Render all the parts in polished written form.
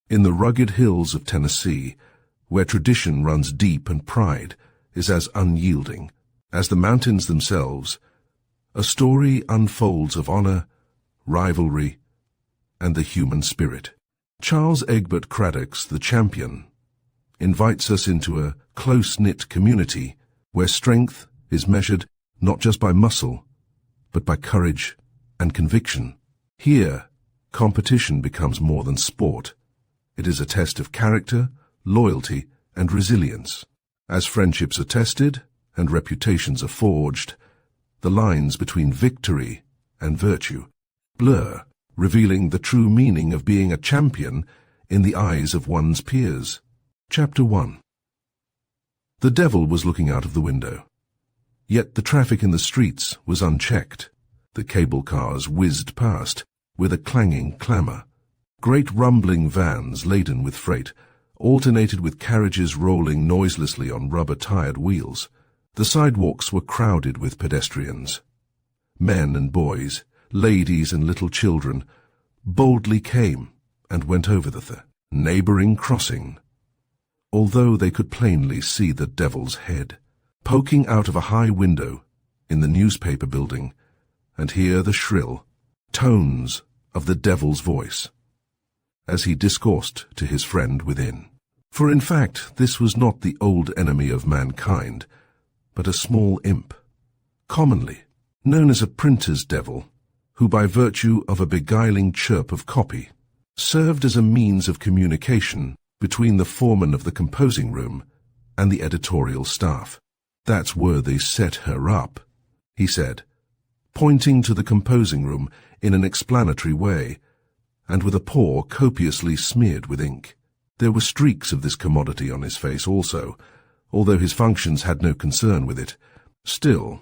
In the rugged hills of Tennessee, where tradition runs deep and pride is as unyielding as the mountains themselves, a story unfolds of honor, rivalry, and the human spirit. Charles Egbert Craddock's The Champion invites us into a close-knit community where strength is measured not just by muscle, but by courage and conviction. Here, competition becomes more than sport. It is a test of character, loyalty, and resilience. As friendships are tested and reputations are forged, the lines between victory and virtue blur, revealing the true meaning of being a champion in the eyes of one's peers. Chapter 1. The devil was looking out of the window. Yet the traffic in the streets was unchecked. The cable cars whizzed past with a clanging clamor. Great rumbling vans laden with freight alternated with carriages rolling noiselessly on rubber-tired wheels. The sidewalks were crowded with pedestrians. Men and boys, ladies and little children, boldly came and went over the neighboring crossing, although they could plainly see the devil's head poking out of a high window in the newspaper building, and hear the shrill tones of the devil's voice as he discoursed to his friend within. For in fact, this was not the old enemy of mankind, but a small imp, commonly known as a printer's devil, who by virtue of a beguiling chirp of copy served as a means of communication between the foreman of the composing room and the editorial staff. "That's where they set her up," he said, pointing to the composing room in an explanatory way, and with a paw copiously smeared with ink. There were streaks of this commodity on his face also, although his functions had no concern with it. Still,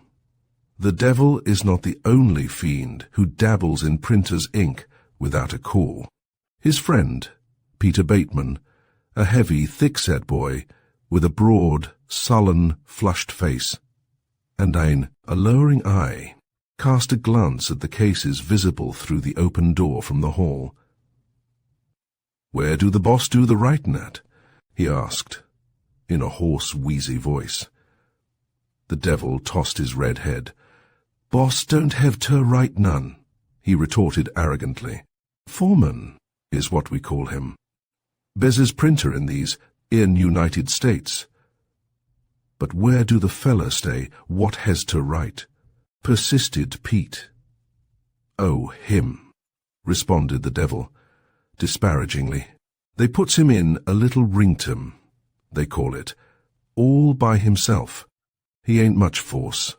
the devil is not the only fiend who dabbles in printer's ink without a call. His friend, Peter Bateman, a heavy, thick-set boy with a broad, sullen, flushed face and a lowering eye, cast a glance at the cases visible through the open door from the hall. "Where do the boss do the writin' at?" he asked, in a hoarse, wheezy voice. The devil tossed his red head. "Boss don't have to write none," he retorted arrogantly. "Foreman is what we call him. Bez's printer in these United States. But where do the fella stay what has to write?" persisted Pete. "Oh, him," responded the devil, disparagingly. "They puts him in a little rinktum, they call it, all by himself. He ain't much force.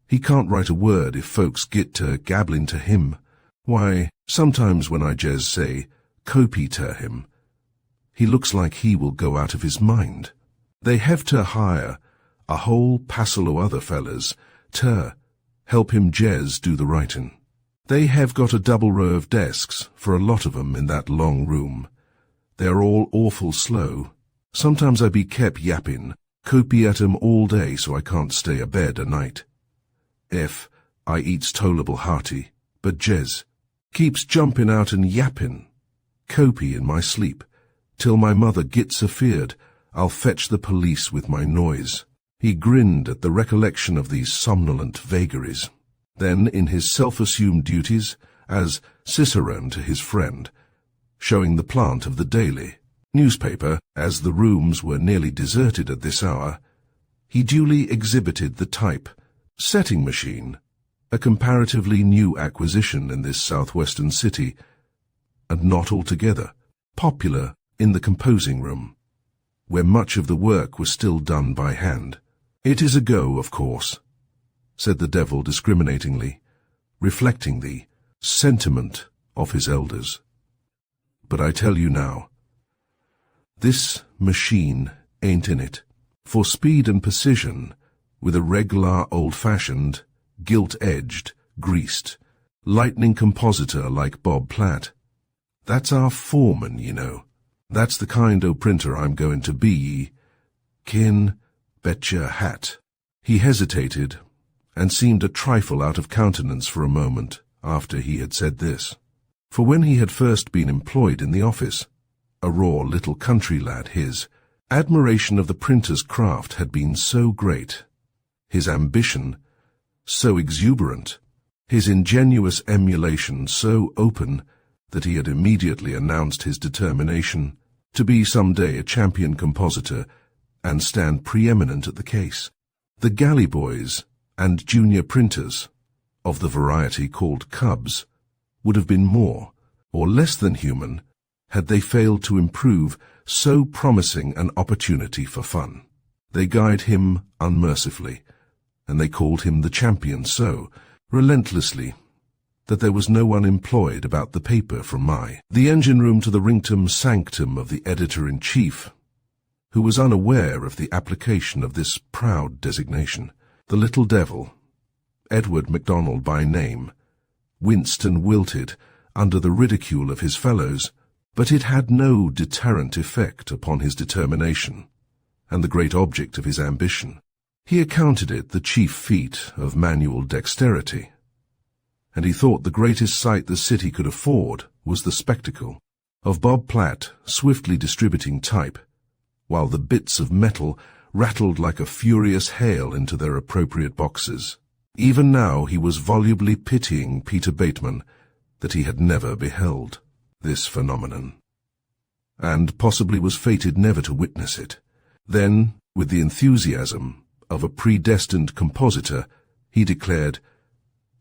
He can't write a word if folks get to gabbling to him. Why, sometimes when I just say, copy to him, he looks like he will go out of his mind. They have to hire a whole passel o' other fellas to help him jez do the writin'. They have got a double row of desks for a lot of 'em in that long room. They are all awful slow. Sometimes I be kep yappin', copy at 'em all day so I can't stay abed a night. I eats tolerable hearty, but jez keeps jumpin' out and yappin', copy in my sleep, till my mother gets afeard I'll fetch the police with my noise." He grinned at the recollection of these somnolent vagaries. Then, in his self-assumed duties as cicerone to his friend, showing the plant of the daily newspaper, as the rooms were nearly deserted at this hour, he duly exhibited the type setting machine, a comparatively new acquisition in this southwestern city, and not altogether popular in the composing room, where much of the work was still done by hand. "It is a go, of course," said the devil discriminatingly, reflecting the sentiment of his elders. "But I tell you now, this machine ain't in it. For speed and precision, with a regular old-fashioned, gilt-edged, greased, lightning compositor like Bob Platt. That's our foreman, you know. That's the kind o' printer I'm going to be. Kin bet your hat." He hesitated and seemed a trifle out of countenance for a moment after he had said this. For when he had first been employed in the office, A raw little country lad, his admiration of the printer's craft had been so great, his ambition so exuberant, his ingenuous emulation so open, that he had immediately announced his determination to be someday a champion compositor and stand preeminent at the case. The galley boys and junior printers, of the variety called cubs, would have been more or less than human had they failed to improve so promising an opportunity for fun. They guyed him unmercifully, and they called him the champion so relentlessly that there was no one employed about the paper from the engine-room to the rinctum sanctum of the editor-in-chief, who was unaware of the application of this proud designation. The little devil, Edward MacDonald by name, winced and wilted under the ridicule of his fellows, but it had no deterrent effect upon his determination and the great object of his ambition. He accounted it the chief feat of manual dexterity, and he thought the greatest sight the city could afford was the spectacle of Bob Platt swiftly distributing type, while the bits of metal rattled like a furious hail into their appropriate boxes. Even now he was volubly pitying Peter Bateman that he had never beheld this phenomenon, and possibly was fated never to witness it. Then, with the enthusiasm of a predestined compositor, he declared,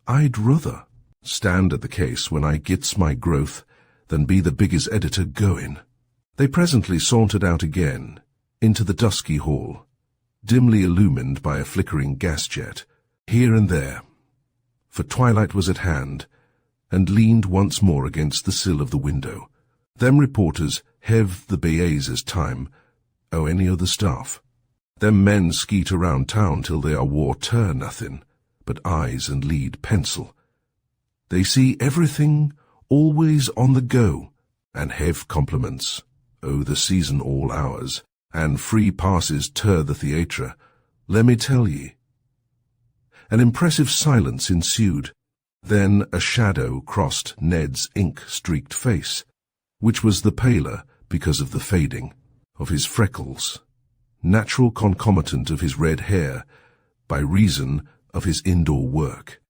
"I'd rather stand at the case when I gets my growth than be the biggest editor going." They presently sauntered out again into the dusky hall, dimly illumined by a flickering gas jet, here and there, for twilight was at hand, and leaned once more against the sill of the window. Them reporters hev the Beaze's time, o' any o' the staff. Them men skeet around town till they are wore ter nothing but eyes and lead pencil. They see everything always on the go, and hev compliments o' the season all hours, and free passes ter the theatre. Lemme tell ye. An impressive silence ensued. Then a shadow crossed Ned's ink-streaked face, which was the paler because of the fading of his freckles, natural concomitant of his red hair, by reason of his indoor work.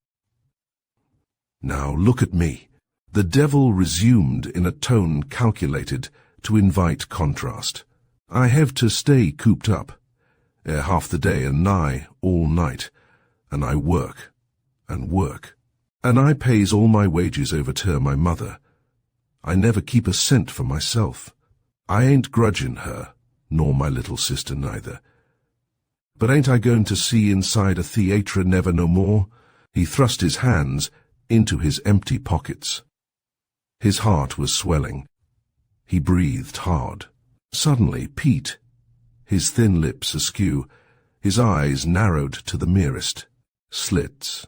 "Now look at me," the devil resumed in a tone calculated to invite contrast. "I have to stay cooped up, half the day and nigh all night, and I work, and work, and I pays all my wages over ter my mother. I never keep a cent for myself. I ain't grudging her, nor my little sister neither. But ain't I going to see inside a theatre never no more?" He thrust his hands into his empty pockets. His heart was swelling. He breathed hard. Suddenly Pete, his thin lips askew, his eyes narrowed to the merest slits,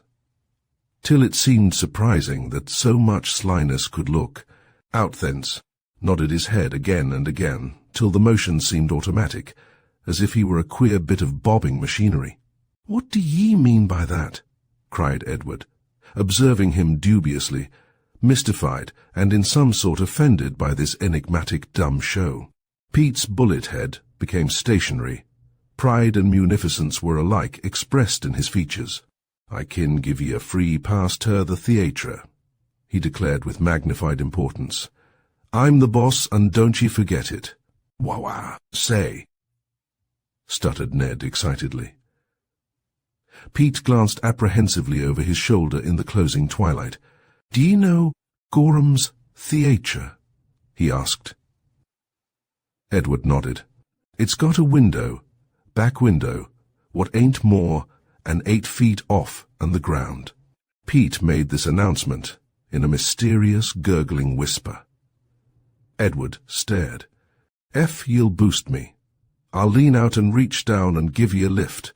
till it seemed surprising that so much slyness could look out thence, nodded his head again and again, till the motion seemed automatic, as if he were a queer bit of bobbing machinery. "What do ye mean by that?" cried Edward, observing him dubiously, mystified and in some sort offended by this enigmatic dumb show. Pete's bullet head became stationary. Pride and munificence were alike expressed in his features. "I kin give ye a free pass ter the theatre," he declared with magnified importance. "I'm the boss, and don't ye forget it." "Wah-wah, say," stuttered Ned excitedly. Pete glanced apprehensively over his shoulder in the closing twilight. "Do ye know Gorham's Theatre?" he asked. Edward nodded. "It's got a window, back window, what ain't more and 8 feet off and the ground." Pete made this announcement in a mysterious, gurgling whisper. Edward stared. "Ef ye'll boost me, I'll lean out and reach down and give ye a lift,"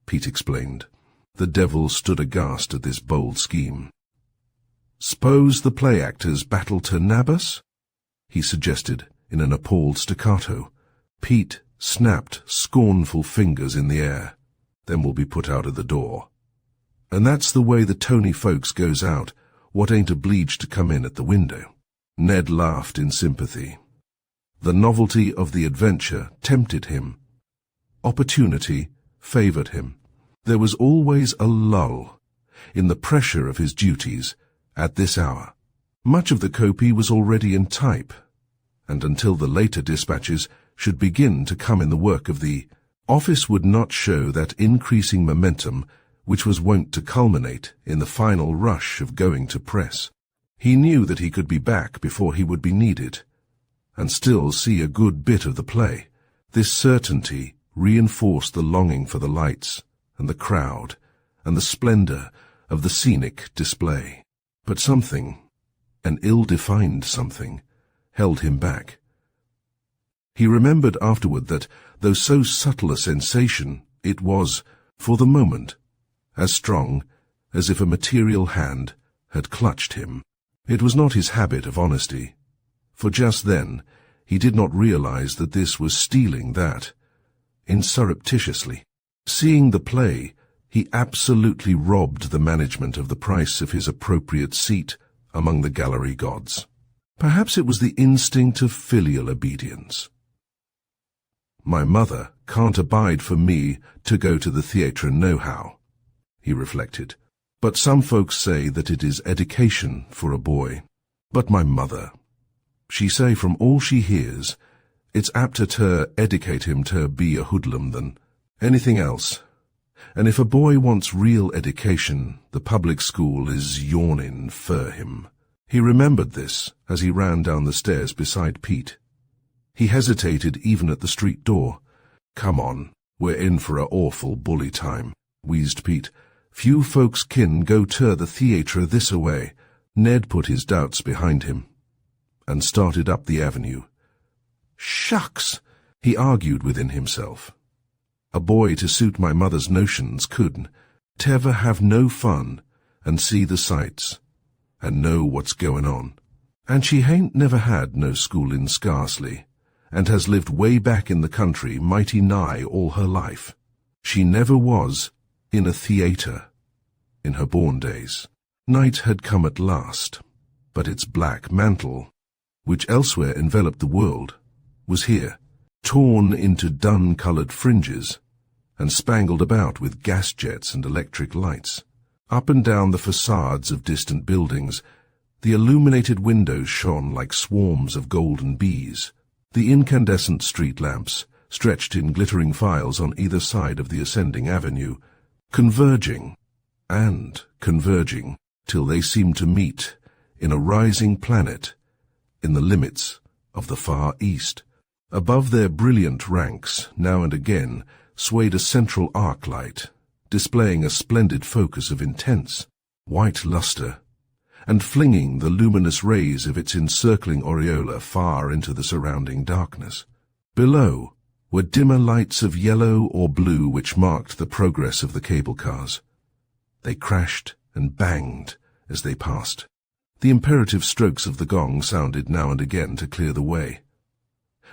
Pete explained. The devil stood aghast at this bold scheme. "S'pose the play actors battle to nab us?" he suggested in an appalled staccato. Pete snapped scornful fingers in the air. "Then we'll be put out of the door. And that's the way the Tony folks goes out, what ain't obleeged to come in at the window." Ned laughed in sympathy. The novelty of the adventure tempted him. Opportunity favored him. There was always a lull in the pressure of his duties at this hour. Much of the copy was already in type, and until the later dispatches should begin to come in, the work of the office would not show that increasing momentum which was wont to culminate in the final rush of going to press. He knew that he could be back before he would be needed, and still see a good bit of the play. This certainty reinforced the longing for the lights and the crowd and the splendor of the scenic display. But something, an ill-defined something, held him back. He remembered afterward that, though so subtle a sensation, it was, for the moment, as strong as if a material hand had clutched him. It was not his habit of honesty, for just then he did not realize that this was stealing that, surreptitiously. Seeing the play, he absolutely robbed the management of the price of his appropriate seat among the gallery gods. Perhaps it was the instinct of filial obedience. My mother can't abide for me to go to the theatre nohow, he reflected. But some folks say that it is education for a boy. But my mother, she say from all she hears, it's apter to educate him to be a hoodlum than anything else. And if a boy wants real education, the public school is yawning for him. He remembered this as he ran down the stairs beside Pete. He hesitated even at the street door. Come on, we're in for a awful bully time, wheezed Pete. Few folks kin go to the theatre this-a-way. Ned put his doubts behind him and started up the avenue. Shucks, he argued within himself. A boy to suit my mother's notions could tever have no fun and see the sights and know what's going on. And she hain't never had no schoolin' scarcely, and has lived way back in the country mighty nigh all her life. She never was in a theatre in her born days. Night had come at last, but its black mantle, which elsewhere enveloped the world, was here, torn into dun-coloured fringes and spangled about with gas jets and electric lights. Up and down the facades of distant buildings, the illuminated windows shone like swarms of golden bees. The incandescent street lamps stretched in glittering files on either side of the ascending avenue, converging and converging till they seemed to meet in a rising planet in the limits of the far east. Above their brilliant ranks, now and again, swayed a central arc light, displaying a splendid focus of intense white luster, and flinging the luminous rays of its encircling aureola far into the surrounding darkness. Below were dimmer lights of yellow or blue which marked the progress of the cable cars. They crashed and banged as they passed. The imperative strokes of the gong sounded now and again to clear the way.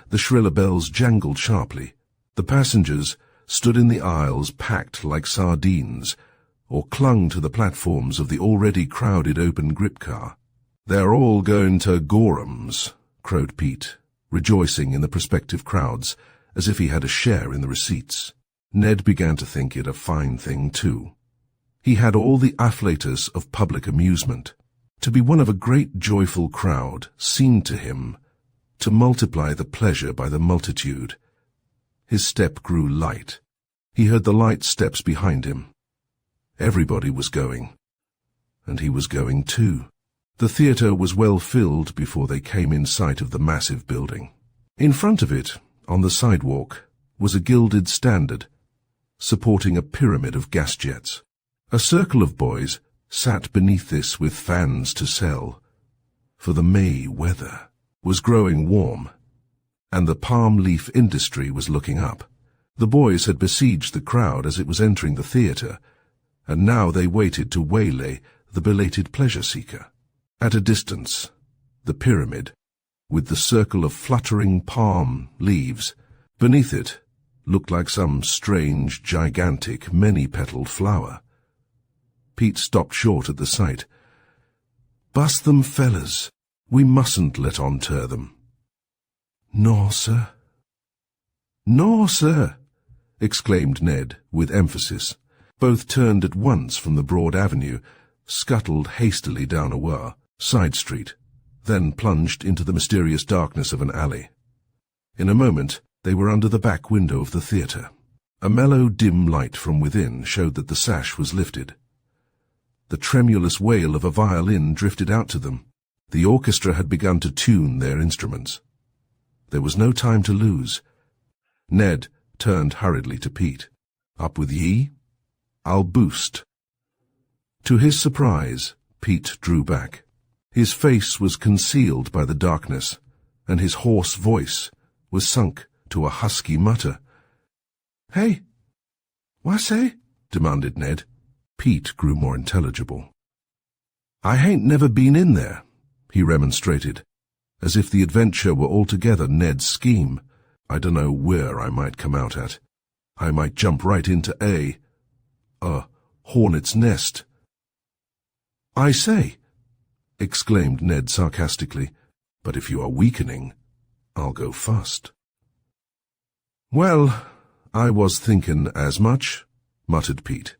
The shriller bells jangled sharply. The passengers stood in the aisles packed like sardines, or clung to the platforms of the already crowded open grip car. "They're all going to Gorham's," crowed Pete, rejoicing in the prospective crowds, as if he had a share in the receipts. Ned began to think it a fine thing, too. He had all the afflatus of public amusement. To be one of a great joyful crowd seemed to him to multiply the pleasure by the multitude. His step grew light. He heard the light steps behind him. Everybody was going, and he was going too. The theatre was well filled before they came in sight of the massive building. In front of it, on the sidewalk, was a gilded standard, supporting a pyramid of gas jets. A circle of boys sat beneath this with fans to sell, for the May weather was growing warm, and the palm leaf industry was looking up. The boys had besieged the crowd as it was entering the theatre, and now they waited to waylay the belated pleasure-seeker. At a distance, the pyramid, with the circle of fluttering palm leaves beneath it, looked like some strange, gigantic, many-petaled flower. Pete stopped short at the sight. "Bust them, fellas. We mustn't let on to them." "No, sir." "No, sir," exclaimed Ned with emphasis. Both turned at once from the broad avenue, scuttled hastily down a side street, then plunged into the mysterious darkness of an alley. In a moment they were under the back window of the theatre. A mellow, dim light from within showed that the sash was lifted. The tremulous wail of a violin drifted out to them. The orchestra had begun to tune their instruments. There was no time to lose. Ned turned hurriedly to Pete. "Up with ye? I'll boost." To his surprise, Pete drew back. His face was concealed by the darkness, and his hoarse voice was sunk to a husky mutter. "Hey, what say?" demanded Ned. Pete grew more intelligible. "I hain't never been in there," he remonstrated, as if the adventure were altogether Ned's scheme. "I dunno where I might come out at. I might jump right into a hornet's nest." "I say," exclaimed Ned sarcastically, "but if you are weakening, I'll go first." "Well, I was thinking as much," muttered Pete.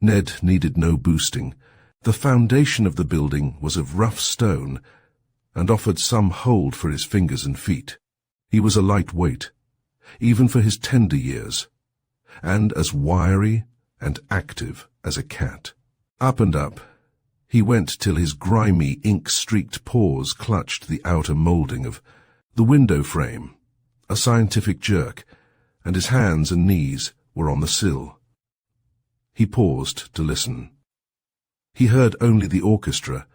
Ned needed no boosting. The foundation of the building was of rough stone and offered some hold for his fingers and feet. He was a light weight, even for his tender years, and as wiry and active as a cat. Up and up he went till his grimy, ink-streaked paws clutched the outer moulding of the window frame, a scientific jerk, and his hands and knees were on the sill. He paused to listen. He heard only the orchestra.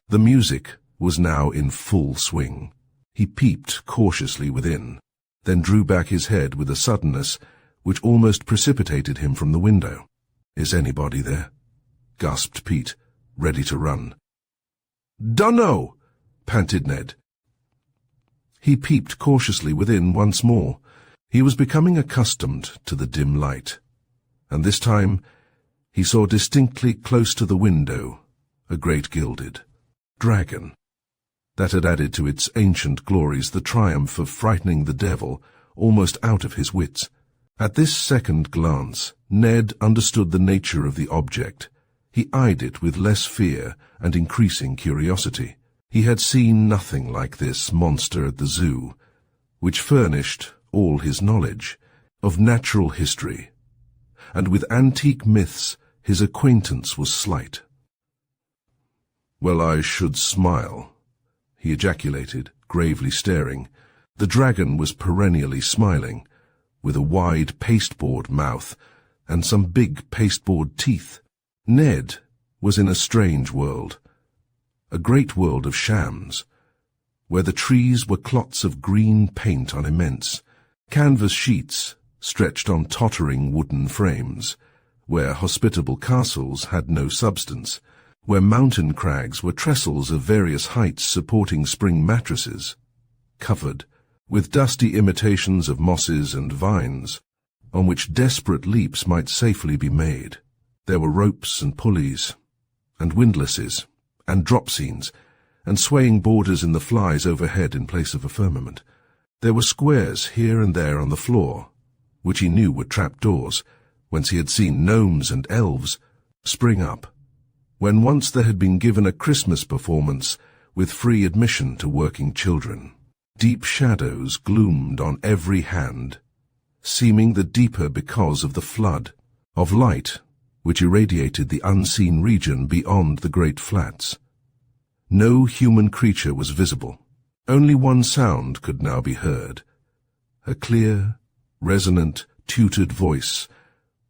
The music was now in full swing. He peeped cautiously within, then drew back his head with a suddenness which almost precipitated him from the window. "Is anybody there?" gasped Pete, ready to run. "Dunno," panted Ned. He peeped cautiously within once more. He was becoming accustomed to the dim light, and this time he saw distinctly close to the window a great gilded dragon that had added to its ancient glories the triumph of frightening the devil almost out of his wits. At this second glance, Ned understood the nature of the object. He eyed it with less fear and increasing curiosity. He had seen nothing like this monster at the zoo, which furnished all his knowledge of natural history, and with antique myths his acquaintance was slight. "Well, I should smile," he ejaculated, gravely staring. The dragon was perennially smiling, with a wide pasteboard mouth and some big pasteboard teeth. Ned was in a strange world, a great world of shams, where the trees were clots of green paint on immense canvas sheets stretched on tottering wooden frames, where hospitable castles had no substance, where mountain crags were trestles of various heights supporting spring mattresses, covered with dusty imitations of mosses and vines, on which desperate leaps might safely be made. There were ropes and pulleys, and windlasses, and drop scenes, and swaying borders in the flies overhead in place of a firmament. There were squares here and there on the floor, which he knew were trap-doors, whence he had seen gnomes and elves spring up, when once there had been given a Christmas performance with free admission to working children. Deep shadows gloomed on every hand, seeming the deeper because of the flood of light which irradiated the unseen region beyond the great flats. No human creature was visible. Only one sound could now be heard, a clear, resonant, tutored voice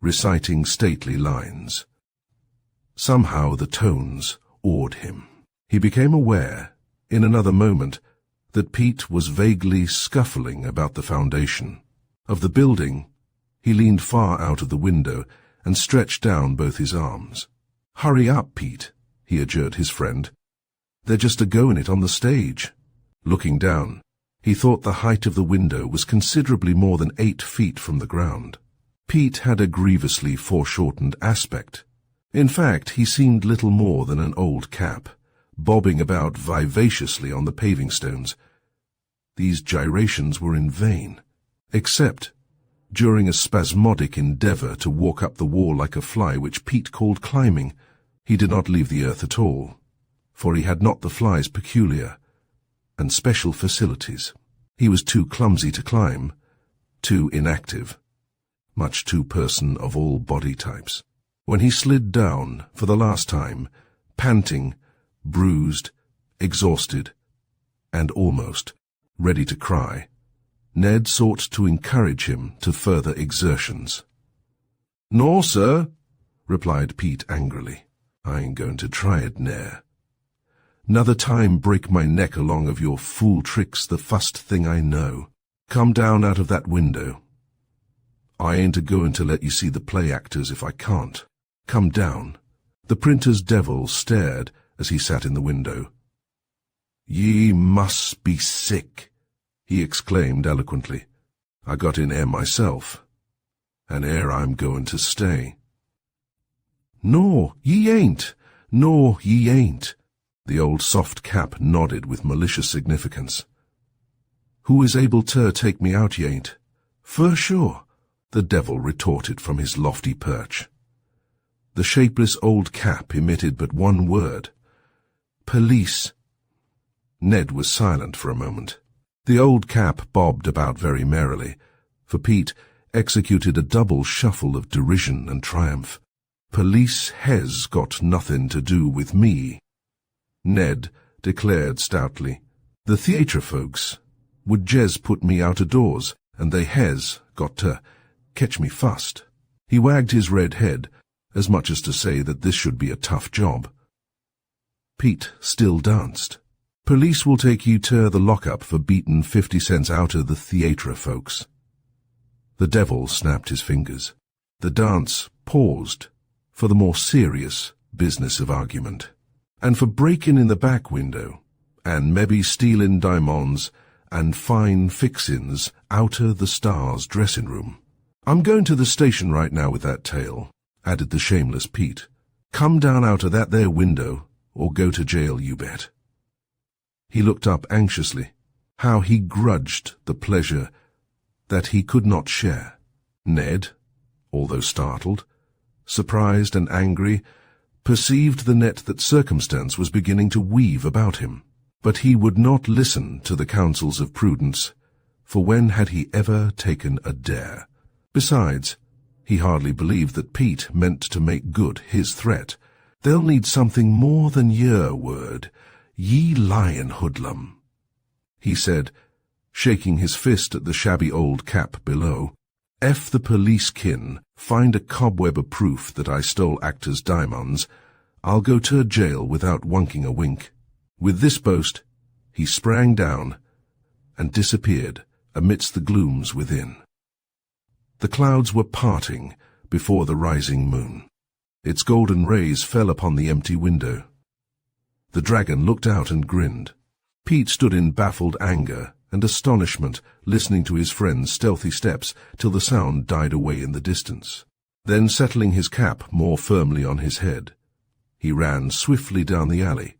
reciting stately lines. Somehow the tones awed him. He became aware, in another moment, that Pete was vaguely scuffling about the foundation of the building. He leaned far out of the window and stretched down both his arms. "Hurry up, Pete," he adjured his friend. "They're just a-goin' it on the stage." Looking down, he thought the height of the window was considerably more than 8 feet from the ground. Pete had a grievously foreshortened aspect. In fact, he seemed little more than an old cap, bobbing about vivaciously on the paving stones. these gyrations were in vain, except during a spasmodic endeavor to walk up the wall like a fly, which Pete called climbing. He did not leave the earth at all, for he had not the fly's peculiar and special facilities. He was too clumsy to climb, too inactive, much too person of all body types. When he slid down for the last time, panting, bruised, exhausted, and almost ready to cry, Ned sought to encourage him to further exertions. "No, sir," replied Pete angrily. "I ain't going to try it, ne'er. 'Nother time break my neck along of your fool tricks, the fust thing I know. Come down out of that window. I ain't a-going to let you see the play actors if I can't. Come down." The printer's devil stared as he sat in the window. "Ye must be sick," he exclaimed eloquently. "I got in ere myself, and ere I'm going to stay." "No, ye ain't. No, ye ain't." The old soft cap nodded with malicious significance. "Who is able to take me out, ye ain't?" "For sure," the devil retorted from his lofty perch. The shapeless old cap emitted but one word: "Police." Ned was silent for a moment. The old cap bobbed about very merrily, for Pete executed a double shuffle of derision and triumph. "Police has got nothing to do with me," Ned declared stoutly. "The theatre folks would jes put me out of doors, and they has got to catch me fust." He wagged his red head, as much as to say that this should be a tough job. Pete still danced. "Police will take you to the lockup for beatin' 50 cents out of the theatre folks." The devil snapped his fingers. The dance paused for the more serious business of argument, and for breaking in the back window, and mebbe stealin' diamonds and fine fixin's outer the star's dressing room. "I'm going to the station right now with that tale," added the shameless Pete. "Come down out of that there window, or go to jail, you bet." He looked up anxiously. How he grudged the pleasure that he could not share. Ned, although startled, surprised and angry, perceived the net that circumstance was beginning to weave about him. But he would not listen to the counsels of prudence, for when had he ever taken a dare? Besides, he hardly believed that Pete meant to make good his threat. "They'll need something more than your word, ye lying hoodlum," he said, shaking his fist at the shabby old cap below. "Ef the police kin find a cobweb of proof that I stole actors' diamonds, I'll go to jail without wunking a wink." With this boast, he sprang down and disappeared amidst the glooms within. The clouds were parting before the rising moon. Its golden rays fell upon the empty window. The dragon looked out and grinned. Pete stood in baffled anger and astonishment, listening to his friend's stealthy steps till the sound died away in the distance. Then, settling his cap more firmly on his head, he ran swiftly down the alley,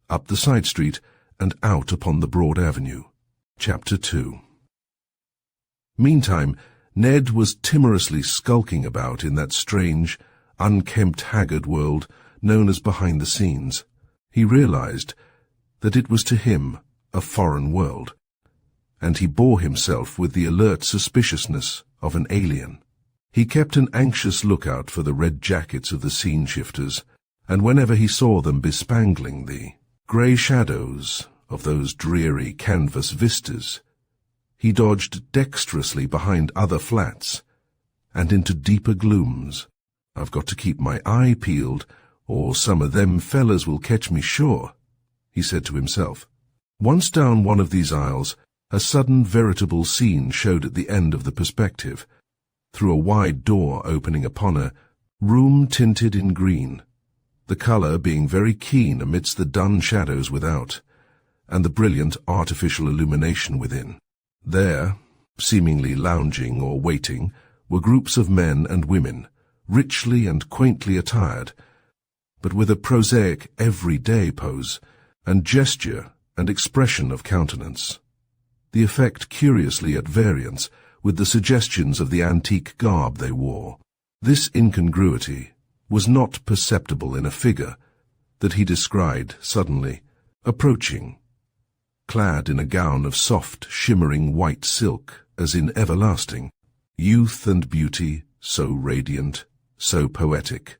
up the side street, and out upon the broad avenue. Chapter 2. Meantime, Ned was timorously skulking about in that strange, unkempt, haggard world known as behind the scenes. He realized that it was to him a foreign world, and he bore himself with the alert suspiciousness of an alien. He kept an anxious lookout for the red jackets of the scene-shifters, and whenever he saw them bespangling the grey shadows of those dreary canvas vistas, he dodged dexterously behind other flats and into deeper glooms. "I've got to keep my eye peeled, or some of them fellas will catch me sure," he said to himself. Once down one of these aisles, a sudden veritable scene showed at the end of the perspective, through a wide door opening upon a room tinted in green, the colour being very keen amidst the dun shadows without, and the brilliant artificial illumination within. There, seemingly lounging or waiting, were groups of men and women, richly and quaintly attired, but with a prosaic everyday pose and gesture and expression of countenance. the effect curiously at variance with the suggestions of the antique garb they wore. This incongruity was not perceptible in a figure that he descried suddenly approaching, clad in a gown of soft, shimmering white silk, as in everlasting, youth and beauty, so radiant, so poetic,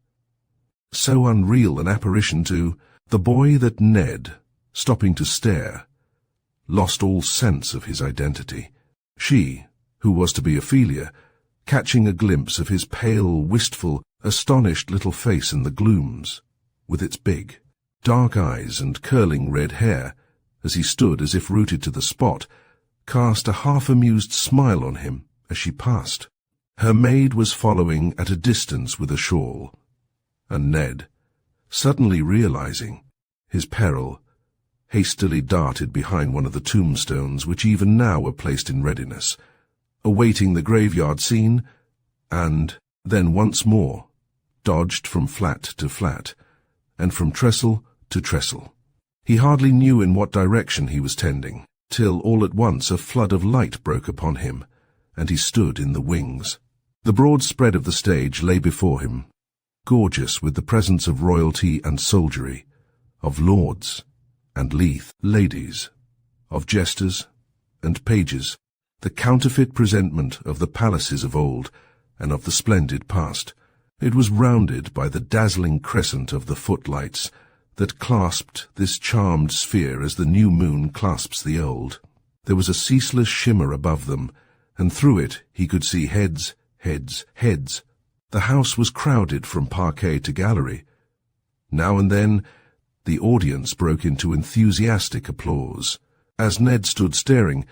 so unreal an apparition to the boy that Ned, stopping to stare, lost all sense of his identity. She, who was to be Ophelia, catching a glimpse of his pale, wistful, astonished little face in the glooms, with its big, dark eyes and curling red hair, as he stood as if rooted to the spot, cast a half-amused smile on him as she passed. Her maid was following at a distance with a shawl, and Ned, suddenly realizing his peril, hastily darted behind one of the tombstones which even now were placed in readiness, awaiting the graveyard scene, and then once more dodged from flat to flat, and from trestle to trestle. He hardly knew in what direction he was tending, till all at once a flood of light broke upon him, and he stood in the wings. The broad spread of the stage lay before him, gorgeous with the presence of royalty and soldiery, of lords and lithe ladies, of jesters and pages, the counterfeit presentment of the palaces of old and of the splendid past. It was rounded by the dazzling crescent of the footlights that clasped this charmed sphere as the new moon clasps the old. There was a ceaseless shimmer above them, and through it he could see heads, heads, heads. The house was crowded from parquet to gallery. Now and then the audience broke into enthusiastic applause. As Ned stood staring,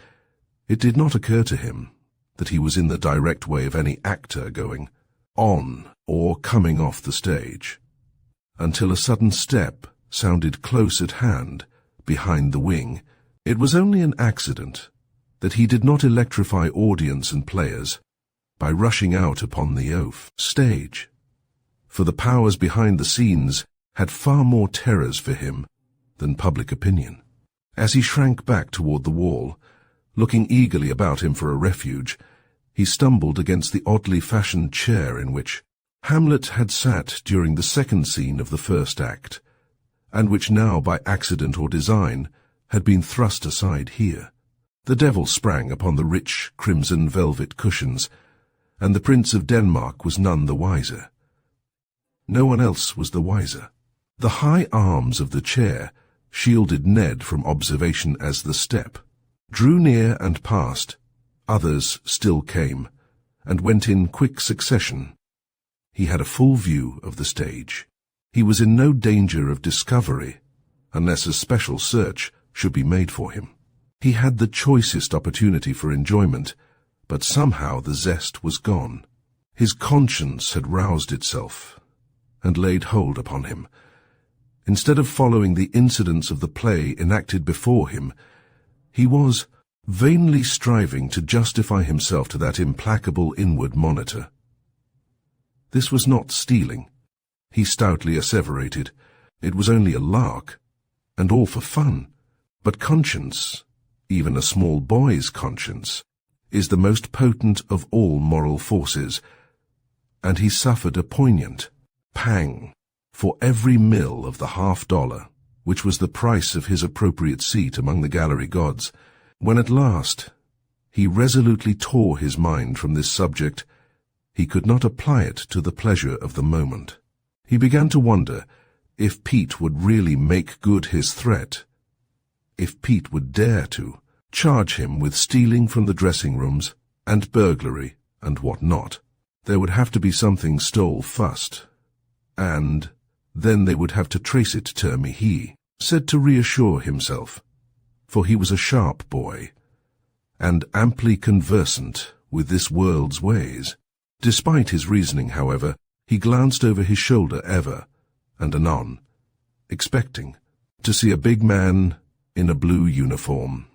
it did not occur to him that he was in the direct way of any actor going on or coming off the stage, until a sudden step sounded close at hand, behind the wing. It was only an accident that he did not electrify audience and players by rushing out upon the oaf stage, for the powers behind the scenes had far more terrors for him than public opinion. As he shrank back toward the wall, looking eagerly about him for a refuge, he stumbled against the oddly fashioned chair in which Hamlet had sat during the second scene of the first act, and which now, by accident or design, had been thrust aside here. The devil sprang upon the rich crimson velvet cushions, and the Prince of Denmark was none the wiser. No one else was the wiser. The high arms of the chair shielded Ned from observation as the step drew near and passed. Others still came, and went in quick succession. He had a full view of the stage. He was in no danger of discovery, unless a special search should be made for him. He had the choicest opportunity for enjoyment, but somehow the zest was gone. His conscience had roused itself, and laid hold upon him. Instead of following the incidents of the play enacted before him, he was vainly striving to justify himself to that implacable inward monitor. This was not stealing, he stoutly asseverated. It was only a lark, and all for fun. But conscience, even a small boy's conscience, is the most potent of all moral forces, and he suffered a poignant pang for every mill of the $50, which was the price of his appropriate seat among the gallery gods, when at last he resolutely tore his mind from this subject. He could not apply it to the pleasure of the moment. He began to wonder if Pete would really make good his threat, if Pete would dare to charge him with stealing from the dressing rooms and burglary and what not. There would have to be something stole first, and then they would have to trace it to me, he said to reassure himself, for he was a sharp boy, and amply conversant with this world's ways. Despite his reasoning, however, he glanced over his shoulder ever and anon, expecting to see a big man in a blue uniform,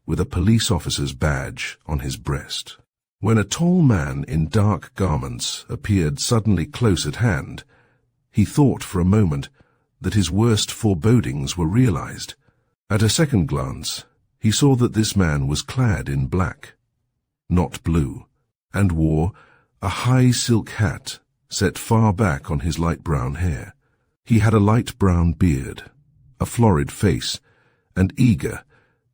with a police officer's badge on his breast. When a tall man in dark garments appeared suddenly close at hand, he thought for a moment that his worst forebodings were realized. At a second glance, He saw that this man was clad in black, not blue, and wore a high silk hat set far back on his light brown hair. He had a light brown beard, a florid face, and eager,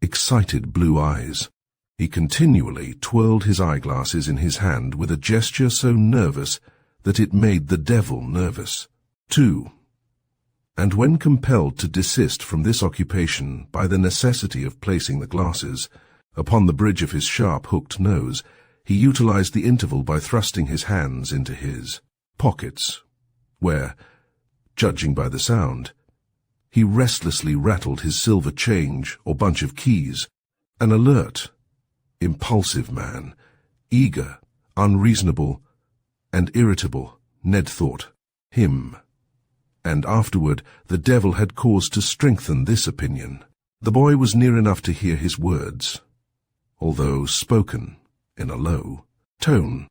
excited blue eyes. He continually twirled his eyeglasses in his hand with a gesture so nervous that it made the devil nervous, too. And when compelled to desist from this occupation by the necessity of placing the glasses upon the bridge of his sharp hooked nose, he utilized the interval by thrusting his hands into his pockets, where, judging by the sound, he restlessly rattled his silver change or bunch of keys. An alert, impulsive man, eager, unreasonable, and irritable, Ned thought. Him. And afterward the devil had cause to strengthen this opinion. The boy was near enough to hear his words, although spoken in a low tone,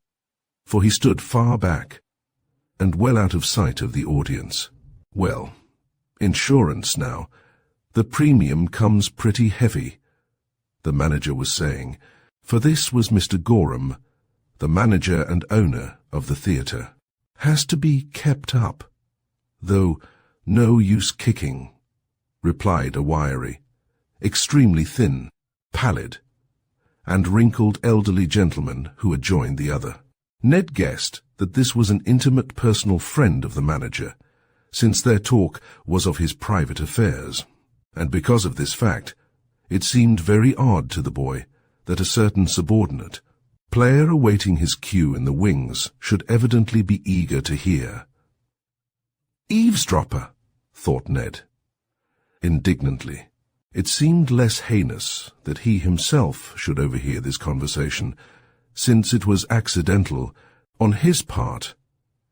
for he stood far back and well out of sight of the audience. Well, insurance now. The premium comes pretty heavy, the manager was saying, for this was Mr. Gorham, the manager and owner of the theatre. Has to be kept up, though no use kicking, replied a wiry, extremely thin, pallid, and wrinkled elderly gentleman who had joined the other. Ned guessed that this was an intimate personal friend of the manager, since their talk was of his private affairs, and because of this fact, it seemed very odd to the boy that a certain subordinate, player awaiting his cue in the wings, should evidently be eager to hear. Eavesdropper, thought Ned. Indignantly, it seemed less heinous that he himself should overhear this conversation, since it was accidental on his part,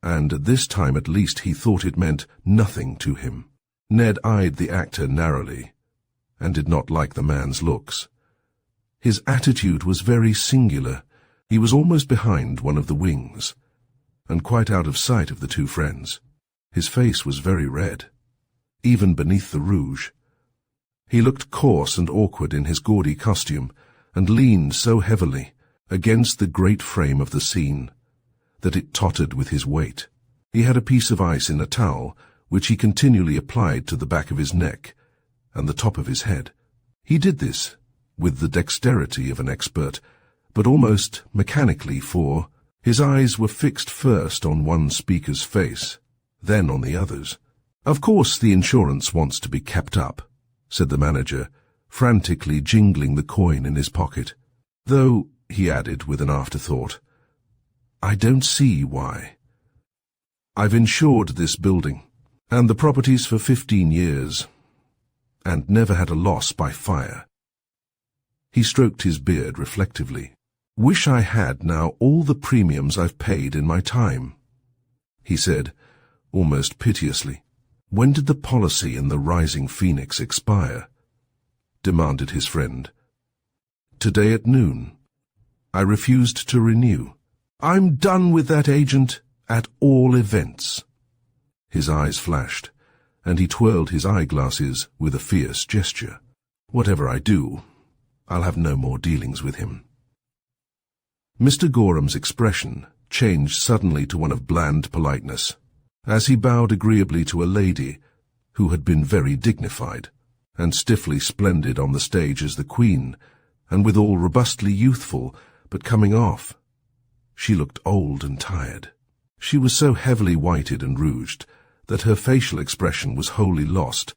and at this time at least he thought it meant nothing to him. Ned eyed the actor narrowly, and did not like the man's looks. His attitude was very singular. He was almost behind one of the wings, and quite out of sight of the two friends. His face was very red, even beneath the rouge. He looked coarse and awkward in his gaudy costume, and leaned so heavily against the great frame of the scene that it tottered with his weight. He had a piece of ice in a towel, which he continually applied to the back of his neck and the top of his head. He did this with the dexterity of an expert, but almost mechanically, for his eyes were fixed first on one speaker's face, then on the others. Of course the insurance wants to be kept up, said the manager, frantically jingling the coin in his pocket. Though, he added with an afterthought, I don't see why. I've insured this building, and the properties for 15 years, and never had a loss by fire. He stroked his beard reflectively. Wish I had now all the premiums I've paid in my time, he said, almost piteously. When did the policy in the Rising Phoenix expire? Demanded his friend. Today at noon. I refused to renew. I'm done with that agent, at all events. His eyes flashed, and he twirled his eyeglasses with a fierce gesture. Whatever I do, I'll have no more dealings with him. Mr. Gorham's expression changed suddenly to one of bland politeness, as he bowed agreeably to a lady who had been very dignified and stiffly splendid on the stage as the Queen, and withal robustly youthful, but coming off. She looked old and tired. She was so heavily whited and rouged that her facial expression was wholly lost,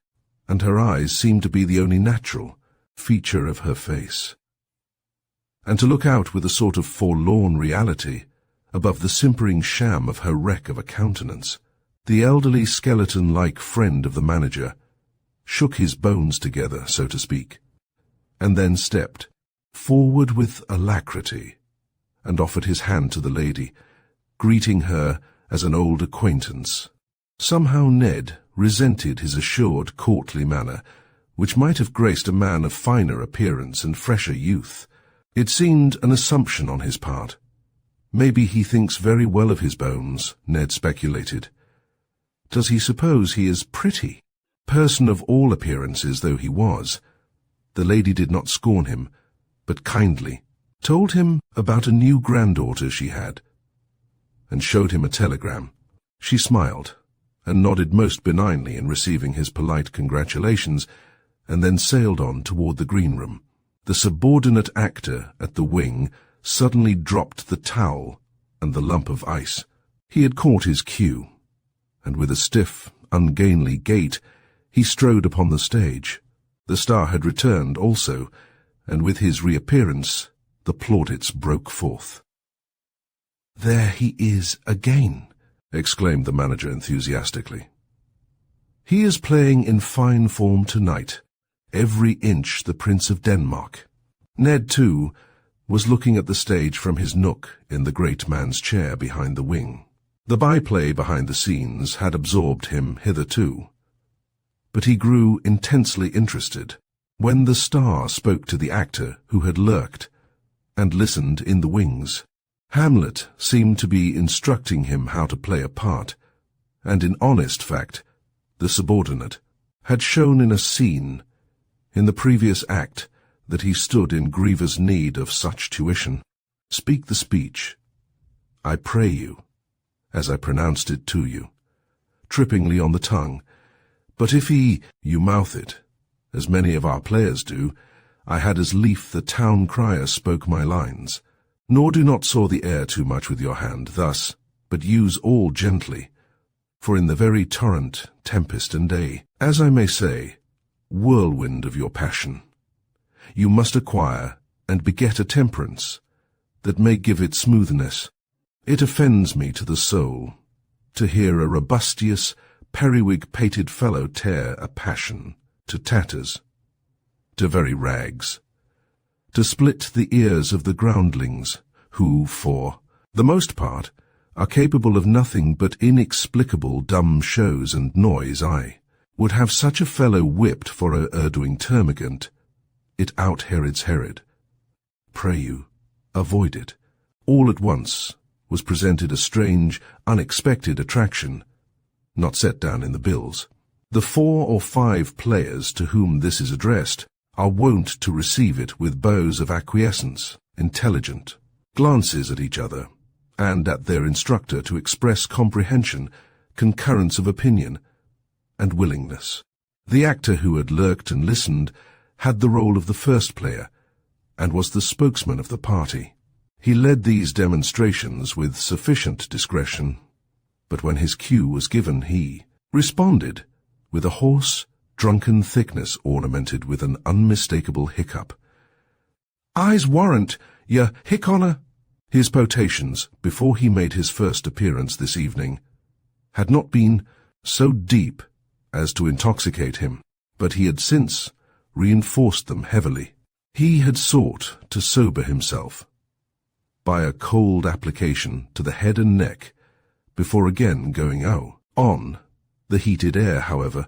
and her eyes seemed to be the only natural feature of her face. And to look out with a sort of forlorn reality above the simpering sham of her wreck of a countenance, the elderly skeleton-like friend of the manager shook his bones together, so to speak, and then stepped forward with alacrity and offered his hand to the lady, greeting her as an old acquaintance. Somehow Ned resented his assured, courtly manner, which might have graced a man of finer appearance and fresher youth. It seemed an assumption on his part. Maybe he thinks very well of his bones, Ned speculated. Does he suppose he is pretty? Person of all appearances though he was, the lady did not scorn him, but kindly told him about a new granddaughter she had, and showed him a telegram. She smiled, and nodded most benignly in receiving his polite congratulations, and then sailed on toward the green room. The subordinate actor at the wing suddenly dropped the towel and the lump of ice. He had caught his cue, and with a stiff, ungainly gait, he strode upon the stage. The star had returned also, and with his reappearance, the plaudits broke forth. "There he is again," exclaimed the manager enthusiastically. "He is playing in fine form tonight, every inch the Prince of Denmark." Ned, too, was looking at the stage from his nook in the great man's chair behind the wing. The byplay behind the scenes had absorbed him hitherto, but he grew intensely interested when the star spoke to the actor who had lurked and listened in the wings. Hamlet seemed to be instructing him how to play a part, and in honest fact, the subordinate had shown in a scene in the previous act that he stood in grievous need of such tuition. "Speak the speech, I pray you, as I pronounced it to you, trippingly on the tongue, but if you mouth it, as many of our players do, I had as lief the town crier spoke my lines. Nor do not saw the air too much with your hand thus, but use all gently, for in the very torrent, tempest and day, as I may say, whirlwind of your passion, you must acquire and beget a temperance that may give it smoothness. It offends me to the soul to hear a robustious, periwig-pated fellow tear a passion to tatters, to very rags, to split the ears of the groundlings, who, for the most part, are capable of nothing but inexplicable dumb shows and noise. I would have such a fellow whipped for a doing termagant. It out-Herods Herod. Pray you, avoid it." All at once was presented a strange, unexpected attraction, not set down in the bills. The 4 or 5 players to whom this is addressed are wont to receive it with bows of acquiescence, intelligent glances at each other, and at their instructor to express comprehension, concurrence of opinion, and willingness. The actor who had lurked and listened had the role of the first player, and was the spokesman of the party. He led these demonstrations with sufficient discretion, but when his cue was given he responded with a hoarse, drunken thickness ornamented with an unmistakable hiccup. "I's warrant, ye hick honour." His potations, before he made his first appearance this evening, had not been so deep as to intoxicate him, but he had since reinforced them heavily. He had sought to sober himself by a cold application to the head and neck before again going on. The heated air, however,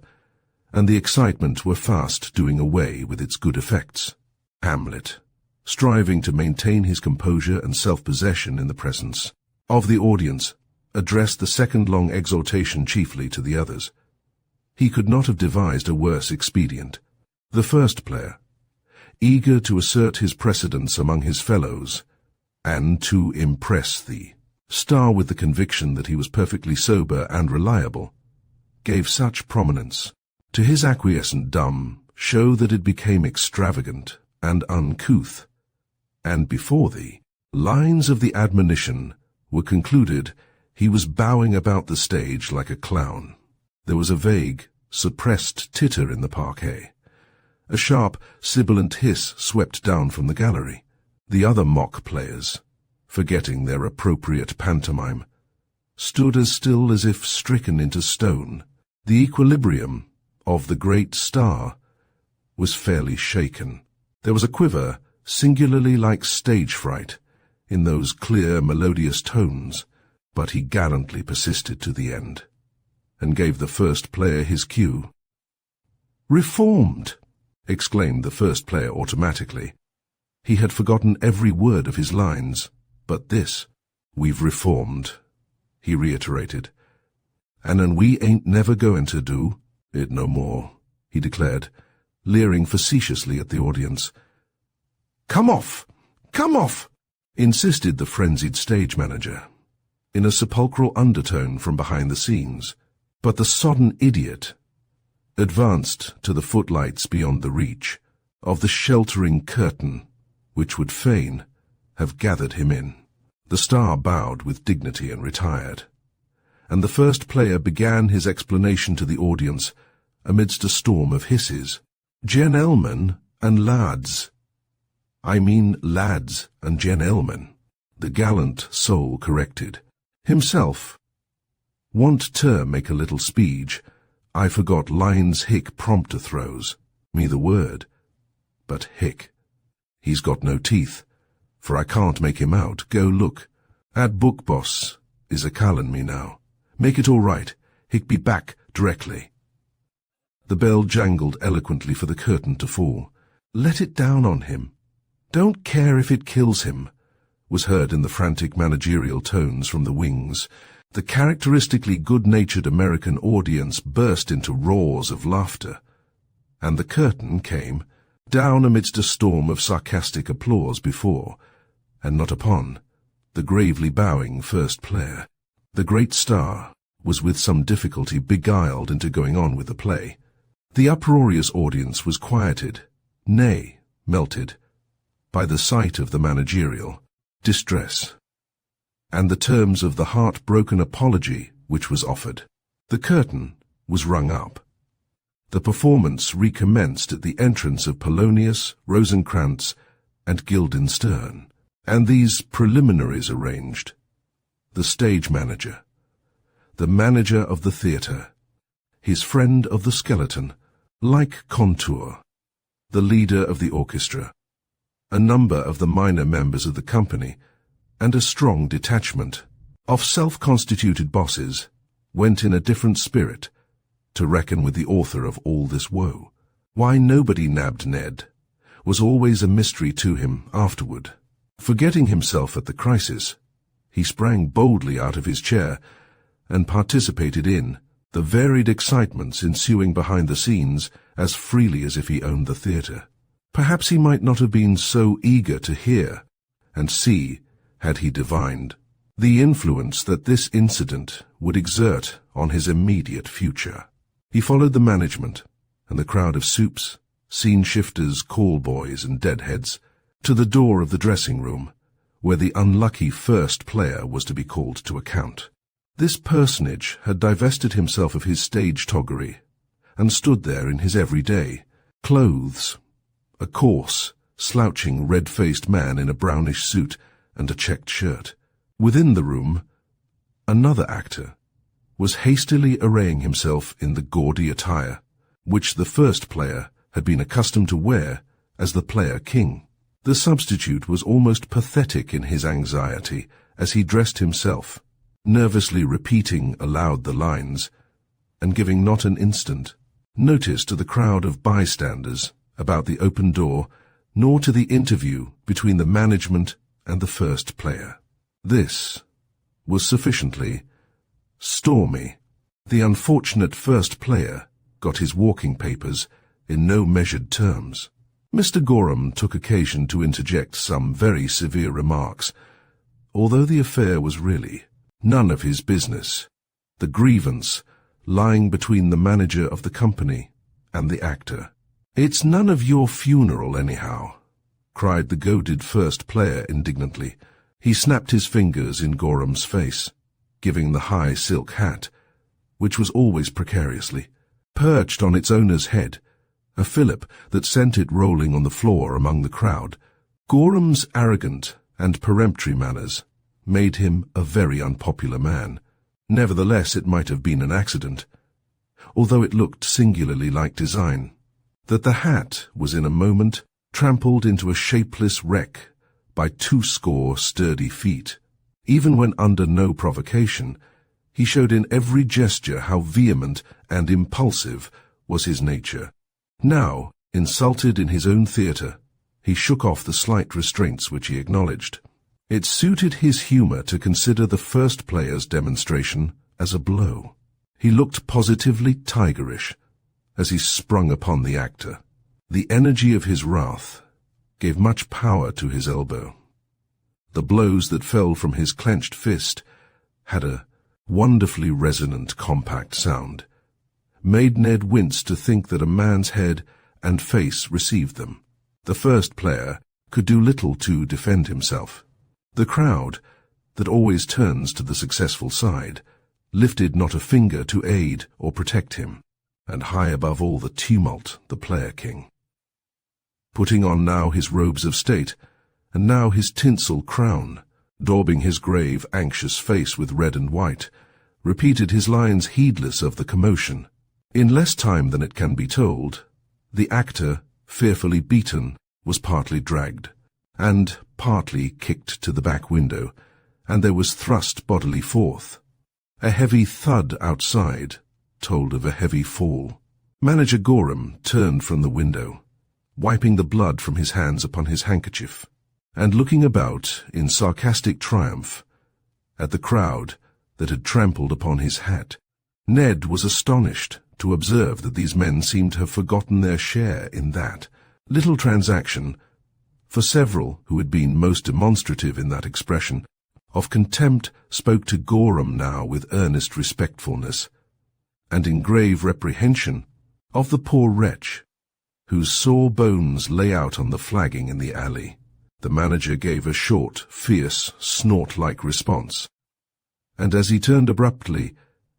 and the excitement were fast doing away with its good effects. Hamlet, striving to maintain his composure and self-possession in the presence of the audience, addressed the second long exhortation chiefly to the others. He could not have devised a worse expedient. The first player, eager to assert his precedence among his fellows, and to impress the star with the conviction that he was perfectly sober and reliable, gave such prominence to his acquiescent dumb show that it became extravagant and uncouth, and before the lines of the admonition were concluded, he was bowing about the stage like a clown. There was a vague, suppressed titter in the parquet. A sharp, sibilant hiss swept down from the gallery. The other mock players, forgetting their appropriate pantomime, stood as still as if stricken into stone. The equilibrium of the great star was fairly shaken. There was a quiver, singularly like stage fright, in those clear, melodious tones, but he gallantly persisted to the end, and gave the first player his cue. "Reformed!" exclaimed the first player automatically. He had forgotten every word of his lines, but this, "We've reformed," he reiterated. "And we ain't never going to do it no more," he declared, leering facetiously at the audience. "Come off! Come off!" insisted the frenzied stage manager, in a sepulchral undertone from behind the scenes. But the sodden idiot advanced to the footlights beyond the reach of the sheltering curtain which would fain have gathered him in. The star bowed with dignity and retired, and the first player began his explanation to the audience amidst a storm of hisses. "Gentlemen and lads." "I mean lads and gentlemen," the gallant soul corrected himself. "Want to make a little speech, I forgot lines hic prompter throws me the word, but hic, he's got no teeth, for I can't make him out. Go look at book boss is a calling me now. Make it all right, hic be back directly." The bell jangled eloquently for the curtain to fall. "Let it down on him. Don't care if it kills him," was heard in the frantic managerial tones from the wings. The characteristically good-natured American audience burst into roars of laughter, and the curtain came down amidst a storm of sarcastic applause before, and not upon, the gravely bowing first player. The great star was with some difficulty beguiled into going on with the play. The uproarious audience was quieted, nay, melted, by the sight of the managerial distress, and the terms of the heartbroken apology which was offered. The curtain was rung up. The performance recommenced at the entrance of Polonius, Rosencrantz, and Guildenstern, and these preliminaries arranged, the stage manager, the manager of the theatre, his friend of the skeleton, like contour, the leader of the orchestra, a number of the minor members of the company, and a strong detachment of self-constituted bosses went in a different spirit to reckon with the author of all this woe. Why nobody nabbed Ned was always a mystery to him afterward. Forgetting himself at the crisis, he sprang boldly out of his chair and participated in the varied excitements ensuing behind the scenes as freely as if he owned the theatre. Perhaps he might not have been so eager to hear and see had he divined the influence that this incident would exert on his immediate future. He followed the management and the crowd of supes, scene-shifters, call-boys, and deadheads to the door of the dressing-room, where the unlucky first player was to be called to account. This personage had divested himself of his stage toggery and stood there in his everyday clothes, a coarse, slouching, red-faced man in a brownish suit and a checked shirt. Within the room, another actor was hastily arraying himself in the gaudy attire which the first player had been accustomed to wear as the player king. The substitute was almost pathetic in his anxiety as he dressed himself, nervously repeating aloud the lines, and giving not an instant notice to the crowd of bystanders about the open door, nor to the interview between the management and the first player. This was sufficiently stormy. The unfortunate first player got his walking papers in no measured terms. Mr. Gorham took occasion to interject some very severe remarks, although the affair was really none of his business, the grievance lying between the manager of the company and the actor. "It's none of your funeral, anyhow," cried the goaded first player indignantly. He snapped his fingers in Gorham's face, giving the high silk hat, which was always precariously perched on its owner's head, a fillip that sent it rolling on the floor among the crowd. Gorham's arrogant and peremptory manners made him a very unpopular man. Nevertheless, it might have been an accident, although it looked singularly like design, that the hat was in a moment trampled into a shapeless wreck by 20 sturdy feet. Even when under no provocation, he showed in every gesture how vehement and impulsive was his nature. Now, insulted in his own theatre, he shook off the slight restraints which he acknowledged. It suited his humour to consider the first player's demonstration as a blow. He looked positively tigerish as he sprung upon the actor. The energy of his wrath gave much power to his elbow. The blows that fell from his clenched fist had a wonderfully resonant, compact sound, made Ned wince to think that a man's head and face received them. The first player could do little to defend himself. The crowd, that always turns to the successful side, lifted not a finger to aid or protect him, and high above all the tumult the player-king, putting on now his robes of state, and now his tinsel crown, daubing his grave, anxious face with red and white, repeated his lines heedless of the commotion. In less time than it can be told, the actor, fearfully beaten, was partly dragged, and partly kicked to the back window, and there was thrust bodily forth. A heavy thud outside told of a heavy fall. Manager Gorham turned from the window, wiping the blood from his hands upon his handkerchief, and looking about in sarcastic triumph at the crowd that had trampled upon his hat. Ned was astonished to observe that these men seemed to have forgotten their share in that little transaction, for several who had been most demonstrative in that expression of contempt spoke to Gorham now with earnest respectfulness, and in grave reprehension of the poor wretch, whose sore bones lay out on the flagging in the alley. The manager gave a short, fierce, snort-like response, and as he turned abruptly,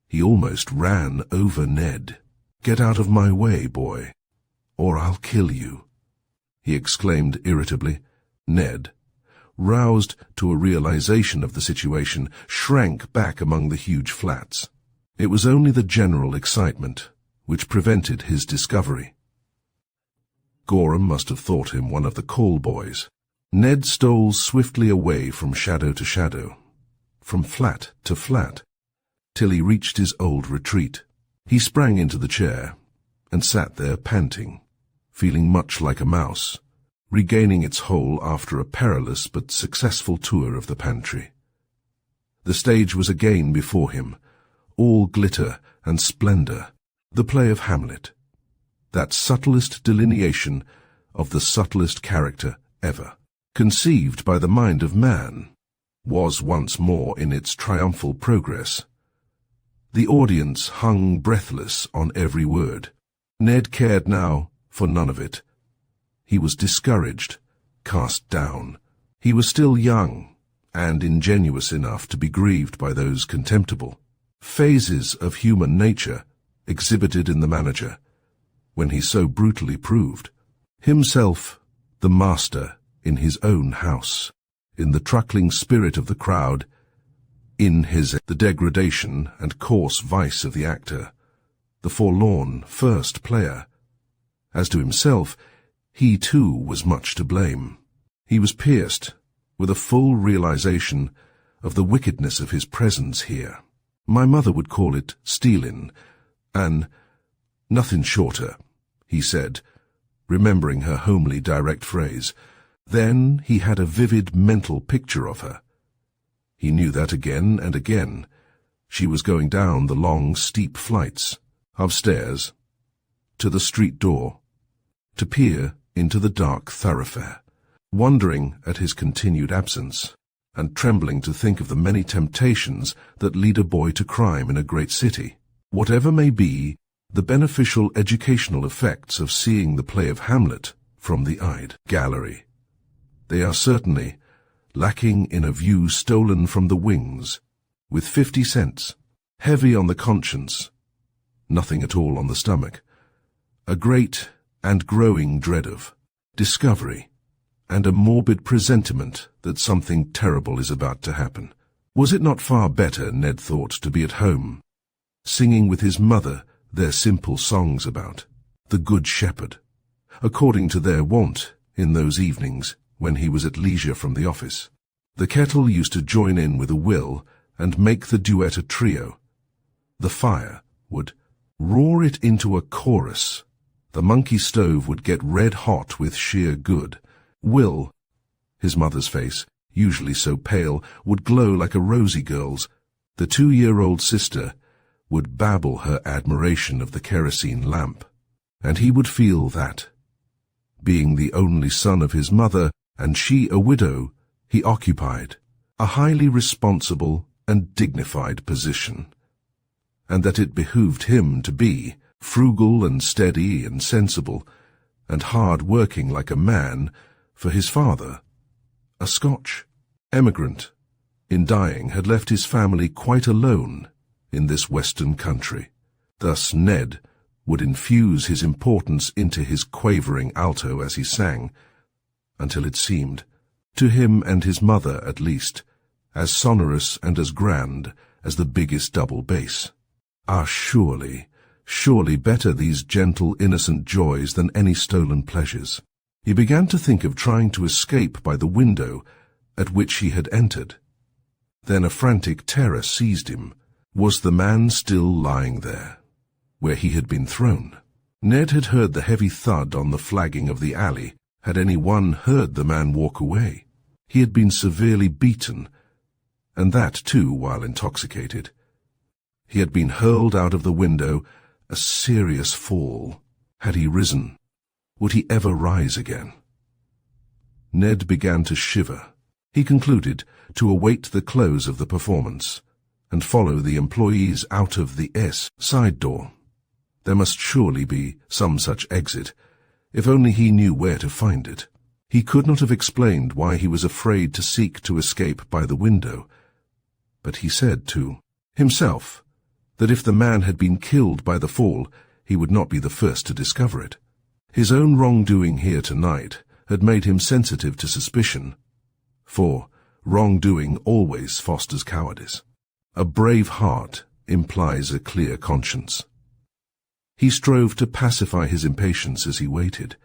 he almost ran over Ned. "Get out of my way, boy, or I'll kill you," he exclaimed irritably. Ned, roused to a realization of the situation, shrank back among the huge flats. It was only the general excitement which prevented his discovery. Gorham must have thought him one of the call boys. Ned stole swiftly away from shadow to shadow, from flat to flat, till he reached his old retreat. He sprang into the chair and sat there panting, feeling much like a mouse, regaining its hole after a perilous but successful tour of the pantry. The stage was again before him, all glitter and splendor, the play of Hamlet, that subtlest delineation of the subtlest character ever, conceived by the mind of man, was once more in its triumphal progress. The audience hung breathless on every word. Ned cared now for none of it. He was discouraged, cast down. He was still young and ingenuous enough to be grieved by those contemptible phases of human nature exhibited in the manager, when he so brutally proved himself the master in his own house, in the truckling spirit of the crowd, in the degradation and coarse vice of the actor, the forlorn first player. As to himself, he too was much to blame. He was pierced with a full realization of the wickedness of his presence here. My mother would call it stealin', and nothing shorter, he said, remembering her homely direct phrase. Then he had a vivid mental picture of her. He knew that again and again. She was going down the long, steep flights, upstairs, to the street door, to peer into the dark thoroughfare, wondering at his continued absence, and trembling to think of the many temptations that lead a boy to crime in a great city. Whatever may be the beneficial educational effects of seeing the play of Hamlet from the Ide gallery, they are certainly lacking in a view stolen from the wings, with 50 cents, heavy on the conscience, nothing at all on the stomach, a great and growing dread of discovery, and a morbid presentiment that something terrible is about to happen. Was it not far better, Ned thought, to be at home, singing with his mother their simple songs about the Good Shepherd, according to their wont in those evenings when he was at leisure from the office? The kettle used to join in with a will and make the duet a trio. The fire would roar it into a chorus. The monkey stove would get red hot with sheer good. Will, his mother's face, usually so pale, would glow like a rosy girl's. The 2-year-old sister would babble her admiration of the kerosene lamp, and he would feel that, Being the only son of his mother, and she a widow, he occupied a highly responsible and dignified position, and that it behooved him to be frugal and steady and sensible, and hard-working like a man, for his father, a Scotch emigrant, in dying had left his family quite alone in this western country. Thus Ned would infuse his importance into his quavering alto as he sang, until it seemed, to him and his mother at least, as sonorous and as grand as the biggest double bass. Ah, surely, surely better these gentle, innocent joys than any stolen pleasures. He began to think of trying to escape by the window at which he had entered. Then a frantic terror seized him. Was the man still lying there, where he had been thrown? Ned had heard the heavy thud on the flagging of the alley. Had any one heard the man walk away? He had been severely beaten, and that too while intoxicated. He had been hurled out of the window, a serious fall. Had he risen? Would he ever rise again? Ned began to shiver. He concluded to await the close of the performance and follow the employees out of the side door. There must surely be some such exit, if only he knew where to find it. He could not have explained why he was afraid to seek to escape by the window, but he said to himself that if the man had been killed by the fall, he would not be the first to discover it. His own wrongdoing here tonight had made him sensitive to suspicion, for wrongdoing always fosters cowardice. A brave heart implies a clear conscience. He strove to pacify his impatience as he waited.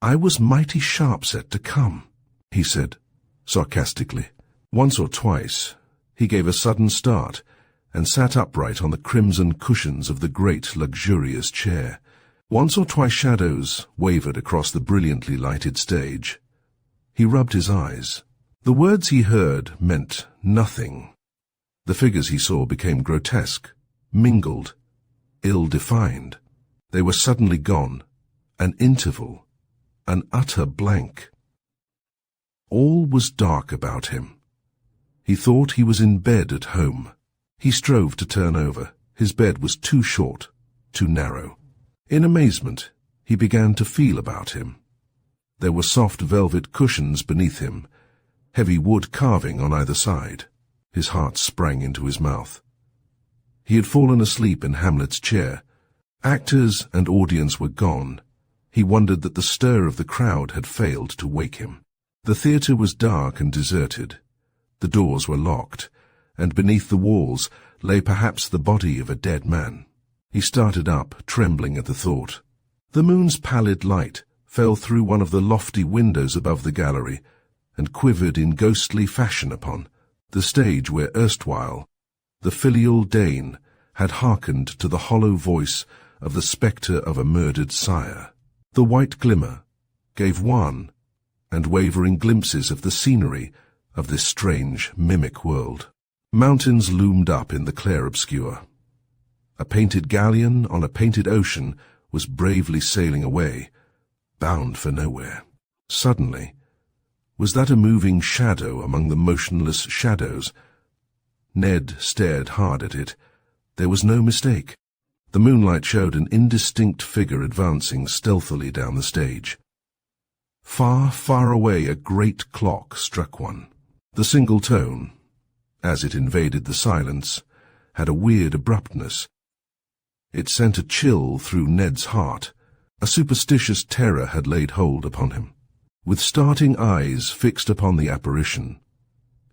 "I was mighty sharp set to come," he said, sarcastically. Once or twice he gave a sudden start and sat upright on the crimson cushions of the great luxurious chair. Once or twice shadows wavered across the brilliantly lighted stage. He rubbed his eyes. The words he heard meant nothing. The figures he saw became grotesque, mingled, ill-defined. They were suddenly gone, an interval, an utter blank. All was dark about him. He thought he was in bed at home. He strove to turn over. His bed was too short, too narrow. In amazement, he began to feel about him. There were soft velvet cushions beneath him, heavy wood carving on either side. His heart sprang into his mouth. He had fallen asleep in Hamlet's chair. Actors and audience were gone. He wondered that the stir of the crowd had failed to wake him. The theatre was dark and deserted. The doors were locked, and beneath the walls lay perhaps the body of a dead man. He started up, trembling at the thought. The moon's pallid light fell through one of the lofty windows above the gallery and quivered in ghostly fashion upon the stage where erstwhile the filial Dane had hearkened to the hollow voice of the spectre of a murdered sire. The white glimmer gave wan and wavering glimpses of the scenery of this strange, mimic world. Mountains loomed up in the clair-obscure. A painted galleon on a painted ocean was bravely sailing away, bound for nowhere. Suddenly, was that a moving shadow among the motionless shadows? Ned stared hard at it. There was no mistake. The moonlight showed an indistinct figure advancing stealthily down the stage. Far, far away a great clock struck one. The single tone, as it invaded the silence, had a weird abruptness. It sent a chill through Ned's heart. A superstitious terror had laid hold upon him. With starting eyes fixed upon the apparition,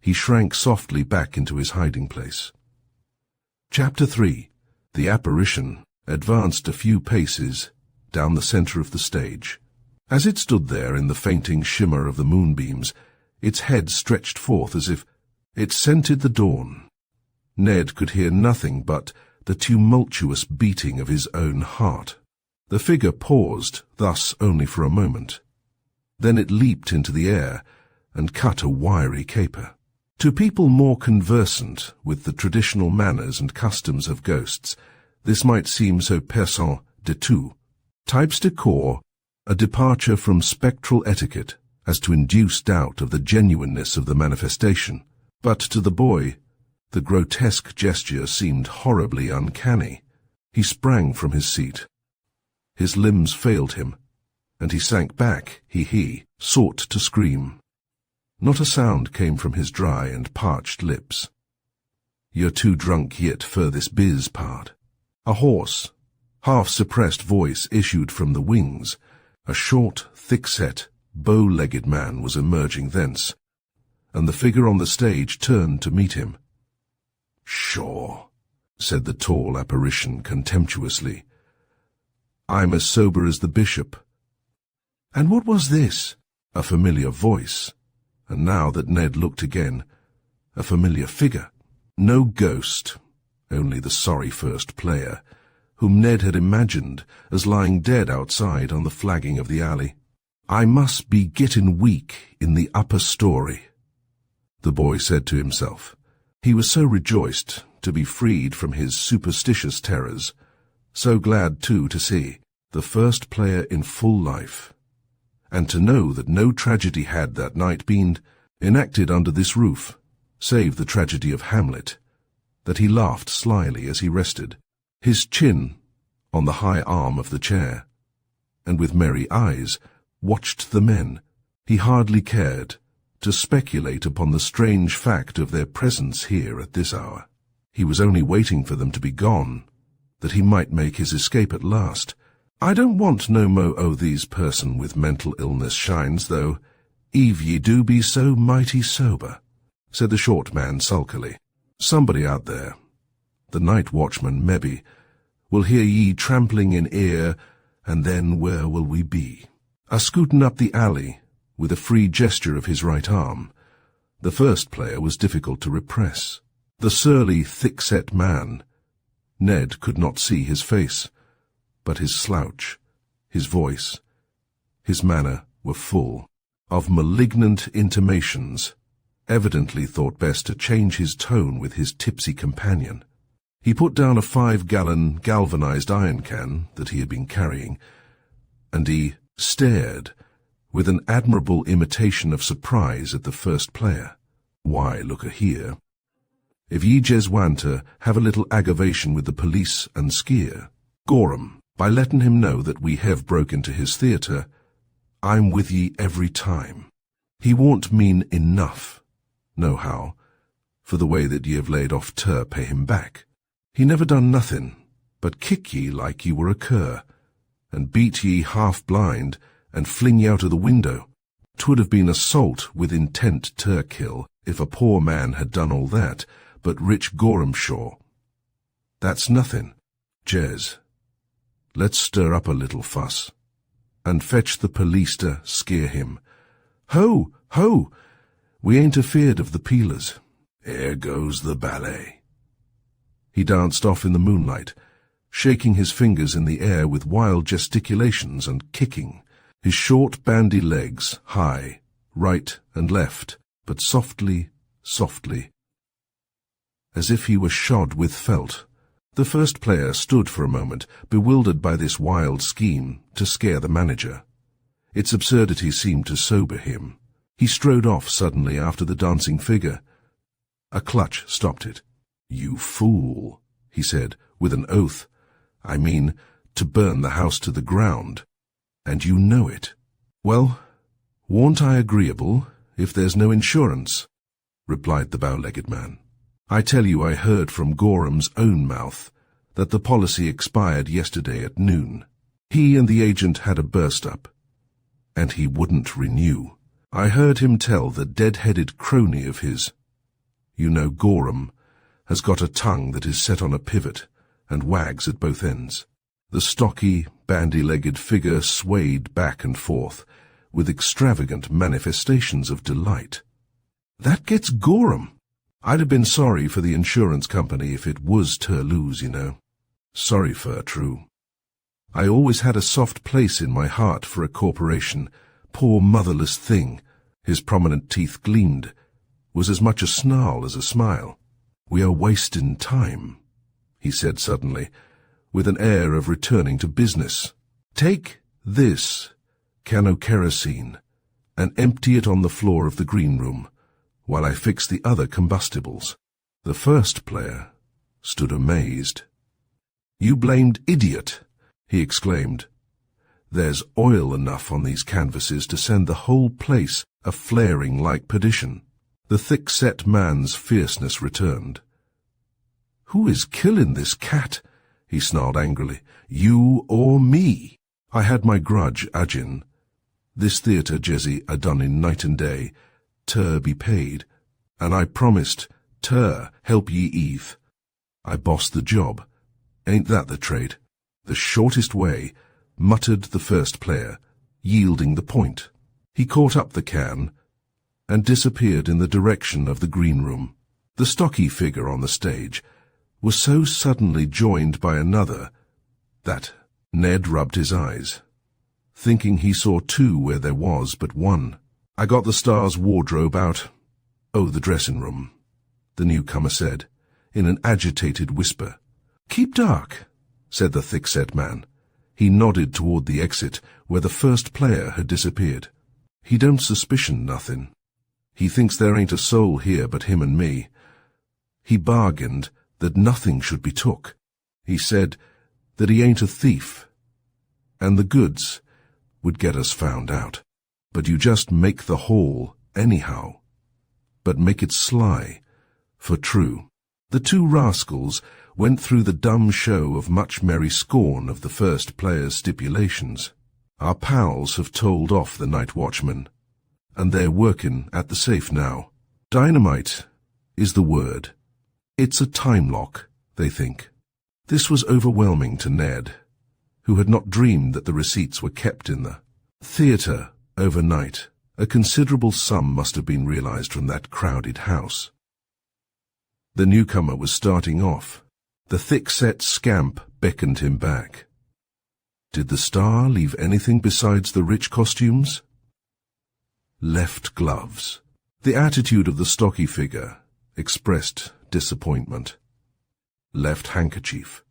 he shrank softly back into his hiding place. Chapter 3. The apparition advanced a few paces down the center of the stage. As it stood there in the fainting shimmer of the moonbeams, its head stretched forth as if it scented the dawn. Ned could hear nothing but the tumultuous beating of his own heart. The figure paused thus only for a moment. Then it leaped into the air and cut a wiry caper. To people more conversant with the traditional manners and customs of ghosts, this might seem so personne de tout. Types de corps a departure from spectral etiquette as to induce doubt of the genuineness of the manifestation. But to the boy, the grotesque gesture seemed horribly uncanny. He sprang from his seat. His limbs failed him, and he sank back, sought to scream. Not a sound came from his dry and parched lips. "You're too drunk yet for this biz part." A hoarse, half-suppressed voice issued from the wings. A short, thick-set, bow-legged man was emerging thence, and the figure on the stage turned to meet him. "Sure," said the tall apparition contemptuously. "I'm as sober as the bishop." And what was this? A familiar voice, and now that Ned looked again, a familiar figure. No ghost, only the sorry first player, whom Ned had imagined as lying dead outside on the flagging of the alley. "I must be getting weak in the upper story," the boy said to himself. He was so rejoiced to be freed from his superstitious terrors, so glad, too, to see the first player in full life, and to know that no tragedy had that night been enacted under this roof, save the tragedy of Hamlet, that he laughed slyly as he rested, his chin on the high arm of the chair, and with merry eyes watched the men. He hardly cared to speculate upon the strange fact of their presence here at this hour. He was only waiting for them to be gone, that he might make his escape at last. "I don't want no mo o' these person with mental illness shines, though, eve ye do be so mighty sober," said the short man sulkily. "Somebody out there, the night watchman mebbe, will hear ye trampling in ear, and then where will we be?" A-scootin' up the alley, with a free gesture of his right arm, the first player was difficult to repress. The surly, thick-set man, Ned could not see his face, but his slouch, his voice, his manner were full of malignant intimations, evidently thought best to change his tone with his tipsy companion. He put down a 5-gallon galvanized iron can that he had been carrying, and he stared with an admirable imitation of surprise at the first player. "Why, look-a here. If ye jes want to have a little aggravation with the police and skeer Gorham, by letting him know that we have broke into his theatre, I'm with ye every time. He won't mean enough, nohow, for the way that ye have laid off to pay him back. He never done nothing but kick ye like ye were a cur, and beat ye half blind, and fling ye out of the window. 'Twould have been assault with intent to kill if a poor man had done all that, but rich Gorhamshaw. That's nothing. Jez, let's stir up a little fuss, and fetch the police to scare him. Ho, ho! We ain't afeard of the peelers. Here goes the ballet." He danced off in the moonlight, shaking his fingers in the air with wild gesticulations and kicking, his short bandy legs high, right and left, but softly, softly, as if he were shod with felt. The first player stood for a moment, bewildered by this wild scheme to scare the manager. Its absurdity seemed to sober him. He strode off suddenly after the dancing figure. A clutch stopped it. "You fool," he said, with an oath. "I mean, to burn the house to the ground. And you know it." "Well, warn't I agreeable, if there's no insurance?" replied the bow-legged man. "I tell you I heard from Gorham's own mouth that the policy expired yesterday at noon. He and the agent had a burst-up, and he wouldn't renew. I heard him tell the dead-headed crony of his, you know Gorham, has got a tongue that is set on a pivot and wags at both ends." The stocky, bandy-legged figure swayed back and forth with extravagant manifestations of delight. "That gets Gorham. I'd have been sorry for the insurance company if it was to lose, you know. Sorry for, true. I always had a soft place in my heart for a corporation. Poor motherless thing." His prominent teeth gleamed, was as much a snarl as a smile. "We are wasting time," he said suddenly, with an air of returning to business. "Take this, can of kerosene, and empty it on the floor of the green room, while I fix the other combustibles. The first player stood amazed. "You blamed idiot!" he exclaimed. "There's oil enough on these canvases to send the whole place a-flaring like perdition." The thick-set man's fierceness returned. "Who is killing this cat?" he snarled angrily. "You or me? I had my grudge, Ajin. This theatre, Jezzy, I done in night and day, ter be paid, and I promised ter help ye Eve. I bossed the job. Ain't that the trade? The shortest way," muttered the first player, yielding the point. He caught up the can and disappeared in the direction of the green room. The stocky figure on the stage was so suddenly joined by another that Ned rubbed his eyes, thinking he saw two where there was but one. "I got the star's wardrobe out." "Oh, the dressing room," the newcomer said, in an agitated whisper. "Keep dark," said the thick-set man. He nodded toward the exit, where the first player had disappeared. "He don't suspicion nothing. He thinks there ain't a soul here but him and me. He bargained that nothing should be took. He said that he ain't a thief, and the goods would get us found out. But you just make the haul anyhow, but make it sly, for true." The two rascals went through the dumb show of much merry scorn of the first player's stipulations. "Our pals have told off the night watchman, and they're working at the safe now. Dynamite is the word. It's a time lock, they think." This was overwhelming to Ned, who had not dreamed that the receipts were kept in the theatre overnight. A considerable sum must have been realized from that crowded house. The newcomer was starting off. The thick-set scamp beckoned him back. Did the star leave anything besides the rich costumes? Left gloves. The attitude of the stocky figure expressed disappointment. Left handkerchief.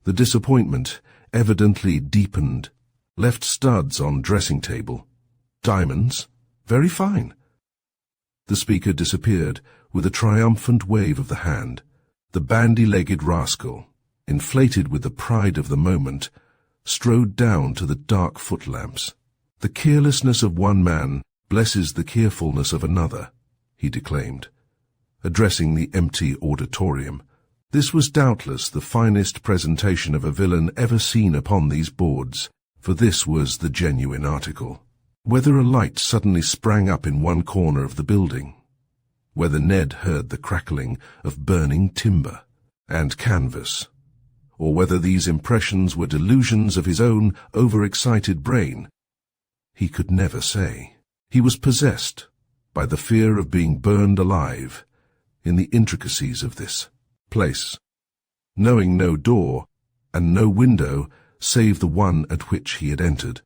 The disappointment evidently deepened. Left studs on dressing table. Diamonds? Very fine. The speaker disappeared with a triumphant wave of the hand. The bandy-legged rascal, inflated with the pride of the moment, strode down to the dark footlamps. "The carelessness of one man blesses the carefulness of another," he declaimed, addressing the empty auditorium. This was doubtless the finest presentation of a villain ever seen upon these boards, for this was the genuine article. Whether a light suddenly sprang up in one corner of the building, whether Ned heard the crackling of burning timber and canvas, or whether these impressions were delusions of his own overexcited brain, he could never say. He was possessed by the fear of being burned alive in the intricacies of this place, knowing no door and no window save the one at which he had entered.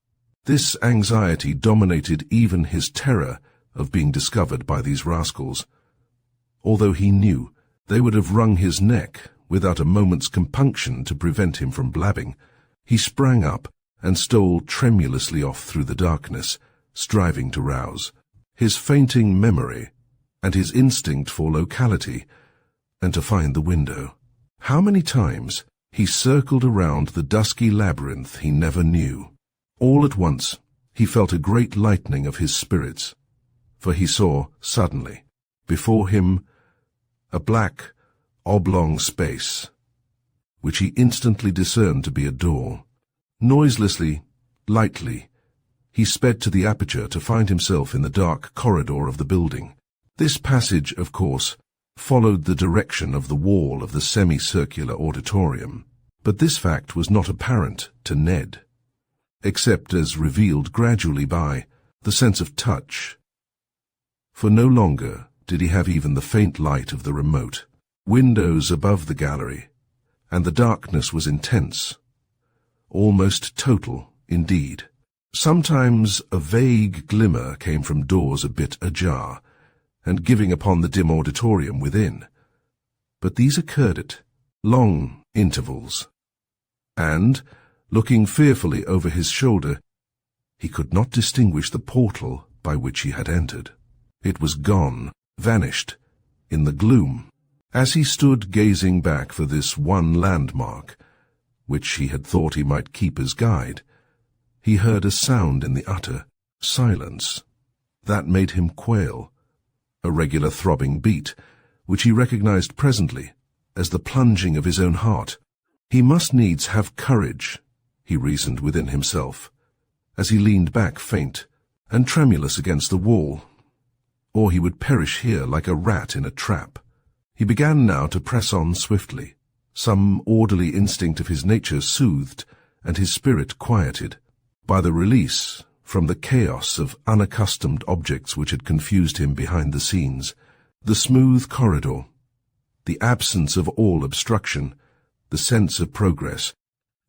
This anxiety dominated even his terror of being discovered by these rascals. Although he knew they would have wrung his neck without a moment's compunction to prevent him from blabbing, he sprang up and stole tremulously off through the darkness, striving to rouse his fainting memory and his instinct for locality, and to find the window. How many times he circled around the dusky labyrinth he never knew. All at once he felt a great lightening of his spirits, for he saw, suddenly, before him, a black, oblong space, which he instantly discerned to be a door. Noiselessly, lightly, he sped to the aperture to find himself in the dark corridor of the building. This passage, of course, followed the direction of the wall of the semicircular auditorium, but this fact was not apparent to Ned, except as revealed gradually by the sense of touch, for no longer did he have even the faint light of the remote windows above the gallery, and the darkness was intense, almost total indeed. Sometimes a vague glimmer came from doors a bit ajar, and giving upon the dim auditorium within, but these occurred at long intervals, and, looking fearfully over his shoulder, he could not distinguish the portal by which he had entered. It was gone, vanished, in the gloom. As he stood gazing back for this one landmark, which he had thought he might keep as guide, he heard a sound in the utter silence. That made him quail, a regular throbbing beat, which he recognized presently as the plunging of his own heart. He must needs have courage, he reasoned within himself, as he leaned back faint and tremulous against the wall, or he would perish here like a rat in a trap. He began now to press on swiftly, some orderly instinct of his nature soothed and his spirit quieted by the release from the chaos of unaccustomed objects which had confused him behind the scenes. The smooth corridor, the absence of all obstruction, the sense of progress,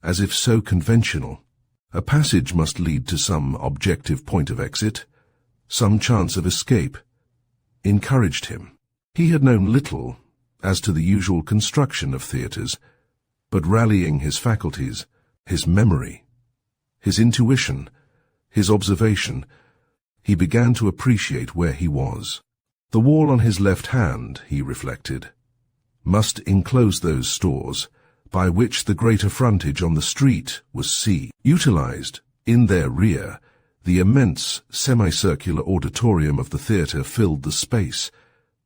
as if so conventional. A passage must lead to some objective point of exit, some chance of escape, encouraged him. He had known little as to the usual construction of theatres, but rallying his faculties, his memory, his intuition, his observation, he began to appreciate where he was. The wall on his left hand, he reflected, must enclose those stores by which the greater frontage on the street was utilized. In their rear, the immense semicircular auditorium of the theatre filled the space,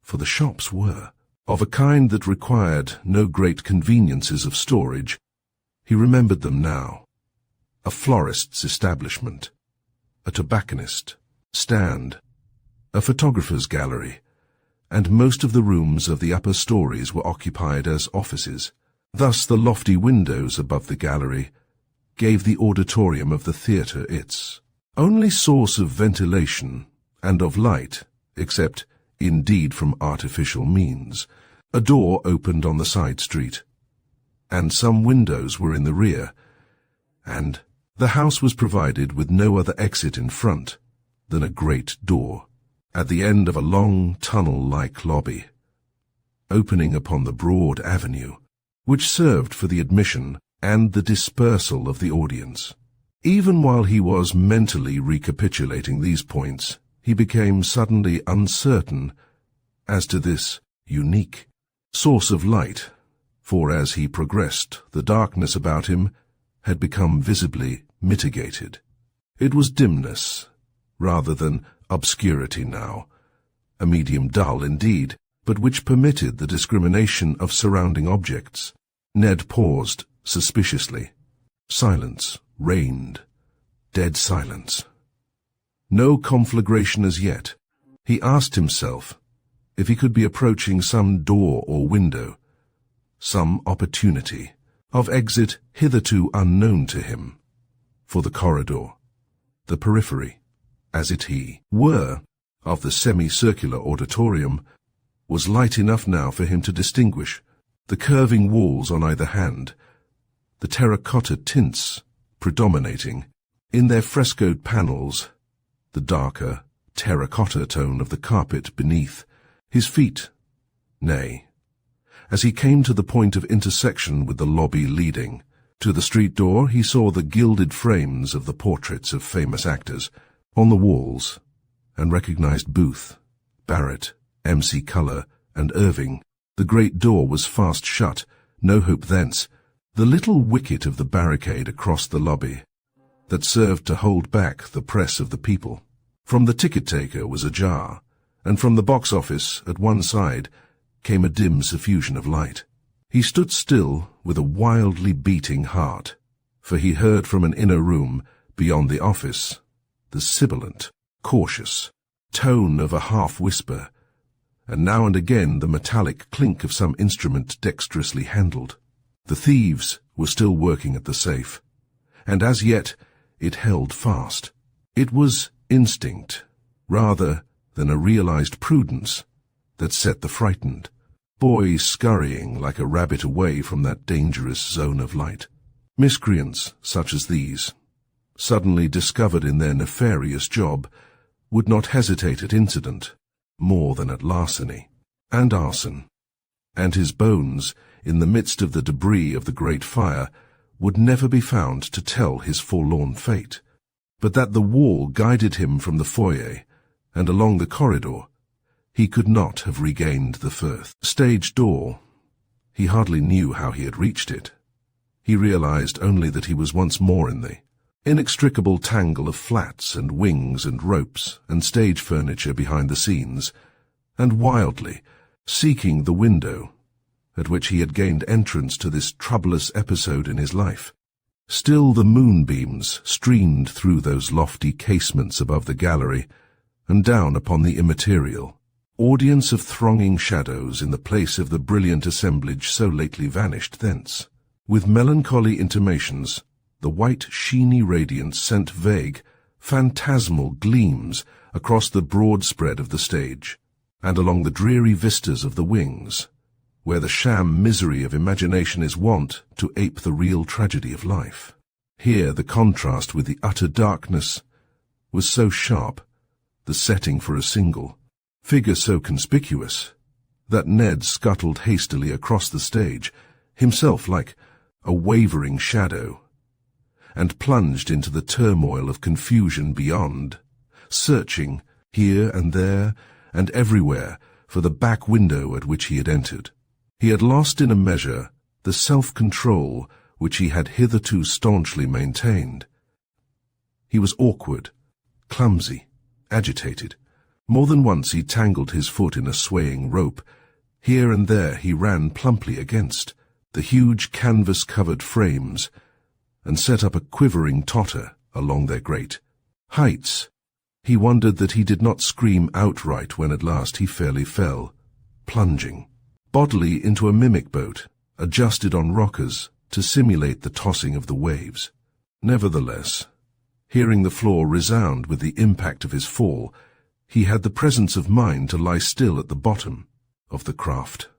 for the shops were of a kind that required no great conveniences of storage. He remembered them now. A florist's establishment, a tobacconist stand, a photographer's gallery, and most of the rooms of the upper stories were occupied as offices. Thus the lofty windows above the gallery gave the auditorium of the theatre its only source of ventilation and of light, except, indeed, from artificial means. A door opened on the side street, and some windows were in the rear, and the house was provided with no other exit in front than a great door at the end of a long tunnel-like lobby, opening upon the broad avenue, which served for the admission and the dispersal of the audience. Even while he was mentally recapitulating these points, he became suddenly uncertain as to this unique source of light, for as he progressed, the darkness about him had become visibly mitigated. It was dimness, rather than obscurity now, a medium dull indeed, but which permitted the discrimination of surrounding objects. Ned paused suspiciously. Silence reigned, dead silence. No conflagration as yet. He asked himself if he could be approaching some door or window, some opportunity of exit hitherto unknown to him, for the corridor, the periphery, as it were, of the semicircular auditorium, was light enough now for him to distinguish the curving walls on either hand, the terracotta tints predominating in their frescoed panels, the darker terracotta tone of the carpet beneath his feet. Nay, as he came to the point of intersection with the lobby leading to the street door, he saw the gilded frames of the portraits of famous actors on the walls, and recognized Booth, Barrett, M.C. Culler, and Irving. The great door was fast shut, no hope thence. The little wicket of the barricade across the lobby that served to hold back the press of the people from the ticket-taker was ajar, and from the box office at one side came a dim suffusion of light. He stood still with a wildly beating heart, for he heard from an inner room beyond the office the sibilant, cautious tone of a half-whisper, and now and again the metallic clink of some instrument dexterously handled. The thieves were still working at the safe, and as yet it held fast. It was instinct, rather than a realized prudence, that set the frightened boy scurrying like a rabbit away from that dangerous zone of light. Miscreants such as these, suddenly discovered in their nefarious job, would not hesitate at incident more than at larceny and arson, and his bones, in the midst of the debris of the great fire, would never be found to tell his forlorn fate. but that the wall guided him from the foyer and along the corridor, he could not have regained the first stage door. He hardly knew how he had reached it. He realized only that he was once more in the inextricable tangle of flats and wings and ropes and stage furniture behind the scenes, and wildly seeking the window at which he had gained entrance to this troublous episode in his life. Still the moonbeams streamed through those lofty casements above the gallery and down upon the immaterial audience of thronging shadows in the place of the brilliant assemblage so lately vanished thence. With melancholy intimations, the white sheeny radiance sent vague, phantasmal gleams across the broad spread of the stage, and along the dreary vistas of the wings, where the sham misery of imagination is wont to ape the real tragedy of life. Here the contrast with the utter darkness was so sharp, the setting for a single figure so conspicuous, that Ned scuttled hastily across the stage, himself like a wavering shadow, and plunged into the turmoil of confusion beyond, searching here and there and everywhere for the back window at which he had entered. He had lost in a measure the self-control which he had hitherto staunchly maintained. He was awkward, clumsy, agitated. More than once he tangled his foot in a swaying rope. Here and there he ran plumply against the huge canvas-covered frames and set up a quivering totter along their great heights. He wondered that he did not scream outright when at last he fairly fell, plunging bodily into a mimic boat, adjusted on rockers to simulate the tossing of the waves. Nevertheless, hearing the floor resound with the impact of his fall, he had the presence of mind to lie still at the bottom of the craft,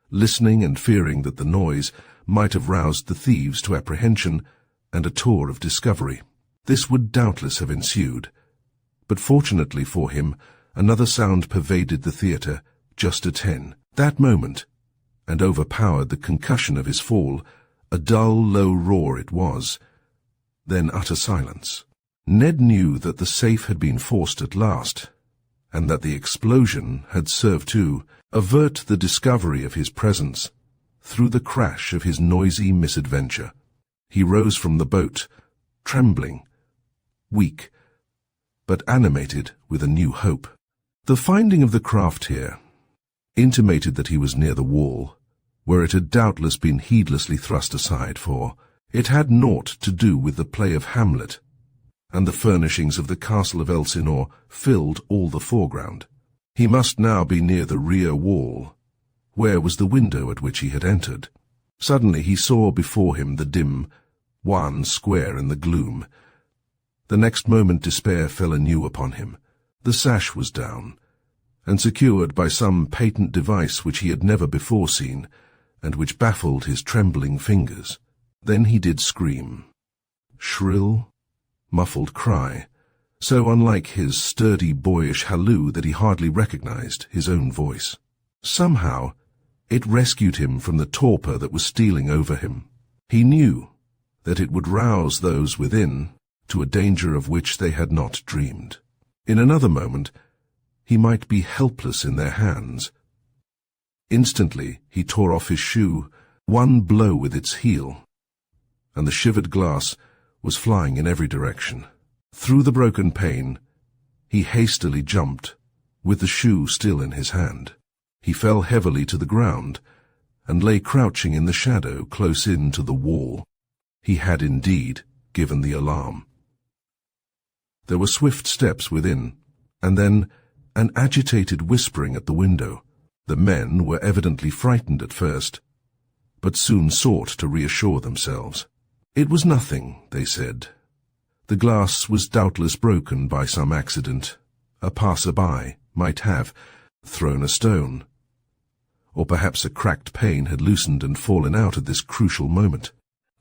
listening and fearing that the noise might have roused the thieves to apprehension and a tour of discovery. This would doubtless have ensued, but fortunately for him, another sound pervaded the theatre just at that moment, and overpowered the concussion of his fall. A dull, low roar it was, then utter silence. Ned knew that the safe had been forced at last, and that the explosion had served to avert the discovery of his presence through the crash of his noisy misadventure. He rose from the boat, trembling, weak, but animated with a new hope. The finding of the craft here intimated that he was near the wall, where it had doubtless been heedlessly thrust aside, for it had naught to do with the play of Hamlet, and the furnishings of the castle of Elsinore filled all the foreground. He must now be near the rear wall, where was the window at which he had entered. Suddenly he saw before him the dim, wan square in the gloom. The next moment despair fell anew upon him. The sash was down, and secured by some patent device which he had never before seen, and which baffled his trembling fingers. Then he did scream. Shrill, muffled cry, so unlike his sturdy boyish halloo that he hardly recognized his own voice. Somehow, it rescued him from the torpor that was stealing over him. He knew that it would rouse those within to a danger of which they had not dreamed. In another moment, he might be helpless in their hands. Instantly he tore off his shoe, one blow with its heel, and the shivered glass was flying in every direction. Through the broken pane, he hastily jumped, with the shoe still in his hand. He fell heavily to the ground, and lay crouching in the shadow close in to the wall. He had indeed given the alarm. There were swift steps within, and then an agitated whispering at the window. The men were evidently frightened at first, but soon sought to reassure themselves. It was nothing, they said. The glass was doubtless broken by some accident. A passer-by might have thrown a stone, or perhaps a cracked pane had loosened and fallen out at this crucial moment.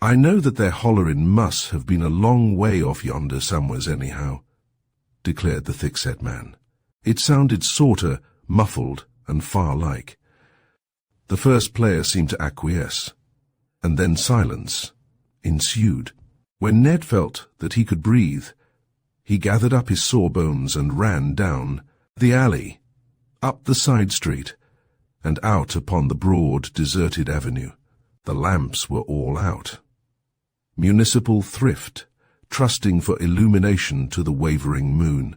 I know that their hollerin' must have been a long way off yonder somewheres anyhow, declared the thick-set man. It sounded sorter muffled and far-like. The first player seemed to acquiesce, and then silence ensued. When Ned felt that he could breathe, He gathered up his sawbones and ran down the alley, up the side street, and out upon the broad, deserted avenue. The lamps were all out. Municipal thrift, trusting for illumination to the wavering moon.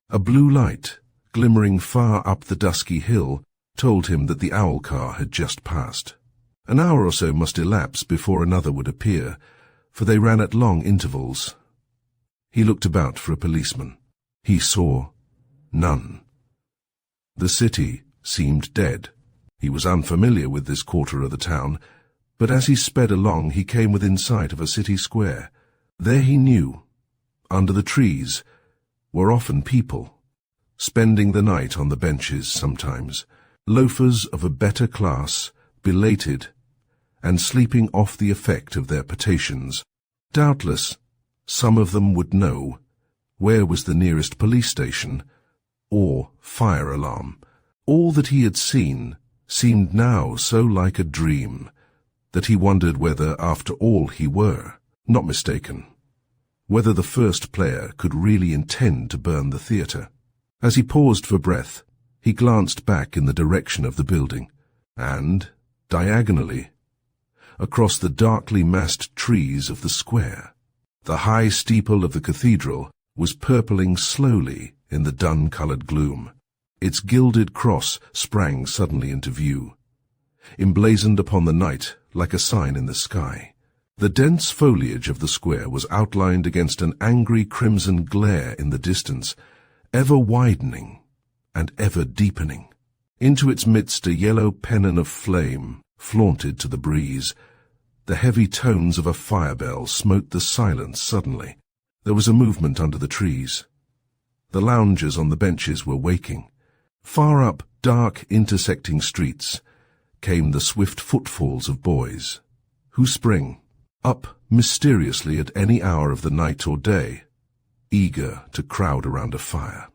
A blue light, glimmering far up the dusky hill, told him that the owl car had just passed. An hour or so must elapse before another would appear, for they ran at long intervals. He looked about for a policeman. He saw none. The city seemed dead. He was unfamiliar with this quarter of the town, but as he sped along he came within sight of a city square. There he knew, under the trees, were often people, spending the night on the benches sometimes, loafers of a better class, belated, and sleeping off the effect of their potations. Doubtless, some of them would know where was the nearest police station or fire alarm. All that he had seen seemed now so like a dream that he wondered whether, after all, he were not mistaken, whether the first player could really intend to burn the theatre. As he paused for breath, he glanced back in the direction of the building, and, diagonally, across the darkly massed trees of the square, the high steeple of the cathedral was purpling slowly in the dun-coloured gloom. Its gilded cross sprang suddenly into view, emblazoned upon the night like a sign in the sky. The dense foliage of the square was outlined against an angry crimson glare in the distance, ever widening and ever deepening. Into its midst a yellow pennon of flame flaunted to the breeze. The heavy tones of a fire bell smote the silence suddenly. There was a movement under the trees. The loungers on the benches were waking. Far up dark intersecting streets came the swift footfalls of boys, who spring up mysteriously at any hour of the night or day, eager to crowd around a fire.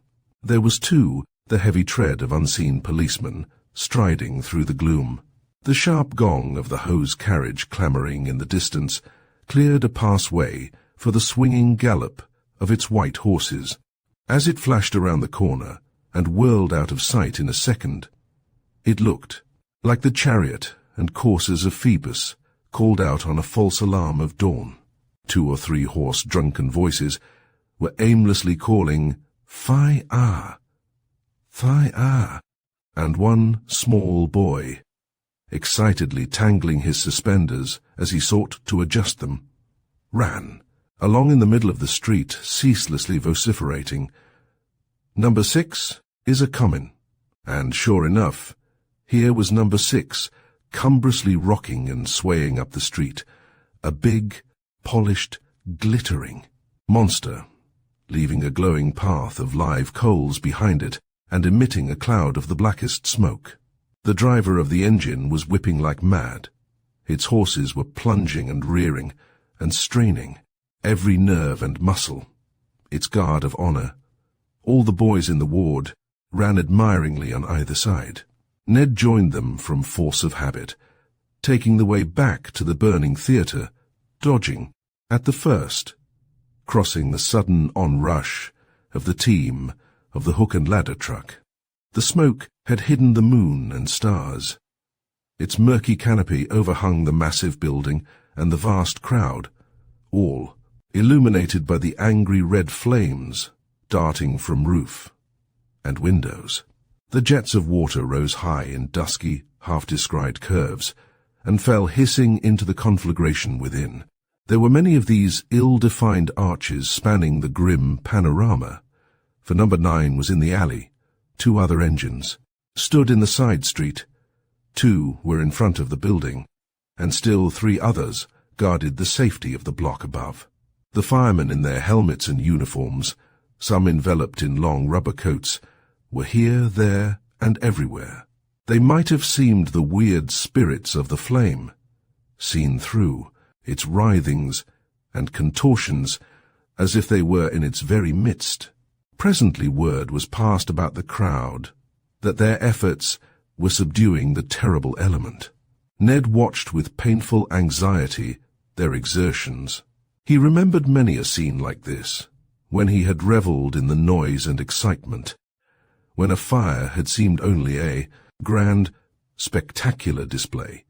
There was, too, the heavy tread of unseen policemen striding through the gloom. The sharp gong of the hose carriage clamouring in the distance cleared a pathway for the swinging gallop of its white horses. As it flashed around the corner and whirled out of sight in a second, it looked like the chariot and coursers of Phoebus called out on a false alarm of dawn. 2 or 3 hoarse, drunken voices were aimlessly calling, "Fi-ah! Fi-ah!" and one small boy, excitedly tangling his suspenders as he sought to adjust them, ran along in the middle of the street, ceaselessly vociferating, "Number 6 is a-comin'." And sure enough, here was number 6, cumbrously rocking and swaying up the street, a big, polished, glittering monster, leaving a glowing path of live coals behind it and emitting a cloud of the blackest smoke. The driver of the engine was whipping like mad. Its horses were plunging and rearing and straining, every nerve and muscle. Its guard of honour, all the boys in the ward, ran admiringly on either side. Ned joined them from force of habit, taking the way back to the burning theatre, dodging, at the first, crossing the sudden onrush of the team of the hook-and-ladder truck. The smoke had hidden the moon and stars. Its murky canopy overhung the massive building and the vast crowd, all illuminated by the angry red flames darting from roof and windows. The jets of water rose high in dusky, half-descried curves and fell hissing into the conflagration within. There were many of these ill-defined arches spanning the grim panorama, for number 9 was in the alley. 2 other engines stood in the side street. 2 were in front of the building, and still 3 others guarded the safety of the block above. The firemen in their helmets and uniforms, some enveloped in long rubber coats, were here, there, and everywhere. They might have seemed the weird spirits of the flame, seen through its writhings and contortions as if they were in its very midst. Presently word was passed about the crowd that their efforts were subduing the terrible element. Ned watched with painful anxiety their exertions. He remembered many a scene like this, when he had revelled in the noise and excitement, when a fire had seemed only a grand, spectacular display,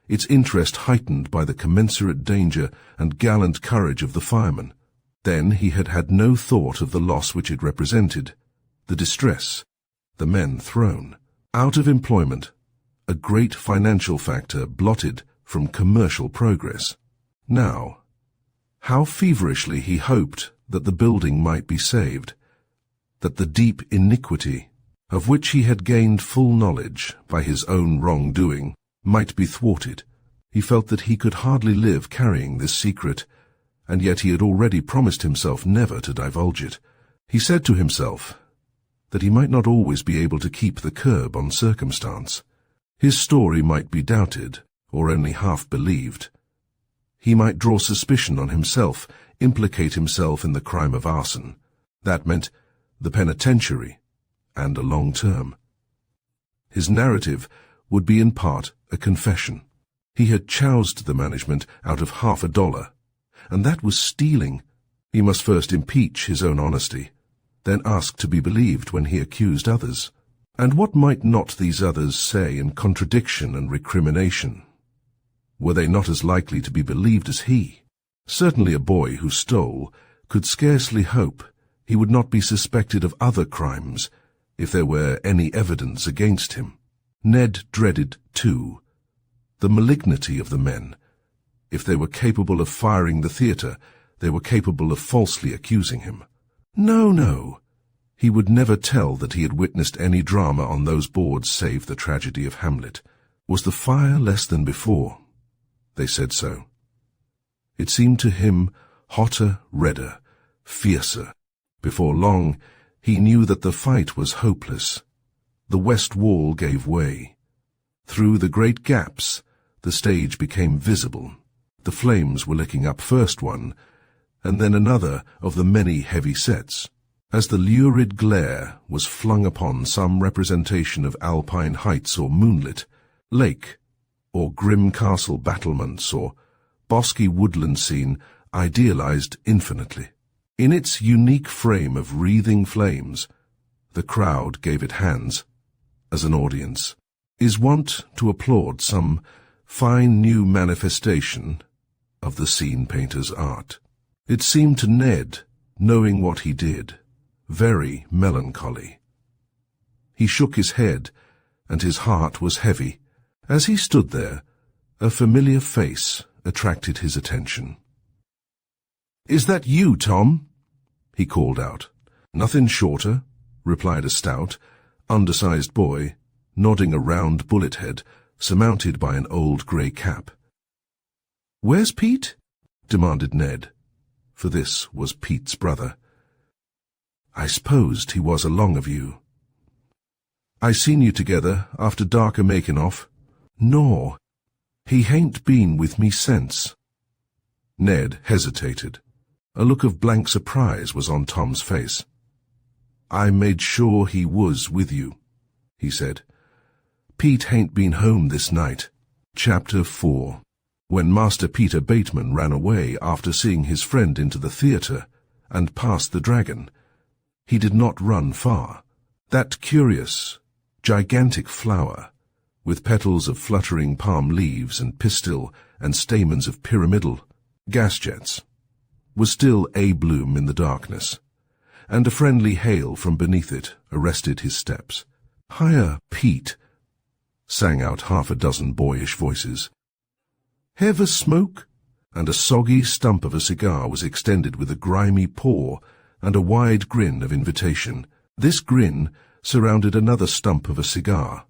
its interest heightened by the commensurate danger and gallant courage of the firemen. Then he had had no thought of the loss which it represented, the distress, the men thrown out of employment, a great financial factor blotted from commercial progress. Now, how feverishly he hoped that the building might be saved, that the deep iniquity, of which he had gained full knowledge by his own wrongdoing, might be thwarted. He felt that he could hardly live carrying this secret, and yet he had already promised himself never to divulge it. He said to himself that he might not always be able to keep the curb on circumstance. His story might be doubted, or only half believed. He might draw suspicion on himself, implicate himself in the crime of arson. That meant the penitentiary, and a long term. His narrative would be in part a confession. He had choused the management out of $50, and that was stealing. He must first impeach his own honesty, then ask to be believed when he accused others. And what might not these others say in contradiction and recrimination? Were they not as likely to be believed as he? Certainly a boy who stole could scarcely hope he would not be suspected of other crimes if there were any evidence against him. Ned dreaded, too, the malignity of the men. If they were capable of firing the theatre, they were capable of falsely accusing him. No, he would never tell that he had witnessed any drama on those boards save the tragedy of Hamlet. Was the fire less than before? They said so. It seemed to him hotter, redder, fiercer. Before long, he knew that the fight was hopeless. The west wall gave way. Through the great gaps, the stage became visible. The flames were licking up first one, and then another of the many heavy sets. As the lurid glare was flung upon some representation of alpine heights or moonlit lake, or grim castle battlements, or bosky woodland scene idealized infinitely. In its unique frame of wreathing flames, the crowd gave it hands, as an audience is wont to applaud some fine new manifestation of the scene painter's art. It seemed to Ned, knowing what he did, very melancholy. He shook his head, and his heart was heavy. As he stood there, a familiar face attracted his attention. "Is that you, Tom?" he called out. "Nothing shorter," replied a stout, undersized boy, nodding a round bullet head, surmounted by an old grey cap. "Where's Pete?" demanded Ned, for this was Pete's brother. "I supposed he was along of you. I seen you together after dark a-making off. No, he hain't been with me since." Ned hesitated. A look of blank surprise was on Tom's face. "I made sure he was with you," he said. "Pete hain't been home this night." Chapter 4. When Master Peter Bateman ran away after seeing his friend into the theatre and past the dragon, he did not run far. That curious, gigantic flower, with petals of fluttering palm leaves and pistil and stamens of pyramidal gas jets, was still a-bloom in the darkness, and a friendly hail from beneath it arrested his steps. "Hiya, Pete," sang out half a dozen boyish voices. "Have a smoke?" And a soggy stump of a cigar was extended with a grimy paw and a wide grin of invitation. This grin surrounded another stump of a cigar,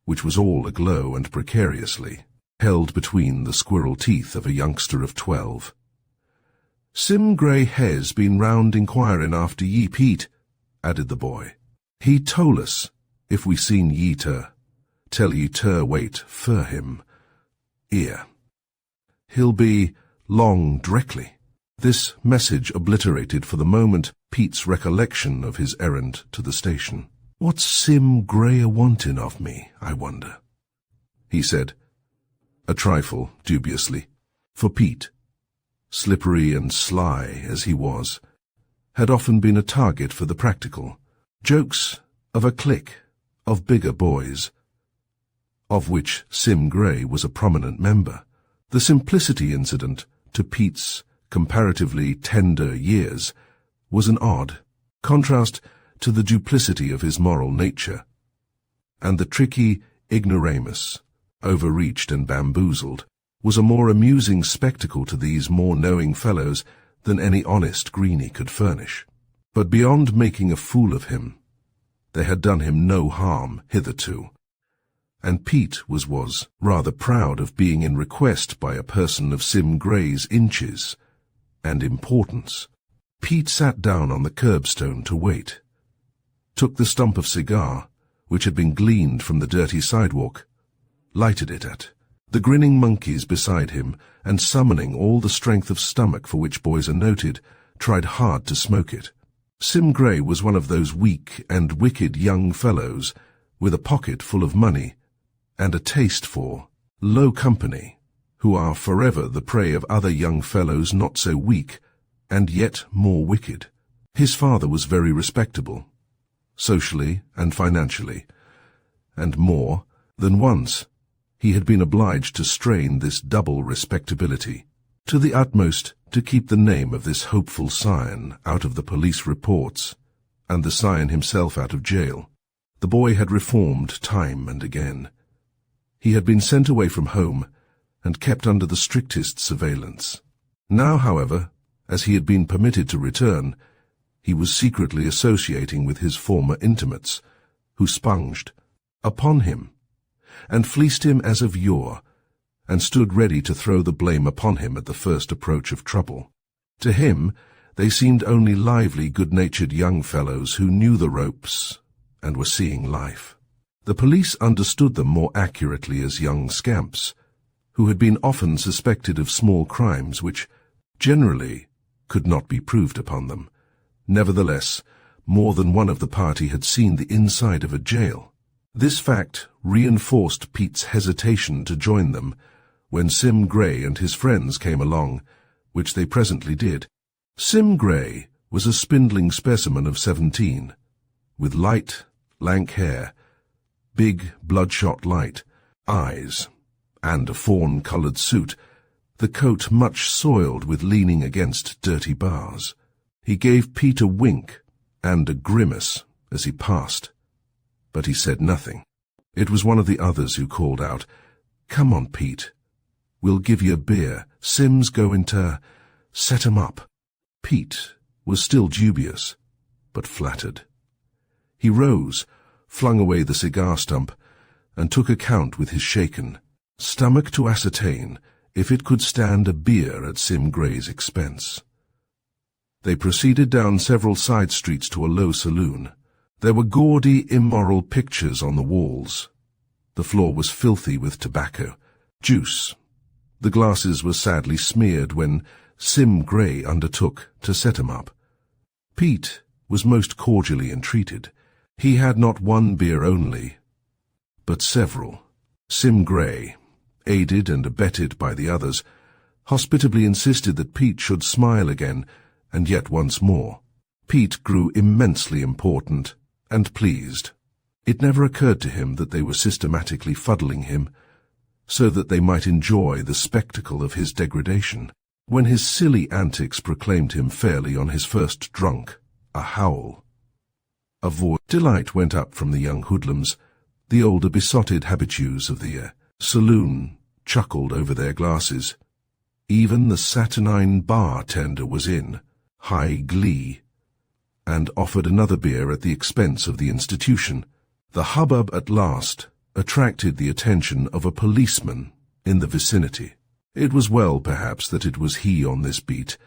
which was all aglow and precariously held between the squirrel teeth of a youngster of 12. "Sim Gray has been round inquiring after ye, Pete," added the boy. "He told us, if we seen ye tell ye wait for him. 'Ere. He'll be long directly." This message obliterated for the moment Pete's recollection of his errand to the station. "What's Sim Gray a-wanting of me, I wonder?" he said, a trifle dubiously, for Pete, slippery and sly as he was, had often been a target for the practical. Jokes of a clique of bigger boys, of which Sim Gray was a prominent member. The simplicity incident, to Pete's comparatively tender years, was an odd contrast to the duplicity of his moral nature, and the tricky ignoramus, overreached and bamboozled, was a more amusing spectacle to these more knowing fellows than any honest greenie could furnish. But beyond making a fool of him, they had done him no harm hitherto, and Pete was rather proud of being in request by a person of Sim Gray's inches and importance. Pete sat down on the curbstone to wait, took the stump of cigar, which had been gleaned from the dirty sidewalk, lighted it at the grinning monkeys beside him, and summoning all the strength of stomach for which boys are noted, tried hard to smoke it. Sim Gray was one of those weak and wicked young fellows with a pocket full of money and a taste for low company, who are forever the prey of other young fellows not so weak and yet more wicked. His father was very respectable, socially and financially, and more than once he had been obliged to strain this double respectability to the utmost to keep the name of this hopeful scion out of the police reports and the scion himself out of jail. The boy had reformed time and again. He had been sent away from home and kept under the strictest surveillance. Now, however, as he had been permitted to return, he was secretly associating with his former intimates, who sponged upon him and fleeced him as of yore, and stood ready to throw the blame upon him at the first approach of trouble. To him, they seemed only lively, good-natured young fellows who knew the ropes and were seeing life. The police understood them more accurately as young scamps, who had been often suspected of small crimes which generally could not be proved upon them. Nevertheless, more than one of the party had seen the inside of a jail. This fact reinforced Pete's hesitation to join them when Sim Gray and his friends came along, which they presently did. Sim Gray was a spindling specimen of 17, with light, lank hair, big, bloodshot light eyes, and a fawn-coloured suit, the coat much soiled with leaning against dirty bars. He gave Pete a wink and a grimace as he passed, but he said nothing. It was one of the others who called out, "Come on, Pete. We'll give you a beer. Sim's going to set 'em up." Pete was still dubious, but flattered. He rose, flung away the cigar stump, and took account with his shaken stomach to ascertain if it could stand a beer at Sim Gray's expense. They proceeded down several side streets to a low saloon. There were gaudy, immoral pictures on the walls. The floor was filthy with tobacco, juice. The glasses were sadly smeared when Sim Gray undertook to set 'em up. Pete was most cordially entreated. He had not one beer only, but several. Sim Gray, aided and abetted by the others, hospitably insisted that Pete should smile again, and yet once more. Pete grew immensely important and pleased. It never occurred to him that they were systematically fuddling him, so that they might enjoy the spectacle of his degradation. When his silly antics proclaimed him fairly on his first drunk, a howl of delight went up from the young hoodlums. The older besotted habitues of the saloon chuckled over their glasses. Even the saturnine bartender was in high glee, and offered another beer at the expense of the institution. The hubbub at last attracted the attention of a policeman in the vicinity. It was well, perhaps, that it was he on this beat,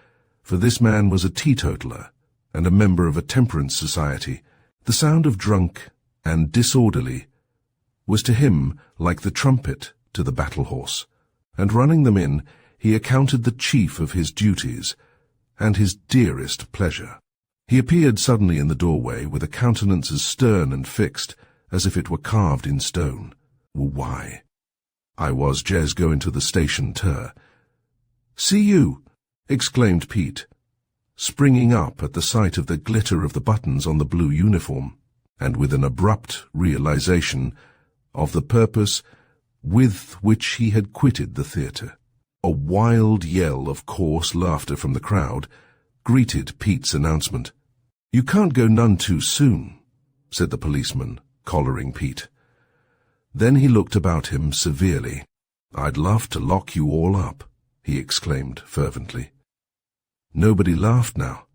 for this man was a teetotaler and a member of a temperance society. The sound of drunk and disorderly was to him like the trumpet to the battle horse, and running them in, he accounted the chief of his duties and his dearest pleasure. He appeared suddenly in the doorway with a countenance as stern and fixed as if it were carved in stone. "Why, I was jes going to the station, "See you," exclaimed Pete, springing up at the sight of the glitter of the buttons on the blue uniform, and with an abrupt realization of the purpose with which he had quitted the theatre. A wild yell of coarse laughter from the crowd greeted Pete's announcement. "You can't go none too soon," said the policeman, collaring Pete. Then he looked about him severely. "I'd love to lock you all up," he exclaimed fervently. Nobody laughed now.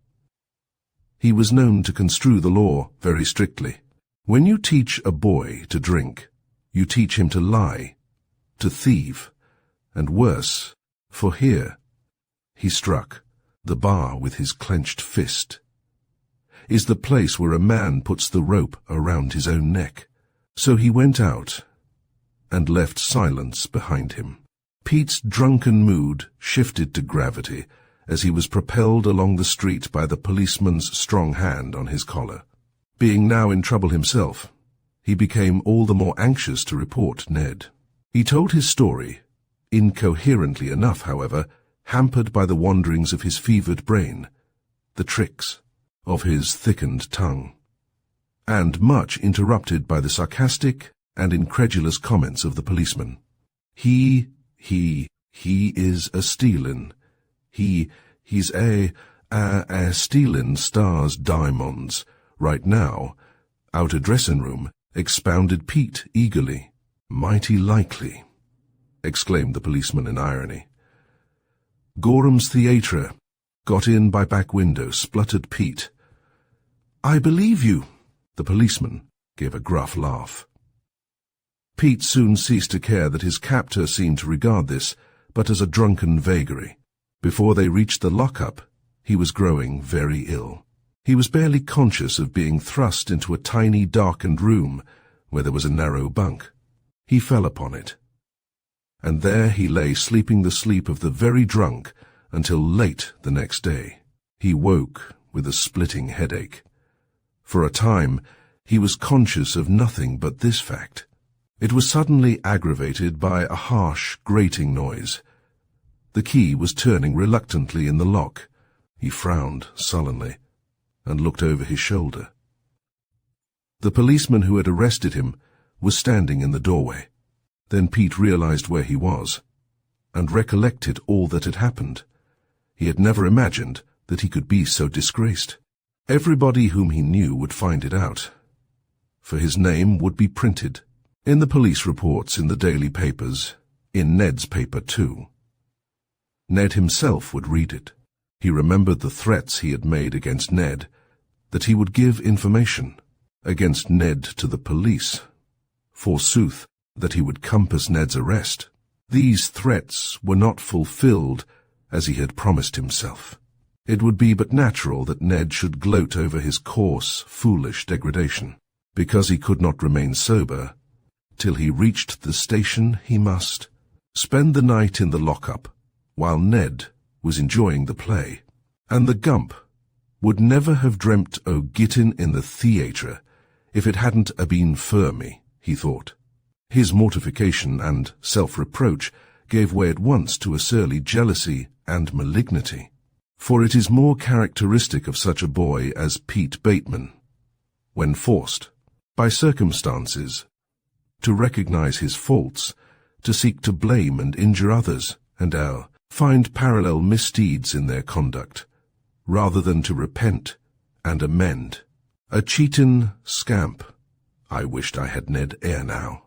He was known to construe the law very strictly. When you teach a boy to drink, you teach him to lie, to thieve, and worse, for here, he struck the bar with his clenched fist, is the place where a man puts the rope around his own neck. So he went out and left silence behind him. Pete's drunken mood shifted to gravity as he was propelled along the street by the policeman's strong hand on his collar. Being now in trouble himself, he became all the more anxious to report Ned. He told his story, incoherently enough, however, hampered by the wanderings of his fevered brain, the tricks of his thickened tongue, and much interrupted by the sarcastic and incredulous comments of the policeman. He is a stealin'. He's a stealin' stars diamonds right now, out a dressin' room, expounded Pete eagerly. "Mighty likely," exclaimed the policeman in irony. "Gorham's theatre, got in by back window," spluttered Pete. "I believe you," the policeman gave a gruff laugh. Pete soon ceased to care that his captor seemed to regard this but as a drunken vagary. Before they reached the lock-up, he was growing very ill. He was barely conscious of being thrust into a tiny darkened room where there was a narrow bunk. He fell upon it, and there he lay sleeping the sleep of the very drunk until late the next day. He woke with a splitting headache. For a time, he was conscious of nothing but this fact. It was suddenly aggravated by a harsh, grating noise. The key was turning reluctantly in the lock. He frowned sullenly and looked over his shoulder. The policeman who had arrested him was standing in the doorway. Then Pete realized where he was, and recollected all that had happened. He had never imagined that he could be so disgraced. Everybody whom he knew would find it out, for his name would be printed in the police reports in the daily papers, in Ned's paper too. Ned himself would read it. He remembered the threats he had made against Ned, that he would give information against Ned to the police. Forsooth, that he would compass Ned's arrest. These threats were not fulfilled as he had promised himself. It would be but natural that Ned should gloat over his coarse, foolish degradation. Because he could not remain sober, till he reached the station he must spend the night in the lock-up, while Ned was enjoying the play. And the Gump would never have dreamt o' gittin' in the theatre if it hadn't a-been for me, he thought. His mortification and self-reproach gave way at once to a surly jealousy and malignity. For it is more characteristic of such a boy as Pete Bateman, when forced, by circumstances, to recognize his faults, to seek to blame and injure others, and find parallel misdeeds in their conduct, rather than to repent and amend. A cheatin' scamp. I wished I had Ned ere now,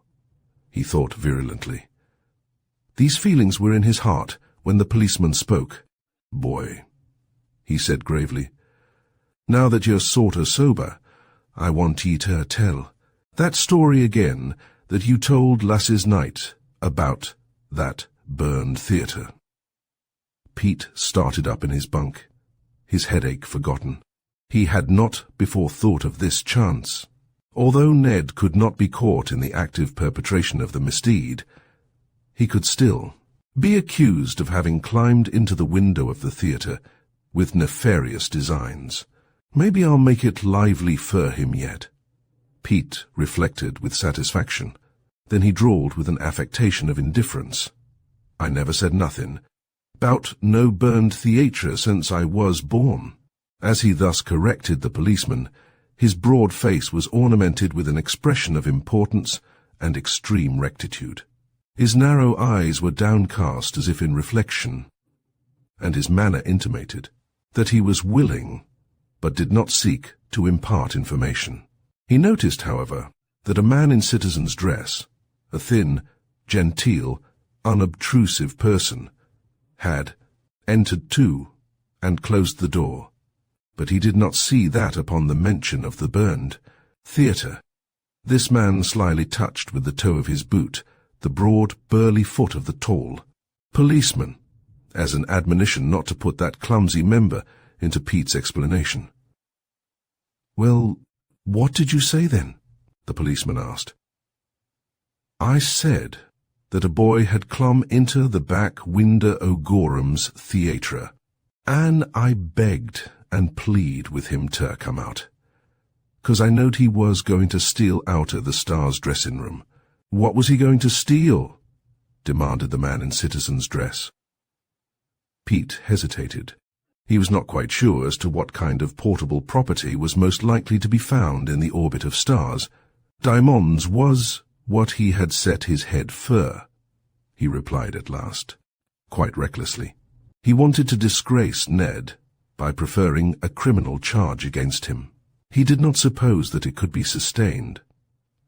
he thought virulently. These feelings were in his heart when the policeman spoke. Boy, he said gravely, now that you're sorter sober, I want ye to tell that story again that you told lasses night about that burned theatre. Pete started up in his bunk, his headache forgotten. He had not before thought of this chance. Although Ned could not be caught in the active perpetration of the misdeed, he could still be accused of having climbed into the window of the theatre with nefarious designs. Maybe I'll make it lively for him yet. Pete reflected with satisfaction. Then he drawled with an affectation of indifference. I never said nothing 'bout no burned theatre since I was born. As he thus corrected the policeman, his broad face was ornamented with an expression of importance and extreme rectitude. His narrow eyes were downcast as if in reflection, and his manner intimated that he was willing, but did not seek to impart information. He noticed, however, that a man in citizen's dress, a thin, genteel, unobtrusive person, had entered too and closed the door, but he did not see that upon the mention of the burned theatre. This man slyly touched with the toe of his boot the broad, burly foot of the tall policeman, as an admonition not to put that clumsy member into Pete's explanation. "Well, what did you say then?" the policeman asked. "I said that a boy had clomb into the back window o' Gorham's theatre, and I begged and plead with him to come out, 'cause I knowed he was going to steal out of the Star's dressing room." "What was he going to steal?" demanded the man in citizen's dress. Pete hesitated. He was not quite sure as to what kind of portable property was most likely to be found in the orbit of stars. "Diamonds was what he had set his head for," he replied at last, quite recklessly. He wanted to disgrace Ned by preferring a criminal charge against him. He did not suppose that it could be sustained,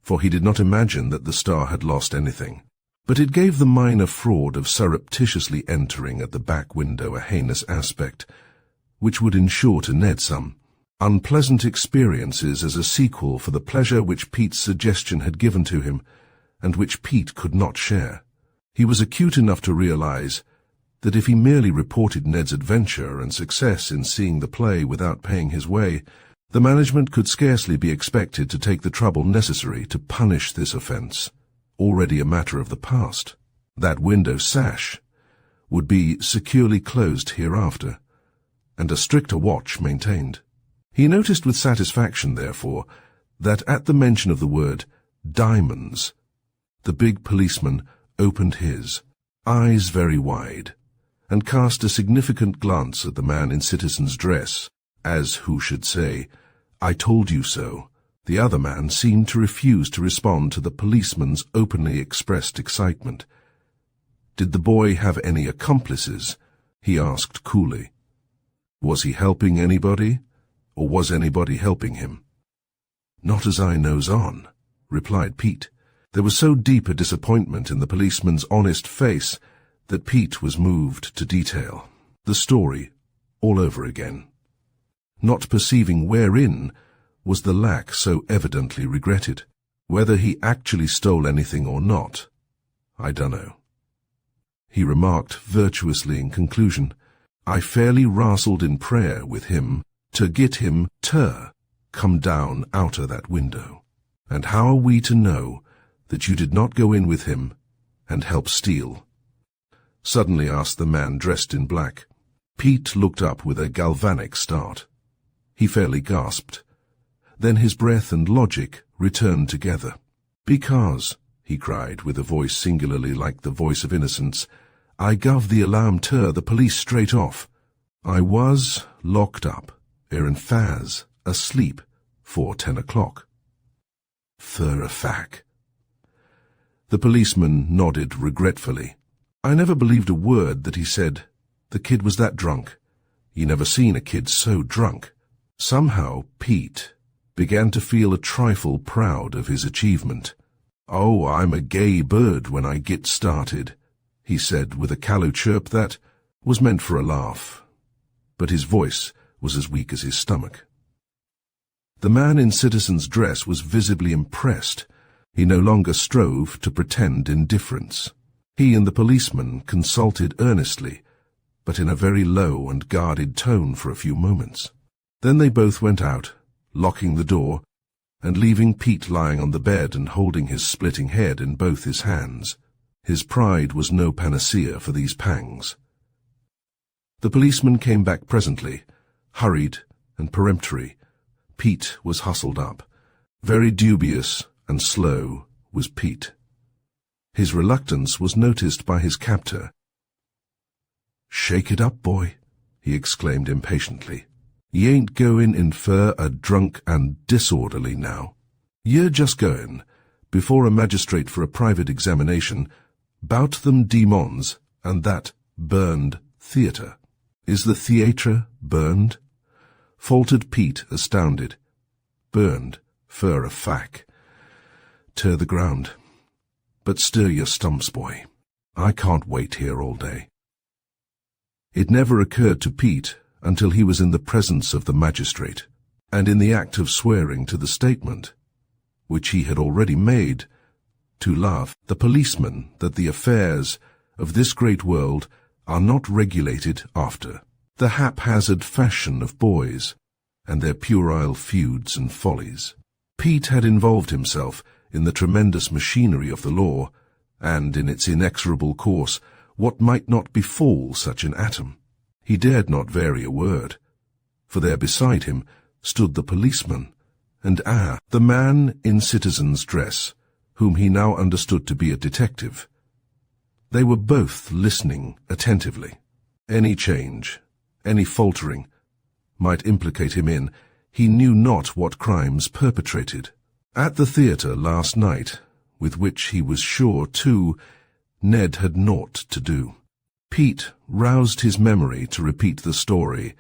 for he did not imagine that the Star had lost anything, but it gave the minor fraud of surreptitiously entering at the back window a heinous aspect, which would ensure to Ned some unpleasant experiences as a sequel for the pleasure which Pete's suggestion had given to him, and which Pete could not share. He was acute enough to realize that if he merely reported Ned's adventure and success in seeing the play without paying his way, the management could scarcely be expected to take the trouble necessary to punish this offense, already a matter of the past. That window sash would be securely closed hereafter, and a stricter watch maintained. He noticed with satisfaction, therefore, that at the mention of the word diamonds, the big policeman opened his eyes very wide, and cast a significant glance at the man in citizen's dress, as who should say, "I told you so." The other man seemed to refuse to respond to the policeman's openly expressed excitement. "Did the boy have any accomplices?" he asked coolly. "Was he helping anybody, or was anybody helping him?" "Not as I knows on," replied Pete. There was so deep a disappointment in the policeman's honest face that Pete was moved to detail the story all over again, not perceiving wherein was the lack so evidently regretted. "Whether he actually stole anything or not, I dunno," he remarked virtuously in conclusion. "I fairly wrastled in prayer with him to get him to come down out of that window. And how are we to know that you did not go in with him and help steal?" suddenly asked the man dressed in black. Pete looked up with a galvanic start. He fairly gasped. Then his breath and logic returned together. "Because," he cried with a voice singularly like the voice of innocence, "I guv the alarm to the police straight off. I was locked up, in Faz, asleep, 10 o'clock. For a fact." The policeman nodded regretfully. "I never believed a word that he said. The kid was that drunk. You never seen a kid so drunk." Somehow Pete began to feel a trifle proud of his achievement. "Oh, I'm a gay bird when I get started," he said with a callow chirp that was meant for a laugh, but his voice was as weak as his stomach. The man in citizen's dress was visibly impressed. He no longer strove to pretend indifference. He and the policeman consulted earnestly, but in a very low and guarded tone for a few moments. Then they both went out, locking the door, and leaving Pete lying on the bed and holding his splitting head in both his hands. His pride was no panacea for these pangs. The policeman came back presently, hurried and peremptory. Pete was hustled up. Very dubious and slow was Pete. His reluctance was noticed by his captor. "Shake it up, boy," he exclaimed impatiently. Ye ain't goin' infer a drunk and disorderly now. Ye're just goin' before a magistrate for a private examination, bout them demons and that burned theatre. Is the theatre burned? Faltered Pete, astounded. Burned, fur a fack. Tear the ground. But stir your stumps, boy. I can't wait here all day. It never occurred to Pete until he was in the presence of the magistrate, and in the act of swearing to the statement, which he had already made, to laugh the policeman that the affairs of this great world are not regulated after the haphazard fashion of boys and their puerile feuds and follies. Pete had involved himself in the tremendous machinery of the law, and in its inexorable course what might not befall such an atom. He dared not vary a word, for there beside him stood the policeman, and the man in citizen's dress, whom he now understood to be a detective. They were both listening attentively. Any change, any faltering, might implicate him in, he knew not what crimes perpetrated. At the theatre last night, with which he was sure, too, Ned had naught to do. Pete roused his memory to repeat the story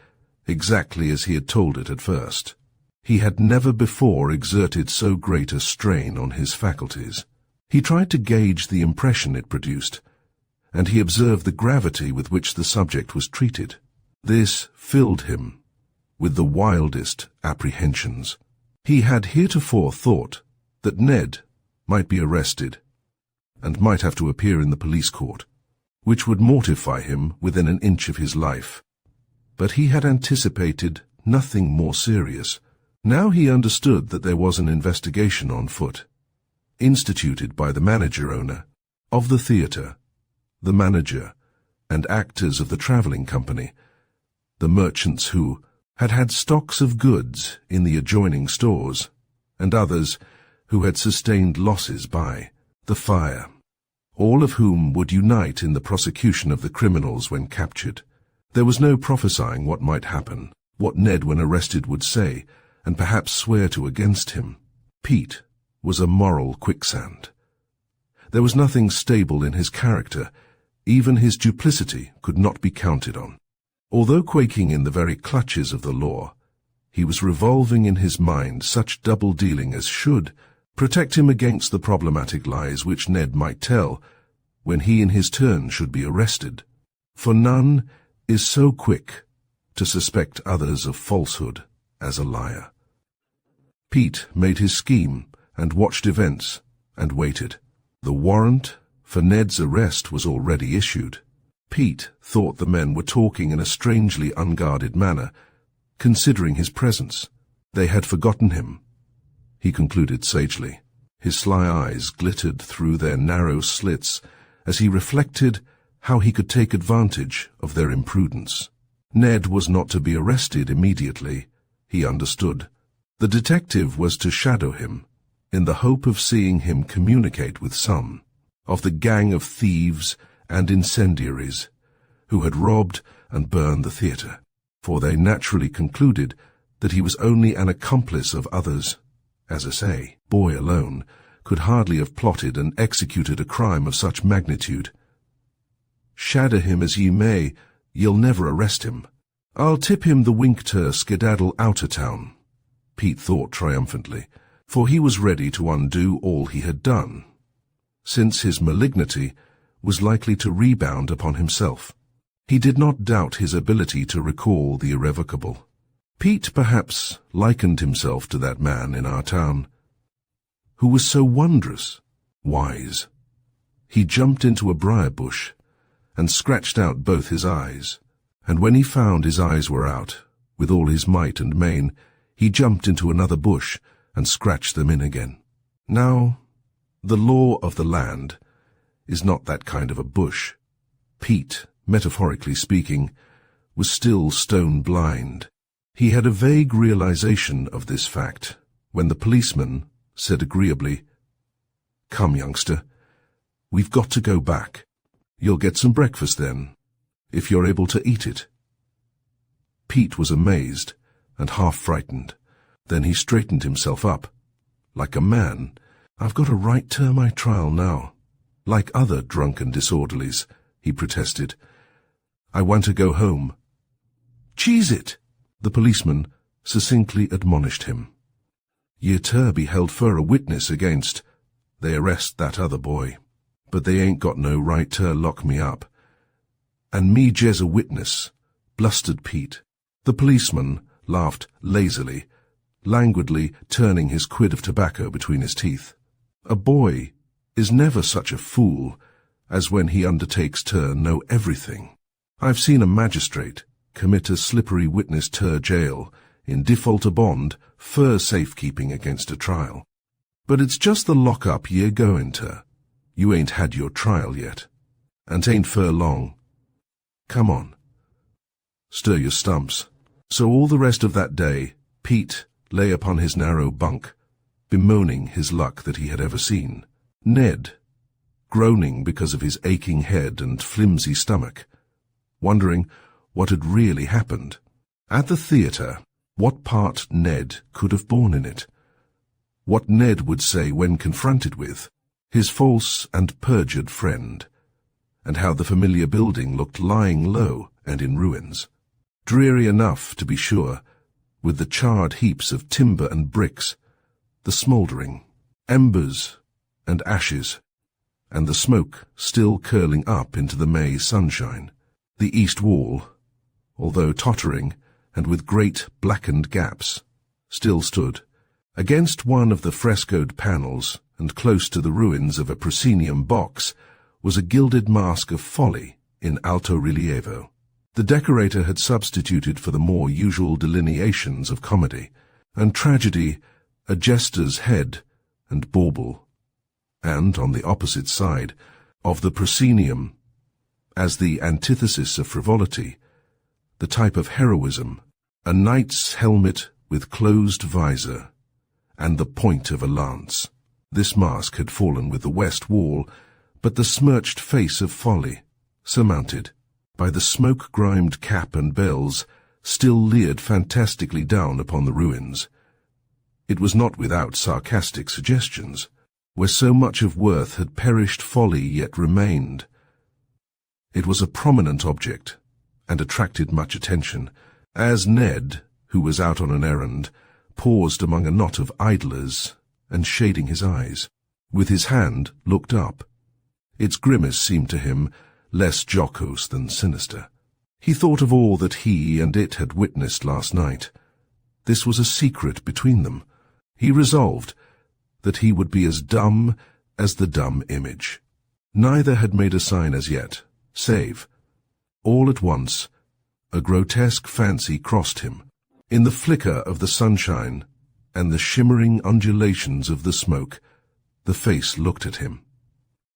exactly as he had told it at first. He had never before exerted so great a strain on his faculties. He tried to gauge the impression it produced, and he observed the gravity with which the subject was treated. This filled him with the wildest apprehensions. He had heretofore thought that Ned might be arrested and might have to appear in the police court, which would mortify him within an inch of his life. But he had anticipated nothing more serious. Now he understood that there was an investigation on foot, instituted by the manager-owner of the theatre, the manager and actors of the travelling company, the merchants who had had stocks of goods in the adjoining stores, and others who had sustained losses by the fire, all of whom would unite in the prosecution of the criminals when captured. There was no prophesying what might happen, what Ned when arrested would say, and perhaps swear to against him. Pete was a moral quicksand. There was nothing stable in his character. Even his duplicity could not be counted on. Although quaking in the very clutches of the law, he was revolving in his mind such double-dealing as should protect him against the problematic lies which Ned might tell when he in his turn should be arrested. For none is so quick to suspect others of falsehood as a liar. Pete made his scheme and watched events and waited. The warrant for Ned's arrest was already issued. Pete thought the men were talking in a strangely unguarded manner, considering his presence. They had forgotten him, he concluded sagely. His sly eyes glittered through their narrow slits as he reflected how he could take advantage of their imprudence. Ned was not to be arrested immediately, he understood. The detective was to shadow him, in the hope of seeing him communicate with some of the gang of thieves and incendiaries who had robbed and burned the theatre, for they naturally concluded that he was only an accomplice of others. As I say, boy alone could hardly have plotted and executed a crime of such magnitude. Shadow him as ye may, ye'll never arrest him. I'll tip him the wink to skedaddle out of town, Pete thought triumphantly, for he was ready to undo all he had done, since his malignity was likely to rebound upon himself. He did not doubt his ability to recall the irrevocable. Pete perhaps likened himself to that man in our town, who was so wondrous, wise. He jumped into a briar bush and scratched out both his eyes, and when he found his eyes were out, with all his might and main, he jumped into another bush and scratched them in again. Now, the law of the land is not that kind of a bush. Pete, metaphorically speaking, was still stone blind. He had a vague realization of this fact when the policeman said agreeably, "Come, youngster, we've got to go back. You'll get some breakfast then, if you're able to eat it." Pete was amazed, and half frightened. Then he straightened himself up. Like a man. "I've got a right to my trial now. Like other drunken disorderlies," he protested. "I want to go home." "Cheese it," the policeman succinctly admonished him. "Ye ter be held for a witness against. They arrest that other boy. But they ain't got no right to lock me up. And me jes a witness," blustered Pete. The policeman laughed lazily, languidly turning his quid of tobacco between his teeth. "A boy is never such a fool as when he undertakes to know everything. I've seen a magistrate commit a slippery witness to jail in default o' bond for safekeeping against a trial. But it's just the lock-up ye're going to. You ain't had your trial yet, and 'tain't for long. Come on. Stir your stumps." So all the rest of that day, Pete lay upon his narrow bunk, bemoaning his luck that he had ever seen. Ned, groaning because of his aching head and flimsy stomach, wondering what had really happened. At the theatre, what part Ned could have borne in it. What Ned would say when confronted with his false and perjured friend, and how the familiar building looked lying low and in ruins. Dreary enough, to be sure, with the charred heaps of timber and bricks, the smouldering embers and ashes, and the smoke still curling up into the May sunshine. The east wall, although tottering and with great blackened gaps, still stood. Against one of the frescoed panels, and close to the ruins of a proscenium box, was a gilded mask of Folly in alto rilievo. The decorator had substituted for the more usual delineations of comedy and tragedy a jester's head and bauble, and on the opposite side of the proscenium, as the antithesis of frivolity, the type of heroism, a knight's helmet with closed visor and the point of a lance. This mask had fallen with the west wall, but the smirched face of Folly, surmounted by the smoke-grimed cap and bells, still leered fantastically down upon the ruins. It was not without sarcastic suggestions. Where so much of worth had perished, folly yet remained. It was a prominent object, and attracted much attention, as Ned, who was out on an errand, paused among a knot of idlers, and shading his eyes, with his hand looked up. Its grimace seemed to him less jocose than sinister. He thought of all that he and it had witnessed last night. This was a secret between them. He resolved that he would be as dumb as the dumb image. Neither had made a sign as yet, save, all at once, a grotesque fancy crossed him. In the flicker of the sunshine and the shimmering undulations of the smoke, the face looked at him,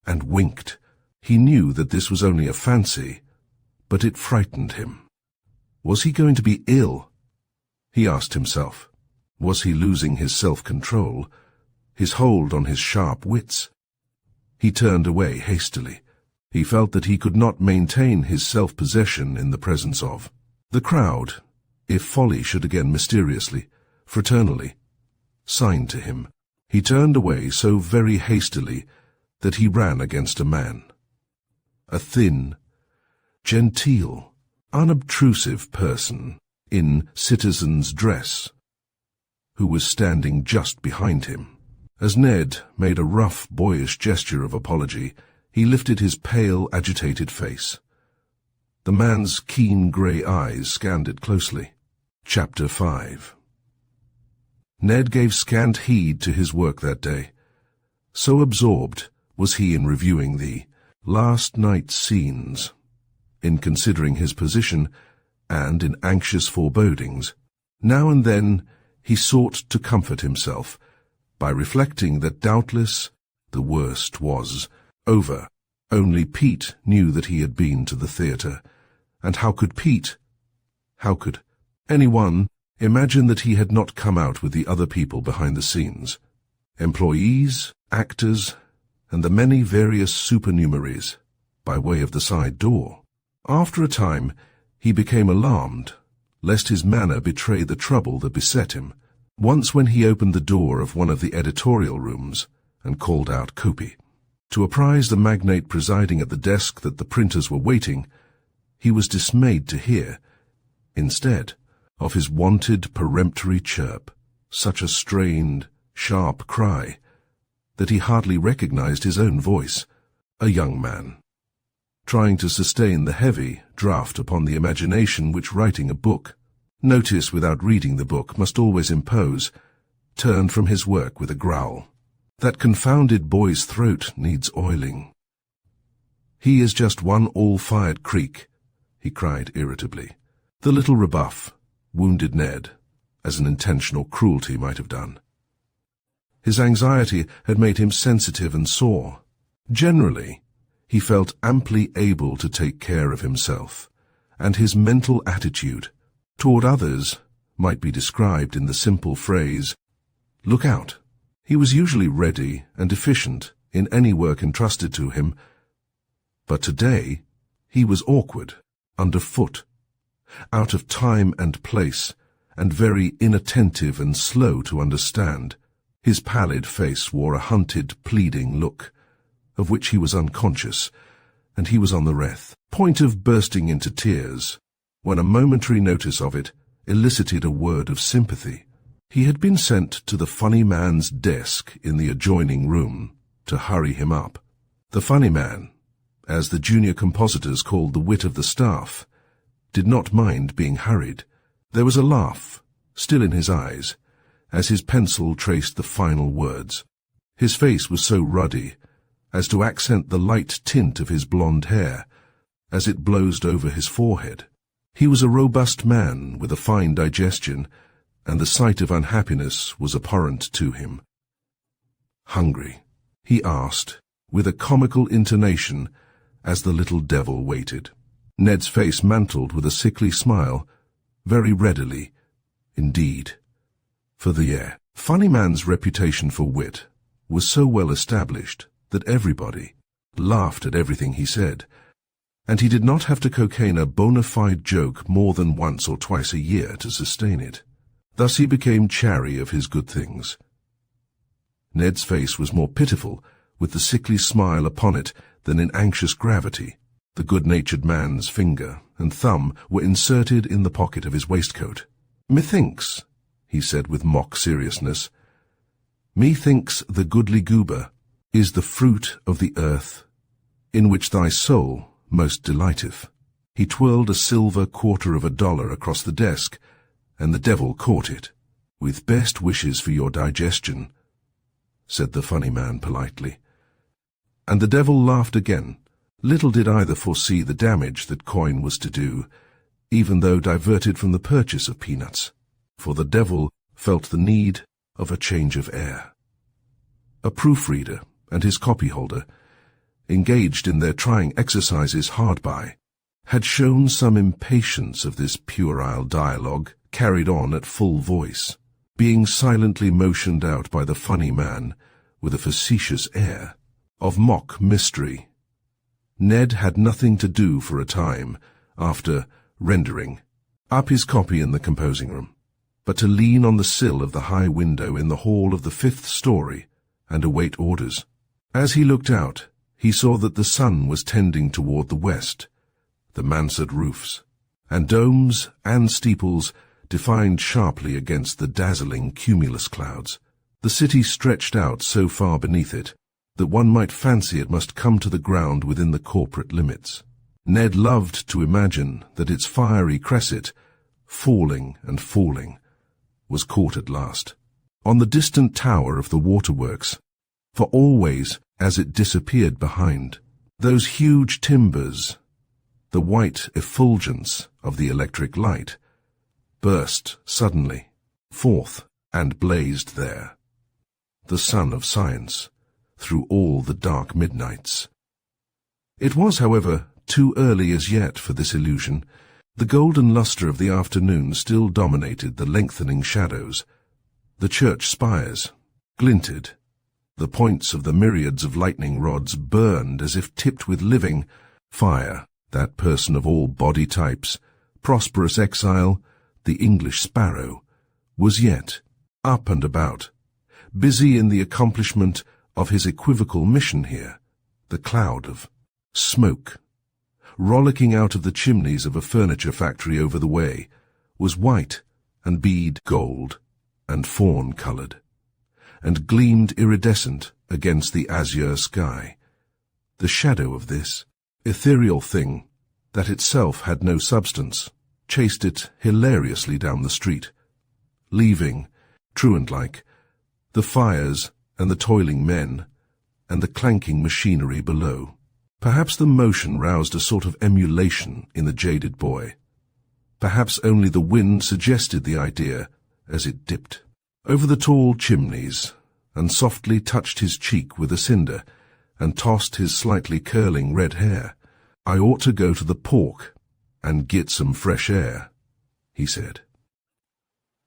and winked. He knew that this was only a fancy, but it frightened him. Was he going to be ill? He asked himself. Was he losing his self-control, his hold on his sharp wits? He turned away hastily. He felt that he could not maintain his self-possession in the presence of the crowd, if Folly should again mysteriously, fraternally, sign to him. He turned away so very hastily that he ran against a man. A thin, genteel, unobtrusive person in citizen's dress, who was standing just behind him. As Ned made a rough, boyish gesture of apology, he lifted his pale, agitated face. The man's keen grey eyes scanned it closely. Chapter 5. Ned gave scant heed to his work that day. So absorbed was he in reviewing the last night's scenes, in considering his position, and in anxious forebodings. Now and then he sought to comfort himself by reflecting that doubtless the worst was over. Only Pete knew that he had been to the theatre, and how could anyone imagine that he had not come out with the other people behind the scenes, employees, actors, and the many various supernumeraries, by way of the side door? After a time he became alarmed, lest his manner betray the trouble that beset him. Once when he opened the door of one of the editorial rooms and called out "Copy," to apprise the magnate presiding at the desk that the printers were waiting, he was dismayed to hear, instead of his wonted peremptory chirp, such a strained, sharp cry that he hardly recognized his own voice. A young man, trying to sustain the heavy draft upon the imagination which writing a book, notice without reading the book, must always impose, turned from his work with a growl. "That confounded boy's throat needs oiling. He is just one all-fired creak," he cried irritably. The little rebuff wounded Ned, as an intentional cruelty might have done. His anxiety had made him sensitive and sore. Generally, he felt amply able to take care of himself, and his mental attitude toward others might be described in the simple phrase, "Look out." He was usually ready and efficient in any work entrusted to him, but today he was awkward, underfoot, out of time and place, and very inattentive and slow to understand. His pallid face wore a hunted, pleading look, of which he was unconscious, and he was on the point of bursting into tears, when a momentary notice of it elicited a word of sympathy. He had been sent to the funny man's desk in the adjoining room to hurry him up. The funny man, as the junior compositors called the wit of the staff, did not mind being hurried. There was a laugh still in his eyes as his pencil traced the final words. His face was so ruddy as to accent the light tint of his blonde hair as it blowsed over his forehead. He was a robust man with a fine digestion, and the sight of unhappiness was abhorrent to him. "Hungry?" he asked, with a comical intonation, as the little devil waited. Ned's face mantled with a sickly smile, very readily, indeed, for the funny man's reputation for wit was so well established that everybody laughed at everything he said, and he did not have to cocaine a bona fide joke more than once or twice a year to sustain it. Thus he became chary of his good things. Ned's face was more pitiful, with the sickly smile upon it, than in anxious gravity. The good-natured man's finger and thumb were inserted in the pocket of his waistcoat. "Methinks," he said with mock seriousness, "methinks the goodly goober is the fruit of the earth, in which thy soul most delighteth." He twirled a silver $0.25 across the desk, and the devil caught it. "With best wishes for your digestion," said the funny man politely. And the devil laughed again. Little did either foresee the damage that coin was to do, even though diverted from the purchase of peanuts, for the devil felt the need of a change of air. A proofreader and his copyholder, engaged in their trying exercises hard by, had shown some impatience of this puerile dialogue carried on at full voice, being silently motioned out by the funny man with a facetious air of mock mystery. Ned had nothing to do for a time after rendering up his copy in the composing room, but to lean on the sill of the high window in the hall of the 5th story and await orders. As he looked out, he saw that the sun was tending toward the west, the mansard roofs, and domes and steeples defined sharply against the dazzling cumulus clouds. The city stretched out so far beneath it that one might fancy it must come to the ground within the corporate limits. Ned loved to imagine that its fiery crescent, falling and falling, was caught at last on the distant tower of the waterworks, for always as it disappeared behind those huge timbers, the white effulgence of the electric light burst suddenly forth and blazed there, the sun of science, through all the dark midnights. It was, however, too early as yet for this illusion. The golden lustre of the afternoon still dominated the lengthening shadows. The church spires glinted. The points of the myriads of lightning rods burned as if tipped with living fire. That person of all body types, prosperous exile, the English sparrow, was yet up and about, busy in the accomplishment of his equivocal mission here. The cloud of smoke, rollicking out of the chimneys of a furniture factory over the way, was white and bead gold and fawn-coloured, and gleamed iridescent against the azure sky. The shadow of this ethereal thing, that itself had no substance, chased it hilariously down the street, leaving, truant-like, the fires and the toiling men and the clanking machinery below. Perhaps the motion roused a sort of emulation in the jaded boy. Perhaps only the wind suggested the idea as it dipped over the tall chimneys and softly touched his cheek with a cinder and tossed his slightly curling red hair. "I ought to go to the pork and get some fresh air," he said.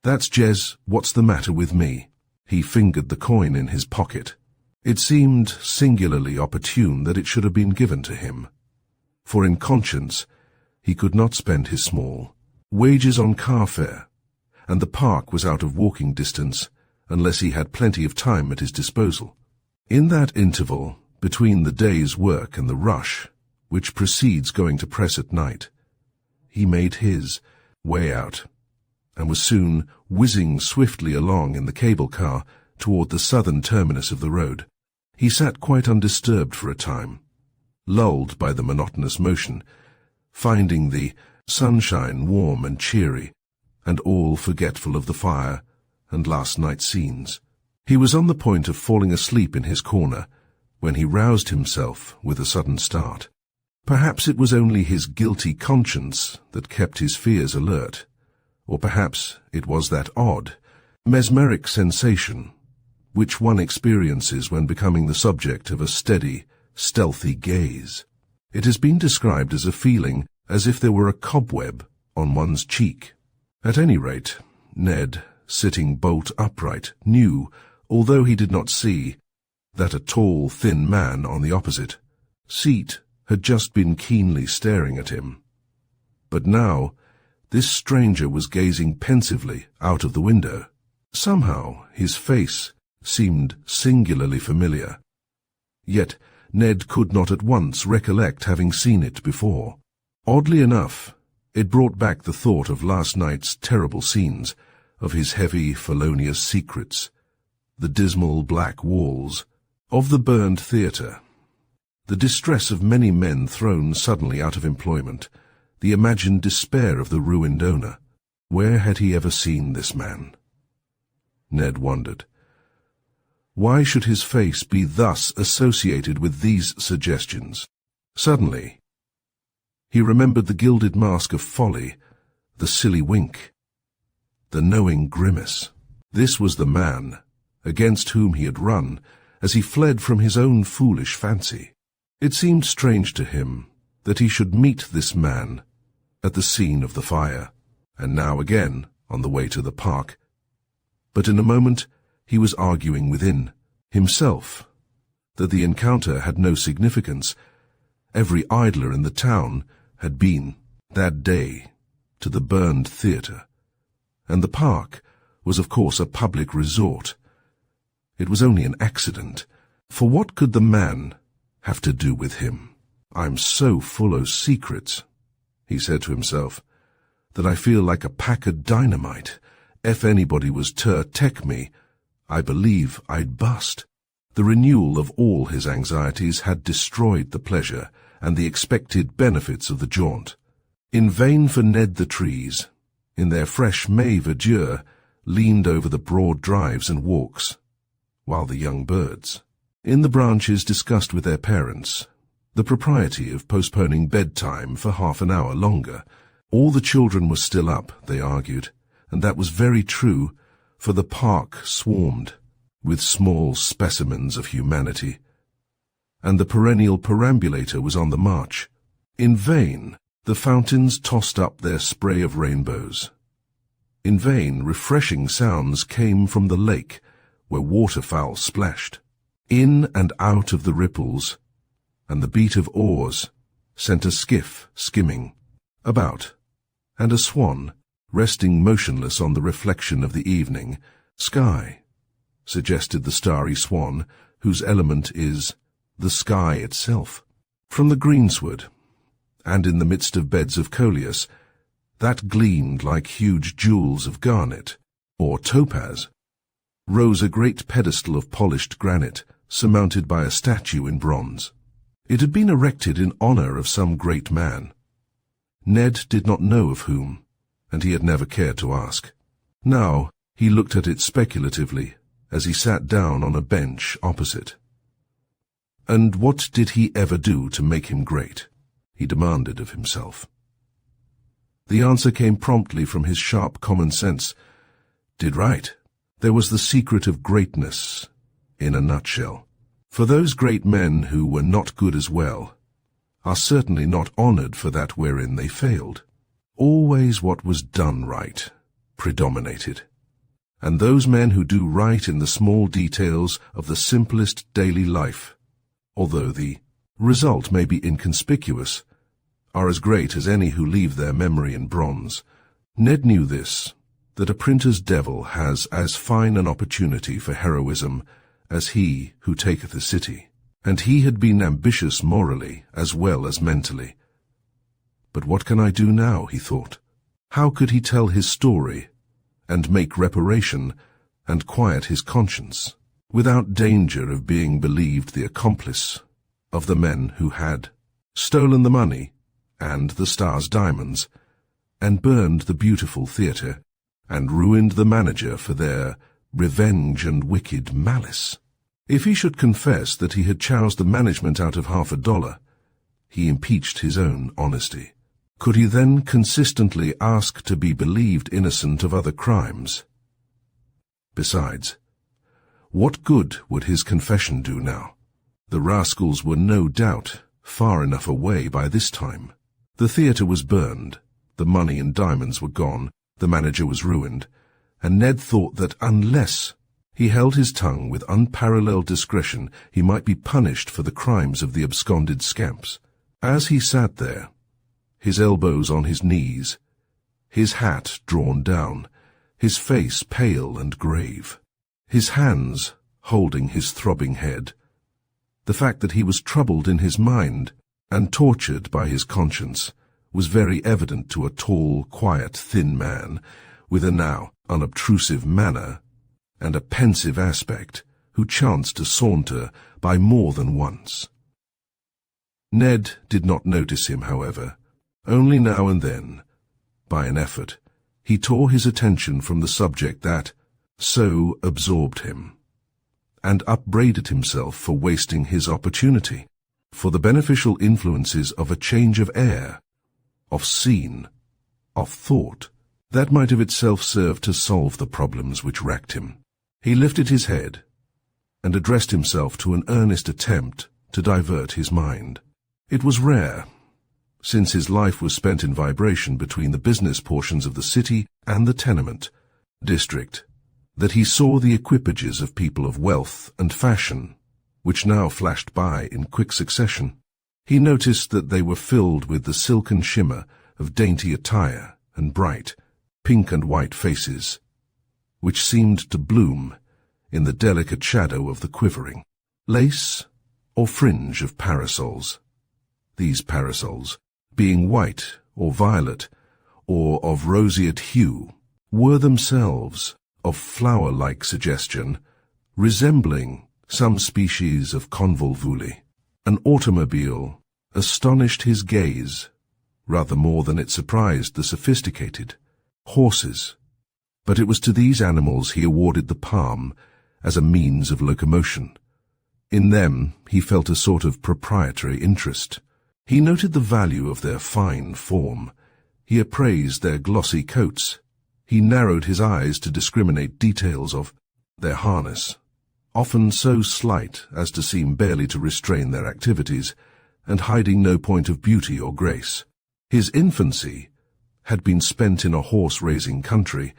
"That's Jez, what's the matter with me?" He fingered the coin in his pocket. It seemed singularly opportune that it should have been given to him, for in conscience he could not spend his small wages on car fare, and the park was out of walking distance unless he had plenty of time at his disposal. In that interval between the day's work and the rush which precedes going to press at night, he made his way out, and was soon whizzing swiftly along in the cable car toward the southern terminus of the road. He sat quite undisturbed for a time, lulled by the monotonous motion, finding the sunshine warm and cheery, and all forgetful of the fire and last night's scenes. He was on the point of falling asleep in his corner when he roused himself with a sudden start. Perhaps it was only his guilty conscience that kept his fears alert, or perhaps it was that odd, mesmeric sensation which one experiences when becoming the subject of a steady, stealthy gaze. It has been described as a feeling as if there were a cobweb on one's cheek. At any rate, Ned, sitting bolt upright, knew, although he did not see, that a tall, thin man on the opposite seat had just been keenly staring at him. But now, this stranger was gazing pensively out of the window. Somehow his face seemed singularly familiar, yet Ned could not at once recollect having seen it before. Oddly enough, it brought back the thought of last night's terrible scenes, of his heavy, felonious secrets, the dismal black walls, of the burned theatre, the distress of many men thrown suddenly out of employment, the imagined despair of the ruined owner. Where had he ever seen this man? Ned wondered. Why should his face be thus associated with these suggestions? Suddenly, he remembered the gilded mask of folly, the silly wink, the knowing grimace. This was the man against whom he had run as he fled from his own foolish fancy. It seemed strange to him that he should meet this man at the scene of the fire, and now again on the way to the park. But in a moment he was arguing within himself that the encounter had no significance. Every idler in the town had been, that day, to the burned theatre, and the park was of course a public resort. It was only an accident, for what could the man have to do with him? "I'm so full o' secrets," he said to himself, "that I feel like a pack of dynamite. If anybody was to attack me, I believe I'd bust." The renewal of all his anxieties had destroyed the pleasure and the expected benefits of the jaunt. In vain for Ned the trees, in their fresh May verdure, leaned over the broad drives and walks, while the young birds in the branches discussed with their parents the propriety of postponing bedtime for half an hour longer. All the children were still up, they argued, and that was very true, for the park swarmed with small specimens of humanity, and the perennial perambulator was on the march. In vain the fountains tossed up their spray of rainbows. In vain refreshing sounds came from the lake, where waterfowl splashed. In and out of the ripples, and the beat of oars sent a skiff skimming about, and a swan resting motionless on the reflection of the evening. Sky, suggested the starry swan, whose element is the sky itself. From the greensward, and in the midst of beds of coleus, that gleamed like huge jewels of garnet, or topaz, rose a great pedestal of polished granite, surmounted by a statue in bronze. It had been erected in honor of some great man. Ned did not know of whom, and he had never cared to ask. Now he looked at it speculatively as he sat down on a bench opposite. And what did he ever do to make him great? He demanded of himself. The answer came promptly from his sharp common sense. Did right. There was the secret of greatness, in a nutshell. For those great men who were not good as well are certainly not honored for that wherein they failed. Always what was done right predominated. And those men who do right in the small details of the simplest daily life, although the result may be inconspicuous, are as great as any who leave their memory in bronze. Ned knew this, that a printer's devil has as fine an opportunity for heroism as he who taketh a city, and he had been ambitious morally as well as mentally. But what can I do now, he thought. How could he tell his story, and make reparation, and quiet his conscience, without danger of being believed the accomplice of the men who had stolen the money and the Star's diamonds, and burned the beautiful theatre, and ruined the manager for their revenge and wicked malice? If he should confess that he had choused the management out of $50, he impeached his own honesty. Could he then consistently ask to be believed innocent of other crimes? Besides, what good would his confession do now? The rascals were no doubt far enough away by this time. The theatre was burned, the money and diamonds were gone, the manager was ruined, and Ned thought that unless he held his tongue with unparalleled discretion, he might be punished for the crimes of the absconded scamps. As he sat there, his elbows on his knees, his hat drawn down, his face pale and grave, his hands holding his throbbing head, the fact that he was troubled in his mind and tortured by his conscience was very evident to a tall, quiet, thin man with a now unobtrusive manner and a pensive aspect, who chanced to saunter by more than once. Ned did not notice him, however. Only now and then, by an effort, he tore his attention from the subject that so absorbed him, and upbraided himself for wasting his opportunity, for the beneficial influences of a change of air, of scene, of thought, that might of itself serve to solve the problems which racked him. He lifted his head and addressed himself to an earnest attempt to divert his mind. It was rare, since his life was spent in vibration between the business portions of the city and the tenement district, that he saw the equipages of people of wealth and fashion, which now flashed by in quick succession. He noticed that they were filled with the silken shimmer of dainty attire and bright, pink and white faces, which seemed to bloom in the delicate shadow of the quivering lace or fringe of parasols. These parasols, being white or violet or of roseate hue, were themselves of flower-like suggestion, resembling some species of convolvuli. An automobile astonished his gaze rather more than it surprised the sophisticated. Horses. But it was to these animals he awarded the palm as a means of locomotion. In them he felt a sort of proprietary interest. He noted the value of their fine form. He appraised their glossy coats. He narrowed his eyes to discriminate details of their harness, often so slight as to seem barely to restrain their activities, and hiding no point of beauty or grace. His infancy had been spent in a horse-raising country,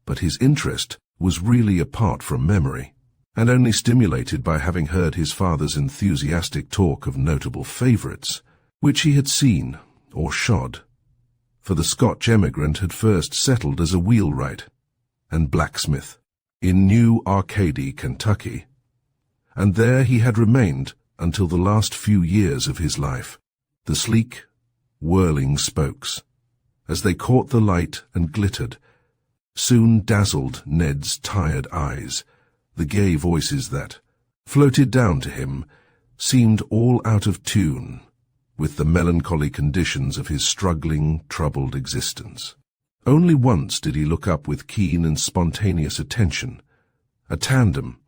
but his interest was really apart from memory, and only stimulated by having heard his father's enthusiastic talk of notable favorites, which he had seen or shod. for the Scotch emigrant had first settled as a wheelwright and blacksmith in New Arcady, Kentucky, and there he had remained until the last few years of his life. The sleek, whirling spokes, as they caught the light and glittered, soon dazzled Ned's tired eyes. The gay voices that floated down to him seemed all out of tune with the melancholy conditions of his struggling, troubled existence. Only once did he look up with keen and spontaneous attention. A tandem,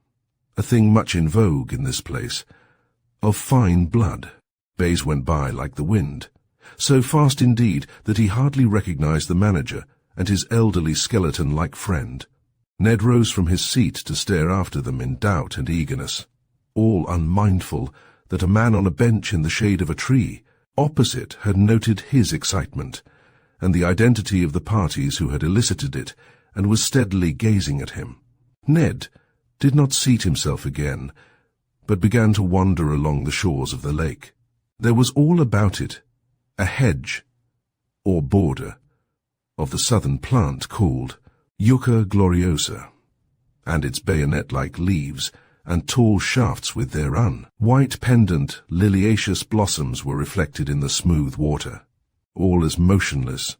a thing much in vogue in this place, of fine blood. Bays went by like the wind, so fast indeed that he hardly recognized the manager and his elderly skeleton-like friend. Ned rose from his seat to stare after them in doubt and eagerness, all unmindful that a man on a bench in the shade of a tree opposite had noted his excitement and the identity of the parties who had elicited it, and was steadily gazing at him. Ned did not seat himself again, but began to wander along the shores of the lake. There was all about it a hedge, or border, of the southern plant called Yucca gloriosa, and its bayonet-like leaves and tall shafts with their white pendant liliaceous blossoms were reflected in the smooth water, all as motionless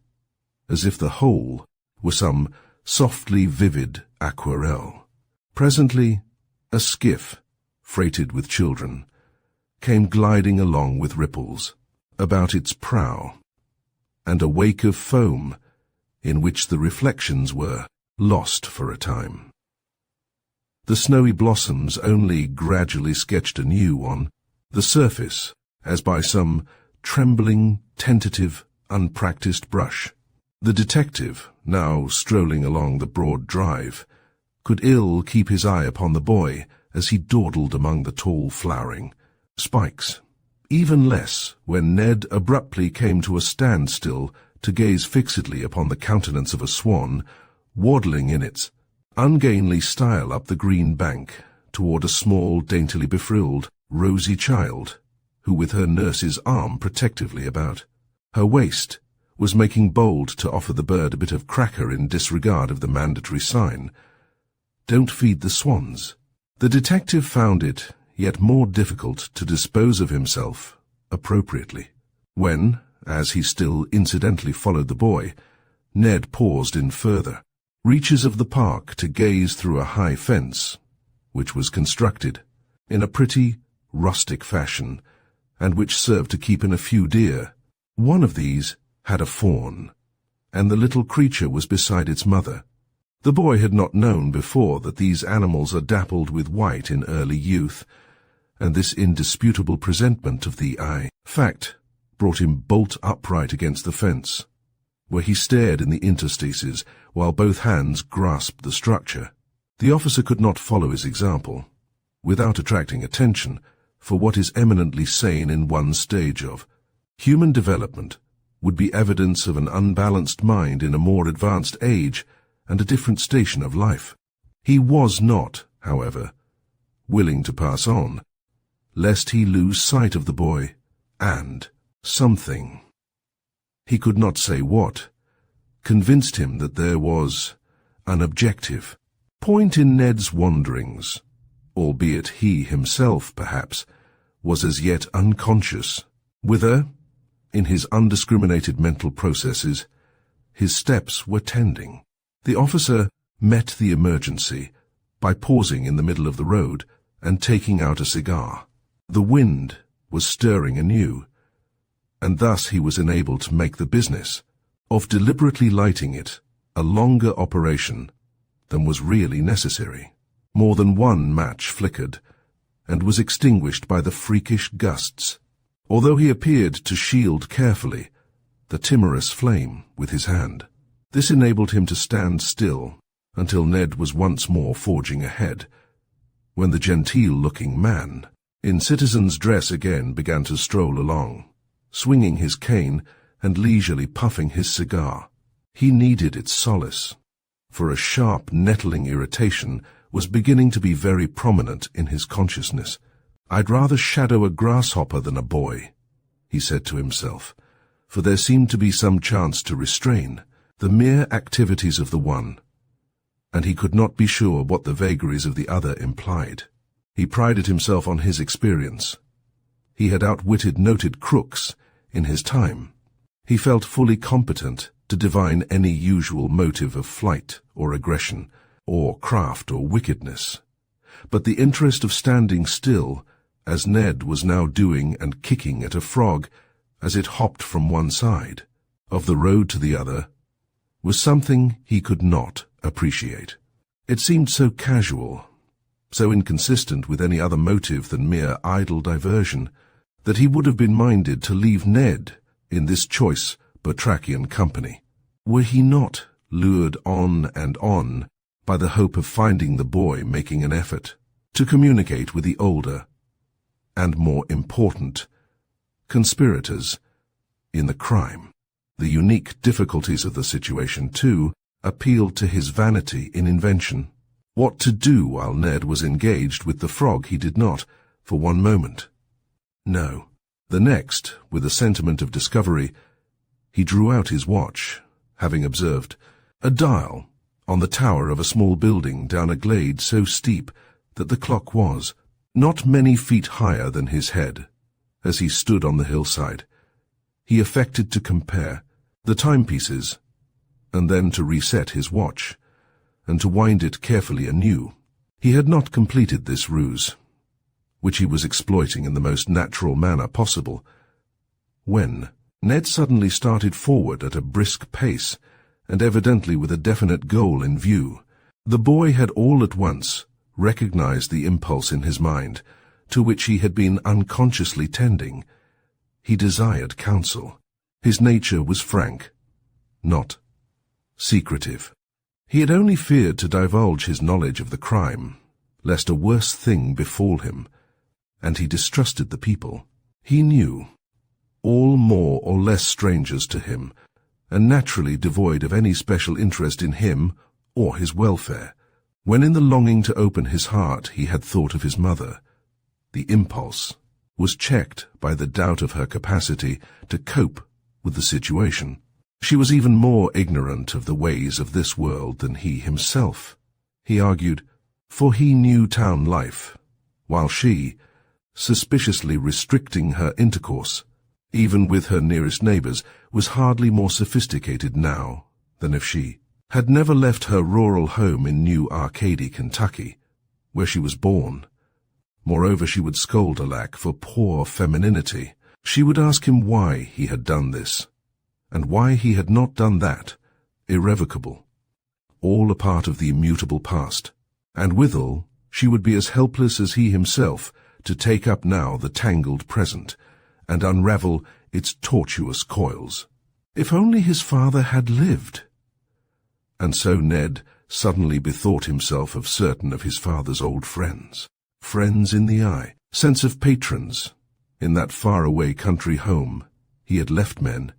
as if the whole were some softly vivid aquarelle. Presently, a skiff, freighted with children, came gliding along with ripples about its prow, and a wake of foam in which the reflections were lost for a time. The snowy blossoms only gradually sketched anew on the surface, as by some trembling, tentative, unpracticed brush. The detective, now strolling along the broad drive, could ill keep his eye upon the boy as he dawdled among the tall flowering spikes. Even less when Ned abruptly came to a standstill to gaze fixedly upon the countenance of a swan, waddling in its ungainly style up the green bank toward a small, daintily befrilled, rosy child, who with her nurse's arm protectively about her waist was making bold to offer the bird a bit of cracker in disregard of the mandatory sign, "Don't feed the swans." The detective found it yet more difficult to dispose of himself appropriately, when, as he still incidentally followed the boy, Ned paused in further reaches of the park to gaze through a high fence, which was constructed in a pretty, rustic fashion, and which served to keep in a few deer. One of these had a fawn, and the little creature was beside its mother. The boy had not known before that these animals are dappled with white in early youth, and this indisputable presentment of the fact brought him bolt upright against the fence, where he stared in the interstices while both hands grasped the structure. The officer could not follow his example, without attracting attention, for what is eminently sane in one stage of human development would be evidence of an unbalanced mind in a more advanced age and a different station of life. He was not, however, willing to pass on, lest he lose sight of the boy and something, he could not say what, convinced him that there was an objective point in Ned's wanderings, albeit he himself, perhaps, was as yet unconscious, whither, in his undiscriminated mental processes, his steps were tending. The officer met the emergency by pausing in the middle of the road and taking out a cigar. The wind was stirring anew, and thus he was enabled to make the business of deliberately lighting it a longer operation than was really necessary. More than one match flickered, and was extinguished by the freakish gusts, although he appeared to shield carefully the timorous flame with his hand. This enabled him to stand still until Ned was once more forging ahead, when the genteel-looking man in citizen's dress again began to stroll along, swinging his cane and leisurely puffing his cigar. He needed its solace, for a sharp, nettling irritation was beginning to be very prominent in his consciousness. "I'd rather shadow a grasshopper than a boy," he said to himself, for there seemed to be some chance to restrain the mere activities of the one, and he could not be sure what the vagaries of the other implied. He prided himself on his experience. He had outwitted noted crooks in his time. He felt fully competent to divine any usual motive of flight or aggression, or craft or wickedness. But the interest of standing still, as Ned was now doing and kicking at a frog as it hopped from one side of the road to the other, was something he could not appreciate. It seemed so casual, so inconsistent with any other motive than mere idle diversion, that he would have been minded to leave Ned in this choice batrachian company, were he not lured on and on by the hope of finding the boy making an effort to communicate with the older and more important conspirators in the crime. The unique difficulties of the situation, too, appealed to his vanity in invention. What to do while Ned was engaged with the frog he did not, for one moment, know. The next, with a sentiment of discovery, he drew out his watch, having observed a dial on the tower of a small building down a glade so steep that the clock was not many feet higher than his head. As he stood on the hillside, he affected to compare the timepieces, and then to reset his watch, and to wind it carefully anew. He had not completed this ruse, which he was exploiting in the most natural manner possible, when Ned suddenly started forward at a brisk pace, and evidently with a definite goal in view. The boy had all at once recognized the impulse in his mind, to which he had been unconsciously tending. He desired counsel. His nature was frank, not secretive. He had only feared to divulge his knowledge of the crime, lest a worse thing befall him, and he distrusted the people he knew, all more or less strangers to him, and naturally devoid of any special interest in him or his welfare. When in the longing to open his heart he had thought of his mother, the impulse was checked by the doubt of her capacity to cope with the situation. She was even more ignorant of the ways of this world than he himself, he argued, for he knew town life, while she, suspiciously restricting her intercourse, even with her nearest neighbors, was hardly more sophisticated now than if she had never left her rural home in New Arcady, Kentucky, where she was born. Moreover, she would scold alack for poor femininity. She would ask him why he had done this, and why he had not done that, irrevocable, all a part of the immutable past, and withal she would be as helpless as he himself to take up now the tangled present, and unravel its tortuous coils. If only his father had lived! And so Ned suddenly bethought himself of certain of his father's old friends. Friends in the eye, sense of patrons. In that far-away country home he had left men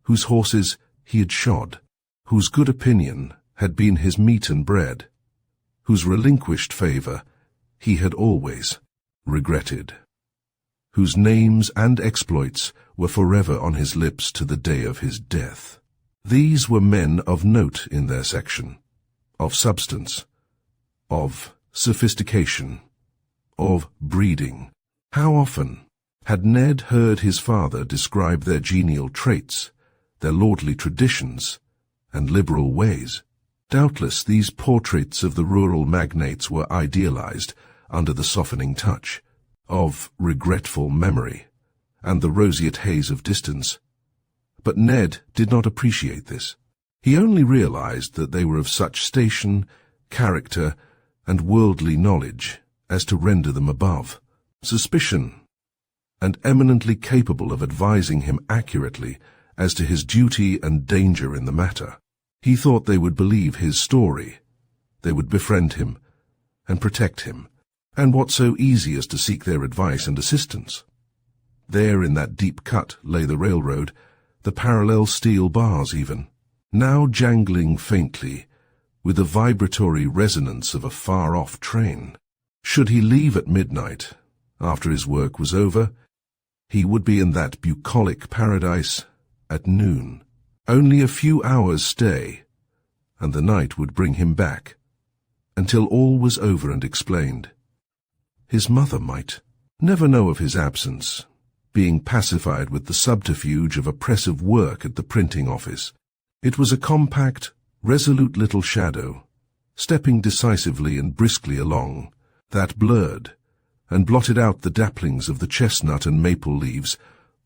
whose horses he had shod, whose good opinion had been his meat and bread, whose relinquished favour he had always regretted, whose names and exploits were forever on his lips to the day of his death. These were men of note in their section, of substance, of sophistication, of breeding. How often had Ned heard his father describe their genial traits, their lordly traditions, and liberal ways? Doubtless these portraits of the rural magnates were idealized under the softening touch of regretful memory and the roseate haze of distance. But Ned did not appreciate this. He only realized that they were of such station, character, and worldly knowledge as to render them above suspicion, and eminently capable of advising him accurately as to his duty and danger in the matter. He thought they would believe his story. They would befriend him and protect him, and what so easy as to seek their advice and assistance. There in that deep cut lay the railroad, the parallel steel bars even, now jangling faintly with the vibratory resonance of a far-off train. Should he leave at midnight, after his work was over, he would be in that bucolic paradise at noon. Only a few hours' stay, and the night would bring him back, until all was over and explained. His mother might never know of his absence, being pacified with the subterfuge of oppressive work at the printing office. It was a compact, resolute little shadow, stepping decisively and briskly along, that blurred and blotted out the dapplings of the chestnut and maple leaves,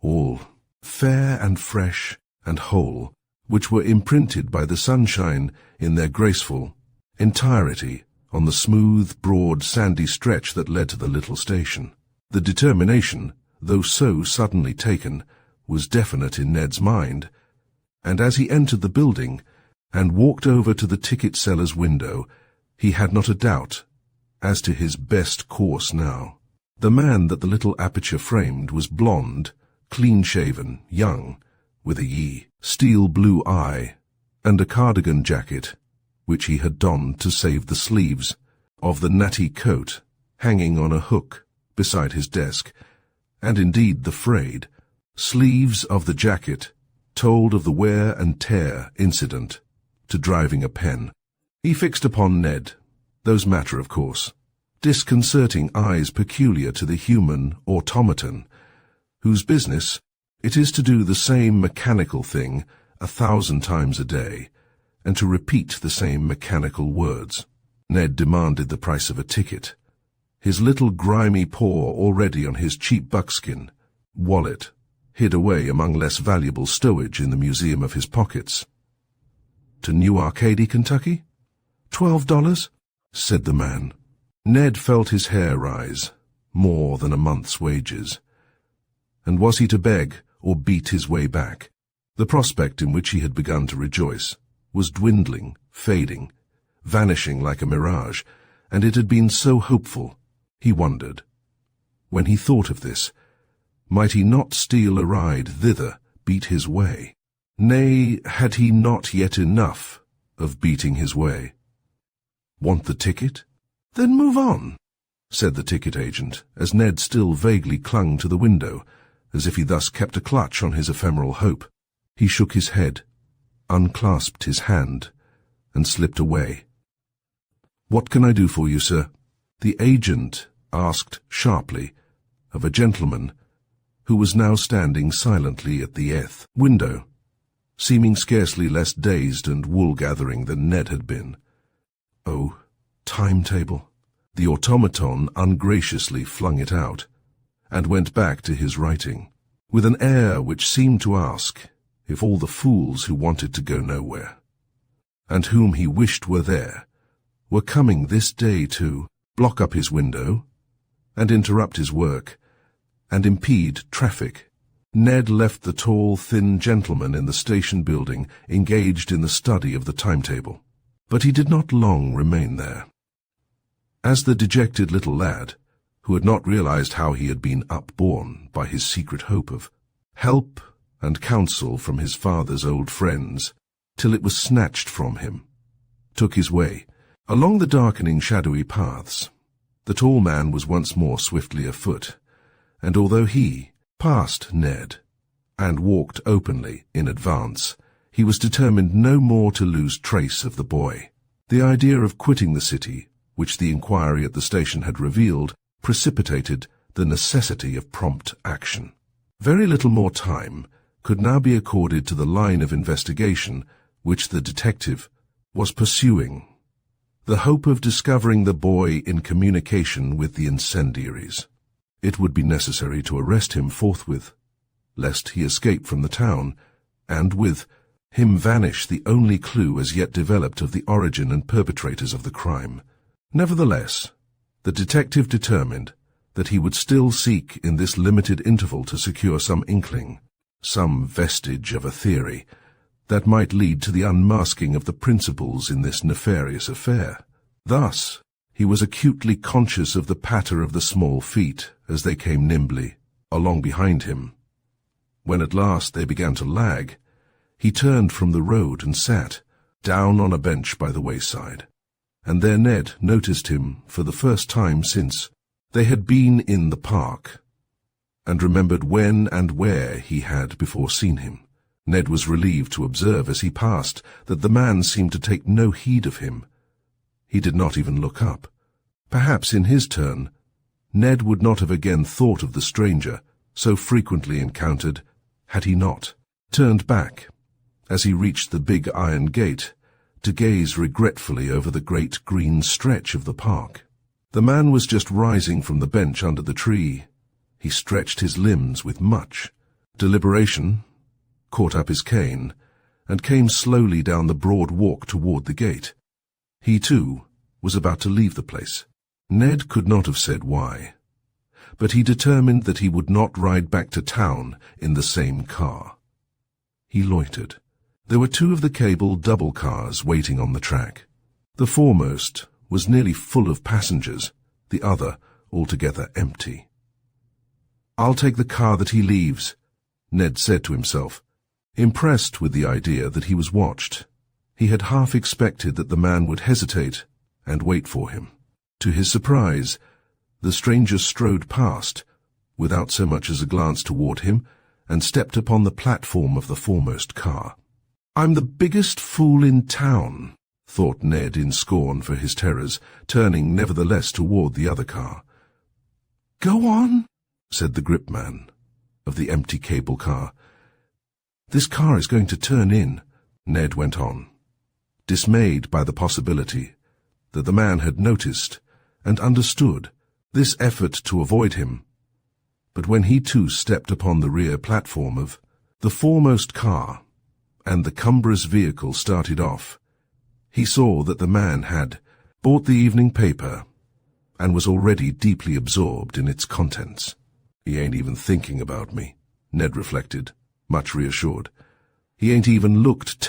all fair and fresh and whole, which were imprinted by the sunshine in their graceful entirety on the smooth, broad, sandy stretch that led to the little station. The determination, though so suddenly taken, was definite in Ned's mind, and as he entered the building and walked over to the ticket seller's window, he had not a doubt as to his best course now. The man that the little aperture framed was blond, clean-shaven, young, with a steel-blue eye, and a cardigan jacket, which he had donned to save the sleeves of the natty coat hanging on a hook beside his desk, and indeed the frayed sleeves of the jacket told of the wear and tear incident to driving a pen. He fixed upon Ned those matter of course, disconcerting eyes peculiar to the human automaton, whose business it is to do the same mechanical thing 1,000 times a day, and to repeat the same mechanical words. Ned demanded the price of a ticket, his little grimy paw already on his cheap buckskin wallet, hid away among less valuable stowage in the museum of his pockets. "To New Arcady, Kentucky? $12, said the man. Ned felt his hair rise, more than a month's wages. And was he to beg or beat his way back? The prospect in which he had begun to rejoice was dwindling, fading, vanishing like a mirage, and it had been so hopeful, he wondered. When he thought of this, might he not steal a ride thither, beat his way? Nay, had he not yet enough of beating his way? Want the ticket? Then move on, said the ticket agent, as Ned still vaguely clung to the window, as if he thus kept a clutch on his ephemeral hope. He shook his head, unclasped his hand, and slipped away. "What can I do for you, sir?" the agent asked sharply of a gentleman who was now standing silently at the window, seeming scarcely less dazed and wool-gathering than Ned had been. "Oh, timetable." The automaton ungraciously flung it out, and went back to his writing, with an air which seemed to ask if all the fools who wanted to go nowhere, and whom he wished were there, were coming this day to block up his window, and interrupt his work, and impede traffic. Ned left the tall, thin gentleman in the station building engaged in the study of the timetable. But he did not long remain there. As the dejected little lad, who had not realized how he had been upborne by his secret hope of help and counsel from his father's old friends, till it was snatched from him, took his way along the darkening shadowy paths, the tall man was once more swiftly afoot, and although he passed Ned and walked openly in advance, he was determined no more to lose trace of the boy. The idea of quitting the city, which the inquiry at the station had revealed, precipitated the necessity of prompt action. Very little more time could now be accorded to the line of investigation which the detective was pursuing, the hope of discovering the boy in communication with the incendiaries. It would be necessary to arrest him forthwith, lest he escape from the town, and with him vanish the only clue as yet developed of the origin and perpetrators of the crime. Nevertheless, the detective determined that he would still seek in this limited interval to secure some inkling, some vestige of a theory, that might lead to the unmasking of the principals in this nefarious affair. Thus, he was acutely conscious of the patter of the small feet as they came nimbly along behind him. When at last they began to lag, he turned from the road and sat down on a bench by the wayside, and there Ned noticed him for the first time since they had been in the park, and remembered when and where he had before seen him. Ned was relieved to observe as he passed that the man seemed to take no heed of him. He did not even look up. Perhaps in his turn, Ned would not have again thought of the stranger, so frequently encountered, had he not turned back, as he reached the big iron gate, to gaze regretfully over the great green stretch of the park. The man was just rising from the bench under the tree. He stretched his limbs with much deliberation, caught up his cane, and came slowly down the broad walk toward the gate. He, too, was about to leave the place. Ned could not have said why, but he determined that he would not ride back to town in the same car. He loitered. There were two of the cable double cars waiting on the track. The foremost was nearly full of passengers, the other altogether empty. "I'll take the car that he leaves," Ned said to himself. Impressed with the idea that he was watched, he had half expected that the man would hesitate and wait for him. To his surprise, the stranger strode past, without so much as a glance toward him, and stepped upon the platform of the foremost car. "I'm the biggest fool in town," thought Ned in scorn for his terrors, turning nevertheless toward the other car. "Go on," said the gripman of the empty cable car. "This car is going to turn in," Ned went on, dismayed by the possibility that the man had noticed and understood this effort to avoid him. But when he too stepped upon the rear platform of the foremost car, and the cumbrous vehicle started off, he saw that the man had bought the evening paper and was already deeply absorbed in its contents. "He ain't even thinking about me," Ned reflected, much reassured. "He ain't even looked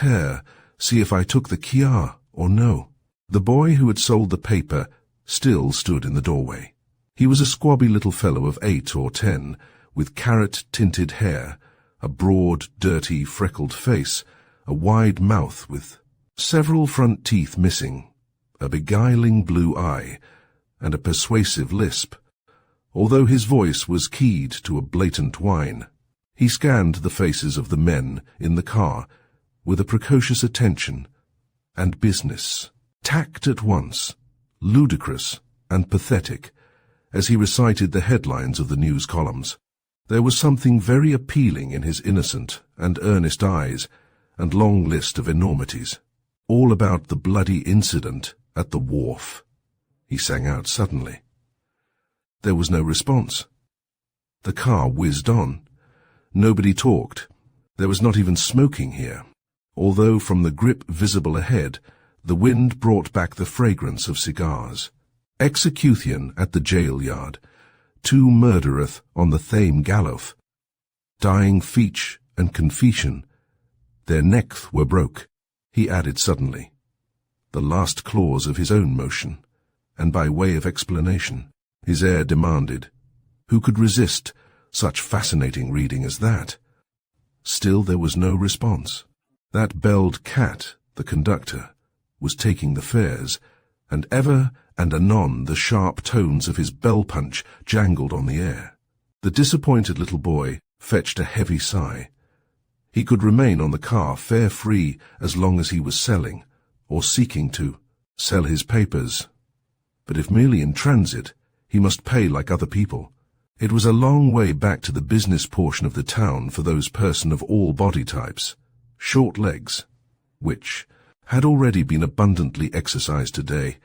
see if I took the Kia or no." The boy who had sold the paper still stood in the doorway. He was a squabby little fellow of 8 or 10, with carrot-tinted hair, a broad, dirty, freckled face, a wide mouth with several front teeth missing, a beguiling blue eye, and a persuasive lisp, although his voice was keyed to a blatant whine. He scanned the faces of the men in the car with a precocious attention and business, tact at once, ludicrous and pathetic, as he recited the headlines of the news columns. There was something very appealing in his innocent and earnest eyes and long list of enormities, all about the bloody incident at the wharf. He sang out suddenly. There was no response. The car whizzed on. Nobody talked. There was not even smoking here, although from the grip visible ahead, the wind brought back the fragrance of cigars. Execution at the jail yard. Two murdereth on the Thame gallows. Dying feach and confession. Their necks were broke, he added suddenly, the last clause of his own motion, and by way of explanation. His air demanded. Who could resist such fascinating reading as that? Still there was no response. That belled cat, the conductor, was taking the fares, and ever and anon the sharp tones of his bell-punch jangled on the air. The disappointed little boy fetched a heavy sigh. He could remain on the car fare-free as long as he was selling, or seeking to, sell his papers. But if merely in transit, he must pay like other people. It was a long way back to the business portion of the town for those persons of all body types, short legs, which had already been abundantly exercised today,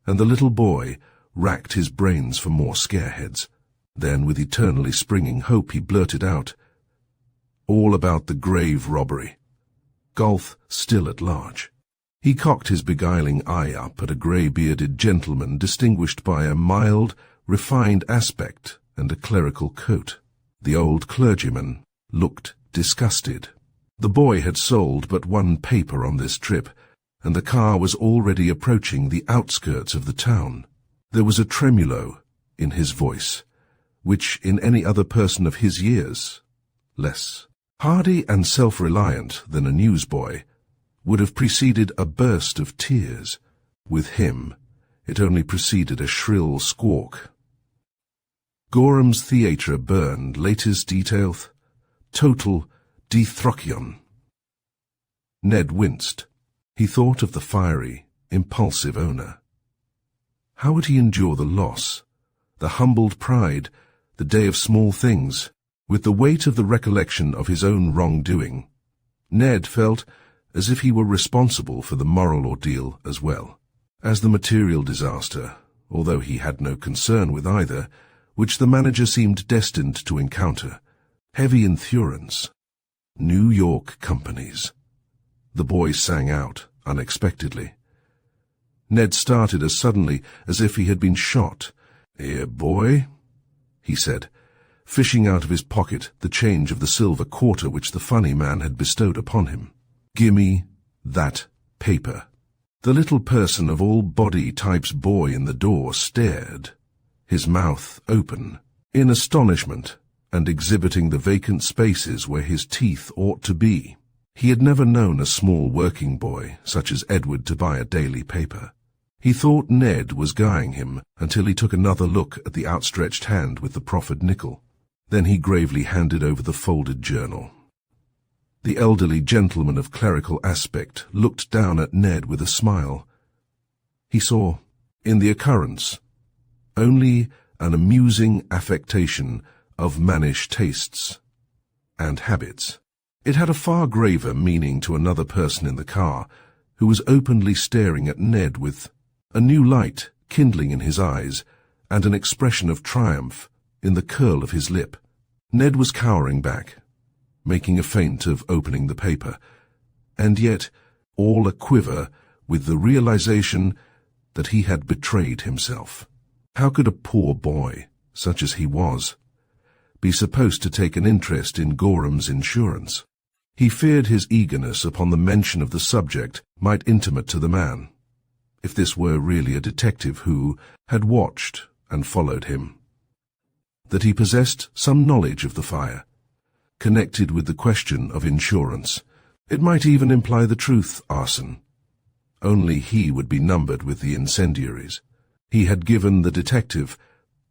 and the little boy racked his brains for more scareheads. Then, with eternally springing hope, he blurted out, all about the grave robbery. Golf still at large. He cocked his beguiling eye up at a grey-bearded gentleman distinguished by a mild, refined aspect and a clerical coat. The old clergyman looked disgusted. The boy had sold but one paper on this trip, and the car was already approaching the outskirts of the town. There was a tremulo in his voice, which in any other person of his years, less hardy and self-reliant than a newsboy, would have preceded a burst of tears. With him, it only preceded a shrill squawk. Gorham's theatre burned, latest detail, total Dithrocion. Ned winced. He thought of the fiery, impulsive owner. How would he endure the loss, the humbled pride, the day of small things, with the weight of the recollection of his own wrongdoing? Ned felt as if he were responsible for the moral ordeal as well as the material disaster, although he had no concern with either, which the manager seemed destined to encounter. Heavy insurance. New York companies. The boy sang out unexpectedly. Ned started as suddenly as if he had been shot. "Here, boy," he said, fishing out of his pocket the change of the silver quarter which the funny man had bestowed upon him. "Gimme that paper." The little person of all body types boy in the door stared, his mouth open, in astonishment, and exhibiting the vacant spaces where his teeth ought to be. He had never known a small working boy such as Edward to buy a daily paper. He thought Ned was guying him until he took another look at the outstretched hand with the proffered nickel. Then he gravely handed over the folded journal. The elderly gentleman of clerical aspect looked down at Ned with a smile. He saw, in the occurrence, only an amusing affectation of mannish tastes and habits. It had a far graver meaning to another person in the car, who was openly staring at Ned with a new light kindling in his eyes and an expression of triumph in the curl of his lip. Ned was cowering back, making a feint of opening the paper, and yet all a-quiver with the realization that he had betrayed himself. How could a poor boy, such as he was, be supposed to take an interest in Gorham's insurance? He feared his eagerness upon the mention of the subject might intimate to the man, if this were really a detective who had watched and followed him, that he possessed some knowledge of the fire, connected with the question of insurance. It might even imply the truth arson. Only he would be numbered with the incendiaries. He had given the detective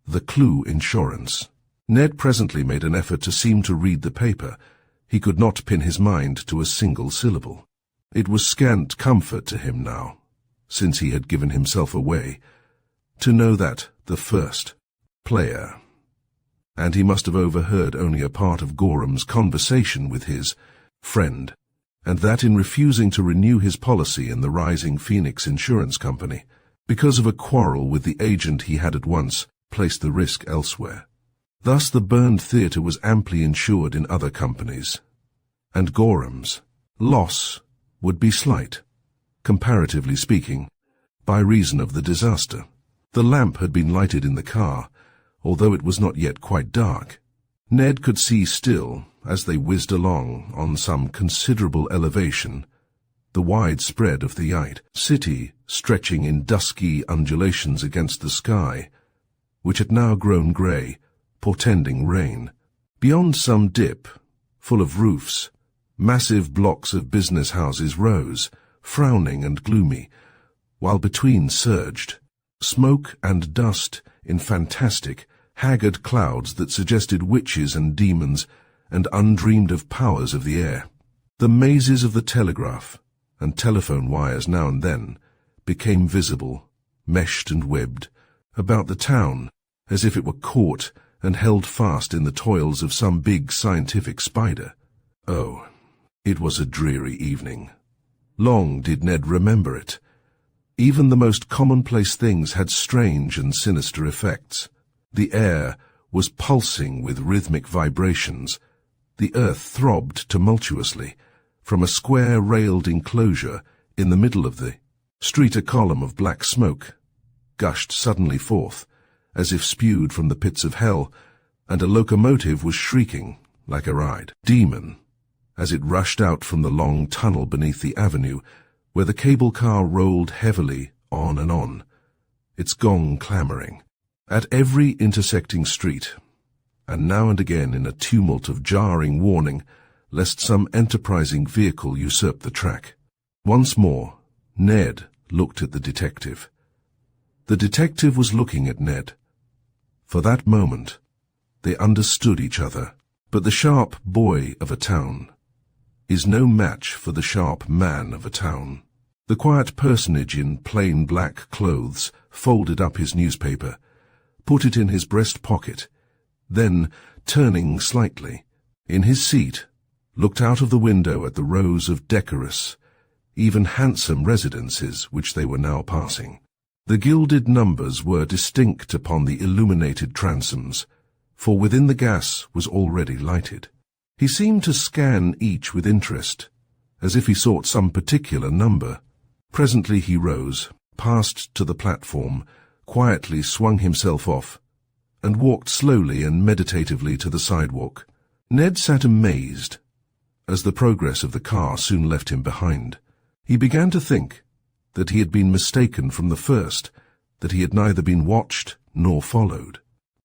the clue insurance. Ned presently made an effort to seem to read the paper. He could not pin his mind to a single syllable. It was scant comfort to him now, since he had given himself away, to know that the first player, and he must have overheard only a part of Gorham's conversation with his friend, and that in refusing to renew his policy in the Rising Phoenix Insurance Company, because of a quarrel with the agent, he had at once placed the risk elsewhere. Thus the burned theatre was amply insured in other companies, and Gorham's loss would be slight, comparatively speaking, by reason of the disaster. The lamp had been lighted in the car, although it was not yet quite dark. Ned could see still, as they whizzed along on some considerable elevation, the wide spread of the Yite city stretching in dusky undulations against the sky, which had now grown grey, portending rain. Beyond some dip, full of roofs, massive blocks of business houses rose, frowning and gloomy, while between surged smoke and dust in fantastic, haggard clouds that suggested witches and demons and undreamed-of powers of the air. The mazes of the telegraph and telephone wires now and then became visible, meshed and webbed, about the town, as if it were caught and held fast in the toils of some big scientific spider. Oh, it was a dreary evening. Long did Ned remember it. Even the most commonplace things had strange and sinister effects. The air was pulsing with rhythmic vibrations. The earth throbbed tumultuously. From a square-railed enclosure in the middle of the street a column of black smoke gushed suddenly forth, as if spewed from the pits of hell, and a locomotive was shrieking like a ride demon as it rushed out from the long tunnel beneath the avenue, where the cable car rolled heavily on and on, its gong clamoring. At every intersecting street, and now and again in a tumult of jarring warning, lest some enterprising vehicle usurp the track. Once more, Ned looked at the detective. The detective was looking at Ned. For that moment, they understood each other, but the sharp boy of a town is no match for the sharp man of a town. The quiet personage in plain black clothes folded up his newspaper, put it in his breast pocket, then, turning slightly, in his seat, looked out of the window at the rows of decorous, even handsome residences which they were now passing. The gilded numbers were distinct upon the illuminated transoms, for within the gas was already lighted. He seemed to scan each with interest, as if he sought some particular number. Presently he rose, passed to the platform, quietly swung himself off, and walked slowly and meditatively to the sidewalk. Ned sat amazed, as the progress of the car soon left him behind. He began to think that he had been mistaken from the first, that he had neither been watched nor followed.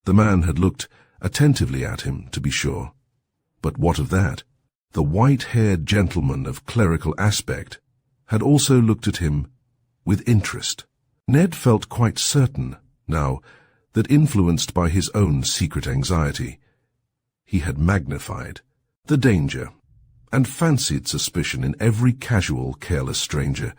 The man had looked attentively at him, to be sure. But what of that? The white-haired gentleman of clerical aspect had also looked at him with interest. Ned felt quite certain, now, that influenced by his own secret anxiety, he had magnified the danger and fancied suspicion in every casual, careless stranger.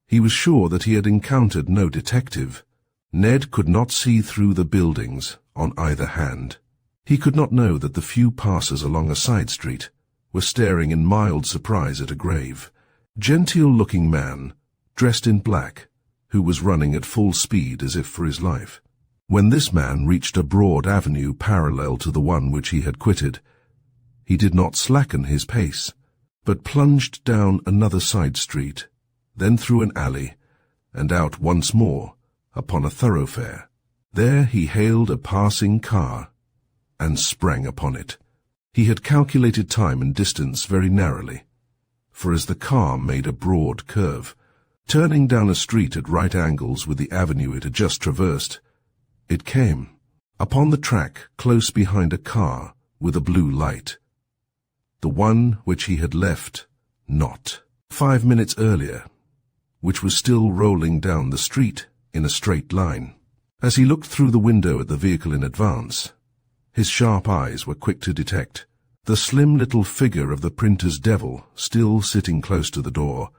He was sure that he had encountered no detective. Ned could not see through the buildings on either hand. He could not know that the few passers along a side street were staring in mild surprise at a grave. Genteel-looking man, dressed in black, who was running at full speed as if for his life. When this man reached a broad avenue parallel to the one which he had quitted, he did not slacken his pace, but plunged down another side street, then through an alley, and out once more upon a thoroughfare. There he hailed a passing car, and sprang upon it. He had calculated time and distance very narrowly, for as the car made a broad curve, turning down a street at right angles with the avenue it had just traversed, it came upon the track close behind a car with a blue light, the one which he had left not 5 minutes earlier, which was still rolling down the street in a straight line. As he looked through the window at the vehicle in advance, his sharp eyes were quick to detect the slim little figure of the printer's devil still sitting close to the door,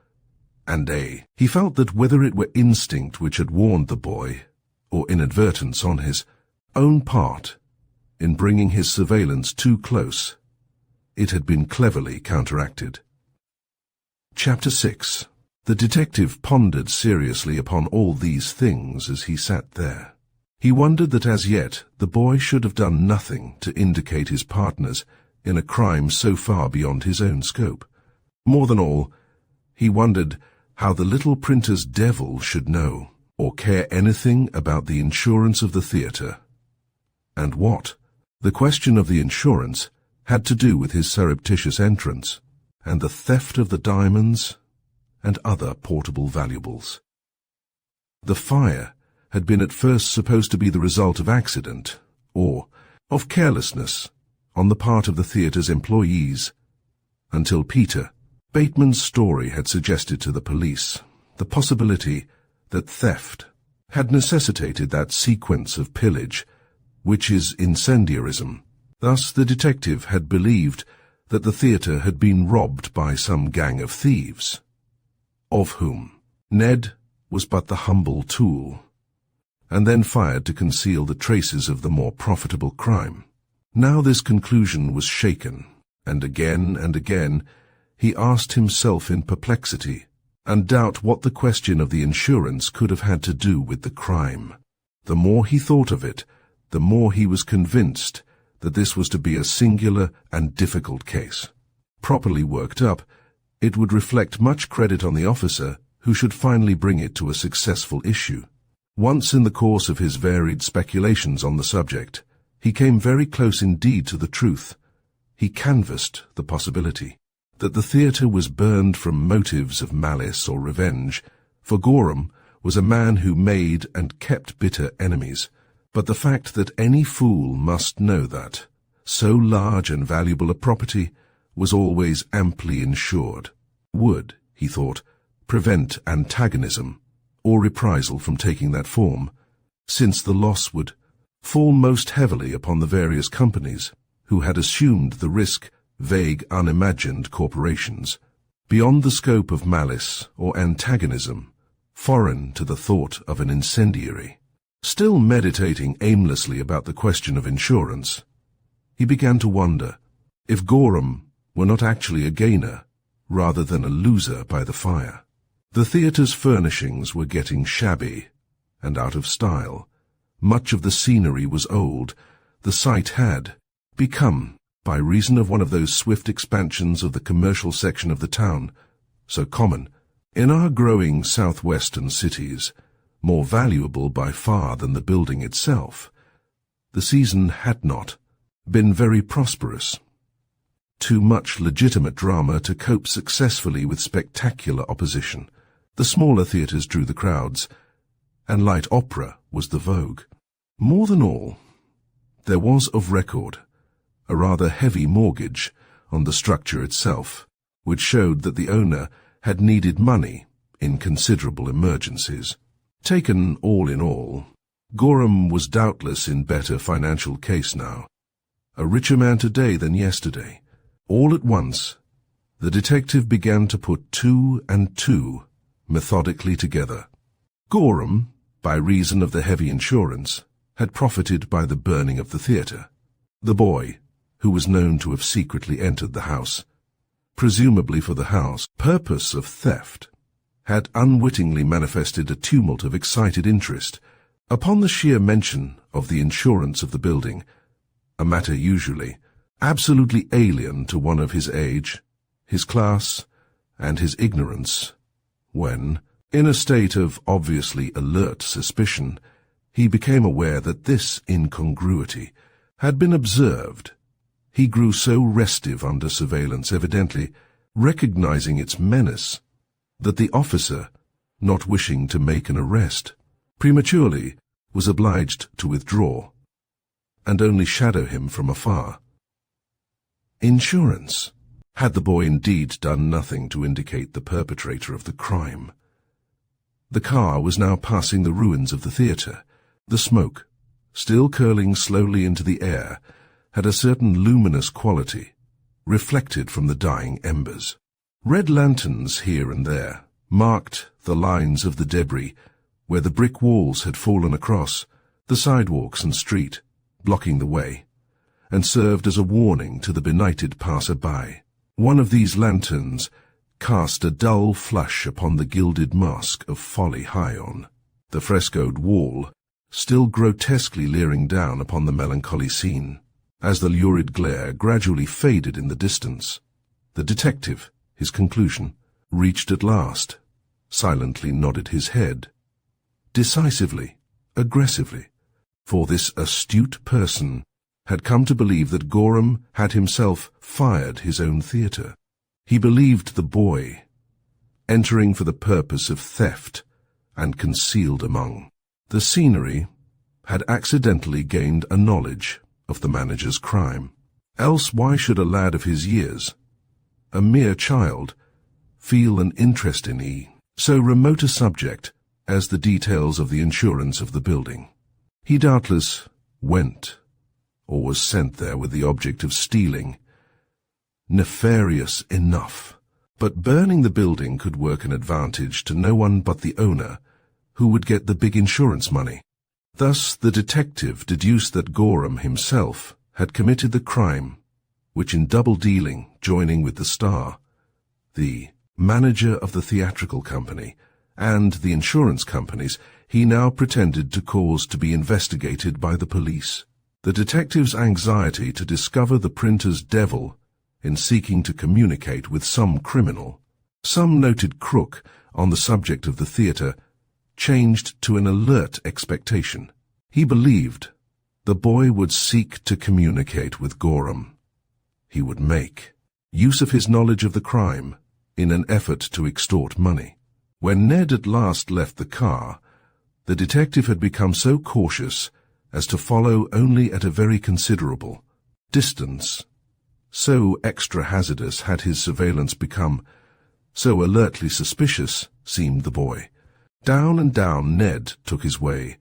and he felt that whether it were instinct which had warned the boy, or inadvertence on his own part in bringing his surveillance too close, it had been cleverly counteracted. Chapter 6. The detective pondered seriously upon all these things as he sat there. He wondered that as yet the boy should have done nothing to indicate his partners in a crime so far beyond his own scope. More than all, he wondered how the little printer's devil should know or care anything about the insurance of the theatre. And what? The question of the insurance had to do with his surreptitious entrance and the theft of the diamonds and other portable valuables. The fire had been at first supposed to be the result of accident, or of carelessness, on the part of the theatre's employees, until Peter Bateman's story had suggested to the police the possibility that theft had necessitated that sequence of pillage which is incendiarism. Thus the detective had believed that the theatre had been robbed by some gang of thieves, of whom Ned was but the humble tool, and then fired to conceal the traces of the more profitable crime. Now this conclusion was shaken, and again he asked himself in perplexity and doubt what the question of the insurance could have had to do with the crime. The more he thought of it, the more he was convinced that this was to be a singular and difficult case. Properly worked up, it would reflect much credit on the officer who should finally bring it to a successful issue. Once in the course of his varied speculations on the subject, he came very close indeed to the truth. He canvassed the possibility that the theatre was burned from motives of malice or revenge, for Gorham was a man who made and kept bitter enemies. But the fact that any fool must know that so large and valuable a property was always amply insured would, he thought, prevent antagonism or reprisal from taking that form, since the loss would fall most heavily upon the various companies who had assumed the risk vague, unimagined corporations, beyond the scope of malice or antagonism, foreign to the thought of an incendiary. Still meditating aimlessly about the question of insurance, he began to wonder if Gorham were not actually a gainer rather than a loser by the fire. The theatre's furnishings were getting shabby and out of style. Much of the scenery was old. The site had become, by reason of one of those swift expansions of the commercial section of the town, so common in our growing southwestern cities, more valuable by far than the building itself. The season had not been very prosperous. Too much legitimate drama to cope successfully with spectacular opposition. The smaller theatres drew the crowds, and light opera was the vogue. More than all, there was of record a rather heavy mortgage on the structure itself, which showed that the owner had needed money in considerable emergencies. Taken all in all, Gorham was doubtless in better financial case now, a richer man today than yesterday. All at once, the detective began to put two and two methodically together. Gorham, by reason of the heavy insurance, had profited by the burning of the theatre. The boy, who was known to have secretly entered the house, presumably for the purpose of theft, had unwittingly manifested a tumult of excited interest upon the sheer mention of the insurance of the building, a matter usually absolutely alien to one of his age, his class, and his ignorance, when, in a state of obviously alert suspicion, he became aware that this incongruity had been observed. He grew so restive under surveillance, evidently recognizing its menace, that the officer, not wishing to make an arrest, prematurely was obliged to withdraw, and only shadow him from afar. Insurance. Had the boy indeed done nothing to indicate the perpetrator of the crime? The car was now passing the ruins of the theatre. The smoke, still curling slowly into the air, had a certain luminous quality, reflected from the dying embers. Red lanterns here and there marked the lines of the debris where the brick walls had fallen across the sidewalks and street, blocking the way, and served as a warning to the benighted passer-by. One of these lanterns cast a dull flush upon the gilded mask of folly high on the frescoed wall, still grotesquely leering down upon the melancholy scene. As the lurid glare gradually faded in the distance, the detective, his conclusion, reached at last, silently nodded his head, decisively, aggressively, for this astute person had come to believe that Gorham had himself fired his own theatre. He believed the boy, entering for the purpose of theft and concealed among the scenery, had accidentally gained a knowledge of the manager's crime. Else why should a lad of his years, a mere child, feel an interest in so remote a subject as the details of the insurance of the building? He doubtless went, or was sent there with the object of stealing. Nefarious enough, but burning the building could work an advantage to no one but the owner, who would get the big insurance money. Thus the detective deduced that Gorham himself had committed the crime, which in double dealing, joining with the star, the manager of the theatrical company, and the insurance companies, he now pretended to cause to be investigated by the police. The detective's anxiety to discover the printer's devil in seeking to communicate with some criminal, some noted crook on the subject of the theatre, changed to an alert expectation. He believed the boy would seek to communicate with Gorham. He would make use of his knowledge of the crime in an effort to extort money. When Ned at last left the car, the detective had become so cautious as to follow only at a very considerable distance. So extra hazardous had his surveillance become, so alertly suspicious seemed the boy. Down and down Ned took his way,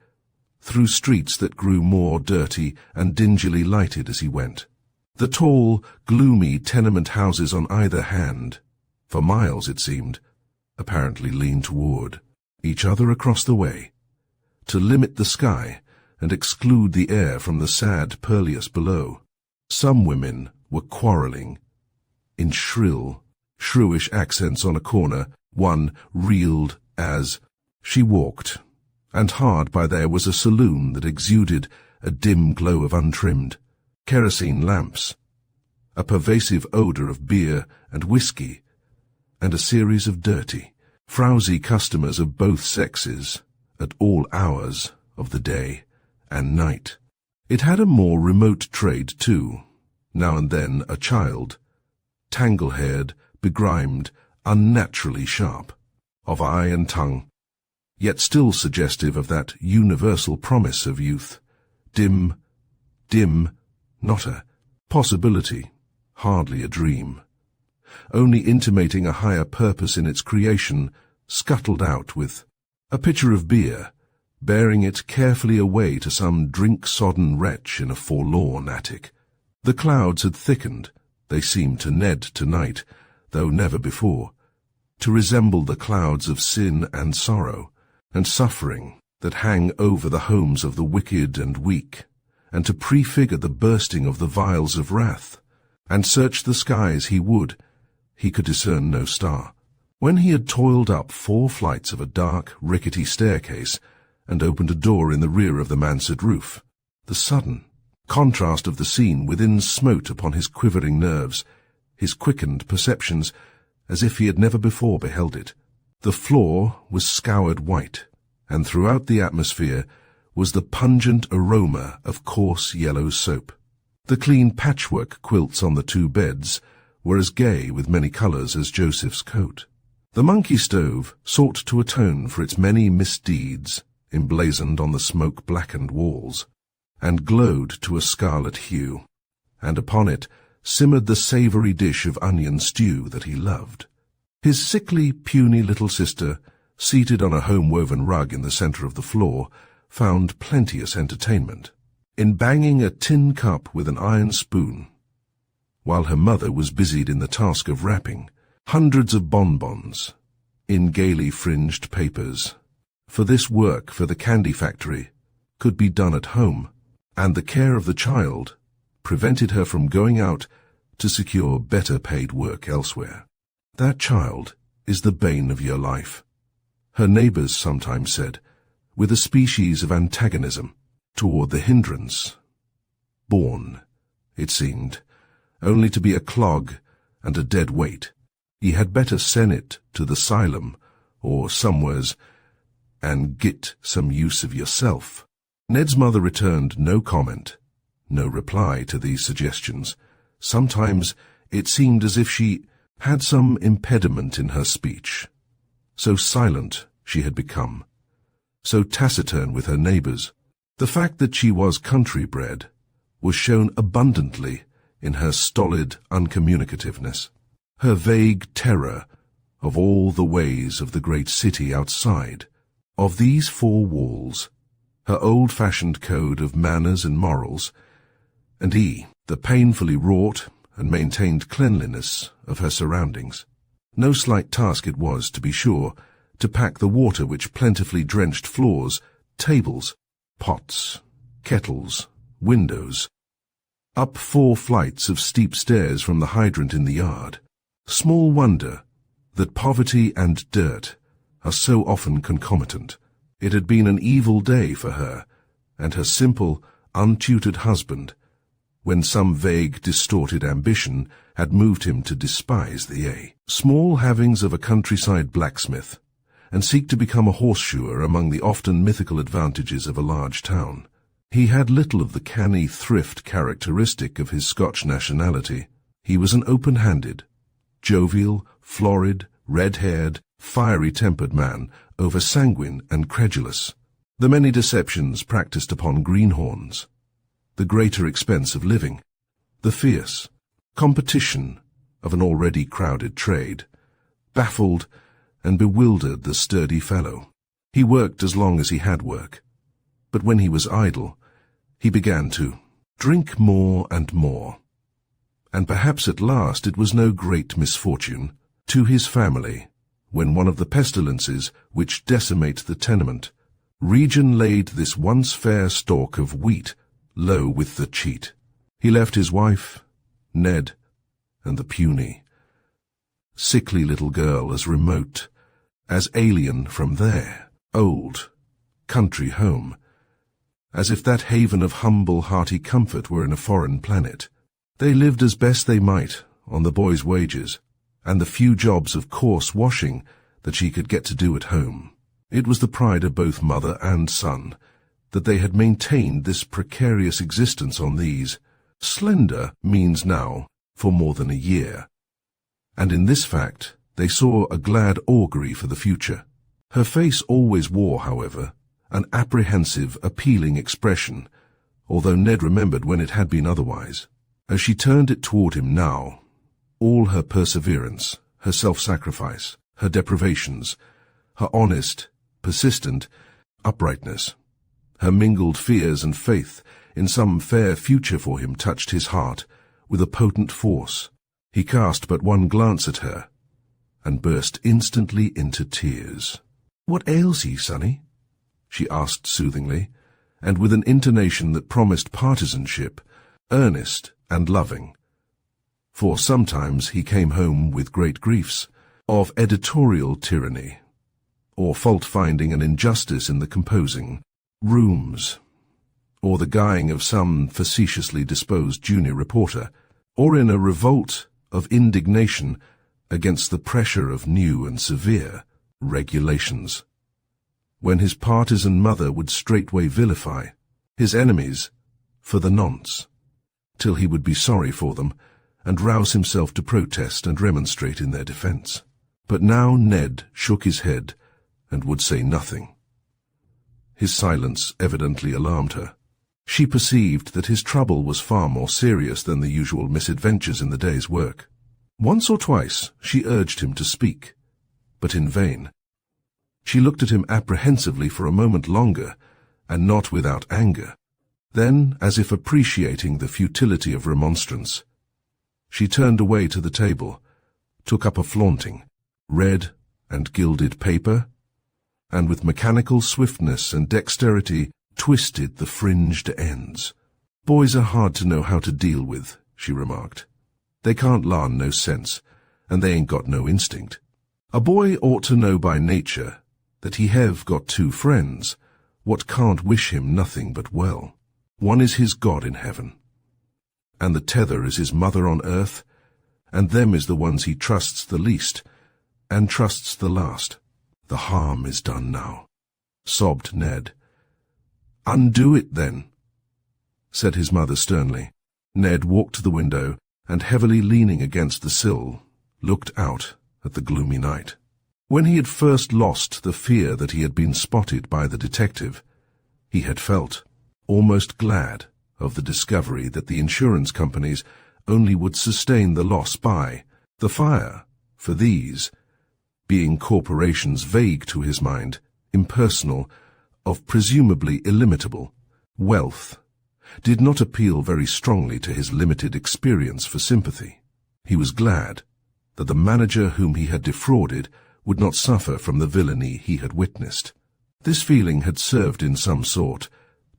through streets that grew more dirty and dingily lighted as he went. The tall, gloomy tenement houses on either hand, for miles it seemed, apparently leaned toward each other across the way, to limit the sky and exclude the air from the sad purlieus below. Some women were quarrelling. In shrewish accents on a corner, one reeled as she walked, and hard by there was a saloon that exuded a dim glow of untrimmed kerosene lamps, a pervasive odour of beer and whiskey, and a series of dirty, frowsy customers of both sexes at all hours of the day and night. It had a more remote trade too, now and then a child, tangle-haired, begrimed, unnaturally sharp, of eye and tongue, yet still suggestive of that universal promise of youth, dim, not a possibility, hardly a dream, only intimating a higher purpose in its creation, scuttled out with a pitcher of beer, bearing it carefully away to some drink-sodden wretch in a forlorn attic. The clouds had thickened, they seemed to Ned tonight, though never before, to resemble the clouds of sin and sorrow and suffering that hang over the homes of the wicked and weak, and to prefigure the bursting of the vials of wrath. And search the skies he would, he could discern no star. When he had toiled up 4 flights of a dark, rickety staircase and opened a door in the rear of the mansard roof, the sudden contrast of the scene within smote upon his quivering nerves, his quickened perceptions, as if he had never before beheld it. The floor was scoured white, and throughout the atmosphere was the pungent aroma of coarse yellow soap. The clean patchwork quilts on the 2 beds were as gay with many colours as Joseph's coat. The monkey stove sought to atone for its many misdeeds, emblazoned on the smoke-blackened walls, and glowed to a scarlet hue, and upon it simmered the savoury dish of onion stew that he loved. His sickly, puny little sister, seated on a home-woven rug in the centre of the floor, found plenteous entertainment in banging a tin cup with an iron spoon, while her mother was busied in the task of wrapping hundreds of bonbons in gaily fringed papers. For this work for the candy factory could be done at home, and the care of the child prevented her from going out to secure better paid work elsewhere. That child is the bane of your life, her neighbours sometimes said, with a species of antagonism toward the hindrance. Born, it seemed, only to be a clog and a dead weight. Ye had better send it to the 'sylum or somewheres and git some use of yourself. Ned's mother returned no comment, no reply to these suggestions. Sometimes it seemed as if she had some impediment in her speech. So silent she had become, so taciturn with her neighbours. The fact that she was country-bred was shown abundantly in her stolid uncommunicativeness, her vague terror of all the ways of the great city outside, of these 4 walls, her old-fashioned code of manners and morals, and the painfully wrought and maintained cleanliness of her surroundings. No slight task it was, to be sure, to pack the water which plentifully drenched floors, tables, pots, kettles, windows, up 4 flights of steep stairs from the hydrant in the yard. Small wonder that poverty and dirt are so often concomitant. It had been an evil day for her and her simple, untutored husband, when some vague, distorted ambition had moved him to despise the small havings of a countryside blacksmith, and seek to become a horseshoer among the often mythical advantages of a large town. He had little of the canny thrift characteristic of his Scotch nationality. He was an open-handed, jovial, florid, red-haired, fiery-tempered man, over-sanguine and credulous. The many deceptions practised upon greenhorns, the greater expense of living, the fierce competition of an already crowded trade, baffled and bewildered the sturdy fellow. He worked as long as he had work, but when he was idle, he began to drink more and more, and perhaps at last it was no great misfortune to his family when one of the pestilences which decimate the tenement region laid this once fair stalk of wheat low with the cheat. He left his wife, Ned, and the puny, sickly little girl as remote, as alien from their old country home, as if that haven of humble, hearty comfort were in a foreign planet. They lived as best they might on the boy's wages and the few jobs of coarse washing that she could get to do at home. It was the pride of both mother and son that they had maintained this precarious existence on these slender means now for more than a year, and in this fact they saw a glad augury for the future. Her face always wore, however, an apprehensive, appealing expression, although Ned remembered when it had been otherwise. As she turned it toward him now, all her perseverance, her self-sacrifice, her deprivations, her honest, persistent uprightness, her mingled fears and faith in some fair future for him touched his heart with a potent force. He cast but one glance at her and burst instantly into tears. "What ails ye, sonny?" she asked soothingly, and with an intonation that promised partisanship, earnest and loving. For sometimes he came home with great griefs of editorial tyranny, or fault-finding and injustice in the composing rooms, or the guying of some facetiously disposed junior reporter, or in a revolt of indignation against the pressure of new and severe regulations, when his partisan mother would straightway vilify his enemies for the nonce, till he would be sorry for them and rouse himself to protest and remonstrate in their defense. But now Ned shook his head and would say nothing. His silence evidently alarmed her. She perceived that his trouble was far more serious than the usual misadventures in the day's work. Once or twice she urged him to speak, but in vain. She looked at him apprehensively for a moment longer, and not without anger. Then, as if appreciating the futility of remonstrance, she turned away to the table, took up a flaunting, red and gilded paper, and with mechanical swiftness and dexterity twisted the fringed ends. "Boys are hard to know how to deal with," she remarked. "They can't larn no sense, and they ain't got no instinct. A boy ought to know by nature that he have got two friends, what can't wish him nothing but well. One is his God in heaven, and the t'other is his mother on earth, and them is the ones he trusts the least, and trusts the last. The harm is done now," sobbed Ned. "Undo it, then," said his mother sternly. Ned walked to the window, and heavily leaning against the sill, looked out at the gloomy night. When he had first lost the fear that he had been spotted by the detective, he had felt almost glad of the discovery that the insurance companies only would sustain the loss by the fire, for these, being corporations vague to his mind, impersonal, of presumably illimitable wealth, did not appeal very strongly to his limited experience for sympathy. He was glad that the manager whom he had defrauded would not suffer from the villainy he had witnessed. This feeling had served in some sort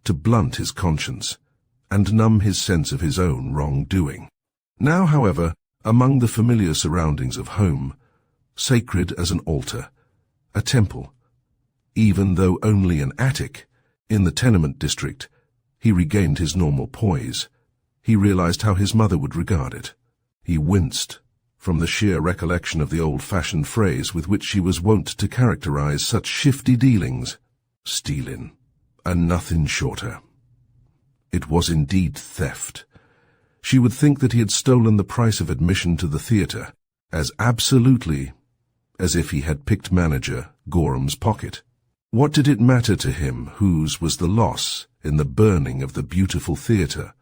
to blunt his conscience and numb his sense of his own wrongdoing. Now, however, among the familiar surroundings of home, sacred as an altar, a temple, even though only an attic, in the tenement district, he regained his normal poise. He realized how his mother would regard it. He winced from the sheer recollection of the old-fashioned phrase with which she was wont to characterize such shifty dealings. Stealin', and nothing shorter. It was indeed theft. She would think that he had stolen the price of admission to the theatre, as absolutely as if he had picked manager Gorham's pocket. What did it matter to him whose was the loss in the burning of the beautiful theatre?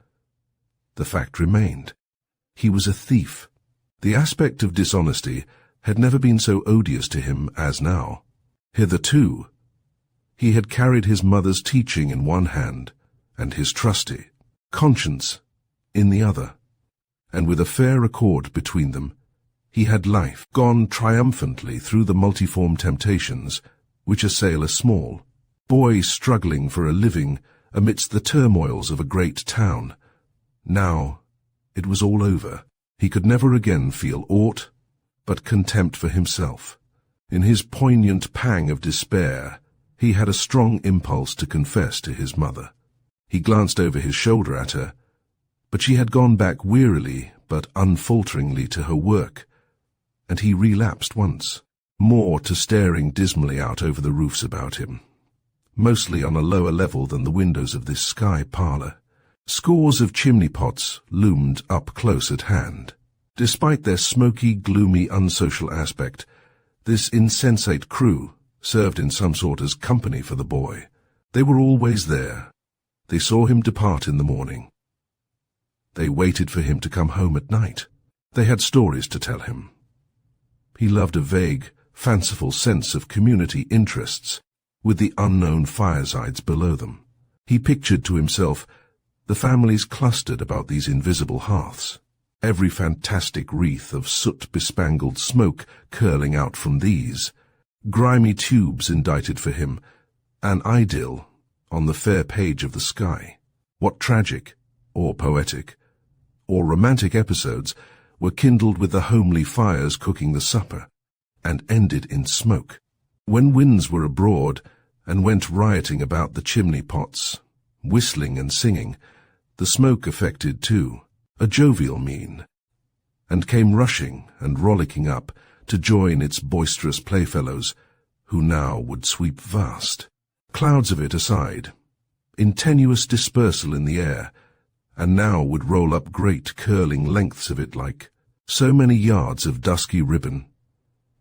The fact remained. He was a thief. The aspect of dishonesty had never been so odious to him as now. Hitherto, he had carried his mother's teaching in one hand and his trusty conscience in the other, and with a fair accord between them, he had life gone triumphantly through the multiform temptations which assail a small boy struggling for a living amidst the turmoils of a great town. Now it was all over. He could never again feel aught but contempt for himself. In his poignant pang of despair, he had a strong impulse to confess to his mother. He glanced over his shoulder at her, but she had gone back wearily but unfalteringly to her work, and he relapsed once more to staring dismally out over the roofs about him, mostly on a lower level than the windows of this sky parlour. Scores of chimney-pots loomed up close at hand. Despite their smoky, gloomy, unsocial aspect, this insensate crew served in some sort as company for the boy. They were always there. They saw him depart in the morning. They waited for him to come home at night. They had stories to tell him. He loved a vague, fanciful sense of community interests with the unknown firesides below them. He pictured to himself the families clustered about these invisible hearths, every fantastic wreath of soot-bespangled smoke curling out from these, grimy tubes indicted for him, an idyll on the fair page of the sky. What tragic, or poetic, or romantic episodes were kindled with the homely fires cooking the supper, and ended in smoke. When winds were abroad and went rioting about the chimney-pots, whistling and singing, the smoke affected, too, a jovial mien, and came rushing and rollicking up to join its boisterous playfellows, who now would sweep vast clouds of it aside, in tenuous dispersal in the air, and now would roll up great curling lengths of it like so many yards of dusky ribbon,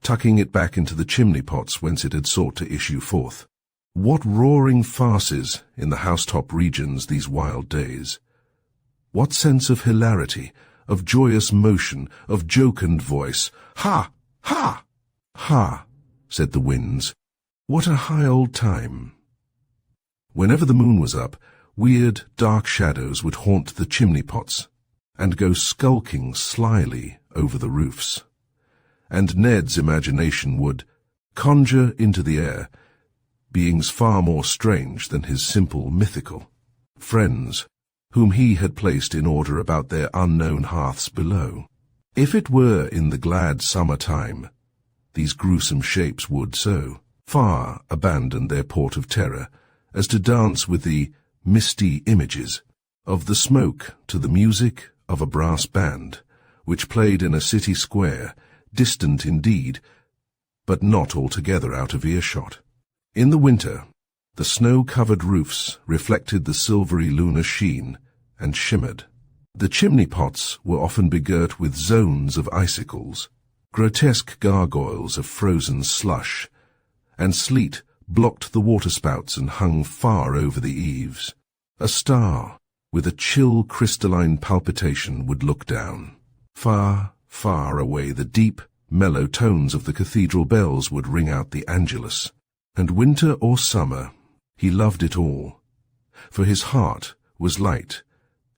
tucking it back into the chimney-pots whence it had sought to issue forth. What roaring farces in the housetop regions these wild days! What sense of hilarity, of joyous motion, of jocund voice! Ha! Ha! Ha! Said the winds. What a high old time! Whenever the moon was up, weird, dark shadows would haunt the chimney-pots and go skulking slyly over the roofs, and Ned's imagination would conjure into the air beings far more strange than his simple mythical friends, whom he had placed in order about their unknown hearths below. If it were in the glad summer time, these gruesome shapes would so far abandon their port of terror as to dance with the misty images of the smoke to the music of a brass band, which played in a city square, distant indeed, but not altogether out of earshot. In the winter, the snow-covered roofs reflected the silvery lunar sheen and shimmered. The chimney-pots were often begirt with zones of icicles, grotesque gargoyles of frozen slush, and sleet blocked the waterspouts and hung far over the eaves. A star, with a chill crystalline palpitation, would look down. Far, far away the deep, mellow tones of the cathedral bells would ring out the Angelus. And winter or summer, he loved it all, for his heart was light,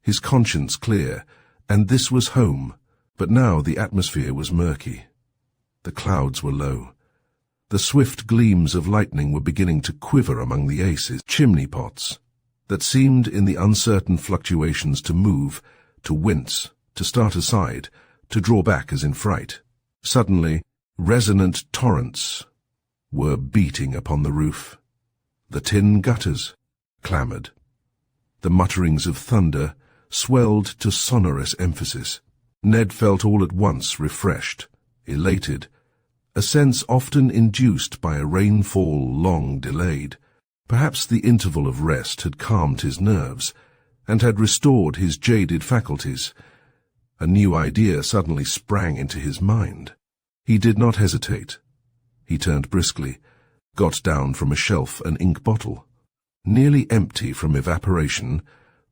his conscience clear, and this was home. But now the atmosphere was murky. The clouds were low. The swift gleams of lightning were beginning to quiver among the aces, chimney-pots, that seemed in the uncertain fluctuations to move, to wince, to start aside, to draw back as in fright. Suddenly, resonant torrents were beating upon the roof. The tin gutters clamoured. The mutterings of thunder swelled to sonorous emphasis. Ned felt all at once refreshed, elated, a sense often induced by a rainfall long delayed. Perhaps the interval of rest had calmed his nerves and had restored his jaded faculties. A new idea suddenly sprang into his mind. He did not hesitate. He turned briskly, got down from a shelf an ink bottle, nearly empty from evaporation,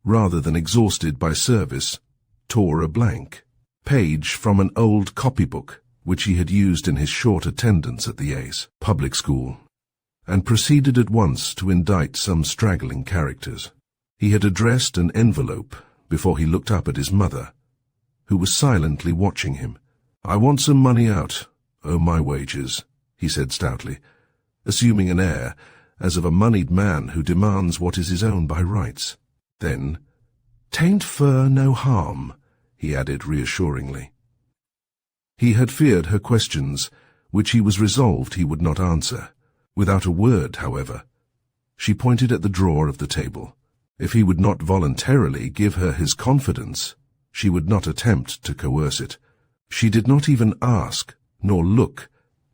rather than exhausted by service, tore a blank page from an old copybook which he had used in his short attendance at the Ace public school, and proceeded at once to indite some straggling characters. He had addressed an envelope before he looked up at his mother, who was silently watching him. "I want some money out, my wages," he said stoutly, assuming an air as of a moneyed man who demands what is his own by rights. Then, "'Tain't fur no harm," he added reassuringly. He had feared her questions, which he was resolved he would not answer. Without a word, however, she pointed at the drawer of the table. If he would not voluntarily give her his confidence, she would not attempt to coerce it. She did not even ask, nor look,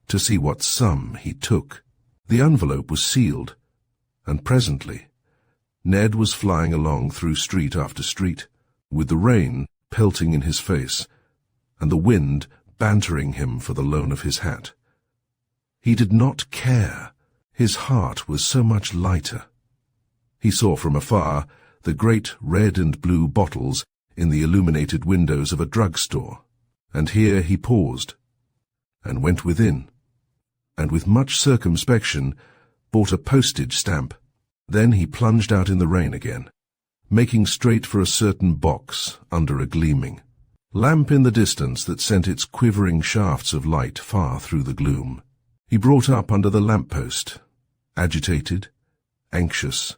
to see what sum he took. The envelope was sealed, and presently Ned was flying along through street after street, with the rain pelting in his face, and the wind bantering him for the loan of his hat. He did not care. His heart was so much lighter. He saw from afar the great red and blue bottles in the illuminated windows of a drugstore, and here he paused, and went within, and with much circumspection bought a postage stamp. Then he plunged out in the rain again, making straight for a certain box under a gleaming lamp in the distance that sent its quivering shafts of light far through the gloom. He brought up under the lamp-post, agitated, anxious,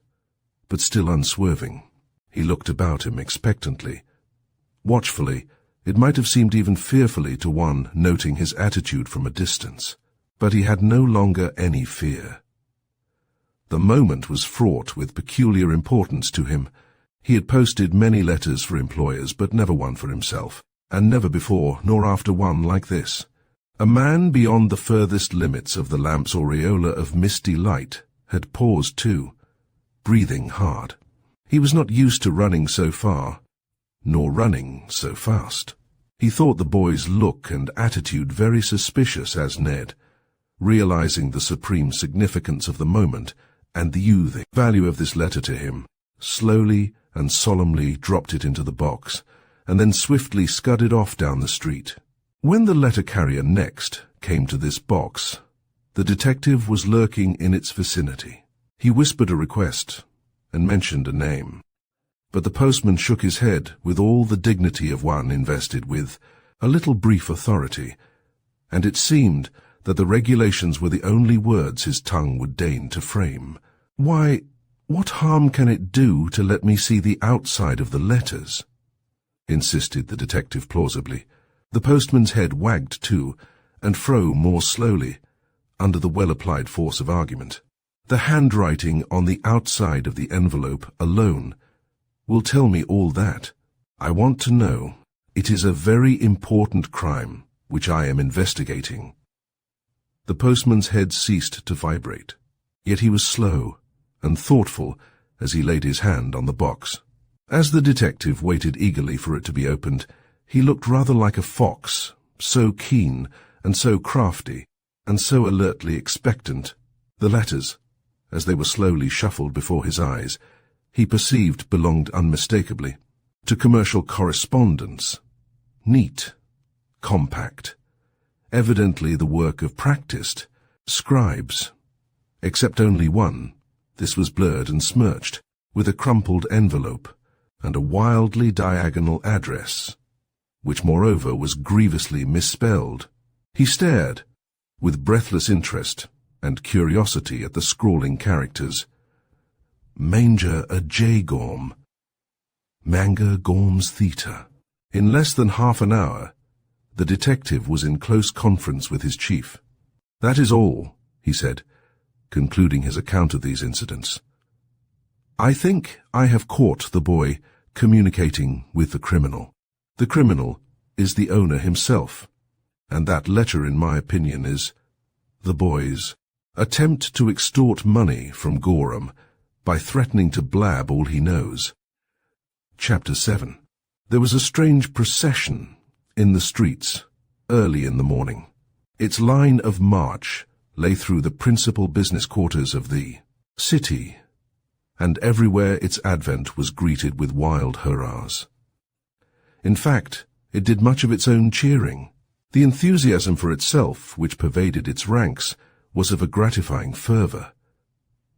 but still unswerving. He looked about him expectantly, watchfully. It might have seemed even fearfully to one noting his attitude from a distance. But he had no longer any fear. The moment was fraught with peculiar importance to him. He had posted many letters for employers, but never one for himself, and never before nor after one like this. A man beyond the furthest limits of the lamp's aureola of misty light had paused too, breathing hard. He was not used to running so far, nor running so fast. He thought the boy's look and attitude very suspicious as Ned, realizing the supreme significance of the moment and the youthing value of this letter to him, slowly and solemnly dropped it into the box, and then swiftly scudded off down the street. When the letter-carrier next came to this box, the detective was lurking in its vicinity. He whispered a request and mentioned a name, but the postman shook his head with all the dignity of one invested with a little brief authority, and it seemed that the regulations were the only words his tongue would deign to frame. "Why, what harm can it do to let me see the outside of the letters?" insisted the detective plausibly. The postman's head wagged to and fro more slowly, under the well-applied force of argument. "The handwriting on the outside of the envelope alone will tell me all that. I want to know. It is a very important crime which I am investigating." The postman's head ceased to vibrate, yet he was slow and thoughtful as he laid his hand on the box. As the detective waited eagerly for it to be opened, he looked rather like a fox, so keen and so crafty and so alertly expectant. The letters, as they were slowly shuffled before his eyes, he perceived belonged unmistakably to commercial correspondence, neat, compact, evidently the work of practiced scribes, except only one. This was blurred and smirched, with a crumpled envelope and a wildly diagonal address, which moreover was grievously misspelled. He stared, with breathless interest and curiosity, at the scrawling characters. Manger a J-Gorm, Manga Gorms Theta. In less than half an hour, the detective was in close conference with his chief. "That is all," he said, concluding his account of these incidents. "I think I have caught the boy communicating with the criminal. The criminal is the owner himself, and that letter, in my opinion, is the boy's attempt to extort money from Gorham by threatening to blab all he knows." Chapter 7. There was a strange procession in the streets early in the morning. Its line of march lay through the principal business quarters of the city, and everywhere its advent was greeted with wild hurrahs. In fact, it did much of its own cheering. The enthusiasm for itself, which pervaded its ranks, was of a gratifying fervor.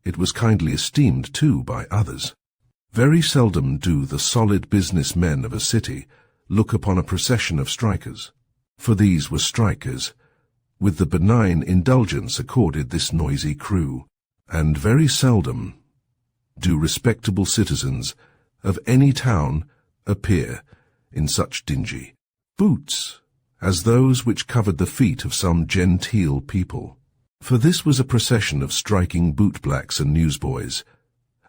It was kindly esteemed, too, by others. Very seldom do the solid business men of a city look upon a procession of strikers. For these were strikers, with the benign indulgence accorded this noisy crew, and very seldom do respectable citizens of any town appear in such dingy boots as those which covered the feet of some genteel people. For this was a procession of striking bootblacks and newsboys,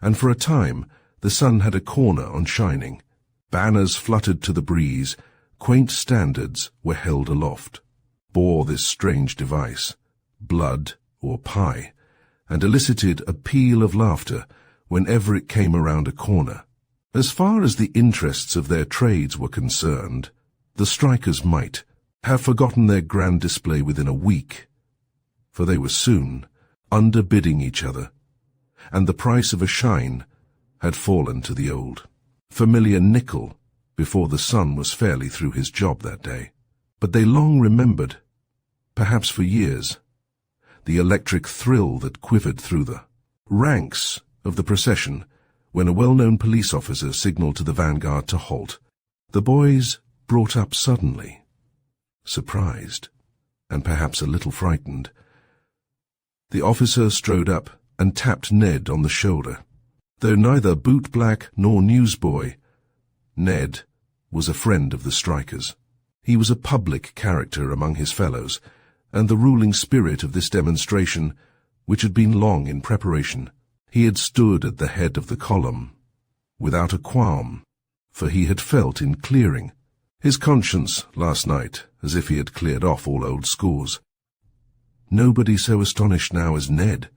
and for a time the sun had a corner on shining. Banners fluttered to the breeze, quaint standards were held aloft, bore this strange device, blood or pie, and elicited a peal of laughter whenever it came around a corner. As far as the interests of their trades were concerned, the strikers might have forgotten their grand display within a week, for they were soon underbidding each other, and the price of a shine had fallen to the old familiar nickel before the sun was fairly through his job that day. But they long remembered, perhaps for years, the electric thrill that quivered through the ranks of the procession when a well-known police officer signaled to the vanguard to halt. The boys brought up suddenly, surprised, and perhaps a little frightened. The officer strode up and tapped Ned on the shoulder. Though neither bootblack nor newsboy, Ned was a friend of the strikers. He was a public character among his fellows, and the ruling spirit of this demonstration, which had been long in preparation. He had stood at the head of the column, without a qualm, for he had felt in clearing his conscience last night as if he had cleared off all old scores. Nobody so astonished now as Ned.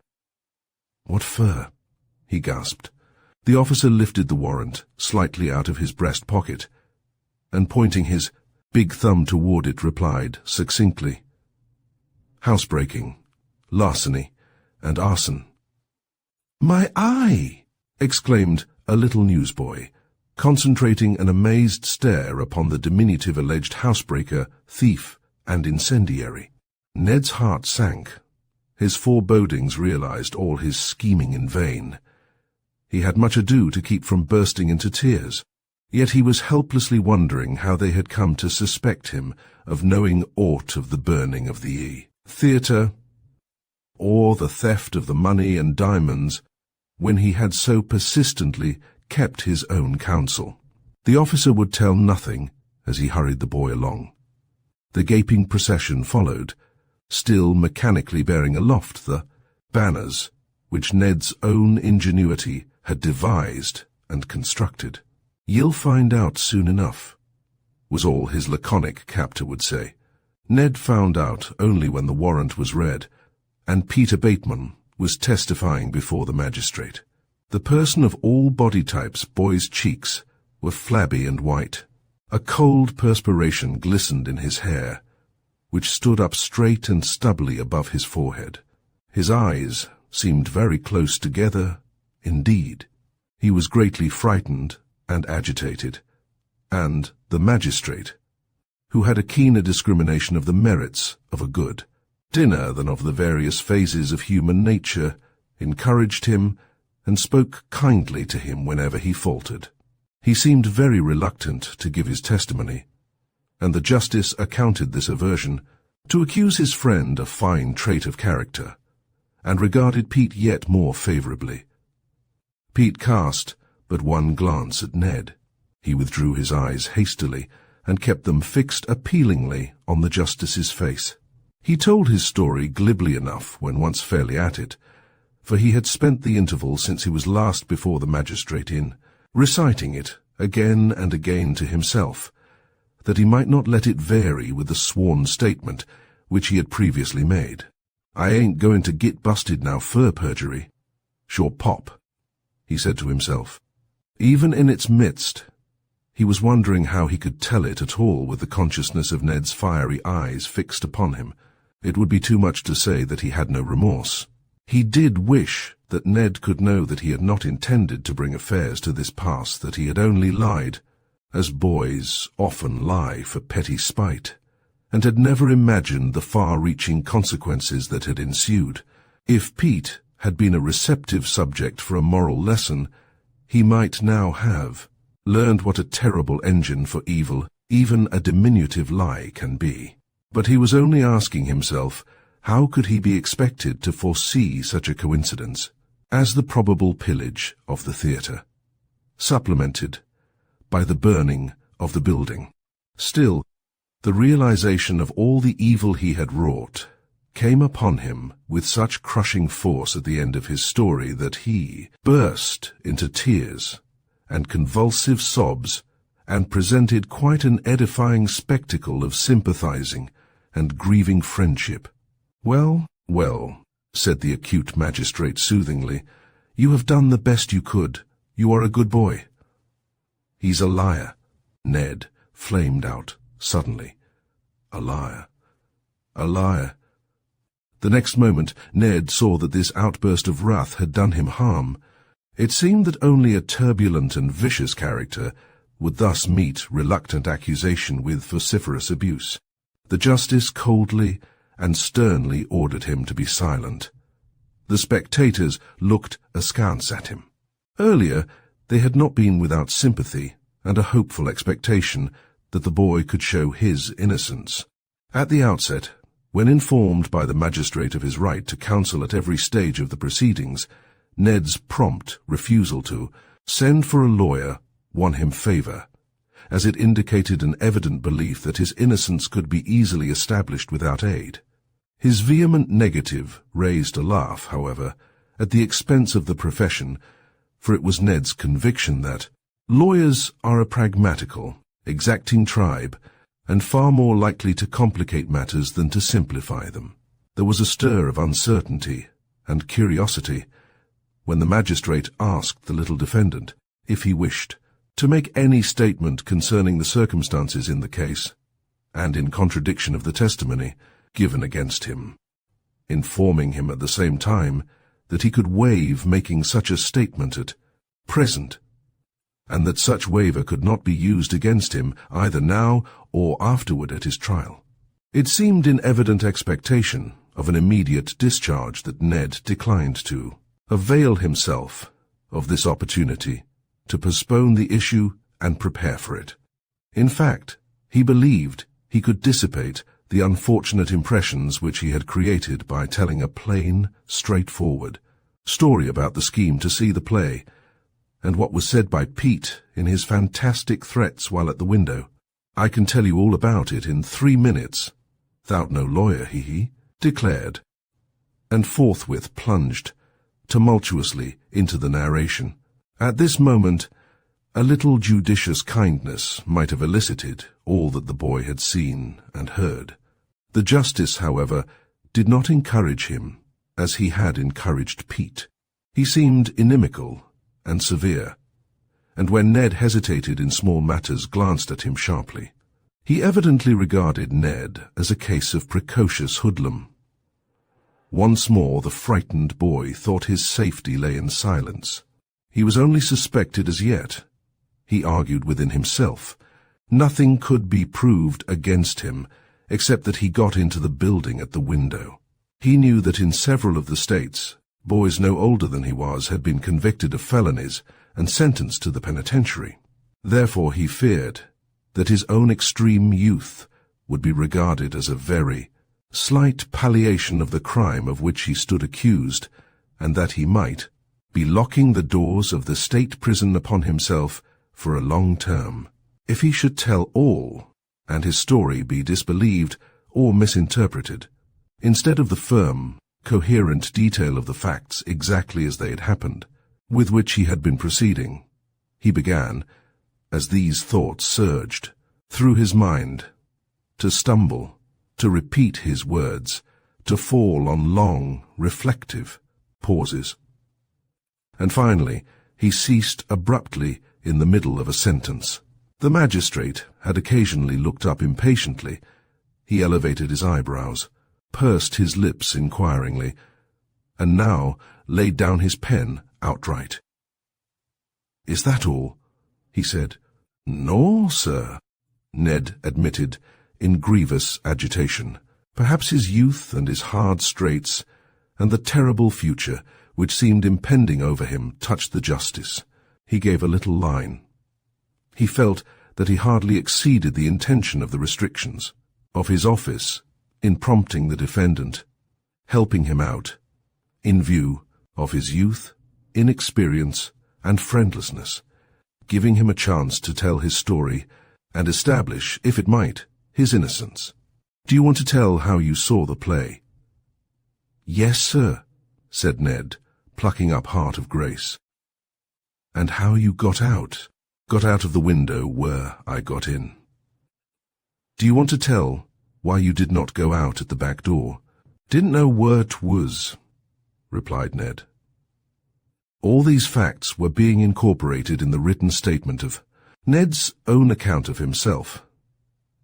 "What for?" he gasped. The officer lifted the warrant slightly out of his breast pocket, and pointing his big thumb toward it replied succinctly, "Housebreaking, larceny, and arson." "My eye!" exclaimed a little newsboy, concentrating an amazed stare upon the diminutive alleged housebreaker, thief, and incendiary. Ned's heart sank. His forebodings realized all his scheming in vain. He had much ado to keep from bursting into tears, yet he was helplessly wondering how they had come to suspect him of knowing aught of the burning of the theatre, or the theft of the money and diamonds, when he had so persistently kept his own counsel. The officer would tell nothing as he hurried the boy along. The gaping procession followed, still mechanically bearing aloft the banners which Ned's own ingenuity had devised and constructed. "You'll find out soon enough," was all his laconic captor would say. Ned found out only when the warrant was read, and Peter Bateman was testifying before the magistrate. The person of all body types, boy's cheeks were flabby and white. A cold perspiration glistened in his hair, which stood up straight and stubbly above his forehead. His eyes seemed very close together indeed. He was greatly frightened and agitated, and the magistrate, who had a keener discrimination of the merits of a good dinner than of the various phases of human nature, encouraged him and spoke kindly to him whenever he faltered. He seemed very reluctant to give his testimony, and the justice accounted this aversion to accuse his friend a fine trait of character, and regarded Pete yet more favorably. Pete cast but one glance at Ned. He withdrew his eyes hastily and kept them fixed appealingly on the justice's face. He told his story glibly enough when once fairly at it, for he had spent the interval since he was last before the magistrate in reciting it again and again to himself, that he might not let it vary with the sworn statement which he had previously made. "I ain't going to git busted now for perjury. Sure pop," he said to himself. Even in its midst, he was wondering how he could tell it at all with the consciousness of Ned's fiery eyes fixed upon him. It would be too much to say that he had no remorse. He did wish that Ned could know that he had not intended to bring affairs to this pass, that he had only lied, as boys often lie for petty spite, and had never imagined the far-reaching consequences that had ensued. If Pete had been a receptive subject for a moral lesson, he might now have learned what a terrible engine for evil even a diminutive lie can be. But he was only asking himself, how could he be expected to foresee such a coincidence as the probable pillage of the theatre, supplemented by the burning of the building? Still, the realization of all the evil he had wrought came upon him with such crushing force at the end of his story that he burst into tears and convulsive sobs and presented quite an edifying spectacle of sympathizing and grieving friendship. "Well, well," said the acute magistrate soothingly, "you have done the best you could. You are a good boy." "He's a liar," Ned flamed out suddenly. "A liar. A liar." The next moment, Ned saw that this outburst of wrath had done him harm. It seemed that only a turbulent and vicious character would thus meet reluctant accusation with vociferous abuse. The justice coldly and sternly ordered him to be silent. The spectators looked askance at him. Earlier, they had not been without sympathy and a hopeful expectation that the boy could show his innocence. At the outset, when informed by the magistrate of his right to counsel at every stage of the proceedings, Ned's prompt refusal to send for a lawyer won him favor, as it indicated an evident belief that his innocence could be easily established without aid. His vehement negative raised a laugh, however, at the expense of the profession, for it was Ned's conviction that lawyers are a pragmatical, exacting tribe, and far more likely to complicate matters than to simplify them. There was a stir of uncertainty and curiosity when the magistrate asked the little defendant if he wished to make any statement concerning the circumstances in the case, and in contradiction of the testimony given against him, informing him at the same time that he could waive making such a statement at present, and that such waiver could not be used against him either now or afterward at his trial. It seemed in evident expectation of an immediate discharge that Ned declined to avail himself of this opportunity to postpone the issue and prepare for it. In fact, he believed he could dissipate the unfortunate impressions which he had created by telling a plain, straightforward story about the scheme to see the play, and what was said by Pete in his fantastic threats while at the window. "I can tell you all about it in 3 minutes. Thou'rt no lawyer, he declared, and forthwith plunged tumultuously into the narration. At this moment, a little judicious kindness might have elicited all that the boy had seen and heard. The justice, however, did not encourage him as he had encouraged Pete. He seemed inimical and severe, and when Ned hesitated in small matters glanced at him sharply. He evidently regarded Ned as a case of precocious hoodlum. Once more the frightened boy thought his safety lay in silence. He was only suspected as yet, he argued within himself. Nothing could be proved against him except that he got into the building at the window. He knew that in several of the states, boys no older than he was had been convicted of felonies and sentenced to the penitentiary. Therefore he feared that his own extreme youth would be regarded as a very slight palliation of the crime of which he stood accused, and that he might be locking the doors of the state prison upon himself for a long term if he should tell all, and his story be disbelieved or misinterpreted. Instead of the firm, coherent detail of the facts exactly as they had happened, with which he had been proceeding, he began, as these thoughts surged through his mind, to stumble, to repeat his words, to fall on long, reflective pauses. And finally, he ceased abruptly in the middle of a sentence. The magistrate had occasionally looked up impatiently. He elevated his eyebrows, pursed his lips inquiringly, and now laid down his pen outright. "Is that all?" he said. "No, sir," Ned admitted, in grievous agitation. Perhaps his youth and his hard straits, and the terrible future which seemed impending over him, touched the justice. He gave a little line. He felt that he hardly exceeded the intention of the restrictions of his office in prompting the defendant, helping him out, in view of his youth, inexperience, and friendlessness, giving him a chance to tell his story and establish, if it might, his innocence. "Do you want to tell how you saw the play?" "Yes, sir," said Ned, plucking up heart of grace. "And how you got out?" "Got out of the window where I got in." "Do you want to tell why you did not go out at the back door?" "Didn't know where 'twas," replied Ned. All these facts were being incorporated in the written statement of Ned's own account of himself,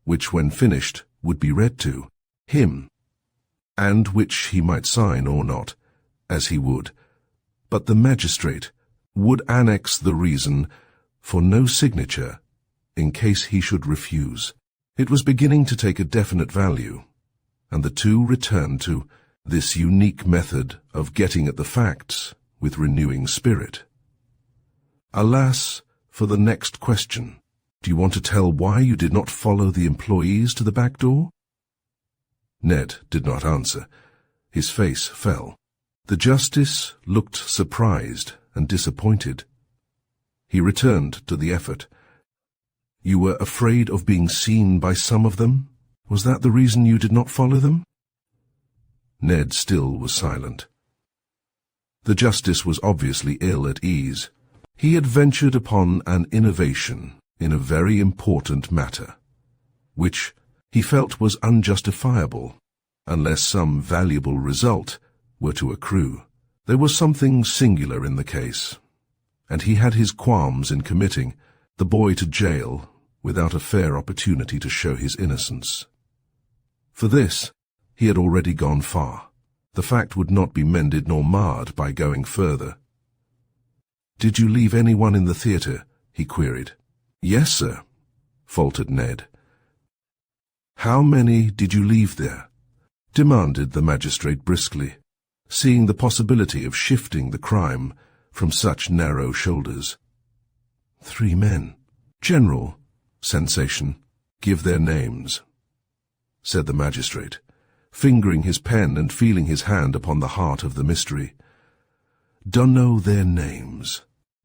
which, when finished, would be read to him, and which he might sign or not, as he would, but the magistrate would annex the reason for no signature in case he should refuse. It was beginning to take a definite value, and the two returned to this unique method of getting at the facts with renewing spirit. Alas, for the next question. "Do you want to tell why you did not follow the employees to the back door?" Ned did not answer. His face fell. The justice looked surprised and disappointed. He returned to the effort. "You were afraid of being seen by some of them? Was that the reason you did not follow them?" Ned still was silent. The justice was obviously ill at ease. He had ventured upon an innovation in a very important matter, which he felt was unjustifiable unless some valuable result were to accrue. There was something singular in the case, and he had his qualms in committing the boy to jail without a fair opportunity to show his innocence. For this, he had already gone far. The fact would not be mended nor marred by going further. "Did you leave anyone in the theatre?" he queried. "Yes, sir," faltered Ned. "How many did you leave there?" demanded the magistrate briskly, seeing the possibility of shifting the crime from such narrow shoulders. "3 men. General sensation. Give their names," said the magistrate, fingering his pen and feeling his hand upon the heart of the mystery. "Dunno their names,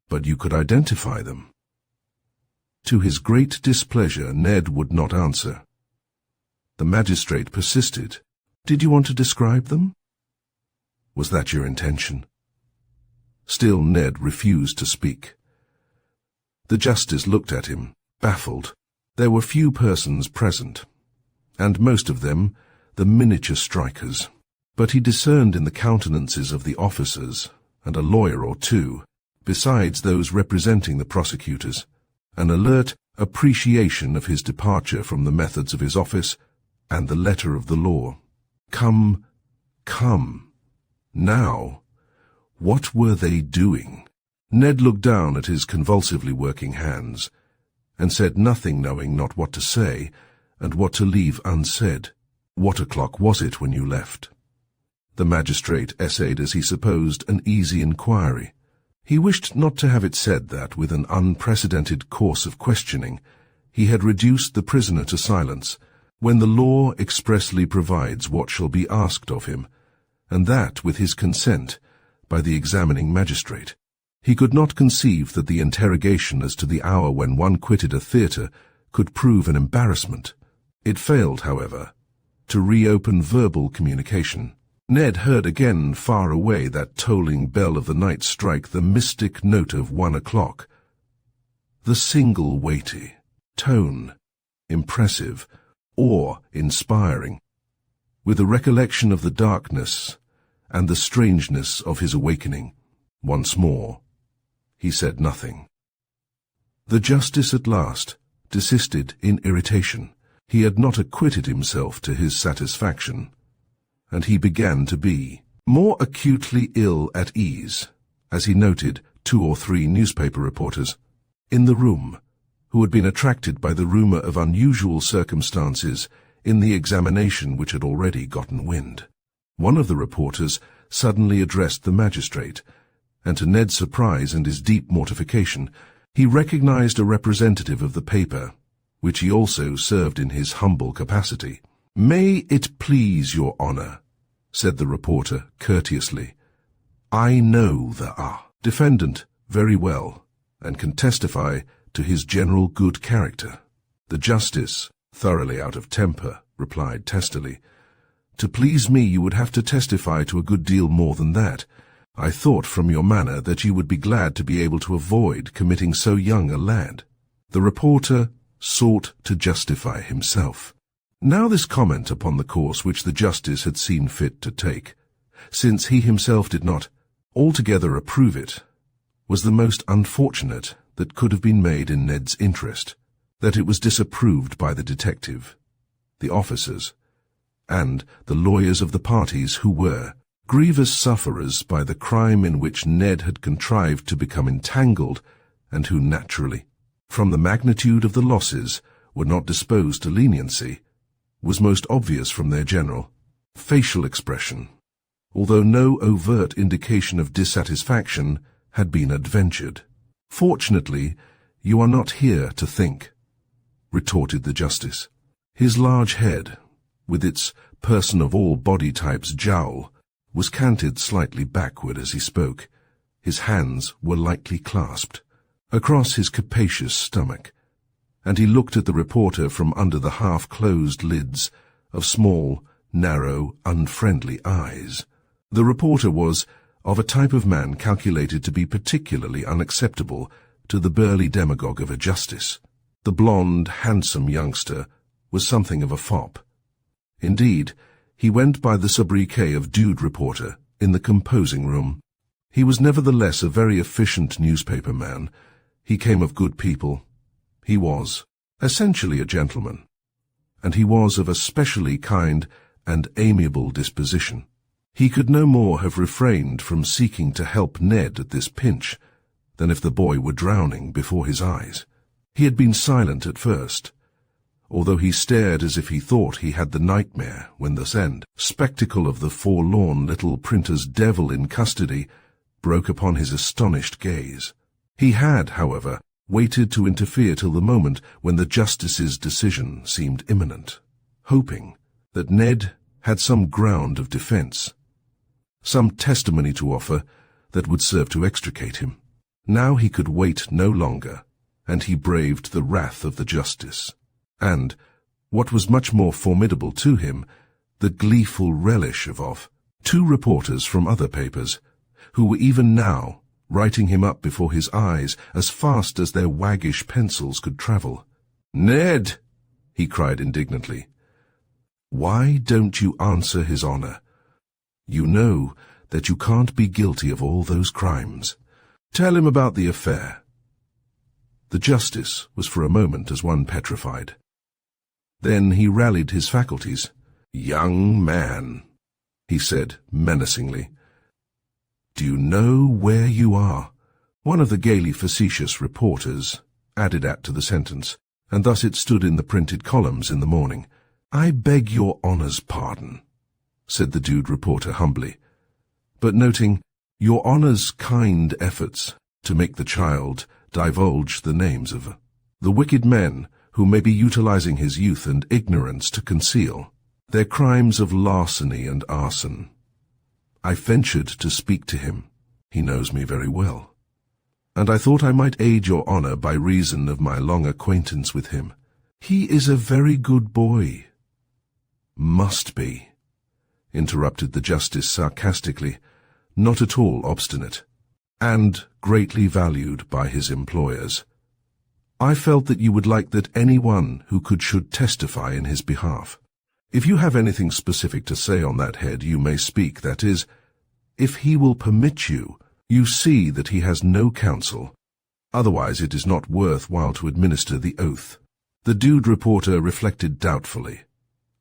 but you could identify them." To his great displeasure, Ned would not answer. The magistrate persisted. "Did you want to describe them? Was that your intention?" Still Ned refused to speak. The justice looked at him, baffled. There were few persons present, and most of them the miniature strikers, but he discerned in the countenances of the officers and a lawyer or two, besides those representing the prosecutors, an alert appreciation of his departure from the methods of his office and the letter of the law. Come, now, what were they doing? Ned looked down at his convulsively working hands, and said nothing, knowing not what to say and what to leave unsaid. "What o'clock was it when you left?" The magistrate essayed, as he supposed, an easy inquiry. He wished not to have it said that, with an unprecedented course of questioning, he had reduced the prisoner to silence, when the law expressly provides what shall be asked of him, and that with his consent, by the examining magistrate. He could not conceive that the interrogation as to the hour when one quitted a theatre could prove an embarrassment. It failed, however, to reopen verbal communication. Ned heard again far away that tolling bell of the night strike the mystic note of 1 o'clock. The single weighty tone, impressive, awe-inspiring, with a recollection of the darkness and the strangeness of his awakening. Once more, he said nothing. The justice at last desisted in irritation. He had not acquitted himself to his satisfaction, and he began to be more acutely ill at ease, as he noted 2 or 3 newspaper reporters in the room, who had been attracted by the rumor of unusual circumstances in the examination which had already gotten wind. One of the reporters suddenly addressed the magistrate, and to Ned's surprise and his deep mortification, He recognized a representative of the paper, which he also served in his humble capacity. "May it please your honor," said the reporter courteously. "I know the defendant very well, and can testify to his general good character." The justice, thoroughly out of temper, replied testily, "To please me you would have to testify to a good deal more than that. I thought from your manner that you would be glad to be able to avoid committing so young a lad." The reporter sought to justify himself. Now this comment upon the course which the justice had seen fit to take, since he himself did not altogether approve it, was the most unfortunate that could have been made in Ned's interest, that it was disapproved by the detective, the officers, and the lawyers of the parties who were grievous sufferers by the crime in which Ned had contrived to become entangled, and who naturally, from the magnitude of the losses, were not disposed to leniency, was most obvious from their general facial expression, although no overt indication of dissatisfaction had been adventured. "Fortunately, you are not here to think," retorted the justice. His large head, with its person of all body types jowl, was canted slightly backward as he spoke. His hands were lightly clasped across his capacious stomach, and he looked at the reporter from under the half-closed lids of small, narrow, unfriendly eyes. The reporter was of a type of man calculated to be particularly unacceptable to the burly demagogue of a justice. The blond, handsome youngster was something of a fop. Indeed, he went by the sobriquet of Dude Reporter in the composing room. He was nevertheless a very efficient newspaper man. He came of good people. He was essentially a gentleman, and he was of a specially kind and amiable disposition. He could no more have refrained from seeking to help Ned at this pinch than if the boy were drowning before his eyes. He had been silent at first, although he stared as if he thought he had the nightmare when the spectacle of the forlorn little printer's devil in custody broke upon his astonished gaze. He had, however, waited to interfere till the moment when the justice's decision seemed imminent, hoping that Ned had some ground of defense, some testimony to offer that would serve to extricate him. Now he could wait no longer, and he braved the wrath of the justice, and, what was much more formidable to him, the gleeful relish of two reporters from other papers, who were even now writing him up before his eyes as fast as their waggish pencils could travel. "Ned!" he cried indignantly. "Why don't you answer his honor? You know that you can't be guilty of all those crimes. Tell him about the affair." The justice was for a moment as one petrified. Then he rallied his faculties. "Young man," he said menacingly, "do you know where you are?" One of the gaily facetious reporters added to the sentence, and thus it stood in the printed columns in the morning. "I beg your honor's pardon," said the Dude Reporter humbly, but noting your honor's kind efforts to make the child divulge the names of the wicked men who may be utilizing his youth and ignorance to conceal their crimes of larceny and arson. I ventured to speak to him. He knows me very well, and I thought I might aid your honor by reason of my long acquaintance with him. He is a very good boy." "Must be," interrupted the justice sarcastically, not at all obstinate, "and greatly valued by his employers. I felt that you would like that anyone who should testify in his behalf. If you have anything specific to say on that head, you may speak, that is, if he will permit you. You see that he has no counsel, otherwise it is not worth while to administer the oath." The Dude Reporter reflected doubtfully,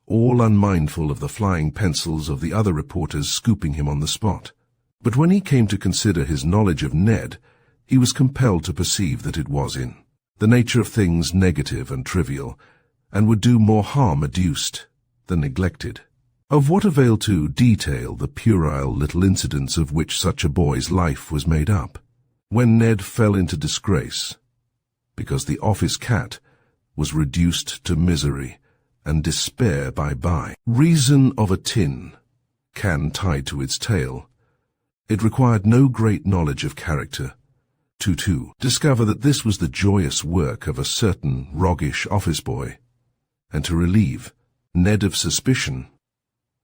all unmindful of the flying pencils of the other reporters scooping him on the spot. But when he came to consider his knowledge of Ned, he was compelled to perceive that it was in the nature of things negative and trivial, and would do more harm adduced than neglected. Of what avail to detail the puerile little incidents of which such a boy's life was made up? When Ned fell into disgrace, because the office cat was reduced to misery and despair by reason of a tin can tied to its tail. It required no great knowledge of character to discover that this was the joyous work of a certain roguish office boy, and to relieve Ned of suspicion,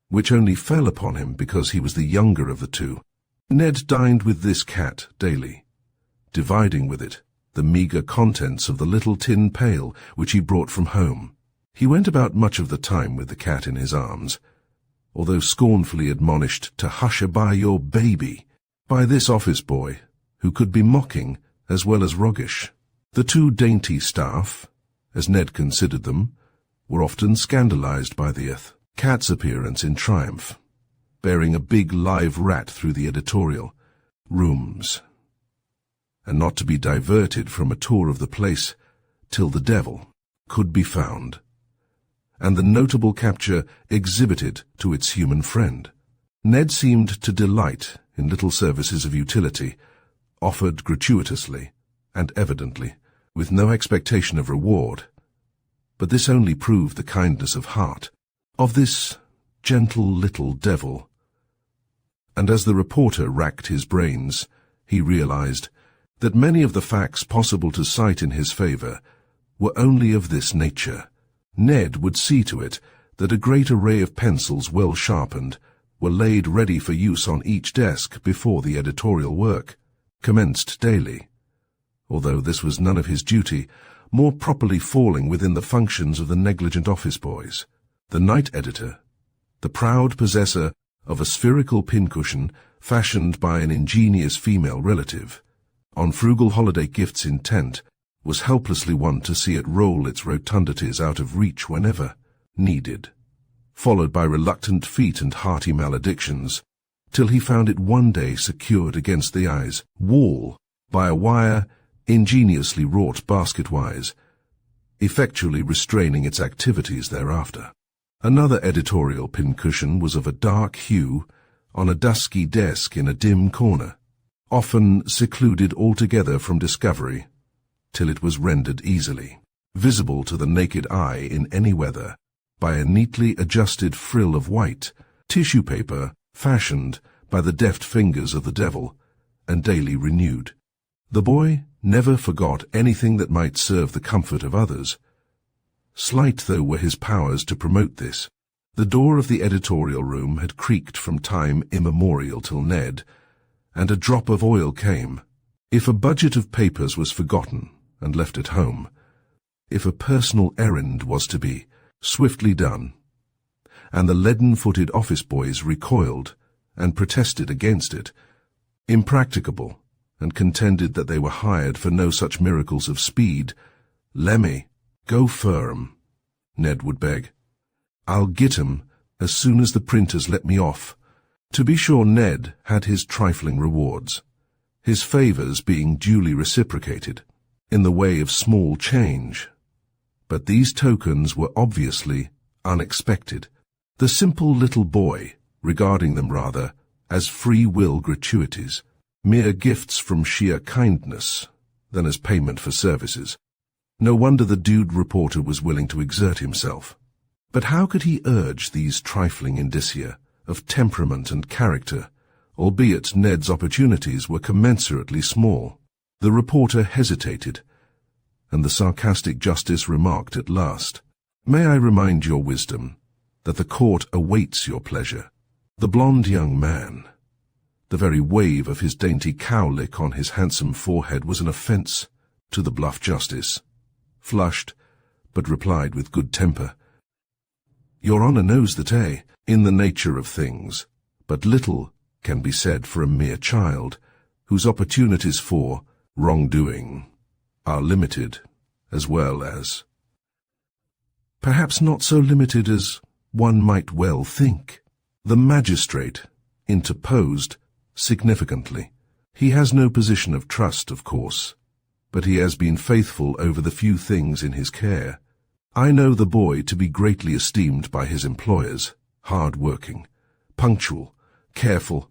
which only fell upon him because he was the younger of the two. Ned dined with this cat daily, dividing with it the meagre contents of the little tin pail which he brought from home. He went about much of the time with the cat in his arms, although scornfully admonished to hush by your baby by this office boy, who could be mocking as well as roguish. The two dainty staff, as Ned considered them, were often scandalized by the cat's appearance in triumph, bearing a big live rat through the editorial rooms, and not to be diverted from a tour of the place till the devil could be found, and the notable capture exhibited to its human friend. Ned seemed to delight in little services of utility, offered gratuitously, and evidently with no expectation of reward, but this only proved the kindness of heart of this gentle little devil. And as the reporter racked his brains, he realized that many of the facts possible to cite in his favor were only of this nature. Ned would see to it that a great array of pencils well sharpened were laid ready for use on each desk before the editorial work commenced daily, although this was none of his duty, more properly falling within the functions of the negligent office boys. The night editor, the proud possessor of a spherical pincushion fashioned by an ingenious female relative, on frugal holiday gifts intent, was helplessly wont to see it roll its rotundities out of reach whenever needed, followed by reluctant feet and hearty maledictions, till he found it one day secured against the eye's wall by a wire ingeniously wrought basket-wise, effectually restraining its activities thereafter. Another editorial pincushion was of a dark hue on a dusky desk in a dim corner, often secluded altogether from discovery, till it was rendered easily visible to the naked eye in any weather by a neatly adjusted frill of white tissue paper fashioned by the deft fingers of the devil and daily renewed. The boy never forgot anything that might serve the comfort of others. Slight though were his powers to promote this, the door of the editorial room had creaked from time immemorial till Ned, and a drop of oil came. If a budget of papers was forgotten and left at home, if a personal errand was to be swiftly done, and the leaden-footed office boys recoiled and protested against it, impracticable, and contended that they were hired for no such miracles of speed, "Lemmy, go firm," Ned would beg. "I'll get 'em as soon as the printers let me off." To be sure, Ned had his trifling rewards, his favors being duly reciprocated in the way of small change, but these tokens were obviously unexpected, the simple little boy regarding them rather as free will gratuities, mere gifts from sheer kindness, than as payment for services. No wonder the dude reporter was willing to exert himself. But how could he urge these trifling indicia of temperament and character, albeit Ned's opportunities were commensurately small? The reporter hesitated, and the sarcastic justice remarked at last, "May I remind your wisdom that the court awaits your pleasure?" The blond young man, the very wave of his dainty cowlick on his handsome forehead was an offence to the bluff justice, flushed, but replied with good temper, "Your Honour knows that, in the nature of things, but little can be said for a mere child, whose opportunities for wrongdoing are limited, as well as perhaps not so limited as one might well think." The magistrate interposed significantly. "He has no position of trust, of course, but he has been faithful over the few things in his care. I know the boy to be greatly esteemed by his employers, hard-working, punctual, careful,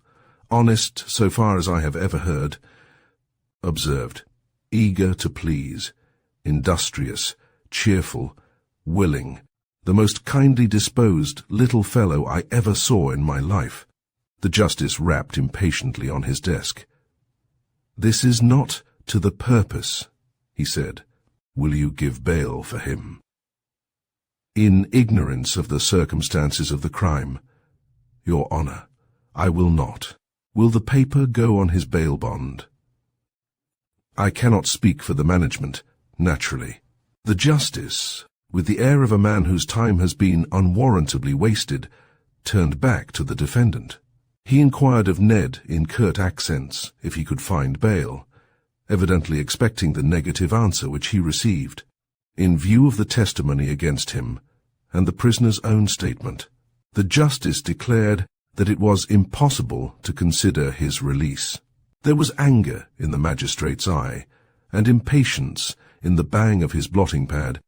honest so far as I have ever heard, observed, eager to please, industrious, cheerful, willing, the most kindly disposed little fellow I ever saw in my life. The justice rapped impatiently on his desk. "This is not to the purpose," he said. "Will you give bail for him?" "In ignorance of the circumstances of the crime, Your Honor, I will not. Will the paper go on his bail bond?" "I cannot speak for the management, naturally." The justice, with the air of a man whose time has been unwarrantably wasted, turned back to the defendant. He inquired of Ned in curt accents if he could find bail, evidently expecting the negative answer which he received. In view of the testimony against him and the prisoner's own statement, the justice declared that it was impossible to consider his release. There was anger in the magistrate's eye, and impatience in the bang of his blotting pad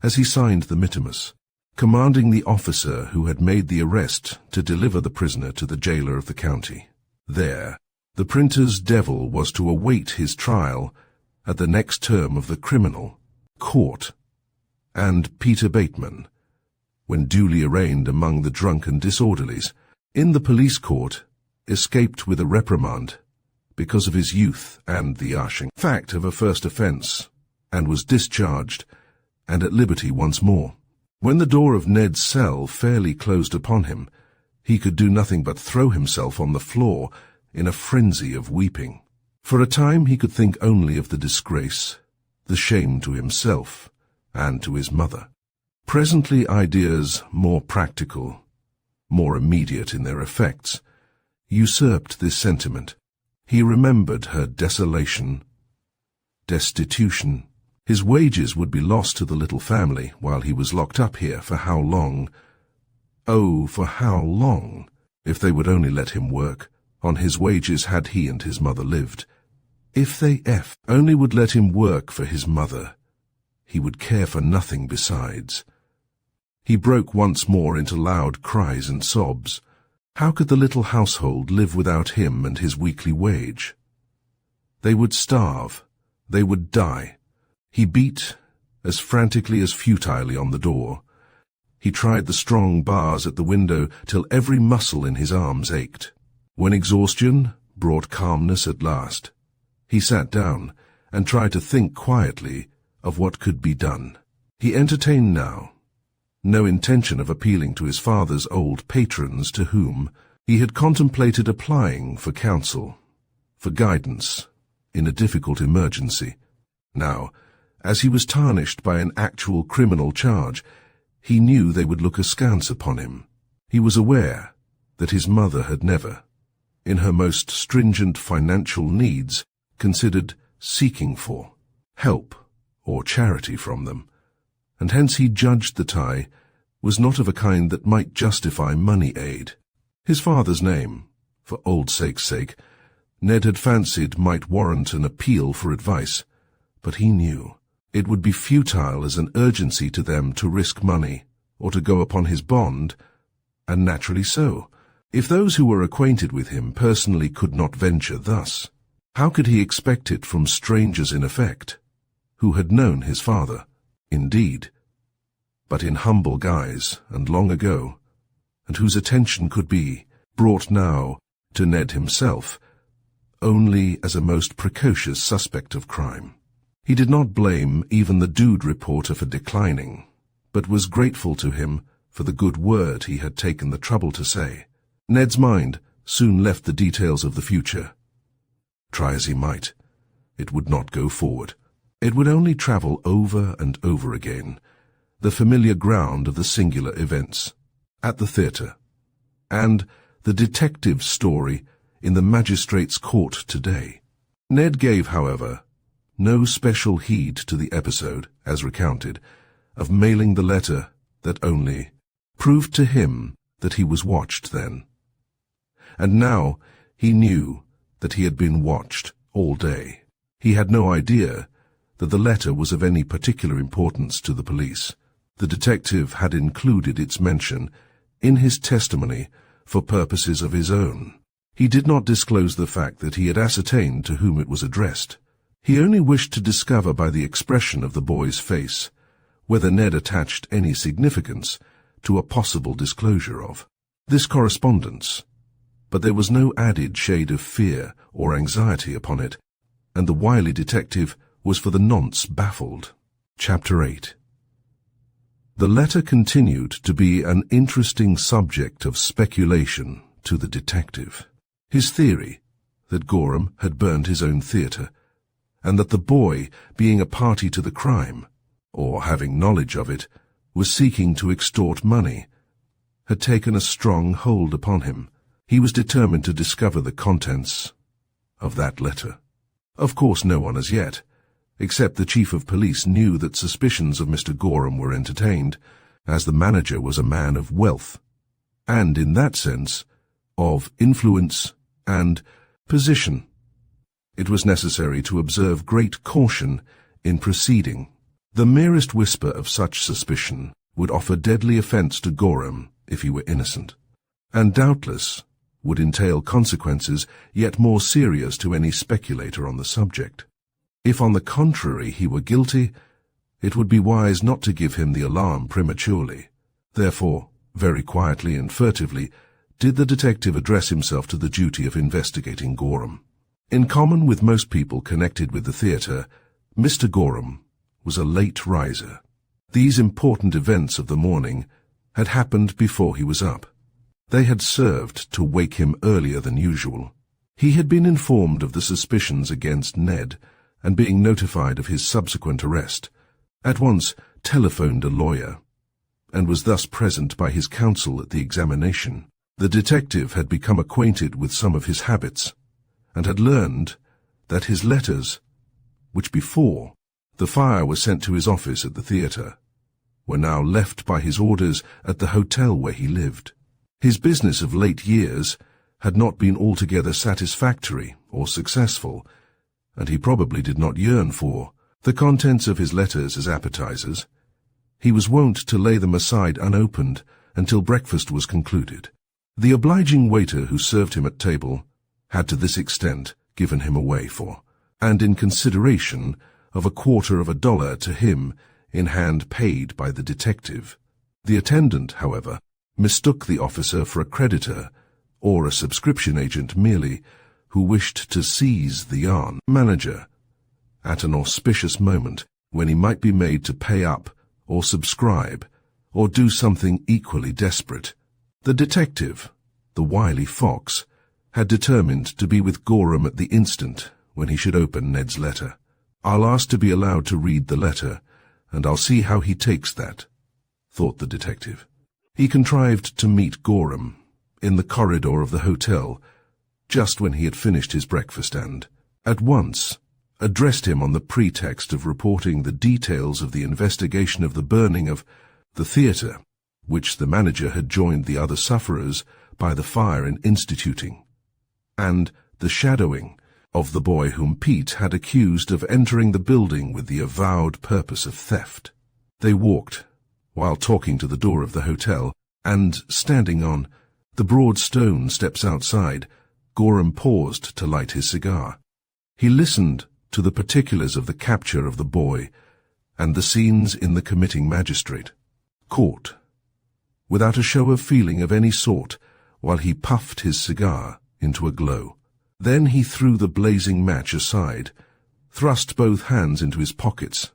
as he signed the mittimus, commanding the officer who had made the arrest to deliver the prisoner to the jailer of the county. There, the printer's devil was to await his trial at the next term of the criminal court, and Peter Bateman, when duly arraigned among the drunken disorderlies in the police court, escaped with a reprimand because of his youth and the arching fact of a first offence, and was discharged and at liberty once more. When the door of Ned's cell fairly closed upon him, he could do nothing but throw himself on the floor in a frenzy of weeping. For a time he could think only of the disgrace, the shame to himself and to his mother. Presently ideas more practical, more immediate in their effects, usurped this sentiment. He remembered her desolation, destitution. His wages would be lost to the little family while he was locked up here. For how long? Oh, for how long? If they would only let him work. On his wages had he and his mother lived. If they only would let him work for his mother, he would care for nothing besides. He broke once more into loud cries and sobs. How could the little household live without him and his weekly wage? They would starve. They would die. He beat as frantically as futilely on the door. He tried the strong bars at the window till every muscle in his arms ached. When exhaustion brought calmness at last, he sat down and tried to think quietly of what could be done. He entertained now no intention of appealing to his father's old patrons to whom he had contemplated applying for counsel, for guidance, in a difficult emergency. Now, as he was tarnished by an actual criminal charge, he knew they would look askance upon him. He was aware that his mother had never, in her most stringent financial needs, considered seeking for help or charity from them, and hence he judged the tie was not of a kind that might justify money aid. His father's name, for old sake's sake, Ned had fancied might warrant an appeal for advice, but he knew it would be futile as an urgency to them to risk money or to go upon his bond, and naturally so. If those who were acquainted with him personally could not venture thus, how could he expect it from strangers in effect, who had known his father, indeed, but in humble guise and long ago, and whose attention could be brought now to Ned himself only as a most precocious suspect of crime? He did not blame even the dude reporter for declining, but was grateful to him for the good word he had taken the trouble to say. Ned's mind soon left the details of the future. Try as he might, it would not go forward. It would only travel over and over again, the familiar ground of the singular events, at the theatre, and the detective's story in the magistrate's court today. Ned gave, however, no special heed to the episode, as recounted, of mailing the letter that only proved to him that he was watched then. And now he knew that he had been watched all day. He had no idea that the letter was of any particular importance to the police. The detective had included its mention in his testimony for purposes of his own. He did not disclose the fact that he had ascertained to whom it was addressed, He only wished to discover by the expression of the boy's face whether Ned attached any significance to a possible disclosure of this correspondence, but there was no added shade of fear or anxiety upon it, and the wily detective was for the nonce baffled. Chapter 8. The letter continued to be an interesting subject of speculation to the detective. His theory that Gorham had burned his own theatre, and that the boy, being a party to the crime, or having knowledge of it, was seeking to extort money, had taken a strong hold upon him. He was determined to discover the contents of that letter. Of course no one as yet, except the chief of police, knew that suspicions of Mr. Gorham were entertained, as the manager was a man of wealth, and in that sense, of influence and position. It was necessary to observe great caution in proceeding. The merest whisper of such suspicion would offer deadly offence to Gorham if he were innocent, and doubtless would entail consequences yet more serious to any speculator on the subject. If on the contrary he were guilty, it would be wise not to give him the alarm prematurely. Therefore, very quietly and furtively, did the detective address himself to the duty of investigating Gorham. In common with most people connected with the theatre, Mr. Gorham was a late riser. These important events of the morning had happened before he was up. They had served to wake him earlier than usual. He had been informed of the suspicions against Ned, and being notified of his subsequent arrest, at once telephoned a lawyer, and was thus present by his counsel at the examination. The detective had become acquainted with some of his habits, and had learned that his letters, which before the fire was sent to his office at the theatre, were now left by his orders at the hotel where he lived. His business of late years had not been altogether satisfactory or successful, and he probably did not yearn for the contents of his letters as appetizers. He was wont to lay them aside unopened until breakfast was concluded. The obliging waiter who served him at table had to this extent given him away for, and in consideration of $0.25 to him in hand paid by the detective. The attendant, however, mistook the officer for a creditor or a subscription agent merely, who wished to seize the yarn manager at an auspicious moment when he might be made to pay up or subscribe or do something equally desperate. The detective, the wily fox, had determined to be with Gorham at the instant when he should open Ned's letter. "I'll ask to be allowed to read the letter, and I'll see how he takes that," thought the detective. He contrived to meet Gorham in the corridor of the hotel just when he had finished his breakfast and, at once, addressed him on the pretext of reporting the details of the investigation of the burning of the theatre, which the manager had joined the other sufferers by the fire in instituting, and the shadowing of the boy whom Pete had accused of entering the building with the avowed purpose of theft. They walked, while talking to the door of the hotel, and, standing on the broad stone steps outside, Gorham paused to light his cigar. He listened to the particulars of the capture of the boy and the scenes in the committing magistrate court, without a show of feeling of any sort, while he puffed his cigar into a glow. Then he threw the blazing match aside, thrust both hands into his pockets,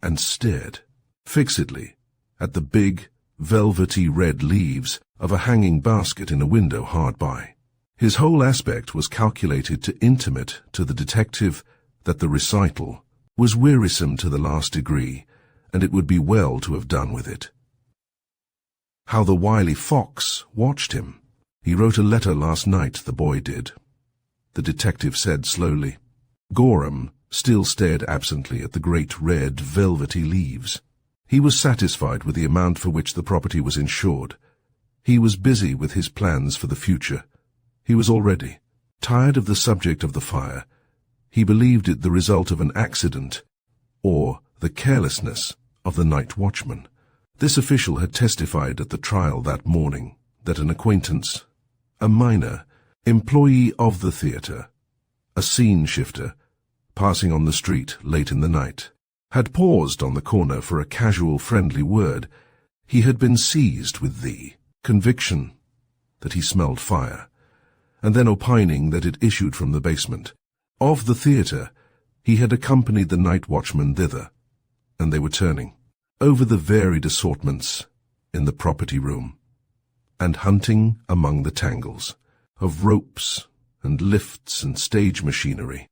and stared fixedly at the big, velvety red leaves of a hanging basket in a window hard by. His whole aspect was calculated to intimate to the detective that the recital was wearisome to the last degree, and it would be well to have done with it. How the wily fox watched him. "He wrote a letter last night, the boy did," the detective said slowly. Gorham still stared absently at the great red, velvety leaves. He was satisfied with the amount for which the property was insured. He was busy with his plans for the future. He was already tired of the subject of the fire. He believed it the result of an accident, or the carelessness of the night watchman. This official had testified at the trial that morning that an acquaintance, a minor, employee of the theatre, a scene shifter, passing on the street late in the night, had paused on the corner for a casual friendly word, he had been seized with the conviction that he smelled fire, and then opining that it issued from the basement. Of the theatre, he had accompanied the night watchman thither, and they were turning over the varied assortments in the property room, and hunting among the tangles of ropes and lifts and stage machinery,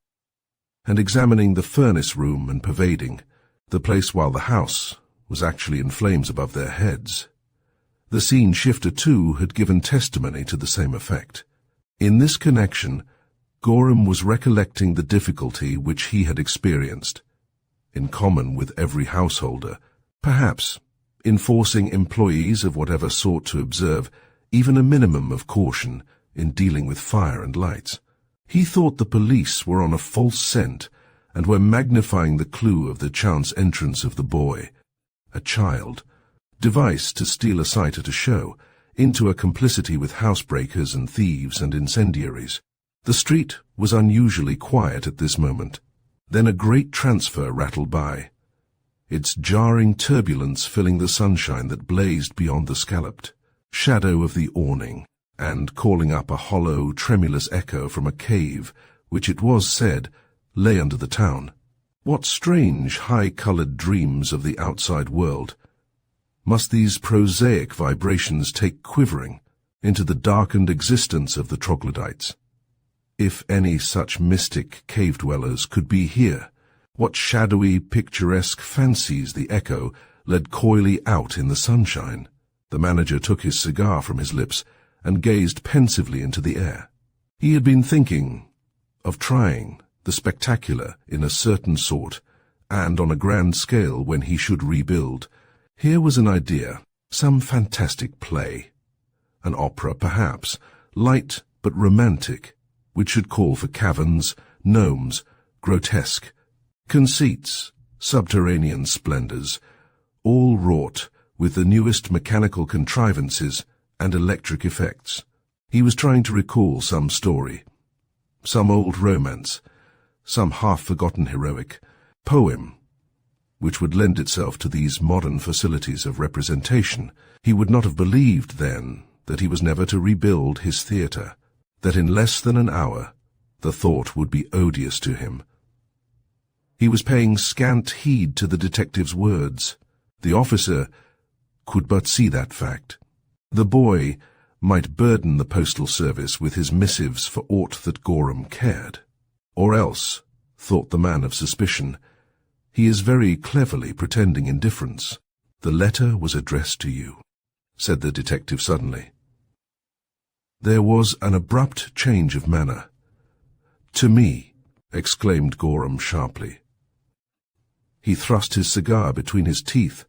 and examining the furnace room and pervading the place while the house was actually in flames above their heads. The scene shifter, too, had given testimony to the same effect. In this connection, Gorham was recollecting the difficulty which he had experienced, in common with every householder, perhaps, in forcing employees of whatever sort to observe even a minimum of caution in dealing with fire and lights. He thought the police were on a false scent and were magnifying the clue of the chance entrance of the boy, a child, device to steal a sight at a show, into a complicity with housebreakers and thieves and incendiaries. The street was unusually quiet at this moment. Then a great transfer rattled by, its jarring turbulence filling the sunshine that blazed beyond the scalloped shadow of the awning, and calling up a hollow, tremulous echo from a cave which, it was said, lay under the town. What strange, high-coloured dreams of the outside world must these prosaic vibrations take quivering into the darkened existence of the troglodytes? If any such mystic cave-dwellers could be here, what shadowy, picturesque fancies the echo led coyly out in the sunshine? The manager took his cigar from his lips and gazed pensively into the air. He had been thinking of trying the spectacular in a certain sort, and on a grand scale when he should rebuild. Here was an idea, some fantastic play, an opera perhaps, light but romantic, which should call for caverns, gnomes, grotesque, conceits, subterranean splendors, all wrought with the newest mechanical contrivances and electric effects. He was trying to recall some story, some old romance, some half-forgotten heroic poem, which would lend itself to these modern facilities of representation. He would not have believed then that he was never to rebuild his theatre, that in less than an hour the thought would be odious to him. He was paying scant heed to the detective's words. The officer could but see that fact. The boy might burden the postal service with his missives for aught that Gorham cared. Or else, thought the man of suspicion, he is very cleverly pretending indifference. The letter was addressed to you, said the detective suddenly. There was an abrupt change of manner. To me, exclaimed Gorham sharply. He thrust his cigar between his teeth,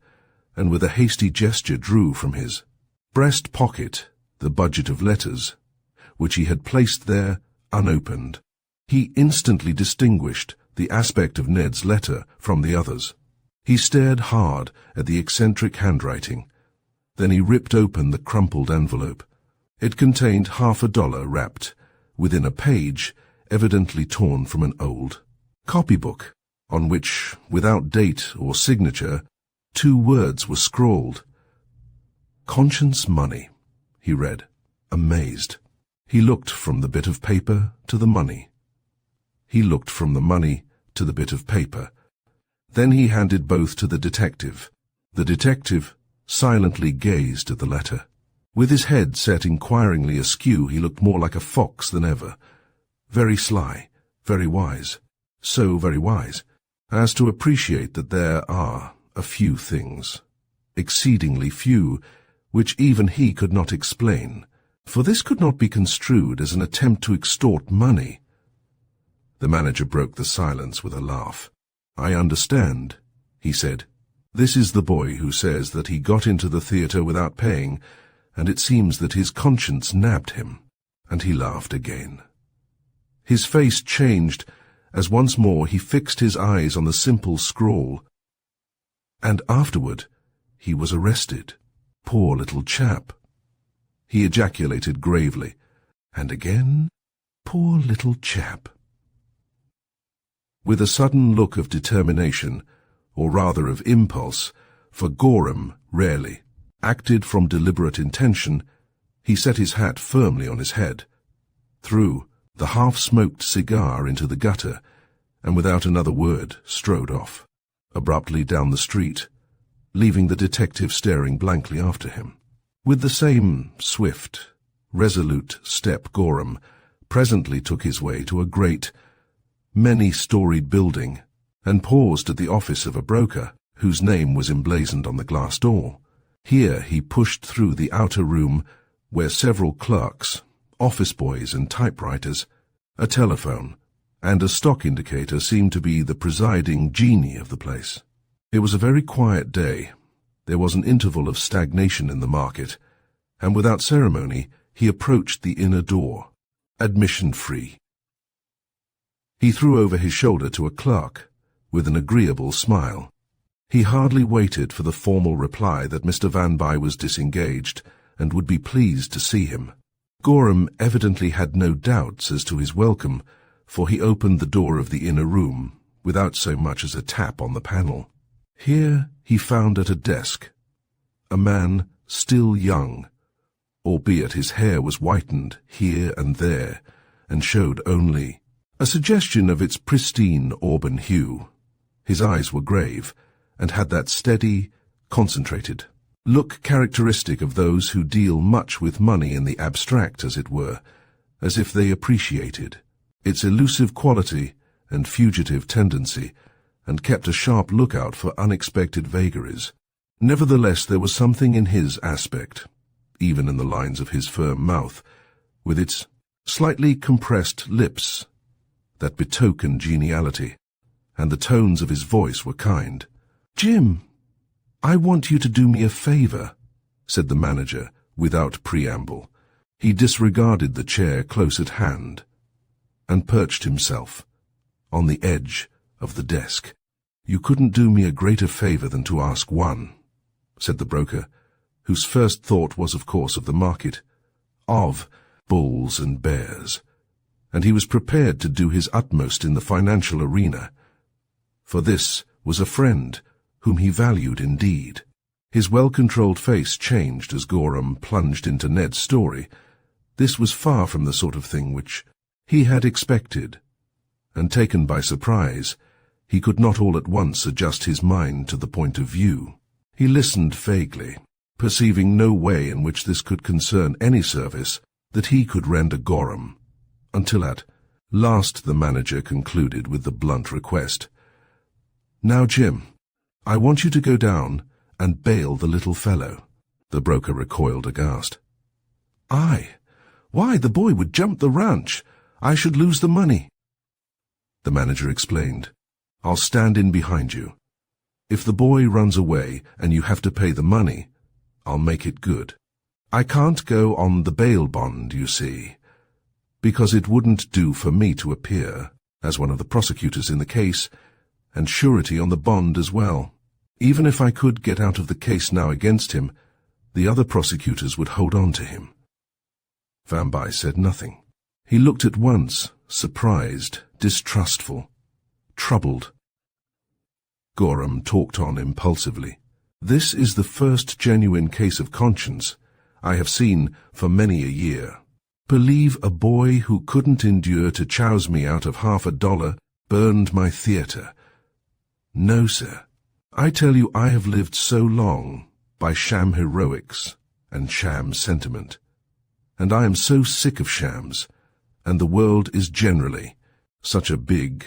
and with a hasty gesture drew from his breast pocket the budget of letters, which he had placed there unopened. He instantly distinguished the aspect of Ned's letter from the others. He stared hard at the eccentric handwriting. Then he ripped open the crumpled envelope. It contained $50 wrapped within a page, evidently torn from an old copybook, on which, without date or signature, 2 words were scrawled. Conscience money, he read, amazed. He looked from the bit of paper to the money. He looked from the money to the bit of paper. Then he handed both to the detective. The detective silently gazed at the letter. With his head set inquiringly askew, he looked more like a fox than ever. Very sly, very wise, so very wise, as to appreciate that there are a few things, exceedingly few, which even he could not explain, for this could not be construed as an attempt to extort money. The manager broke the silence with a laugh. I understand, he said. This is the boy who says that he got into the theatre without paying, and it seems that his conscience nabbed him. And he laughed again. His face changed as once more he fixed his eyes on the simple scrawl. And afterward he was arrested. Poor little chap. He ejaculated gravely, and again, poor little chap. With a sudden look of determination, or rather of impulse, for Gorham rarely acted from deliberate intention, he set his hat firmly on his head, threw the half-smoked cigar into the gutter, and without another word strode off, abruptly down the street, leaving the detective staring blankly after him. With the same swift, resolute step, Gorham presently took his way to a great, many-storied building, and paused at the office of a broker, whose name was emblazoned on the glass door. Here he pushed through the outer room, where several clerks, office boys and typewriters, a telephone, and a stock indicator seemed to be the presiding genie of the place. It was a very quiet day. There was an interval of stagnation in the market, and without ceremony he approached the inner door, admission free. He threw over his shoulder to a clerk, with an agreeable smile. He hardly waited for the formal reply that Mr. Vanby was disengaged and would be pleased to see him. Gorham evidently had no doubts as to his welcome, for he opened the door of the inner room without so much as a tap on the panel. Here he found at a desk a man still young, albeit his hair was whitened here and there and showed only a suggestion of its pristine auburn hue. His eyes were grave and had that steady, concentrated look characteristic of those who deal much with money in the abstract, as it were, as if they appreciated its elusive quality and fugitive tendency, and kept a sharp lookout for unexpected vagaries. Nevertheless, there was something in his aspect, even in the lines of his firm mouth, with its slightly compressed lips, that betokened geniality, and the tones of his voice were kind. "Jim, I want you to do me a favor," said the manager, without preamble. He disregarded the chair close at hand, and perched himself on the edge of the desk. "You couldn't do me a greater favor than to ask one," said the broker, whose first thought was, of course, of the market, of bulls and bears, and he was prepared to do his utmost in the financial arena, for this was a friend whom he valued indeed. His well-controlled face changed as Gorham plunged into Ned's story. This was far from the sort of thing which he had expected, and taken by surprise, he could not all at once adjust his mind to the point of view. He listened vaguely, perceiving no way in which this could concern any service that he could render Gorham, until at last the manager concluded with the blunt request, "Now, Jim, I want you to go down and bail the little fellow." The broker recoiled aghast. Why, the boy would jump the ranch. I should lose the money." The manager explained, "I'll stand in behind you. If the boy runs away and you have to pay the money, I'll make it good. I can't go on the bail bond, you see, because it wouldn't do for me to appear as one of the prosecutors in the case, and surety on the bond as well. Even if I could get out of the case now against him, the other prosecutors would hold on to him." Vanby said nothing. He looked at once surprised, distrustful, troubled. Gorham talked on impulsively. "This is the first genuine case of conscience I have seen for many a year. Believe a boy who couldn't endure to chouse me out of $50 burned my theatre. No, sir. I tell you, I have lived so long by sham heroics and sham sentiment, and I am so sick of shams, and the world is generally such a big,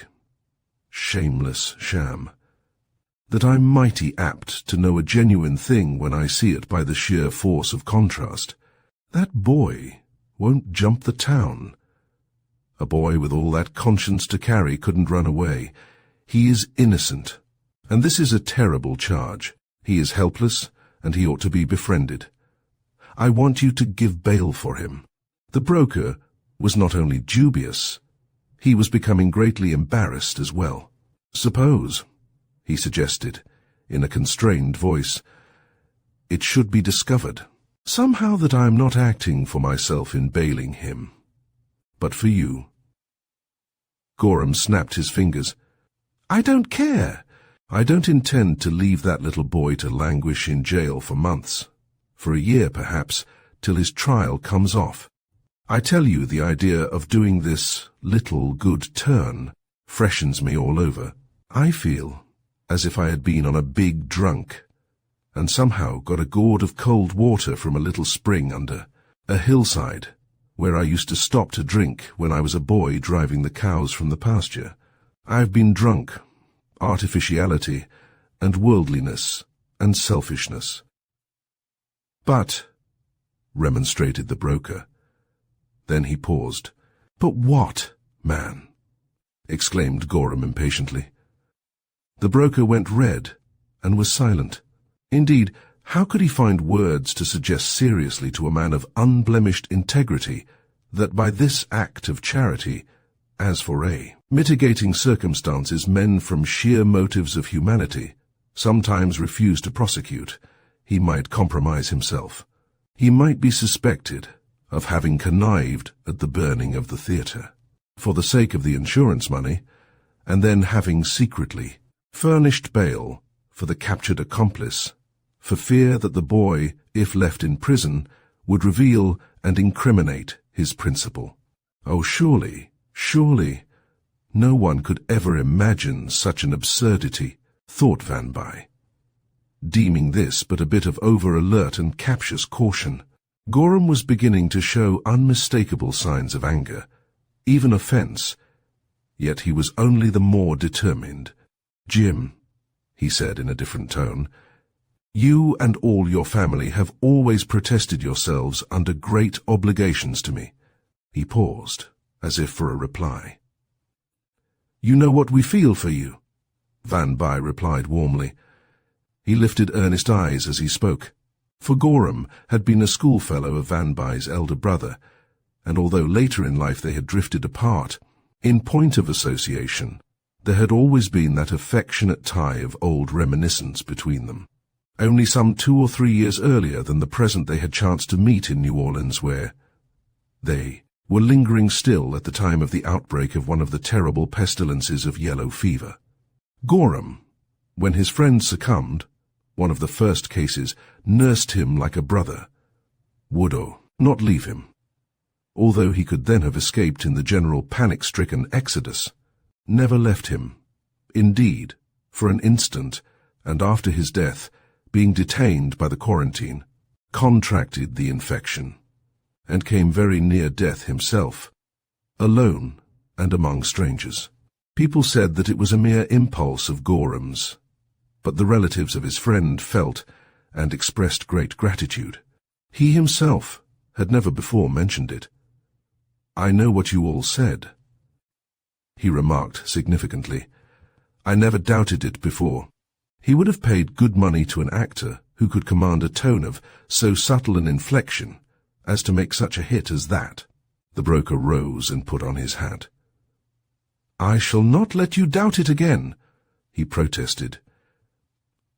shameless sham, that I'm mighty apt to know a genuine thing when I see it by the sheer force of contrast. That boy won't jump the town. A boy with all that conscience to carry couldn't run away. He is innocent, and this is a terrible charge. He is helpless, and he ought to be befriended. I want you to give bail for him." The broker was not only dubious, he was becoming greatly embarrassed as well. "Suppose," he suggested, in a constrained voice, "it should be discovered somehow that I am not acting for myself in bailing him, but for you." Gorham snapped his fingers. "I don't care. I don't intend to leave that little boy to languish in jail for months, for a year perhaps, till his trial comes off. I tell you, the idea of doing this little good turn freshens me all over. I feel as if I had been on a big drunk, and somehow got a gourd of cold water from a little spring under a hillside, where I used to stop to drink when I was a boy driving the cows from the pasture. I've been drunk, artificiality, and worldliness, and selfishness." "But," remonstrated the broker. Then he paused. "But what, man?" exclaimed Gorham impatiently. The broker went red and was silent. Indeed, how could he find words to suggest seriously to a man of unblemished integrity that by this act of charity, as for mitigating circumstances men from sheer motives of humanity sometimes refuse to prosecute, he might compromise himself? He might be suspected of having connived at the burning of the theatre for the sake of the insurance money, and then having secretly furnished bail for the captured accomplice, for fear that the boy, if left in prison, would reveal and incriminate his principal. Oh, surely, no one could ever imagine such an absurdity, thought Vanby, deeming this but a bit of over-alert and captious caution. Gorham was beginning to show unmistakable signs of anger, even offence, yet he was only the more determined. "Jim," he said in a different tone, "you and all your family have always protested yourselves under great obligations to me." He paused, as if for a reply. "You know what we feel for you," Vanby replied warmly. He lifted earnest eyes as he spoke, for Gorham had been a schoolfellow of Vanby's elder brother, and although later in life they had drifted apart, in point of association, there had always been that affectionate tie of old reminiscence between them. Only some 2 or 3 years earlier than the present they had chanced to meet in New Orleans, where they were lingering still at the time of the outbreak of one of the terrible pestilences of yellow fever. Gorham, when his friend succumbed, one of the first cases, nursed him like a brother, would not leave him, although he could then have escaped in the general panic-stricken exodus, never left him. Indeed, for an instant, and after his death, being detained by the quarantine, contracted the infection, and came very near death himself, alone and among strangers. People said that it was a mere impulse of Gorham's, but the relatives of his friend felt and expressed great gratitude. He himself had never before mentioned it. "I know what you all said," he remarked significantly. "I never doubted it before." He would have paid good money to an actor who could command a tone of so subtle an inflection as to make such a hit as that. The broker rose and put on his hat. "I shall not let you doubt it again," he protested.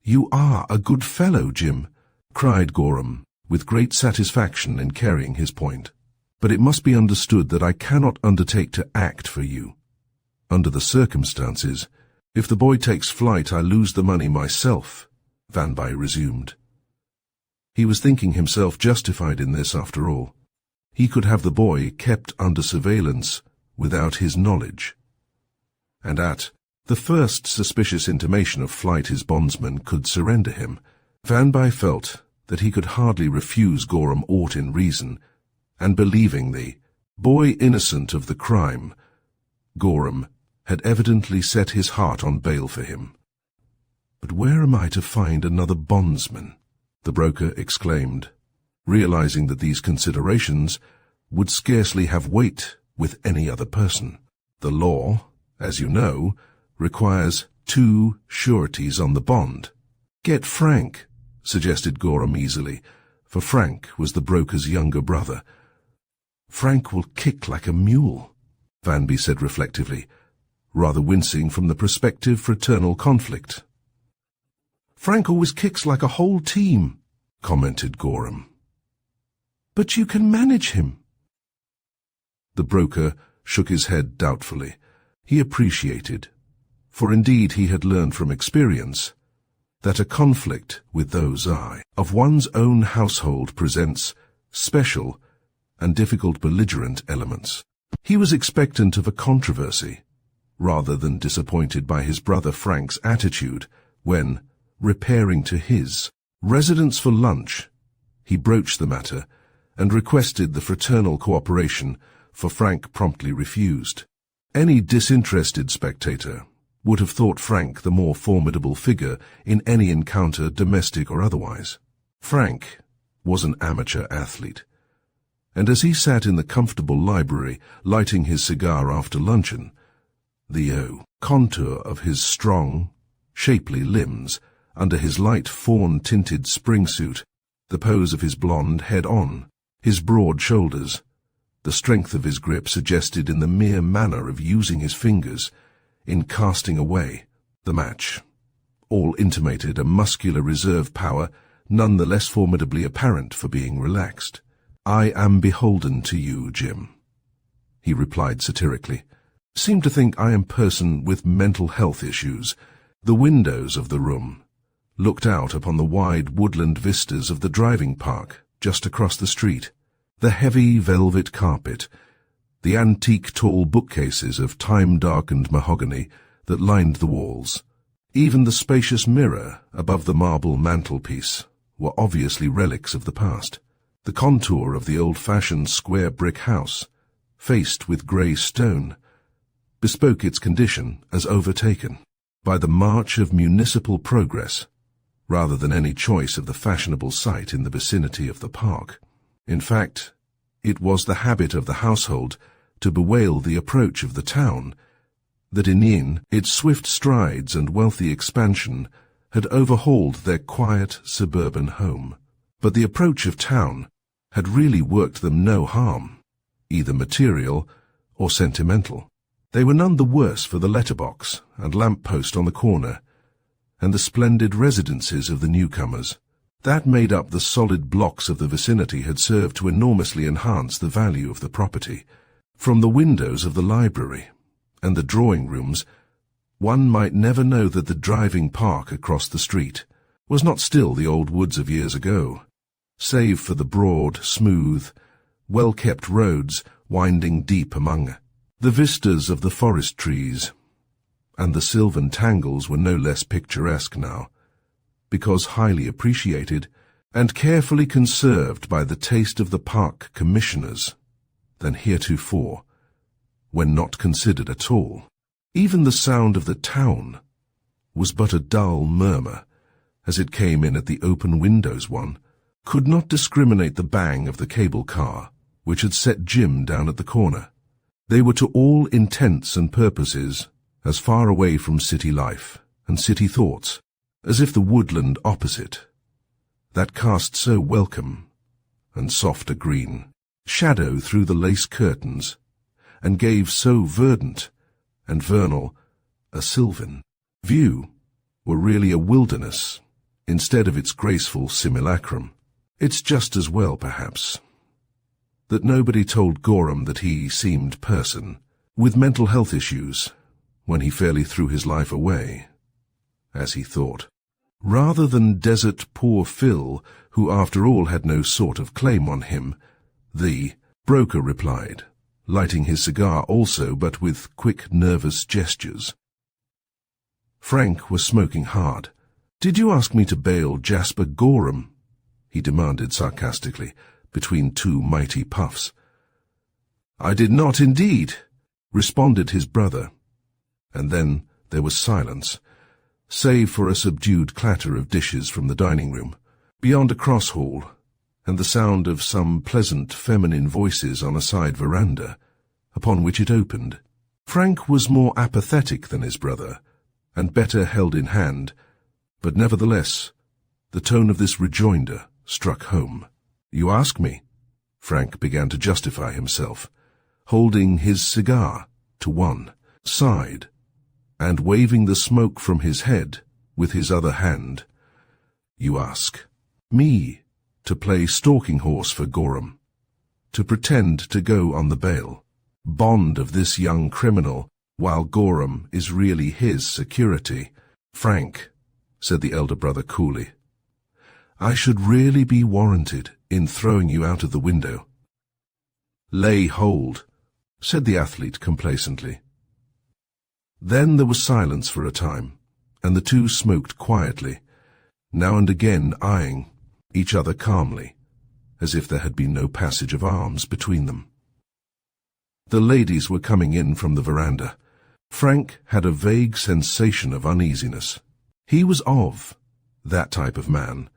"You are a good fellow, Jim," cried Gorham, with great satisfaction in carrying his point. "But it must be understood that I cannot undertake to act for you. Under the circumstances, if the boy takes flight, I lose the money myself," Vanby resumed. He was thinking himself justified in this after all. He could have the boy kept under surveillance without his knowledge, and at the first suspicious intimation of flight his bondsman could surrender him. Vanby felt that he could hardly refuse Gorham aught in reason, and believing the boy innocent of the crime, Gorham had evidently set his heart on bail for him. "But where am I to find another bondsman?" the broker exclaimed, realizing that these considerations would scarcely have weight with any other person. "The law, as you know, requires 2 sureties on the bond." "Get Frank," suggested Gorham easily, for Frank was the broker's younger brother. "Frank will kick like a mule," Vanby said reflectively, rather wincing from the prospective fraternal conflict. "Frank always kicks like a whole team," commented Gorham. "But you can manage him." The broker shook his head doubtfully. He appreciated, for indeed he had learned from experience that a conflict with those of one's own household presents special and difficult belligerent elements. He was expectant of a controversy, rather than disappointed by his brother Frank's attitude when, repairing to his residence for lunch, he broached the matter and requested the fraternal cooperation, for Frank promptly refused. Any disinterested spectator would have thought Frank the more formidable figure in any encounter, domestic or otherwise. Frank was an amateur athlete, and as he sat in the comfortable library lighting his cigar after luncheon, the contour of his strong, shapely limbs under his light fawn-tinted spring suit, the pose of his blonde head on, his broad shoulders, the strength of his grip suggested in the mere manner of using his fingers in casting away the match, all intimated a muscular reserve power none the less formidably apparent for being relaxed. "I am beholden to you, Jim," he replied satirically. "Seem to think I am a person with mental health issues." The windows of the room looked out upon the wide woodland vistas of the driving park just across the street. The heavy velvet carpet, the antique tall bookcases of time-darkened mahogany that lined the walls, even the spacious mirror above the marble mantelpiece, were obviously relics of the past. The contour of the old-fashioned square brick house, faced with grey stone, bespoke its condition as overtaken by the march of municipal progress, rather than any choice of the fashionable site in the vicinity of the park. In fact, it was the habit of the household to bewail the approach of the town, that in its swift strides and wealthy expansion had overhauled their quiet suburban home. But the approach of town had really worked them no harm, either material or sentimental. They were none the worse for the letterbox and lamp-post on the corner, and the splendid residences of the newcomers. That made up the solid blocks of the vicinity had served to enormously enhance the value of the property. From the windows of the library and the drawing rooms, one might never know that the driving park across the street was not still the old woods of years ago, save for the broad, smooth, well-kept roads winding deep among the vistas of the forest trees, and the sylvan tangles were no less picturesque now, because highly appreciated and carefully conserved by the taste of the park commissioners, than heretofore, when not considered at all. Even the sound of the town was but a dull murmur, as it came in at the open windows. One could not discriminate the bang of the cable car, which had set Jim down at the corner. They were to all intents and purposes as far away from city life and city thoughts as if the woodland opposite, that cast so welcome and soft a green shadow through the lace curtains, and gave so verdant and vernal a sylvan view, were really a wilderness instead of its graceful simulacrum. It's just as well, perhaps, that nobody told Gorham that he seemed person with mental health issues when he fairly threw his life away, as he thought, rather than desert poor Phil, who after all had no sort of claim on him. The broker replied, lighting his cigar also, but with quick, nervous gestures. Frank was smoking hard. "Did you ask me to bail Jasper Gorham?" he demanded sarcastically, between two mighty puffs. "I did not indeed," responded his brother, and then there was silence, save for a subdued clatter of dishes from the dining room, beyond a cross-hall, and the sound of some pleasant feminine voices on a side veranda, upon which it opened. Frank was more apathetic than his brother, and better held in hand, but nevertheless, the tone of this rejoinder struck home. "You ask me?" Frank began to justify himself, holding his cigar to one side, and waving the smoke from his head with his other hand. "You ask me to play stalking horse for Gorham, to pretend to go on the bail bond of this young criminal while Gorham is really his security. Frank, said the elder brother coolly, I should really be warranted in throwing you out of the window. Lay hold, said the athlete complacently. Then there was silence for a time, and the two smoked quietly, now and again eyeing each other calmly, as if there had been no passage of arms between them. The ladies were coming in from the veranda. Frank had a vague sensation of uneasiness. He was of that type of man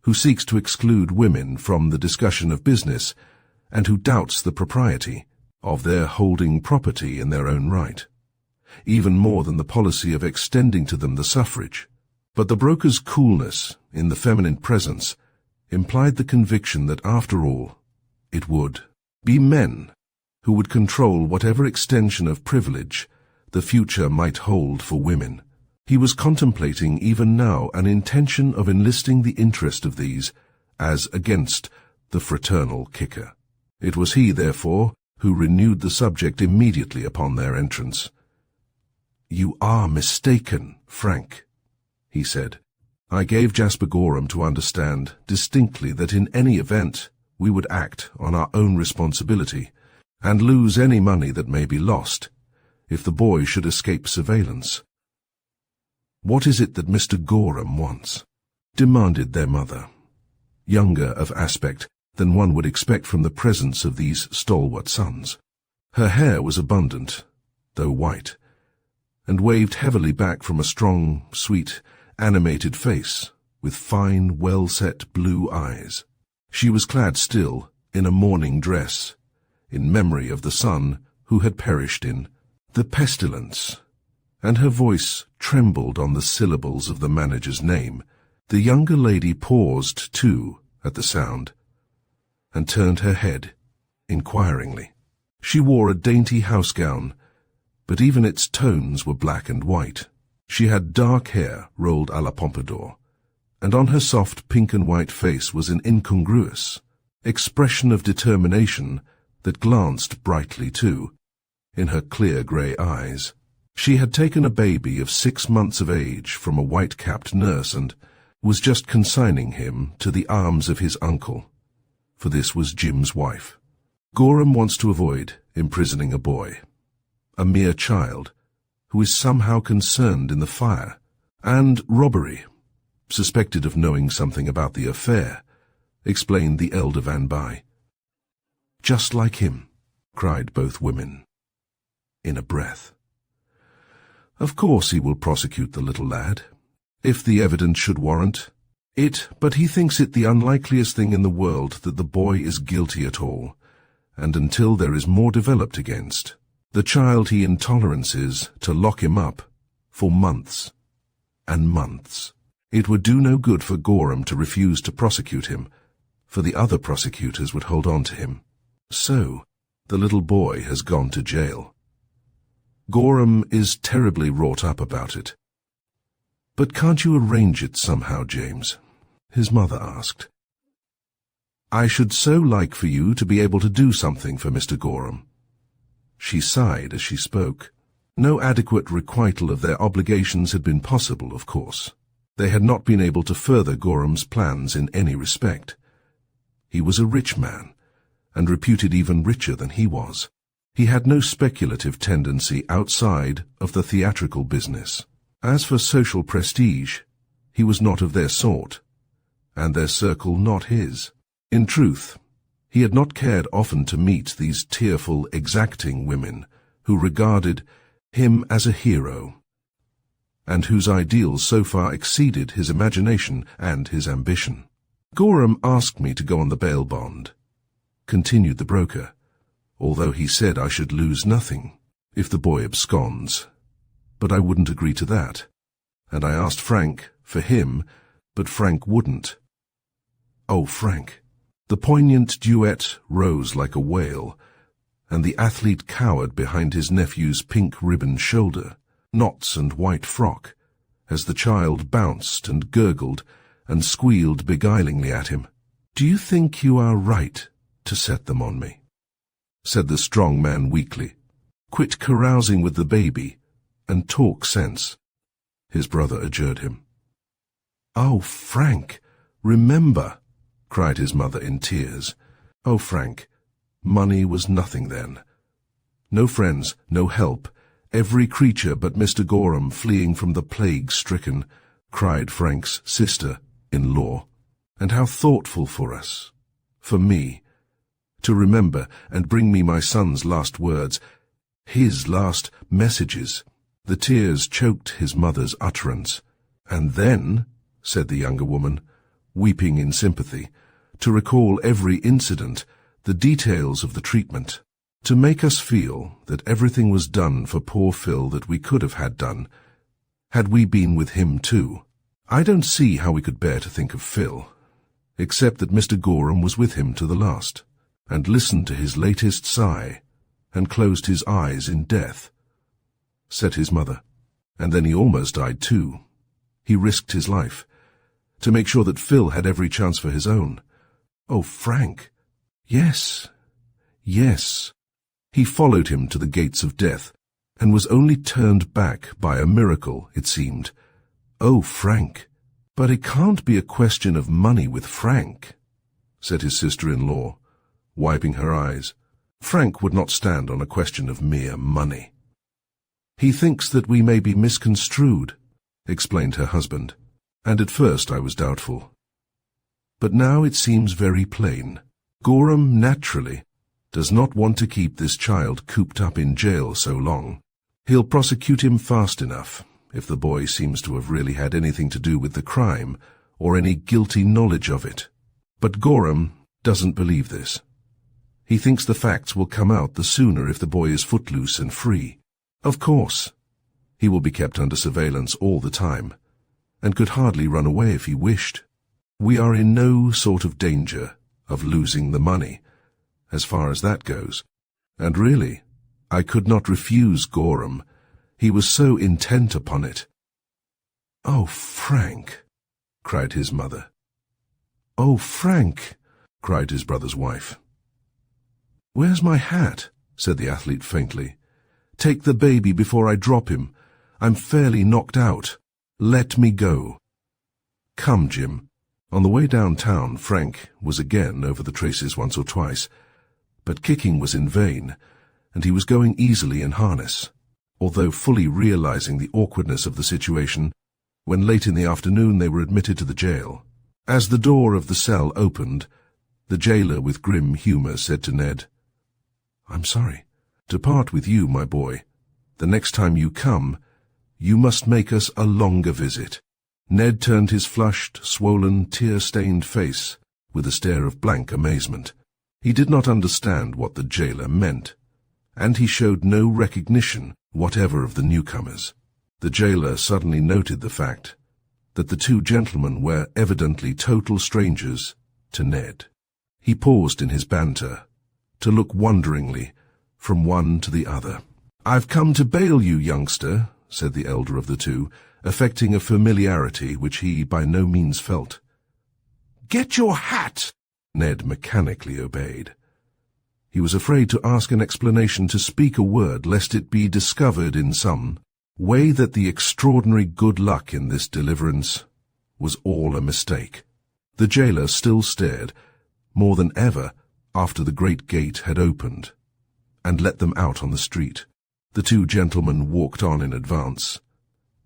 who seeks to exclude women from the discussion of business and who doubts the propriety of their holding property in their own right, even more than the policy of extending to them the suffrage. But the broker's coolness in the feminine presence implied the conviction that, after all, it would be men who would control whatever extension of privilege the future might hold for women. He was contemplating even now an intention of enlisting the interest of these as against the fraternal kicker. It was he, therefore, who renewed the subject immediately upon their entrance. You are mistaken, Frank, he said. I gave Jasper Gorham to understand distinctly that in any event we would act on our own responsibility and lose any money that may be lost if the boy should escape surveillance. What is it that Mr. Gorham wants? Demanded their mother, younger of aspect than one would expect from the presence of these stalwart sons. Her hair was abundant, though white, and waved heavily back from a strong, sweet, animated face with fine, well-set blue eyes. She was clad still in a mourning dress, in memory of the son who had perished in the pestilence, and her voice trembled on the syllables of the manager's name. The younger lady paused, too, at the sound, and turned her head inquiringly. She wore a dainty house gown, but even its tones were black and white. She had dark hair rolled à la pompadour, and on her soft pink and white face was an incongruous expression of determination that glanced brightly, too, in her clear grey eyes. She had taken a baby of 6 months of age from a white-capped nurse and was just consigning him to the arms of his uncle, for this was Jim's wife. Gorham wants to avoid imprisoning a boy, a mere child, who is somehow concerned in the fire, and robbery, suspected of knowing something about the affair, explained the elder Van By. Just like him, cried both women, in a breath. Of course he will prosecute the little lad, if the evidence should warrant it, but he thinks it the unlikeliest thing in the world that the boy is guilty at all, and until there is more developed against the child he intolerances to lock him up for months and months. It would do no good for Gorham to refuse to prosecute him, for the other prosecutors would hold on to him. So, the little boy has gone to jail. Gorham is terribly wrought up about it. But can't you arrange it somehow, James? His mother asked. I should so like for you to be able to do something for Mr. Gorham. She sighed as she spoke. No adequate requital of their obligations had been possible, of course. They had not been able to further Gorham's plans in any respect. He was a rich man, and reputed even richer than he was. He had no speculative tendency outside of the theatrical business. As for social prestige, he was not of their sort, and their circle not his. In truth, he had not cared often to meet these tearful, exacting women who regarded him as a hero, and whose ideals so far exceeded his imagination and his ambition. Gorham asked me to go on the bail bond, continued the broker, although he said I should lose nothing if the boy absconds. But I wouldn't agree to that, and I asked Frank for him, but Frank wouldn't. Oh, Frank! The poignant duet rose like a wail, and the athlete cowered behind his nephew's pink-ribboned shoulder, knots and white frock, as the child bounced and gurgled and squealed beguilingly at him. Do you think you are right to set them on me? Said the strong man weakly. Quit carousing with the baby and talk sense, his brother adjured him. "Oh, Frank, remember," cried his mother in tears. "Oh, Frank, money was nothing then. No friends, no help, every creature but Mr. Gorham fleeing from the plague-stricken," cried Frank's sister-in-law. "And how thoughtful for us, for me, to remember and bring me my son's last words, his last messages." The tears choked his mother's utterance. "And then," said the younger woman, weeping in sympathy, "to recall every incident, the details of the treatment, to make us feel that everything was done for poor Phil that we could have had done, had we been with him too. I don't see how we could bear to think of Phil, except that Mr. Gorham was with him to the last, and listened to his latest sigh, and closed his eyes in death," said his mother. "And then he almost died too. He risked his life, to make sure that Phil had every chance for his own. Oh, Frank, yes, yes. He followed him to the gates of death, and was only turned back by a miracle, it seemed. Oh, Frank, but it can't be a question of money with Frank," said his sister-in-law, wiping her eyes. "Frank would not stand on a question of mere money." "He thinks that we may be misconstrued," explained her husband, "and at first I was doubtful. But now it seems very plain. Gorham, naturally, does not want to keep this child cooped up in jail so long. He'll prosecute him fast enough, if the boy seems to have really had anything to do with the crime, or any guilty knowledge of it. But Gorham doesn't believe this. He thinks the facts will come out the sooner if the boy is footloose and free. Of course, he will be kept under surveillance all the time, and could hardly run away if he wished. We are in no sort of danger of losing the money, as far as that goes. And really, I could not refuse Gorham. He was so intent upon it." "Oh, Frank," cried his mother. "Oh, Frank," cried his brother's wife. "Where's my hat?" said the athlete faintly. "Take the baby before I drop him. I'm fairly knocked out. Let me go." "Come, Jim." On the way downtown, Frank was again over the traces once or twice, but kicking was in vain, and he was going easily in harness, although fully realizing the awkwardness of the situation, when late in the afternoon they were admitted to the jail. As the door of the cell opened, the jailer with grim humor said to Ned, "I'm sorry to part with you, my boy. The next time you come, you must make us a longer visit." Ned turned his flushed, swollen, tear-stained face with a stare of blank amazement. He did not understand what the jailer meant, and he showed no recognition whatever of the newcomers. The jailer suddenly noted the fact that the two gentlemen were evidently total strangers to Ned. He paused in his banter to look wonderingly from one to the other. "I've come to bail you, youngster," said the elder of the two, affecting a familiarity which he by no means felt. "Get your hat!" Ned mechanically obeyed. He was afraid to ask an explanation, to speak a word, lest it be discovered in some way that the extraordinary good luck in this deliverance was all a mistake. The jailer still stared, more than ever, after the great gate had opened, and let them out on the street. The two gentlemen walked on in advance,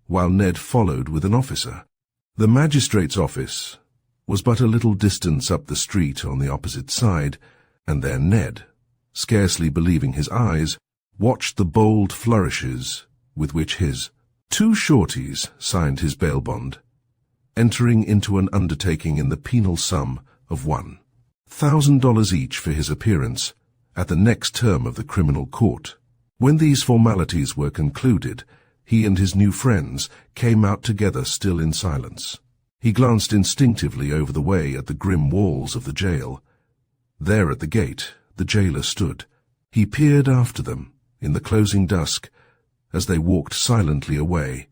while Ned followed with an officer. The magistrate's office was but a little distance up the street on the opposite side, and there Ned, scarcely believing his eyes, watched the bold flourishes with which his two shorties signed his bail bond, entering into an undertaking in the penal sum of $1,000 each for his appearance at the next term of the criminal court. When these formalities were concluded, he and his new friends came out together, still in silence. He glanced instinctively over the way at the grim walls of the jail. There at the gate the jailer stood. He peered after them in the closing dusk as they walked silently away,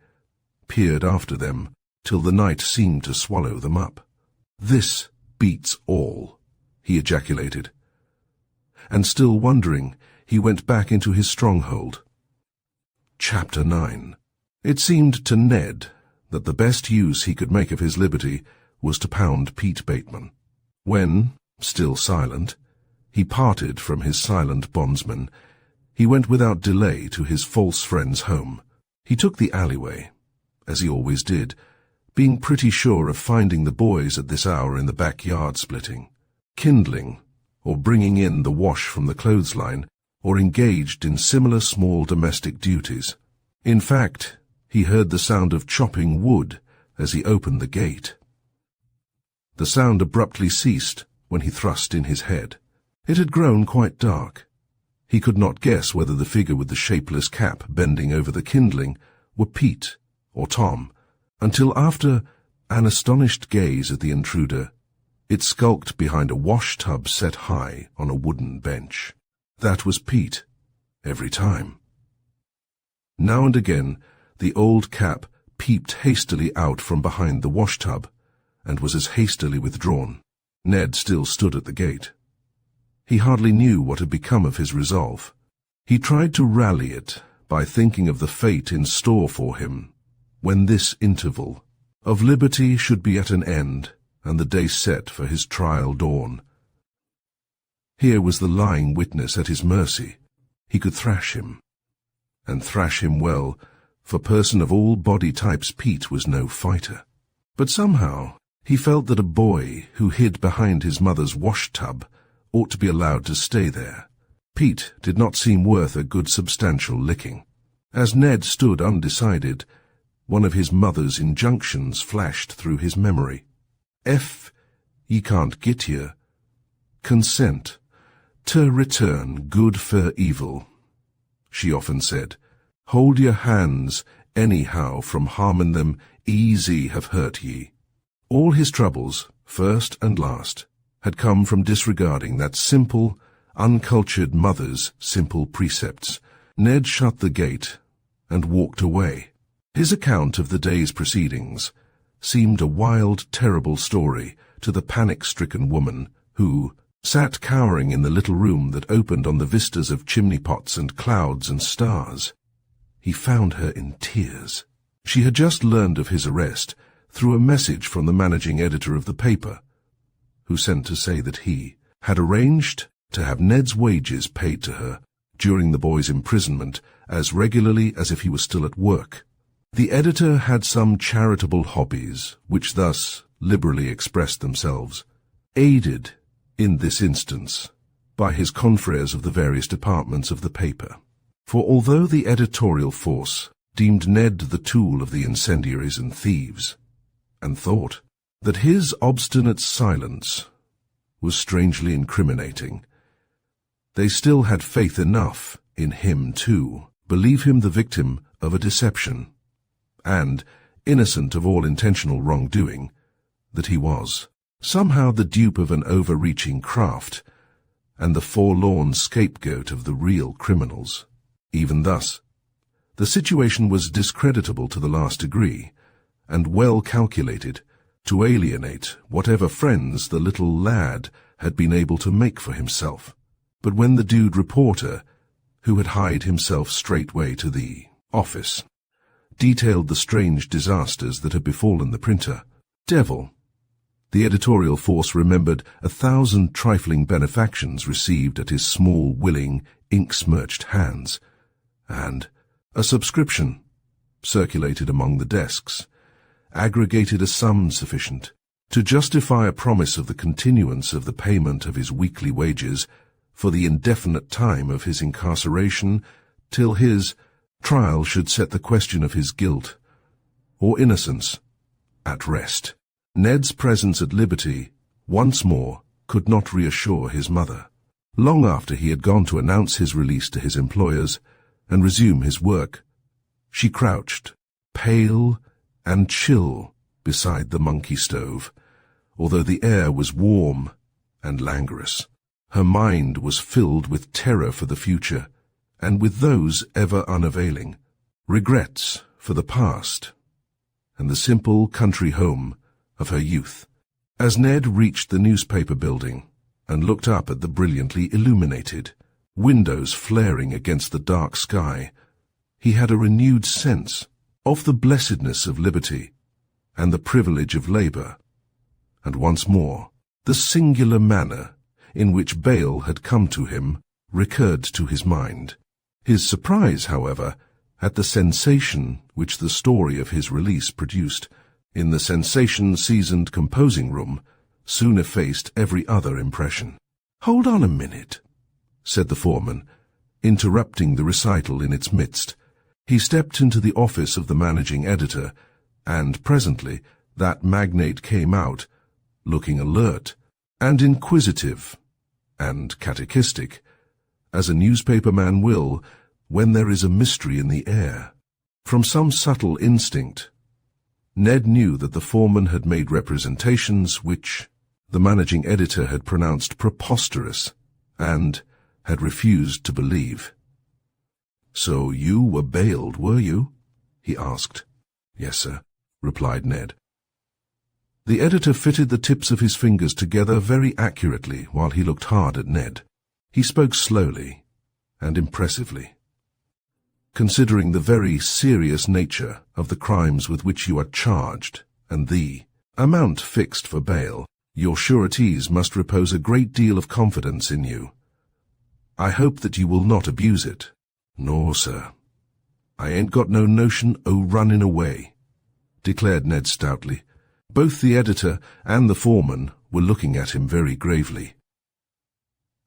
peered after them till the night seemed to swallow them up. "This beats all," he ejaculated. And still wondering, he went back into his stronghold. Chapter 9. It seemed to Ned that the best use he could make of his liberty was to pound Pete Bateman. When, still silent, he parted from his silent bondsman, he went without delay to his false friend's home. He took the alleyway, as he always did, being pretty sure of finding the boys at this hour in the backyard splitting, kindling, or bringing in the wash from the clothesline, or engaged in similar small domestic duties. In fact, he heard the sound of chopping wood as he opened the gate. The sound abruptly ceased when he thrust in his head. It had grown quite dark. He could not guess whether the figure with the shapeless cap bending over the kindling were Pete or Tom, until after an astonished gaze at the intruder, it skulked behind a wash-tub set high on a wooden bench. That was Pete, every time. Now and again, the old cap peeped hastily out from behind the wash-tub, and was as hastily withdrawn. Ned still stood at the gate. He hardly knew what had become of his resolve. He tried to rally it by thinking of the fate in store for him when this interval of liberty should be at an end and the day set for his trial dawn. Here was the lying witness at his mercy. He could thrash him, and thrash him well, for person of all body types Pete was no fighter. But somehow he felt that a boy who hid behind his mother's wash-tub ought to be allowed to stay there. Pete did not seem worth a good substantial licking. As Ned stood undecided, one of his mother's injunctions flashed through his memory. "Ef ye can't git here, consent to return good for evil," she often said. "Hold your hands anyhow from harming them easy have hurt ye." All his troubles, first and last, had come from disregarding that simple, uncultured mother's simple precepts. Ned shut the gate and walked away. His account of the day's proceedings seemed a wild, terrible story to the panic-stricken woman who sat cowering in the little room that opened on the vistas of chimney-pots and clouds and stars. He found her in tears. She had just learned of his arrest through a message from the managing editor of the paper, who sent to say that he had arranged to have Ned's wages paid to her during the boy's imprisonment as regularly as if he was still at work. The editor had some charitable hobbies, which thus liberally expressed themselves, aided, in this instance, by his confreres of the various departments of the paper. For although the editorial force deemed Ned the tool of the incendiaries and thieves, and thought that his obstinate silence was strangely incriminating, they still had faith enough in him to believe him the victim of a deception, and, innocent of all intentional wrongdoing, that he was somehow the dupe of an overreaching craft, and the forlorn scapegoat of the real criminals. Even thus, the situation was discreditable to the last degree, and well calculated to alienate whatever friends the little lad had been able to make for himself. But when the dude reporter, who had hied himself straightway to the office, detailed the strange disasters that had befallen the printer, devil, the editorial force remembered 1,000 trifling benefactions received at his small, willing, ink-smirched hands, and a subscription, circulated among the desks, aggregated a sum sufficient to justify a promise of the continuance of the payment of his weekly wages for the indefinite time of his incarceration till his trial should set the question of his guilt or innocence at rest. Ned's presence at liberty, once more, could not reassure his mother. Long after he had gone to announce his release to his employers and resume his work, she crouched, pale and chill, beside the monkey stove, although the air was warm and languorous. Her mind was filled with terror for the future, and with those ever unavailing, regrets for the past, and the simple country home of her youth. As Ned reached the newspaper building and looked up at the brilliantly illuminated, windows flaring against the dark sky, he had a renewed sense of the blessedness of liberty and the privilege of labor, and once more the singular manner in which bail had come to him recurred to his mind. His surprise, however, at the sensation which the story of his release produced in the sensation-seasoned composing room soon effaced every other impression. "Hold on a minute," said the foreman, interrupting the recital in its midst. He stepped into the office of the managing editor, and presently that magnate came out, looking alert and inquisitive and catechistic, as a newspaper man will when there is a mystery in the air. From some subtle instinct, Ned knew that the foreman had made representations which the managing editor had pronounced preposterous and had refused to believe. "So you were bailed, were you?" he asked. "Yes, sir," replied Ned. The editor fitted the tips of his fingers together very accurately while he looked hard at Ned. He spoke slowly and impressively. "Considering the very serious nature of the crimes with which you are charged and the amount fixed for bail, your sureties must repose a great deal of confidence in you. I hope that you will not abuse it." "No, sir. I ain't got no notion o' running away," declared Ned stoutly. Both the editor and the foreman were looking at him very gravely.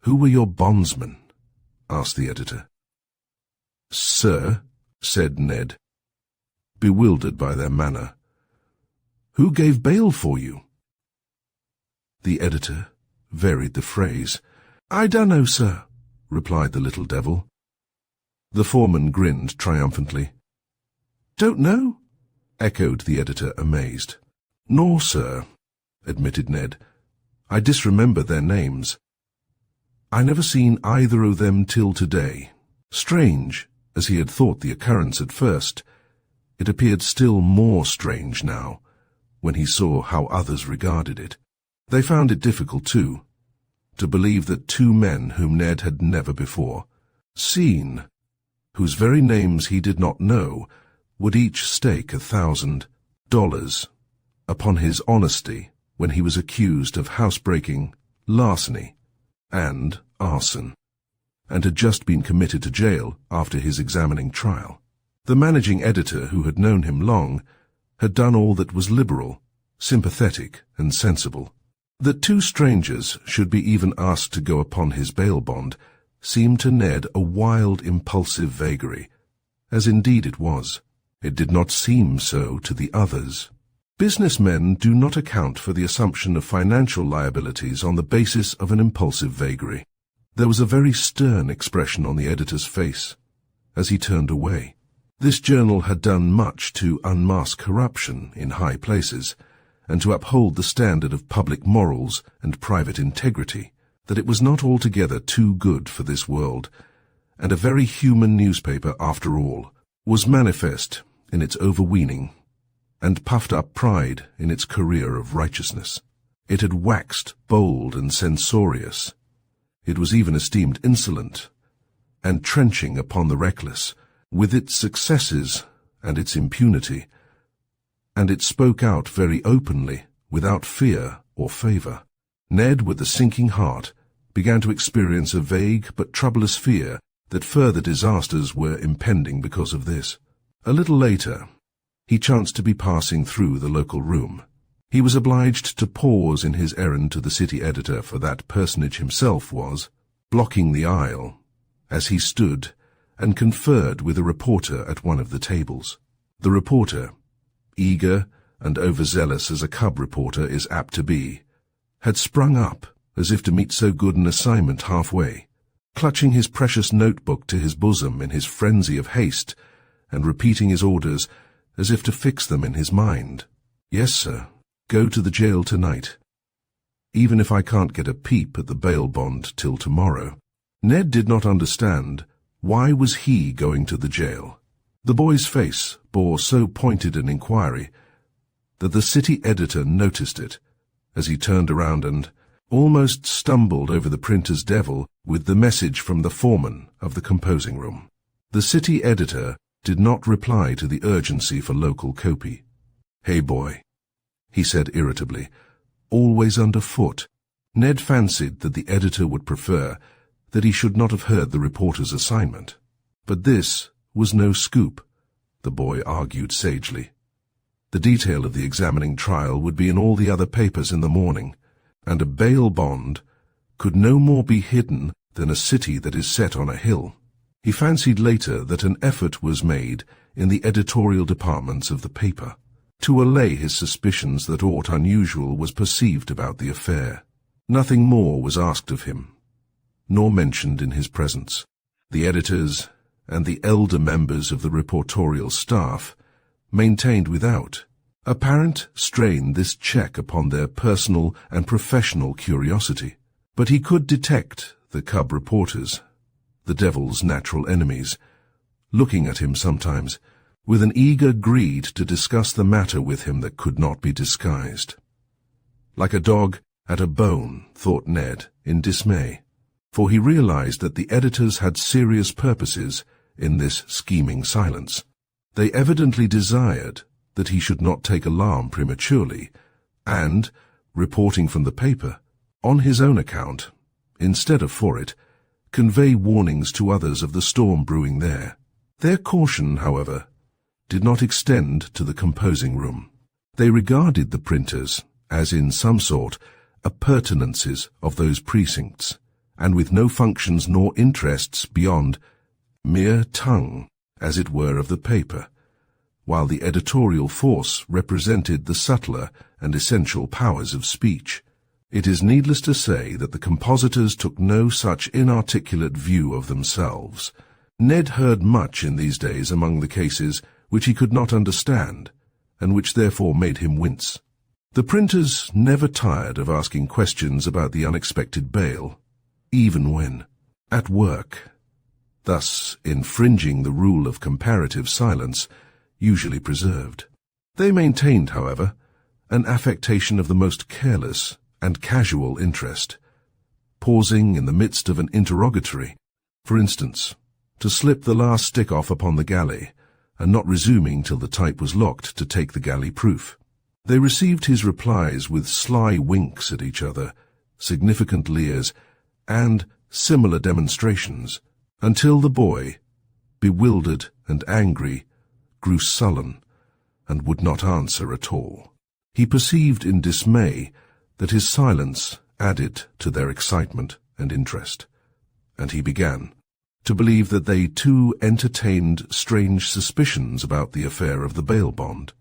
"Who were your bondsmen?" asked the editor. "Sir," said Ned, bewildered by their manner, "who gave bail for you?" The editor varied the phrase. "I dunno, sir," replied the little devil. The foreman grinned triumphantly. "Don't know?" echoed the editor, amazed. "No, sir," admitted Ned. "I disremember their names. I never seen either of them till today." Strange as he had thought the occurrence at first, it appeared still more strange now, when he saw how others regarded it. They found it difficult, too, to believe that two men whom Ned had never before seen, whose very names he did not know, would each stake $1,000 upon his honesty when he was accused of housebreaking, larceny, and arson, and had just been committed to jail after his examining trial. The managing editor, who had known him long, had done all that was liberal, sympathetic, and sensible. That two strangers should be even asked to go upon his bail bond seemed to Ned a wild, impulsive vagary, as indeed it was. It did not seem so to the others. Businessmen do not account for the assumption of financial liabilities on the basis of an impulsive vagary. There was a very stern expression on the editor's face as he turned away. This journal had done much to unmask corruption in high places, and to uphold the standard of public morals and private integrity, that it was not altogether too good for this world, and a very human newspaper, after all, was manifest in its overweening and puffed-up pride in its career of righteousness. It had waxed bold and censorious. It was even esteemed insolent and trenching upon the reckless, with its successes and its impunity, and it spoke out very openly, without fear or favor. Ned, with a sinking heart, began to experience a vague but troublous fear that further disasters were impending because of this. A little later, he chanced to be passing through the local room. He was obliged to pause in his errand to the city editor, for that personage himself was blocking the aisle as he stood and conferred with a reporter at one of the tables. The reporter, eager and overzealous as a cub reporter is apt to be, had sprung up as if to meet so good an assignment halfway, clutching his precious notebook to his bosom in his frenzy of haste, and repeating his orders as if to fix them in his mind. "Yes, sir. Go to the jail tonight, even if I can't get a peep at the bail bond till tomorrow." Ned did not understand why was he going to the jail. The boy's face bore so pointed an inquiry that the city editor noticed it as he turned around and, almost stumbled over the printer's devil with the message from the foreman of the composing room. The city editor did not reply to the urgency for local copy. "Hey, boy," he said irritably, always underfoot. Ned fancied that the editor would prefer that he should not have heard the reporter's assignment. But this was no scoop, the boy argued sagely. The detail of the examining trial would be in all the other papers in the morning, and a bail bond could no more be hidden than a city that is set on a hill. He fancied later that an effort was made in the editorial departments of the paper to allay his suspicions that aught unusual was perceived about the affair. Nothing more was asked of him, nor mentioned in his presence. The editors and the elder members of the reportorial staff maintained without apparent strain this check upon their personal and professional curiosity. But he could detect the cub reporters, the devil's natural enemies, looking at him sometimes with an eager greed to discuss the matter with him that could not be disguised. Like a dog at a bone, thought Ned, in dismay, for he realized that the editors had serious purposes in this scheming silence. They evidently desired that he should not take alarm prematurely, and, reporting from the paper, on his own account, instead of for it, convey warnings to others of the storm brewing there. Their caution, however, did not extend to the composing room. They regarded the printers as in some sort appurtenances of those precincts, and with no functions nor interests beyond mere tongue, as it were, of the paper, while the editorial force represented the subtler and essential powers of speech. It is needless to say that the compositors took no such inarticulate view of themselves. Ned heard much in these days among the cases which he could not understand, and which therefore made him wince. The printers never tired of asking questions about the unexpected bail, even when at work, thus infringing the rule of comparative silence usually preserved. They maintained, however, an affectation of the most careless and casual interest, pausing in the midst of an interrogatory, for instance, to slip the last stick off upon the galley, and not resuming till the type was locked to take the galley proof. They received his replies with sly winks at each other, significant leers, and similar demonstrations, until the boy, bewildered and angry, grew sullen, and would not answer at all. He perceived in dismay that his silence added to their excitement and interest, and he began to believe that they too entertained strange suspicions about the affair of the bail bond.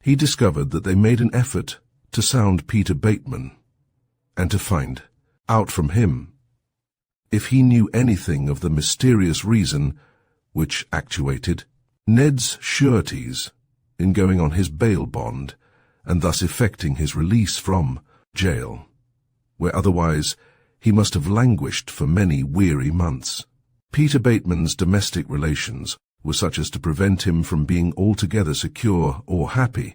He discovered that they made an effort to sound Peter Bateman, and to find out from him if he knew anything of the mysterious reason which actuated Ned's sureties in going on his bail bond, and thus effecting his release from jail, where otherwise he must have languished for many weary months. Peter Bateman's domestic relations were such as to prevent him from being altogether secure or happy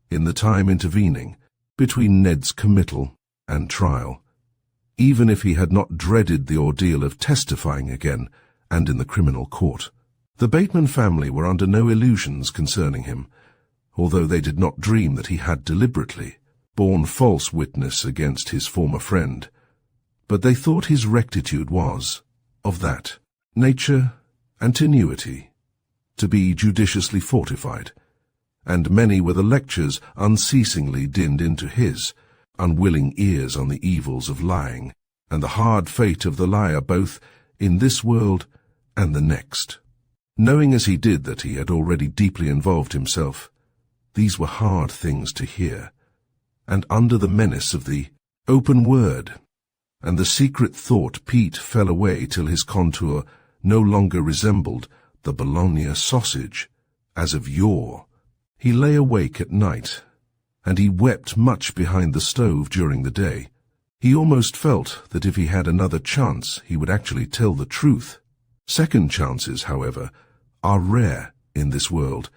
in the time intervening between Ned's committal and trial, even if he had not dreaded the ordeal of testifying again and in the criminal court. The Bateman family were under no illusions concerning him, although they did not dream that he had deliberately borne false witness against his former friend, but they thought his rectitude was of that nature and tenuity to be judiciously fortified, and many were the lectures unceasingly dinned into his unwilling ears on the evils of lying, and the hard fate of the liar both in this world and the next. Knowing as he did that he had already deeply involved himself, these were hard things to hear, and under the menace of the open word and the secret thought, Pete fell away till his contour no longer resembled the Bologna sausage as of yore. He lay awake at night, and he wept much behind the stove during the day. He almost felt that if he had another chance he would actually tell the truth. Second chances, however, are rare in this world,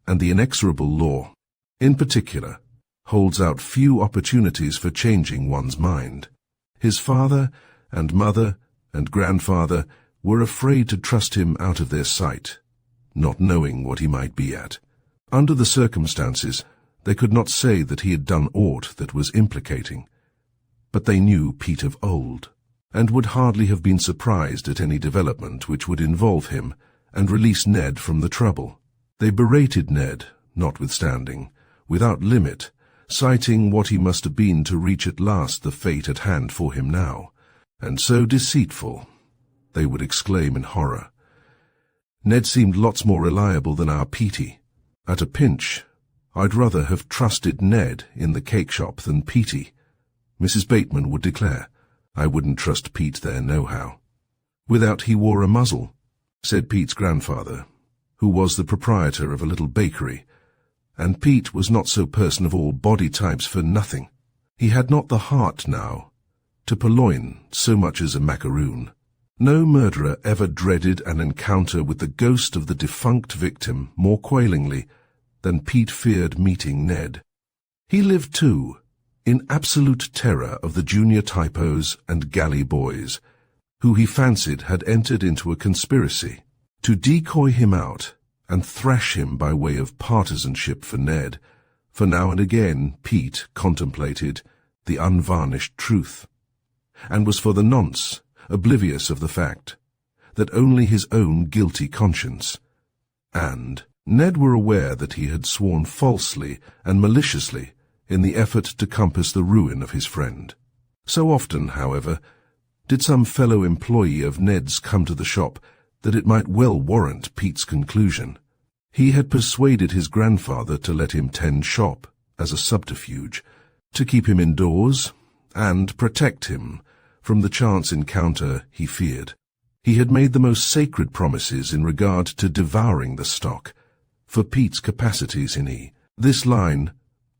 and the inexorable law, in particular, holds out few opportunities for changing one's mind. His father and mother and grandfather were afraid to trust him out of their sight, not knowing what he might be at. Under the circumstances, they could not say that he had done aught that was implicating, but they knew Pete of old, and would hardly have been surprised at any development which would involve him and release Ned from the trouble. They berated Ned, notwithstanding, without limit, citing what he must have been to reach at last the fate at hand for him now, and so deceitful, they would exclaim in horror. Ned seemed lots more reliable than our Petey. At a pinch, I'd rather have trusted Ned in the cake shop than Petey, Mrs. Bateman would declare. I wouldn't trust Pete there nohow. Without he wore a muzzle, said Pete's grandfather, who was the proprietor of a little bakery, and Pete was not so person of all body types for nothing. He had not the heart now to purloin so much as a macaroon. No murderer ever dreaded an encounter with the ghost of the defunct victim more quailingly than Pete feared meeting Ned. He lived, too, in absolute terror of the junior typos and galley boys, who he fancied had entered into a conspiracy to decoy him out and thrash him by way of partisanship for Ned, for now and again Pete contemplated the unvarnished truth, and was for the nonce oblivious of the fact that only his own guilty conscience and Ned were aware that he had sworn falsely and maliciously in the effort to compass the ruin of his friend. So often, however, did some fellow employee of Ned's come to the shop that it might well warrant Pete's conclusion. He had persuaded his grandfather to let him tend shop as a subterfuge, to keep him indoors and protect him from the chance encounter he feared. He had made the most sacred promises in regard to devouring the stock, for Pete's capacities in this line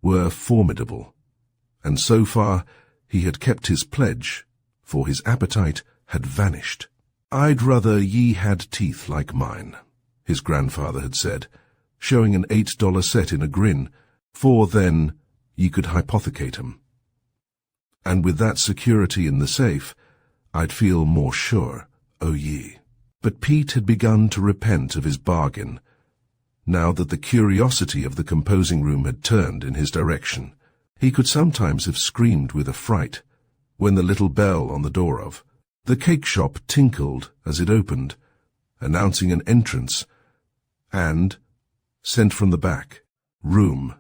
were formidable, and so far he had kept his pledge, for his appetite had vanished. I'd rather ye had teeth like mine, his grandfather had said, showing an $8 set in a grin, for then ye could hypothecate 'em. And with that security in the safe, I'd feel more sure, oh ye. But Pete had begun to repent of his bargain, now that the curiosity of the composing room had turned in his direction. He could sometimes have screamed with affright when the little bell on the door of the cake shop tinkled as it opened, announcing an entrance, and, sent from the back room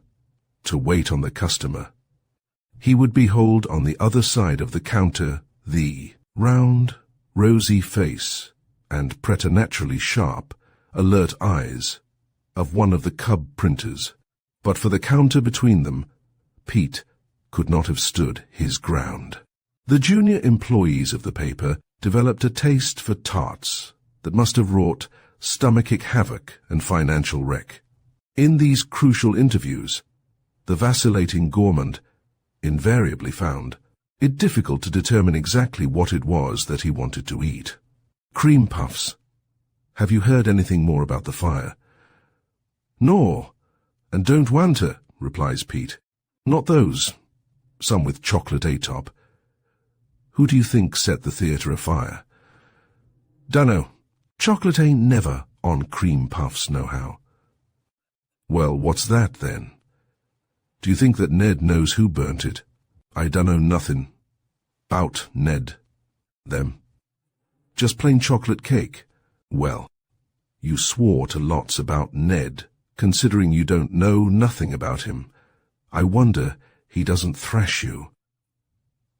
to wait on the customer, he would behold on the other side of the counter the round, rosy face and preternaturally sharp, alert eyes of one of the cub printers. But for the counter between them, Pete could not have stood his ground. The junior employees of the paper developed a taste for tarts that must have wrought stomachic havoc and financial wreck. In these crucial interviews, the vacillating gourmand invariably found it difficult to determine exactly what it was that he wanted to eat. Cream puffs. Have you heard anything more about the fire? No, and don't want to, replies Pete. Not those. Some with chocolate atop. Who do you think set the theatre afire? Dunno. Chocolate ain't never on cream puffs nohow. Well, what's that then? Do you think that Ned knows who burnt it? I dunno nothin' 'bout Ned. Them. Just plain chocolate cake. Well, you swore to lots about Ned, considering you don't know nothing about him. I wonder he doesn't thrash you.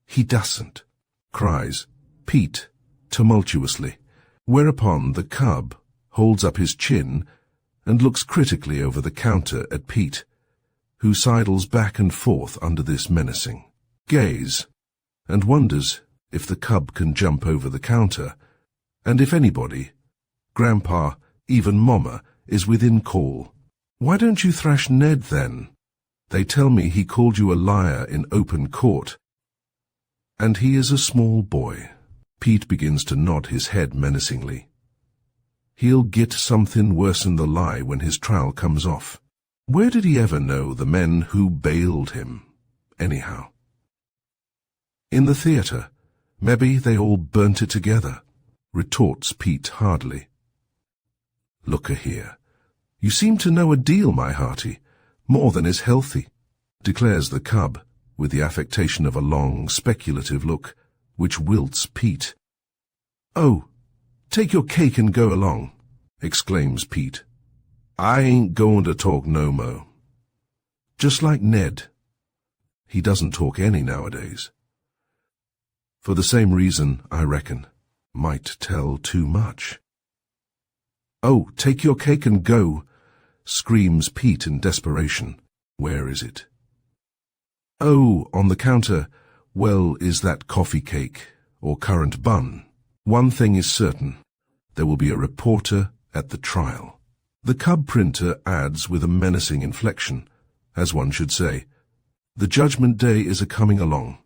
He doesn't, cries Pete tumultuously, whereupon the cub holds up his chin and looks critically over the counter at Pete, who sidles back and forth under this menacing gaze, and wonders if the cub can jump over the counter, and if anybody, Grandpa, even Momma, is within call. Why don't you thrash Ned, then? They tell me he called you a liar in open court. And he is a small boy. Pete begins to nod his head menacingly. He'll get something worse'n the lie when his trial comes off. Where did he ever know the men who bailed him, anyhow? In the theatre, Maybe they all burnt it together, retorts Pete hardily. Look-a-here. You seem to know a deal, my hearty, more than is healthy, declares the cub, with the affectation of a long, speculative look, which wilts Pete. Oh, take your cake and go along, exclaims Pete. I ain't going to talk no mo. Just like Ned. He doesn't talk any nowadays. For the same reason, I reckon, might tell too much. Oh, take your cake and go, screams Pete in desperation. Where is it? Oh, on the counter. Well, is that coffee cake or currant bun? One thing is certain. There will be a reporter at the trial. The cub printer adds with a menacing inflection, as one should say, the judgment day is a-coming along.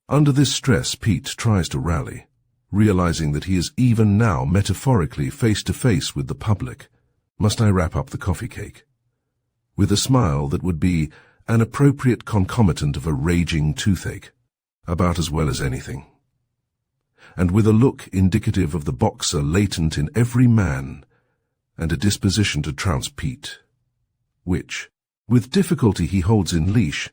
Under this stress, Pete tries to rally, realizing that he is even now metaphorically face-to-face with the public. Must I wrap up the coffee cake? With a smile that would be an appropriate concomitant of a raging toothache, about as well as anything. And with a look indicative of the boxer latent in every man, and a disposition to trounce Pete, which, with difficulty he holds in leash,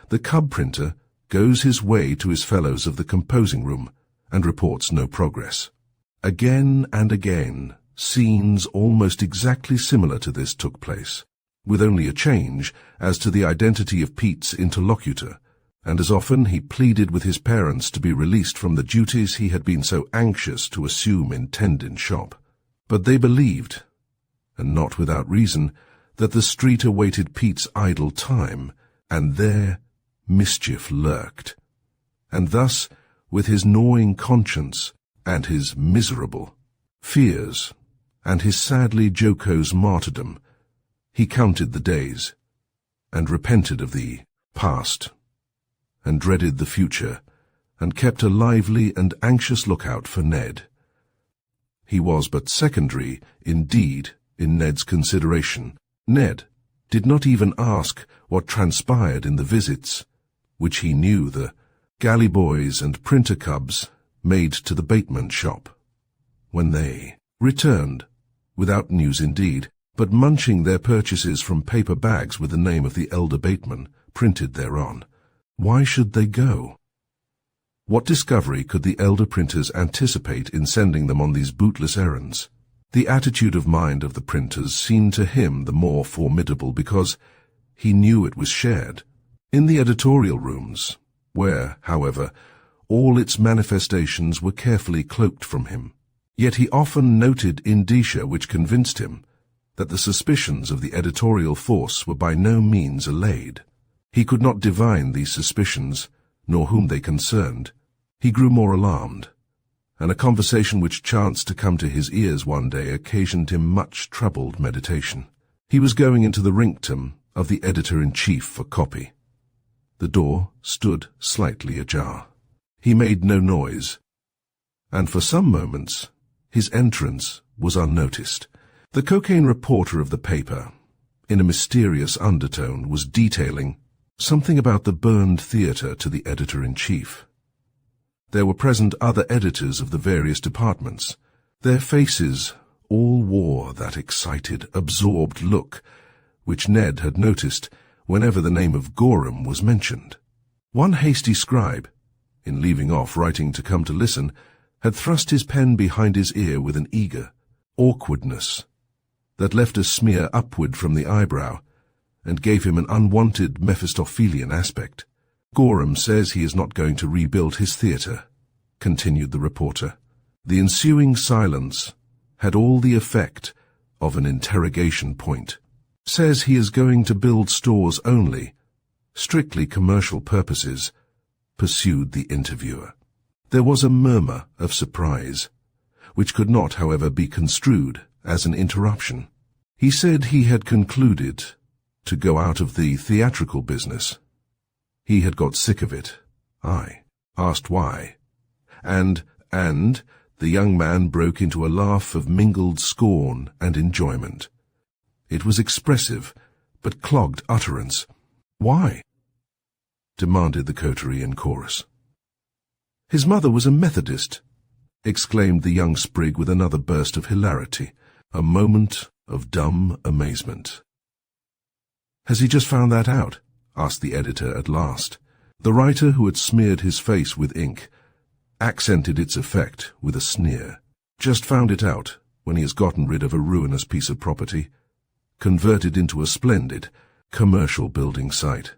the cub printer goes his way to his fellows of the composing room and reports no progress. Again and again, scenes almost exactly similar to this took place, with only a change as to the identity of Pete's interlocutor, and as often he pleaded with his parents to be released from the duties he had been so anxious to assume in Tendon shop. But they believed, and not without reason, that the street awaited Pete's idle time, and there mischief lurked. And thus, with his gnawing conscience, and his miserable fears, and his sadly jocose martyrdom, he counted the days, and repented of the past, and dreaded the future, and kept a lively and anxious lookout for Ned. He was but secondary, indeed, in Ned's consideration. Ned did not even ask what transpired in the visits, which he knew the galley boys and printer cubs made to the Bateman shop, when they returned, without news indeed, but munching their purchases from paper bags with the name of the elder Bateman printed thereon. Why should they go? What discovery could the elder printers anticipate in sending them on these bootless errands? The attitude of mind of the printers seemed to him the more formidable because he knew it was shared. In the editorial rooms, where, however, all its manifestations were carefully cloaked from him, yet he often noted indicia which convinced him that the suspicions of the editorial force were by no means allayed. He could not divine these suspicions, nor whom they concerned. He grew more alarmed, and a conversation which chanced to come to his ears one day occasioned him much troubled meditation. He was going into the rinctum of the editor-in-chief for copy. The door stood slightly ajar. He made no noise, and for some moments his entrance was unnoticed. The cocaine reporter of the paper, in a mysterious undertone, was detailing something about the burned theatre to the editor-in-chief. There were present other editors of the various departments. Their faces all wore that excited, absorbed look which Ned had noticed whenever the name of Gorham was mentioned. One hasty scribe, in leaving off writing to come to listen, had thrust his pen behind his ear with an eager awkwardness that left a smear upward from the eyebrow and gave him an unwanted Mephistophelian aspect. Gorham says he is not going to rebuild his theatre, continued the reporter. The ensuing silence had all the effect of an interrogation point. Says he is going to build stores only, strictly commercial purposes, pursued the interviewer. There was a murmur of surprise, which could not, however, be construed as an interruption. He said he had concluded to go out of the theatrical business. He had got sick of it. I asked why, and the young man broke into a laugh of mingled scorn and enjoyment. It was expressive, but clogged utterance. Why? Demanded the coterie in chorus. His mother was a Methodist, exclaimed the young sprig with another burst of hilarity, a moment of dumb amazement. Has he just found that out? Asked the editor at last. The writer, who had smeared his face with ink, accented its effect with a sneer. Just found it out when he has gotten rid of a ruinous piece of property, converted into a splendid commercial building site.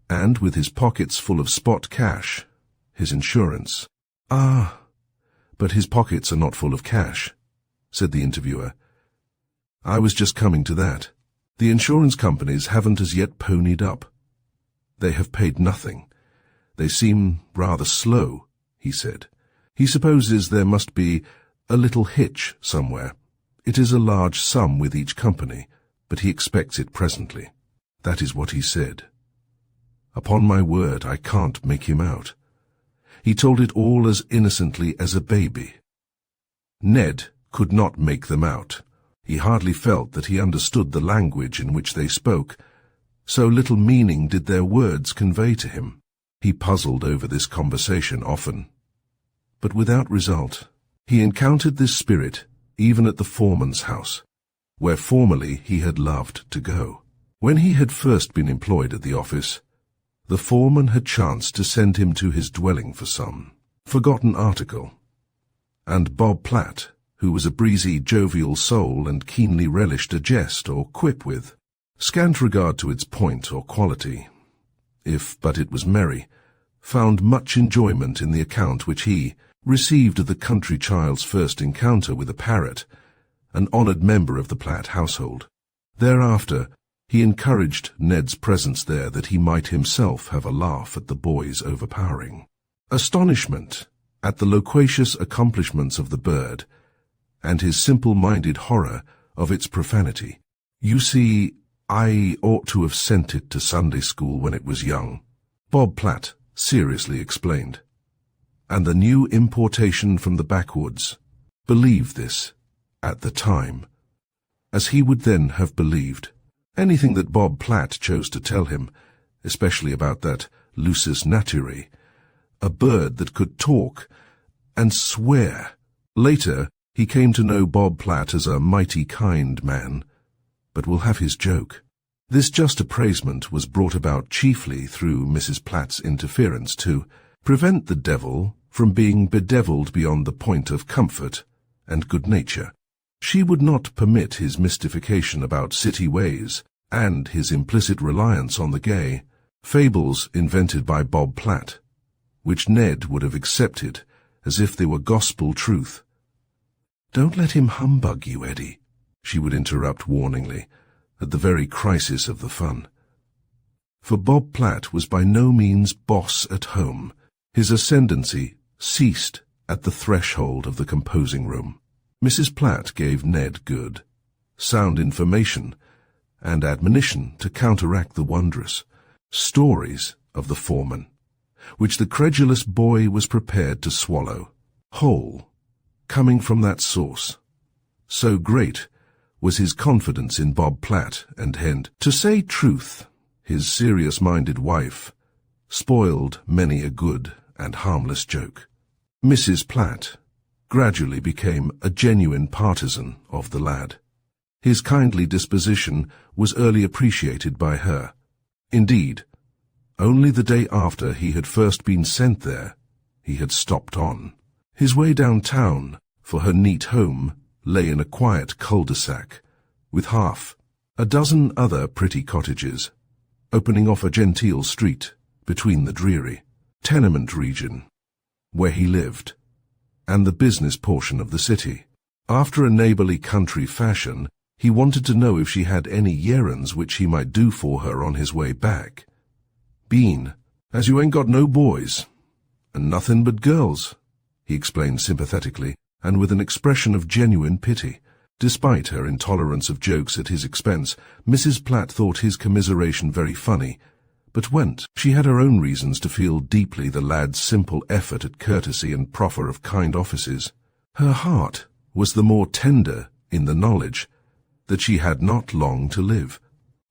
And with his pockets full of spot cash, his insurance. Ah, but his pockets are not full of cash, said the interviewer. I was just coming to that. The insurance companies haven't as yet ponied up. They have paid nothing. They seem rather slow, he said. He supposes there must be a little hitch somewhere. It is a large sum with each company, but he expects it presently. That is what he said. Upon my word, I can't make him out. He told it all as innocently as a baby. Ned could not make them out. He hardly felt that he understood the language in which they spoke. So little meaning did their words convey to him. He puzzled over this conversation often, but without result. He encountered this spirit even at the foreman's house, where formerly he had loved to go. When he had first been employed at the office, the foreman had chanced to send him to his dwelling for some forgotten article, and Bob Platt, who was a breezy, jovial soul and keenly relished a jest or quip with scant regard to its point or quality, if but it was merry, found much enjoyment in the account which he received of the country child's first encounter with a parrot, an honoured member of the Platt household. Thereafter, he encouraged Ned's presence there that he might himself have a laugh at the boy's overpowering astonishment at the loquacious accomplishments of the bird, and his simple-minded horror of its profanity. You see, I ought to have sent it to Sunday school when it was young, Bob Platt seriously explained. And the new importation from the backwoods believed this at the time, as he would then have believed anything that Bob Platt chose to tell him, especially about that lusus naturae, a bird that could talk and swear. Later, he came to know Bob Platt as a mighty kind man, but will have his joke. This just appraisement was brought about chiefly through Mrs. Platt's interference to prevent the devil from being bedevilled beyond the point of comfort and good nature. She would not permit his mystification about city ways and his implicit reliance on the gay fables invented by Bob Platt, which Ned would have accepted as if they were gospel truth. Don't let him humbug you, Eddie, she would interrupt warningly, at the very crisis of the fun. For Bob Platt was by no means boss at home. His ascendancy ceased at the threshold of the composing room. Mrs. Platt gave Ned good, sound information and admonition to counteract the wondrous stories of the foreman, which the credulous boy was prepared to swallow whole, coming from that source. So great was his confidence in Bob Platt and Hend. To say truth, his serious-minded wife spoiled many a good and harmless joke. Mrs. Platt gradually became a genuine partisan of the lad. His kindly disposition was early appreciated by her. Indeed, only the day after he had first been sent there, he had stopped on. His way downtown for her neat home lay in a quiet cul-de-sac, with half a dozen other pretty cottages, opening off a genteel street between the dreary tenement region where he lived and the business portion of the city. After a neighbourly country fashion, he wanted to know if she had any errands which he might do for her on his way back. "Bean, as you ain't got no boys, and nothing but girls," he explained sympathetically, and with an expression of genuine pity. Despite her intolerance of jokes at his expense, Mrs. Platt thought his commiseration very funny, but went. She had her own reasons to feel deeply the lad's simple effort at courtesy and proffer of kind offices. Her heart was the more tender in the knowledge that she had not long to live.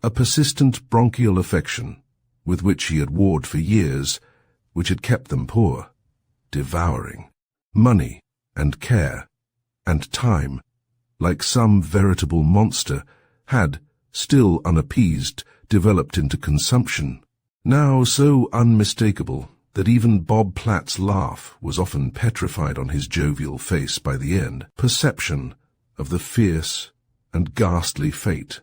A persistent bronchial affection, with which she had warred for years, which had kept them poor, devouring. Money and care and time, like some veritable monster, had, still unappeased, developed into consumption, now so unmistakable that even Bob Platt's laugh was often petrified on his jovial face by the end. Perception of the fierce and ghastly fate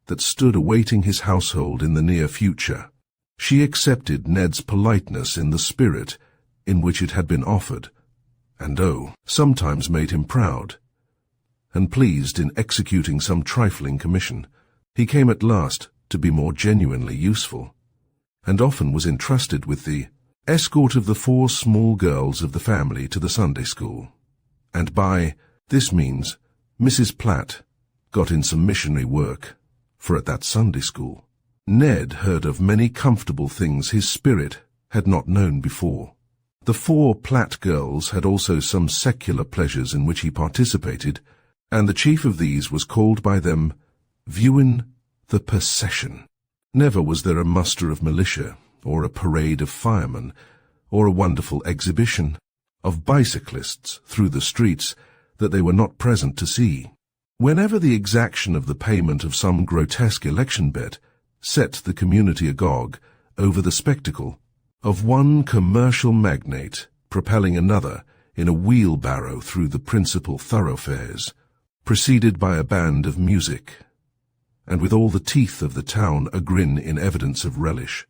that stood awaiting his household in the near future. She accepted Ned's politeness in the spirit in which it had been offered, and sometimes made him proud, and pleased in executing some trifling commission. He came at last to be more genuinely useful, and often was entrusted with the escort of the 4 small girls of the family to the Sunday school, and by this means Mrs. Platt got in some missionary work, for at that Sunday school Ned heard of many comfortable things his spirit had not known before. The 4 Platt girls had also some secular pleasures in which he participated, and the chief of these was called by them viewin' the procession. Never was there a muster of militia, or a parade of firemen, or a wonderful exhibition of bicyclists through the streets that they were not present to see. Whenever the exaction of the payment of some grotesque election bet set the community agog over the spectacle of one commercial magnate propelling another in a wheelbarrow through the principal thoroughfares, preceded by a band of music, and with all the teeth of the town agrin in evidence of relish,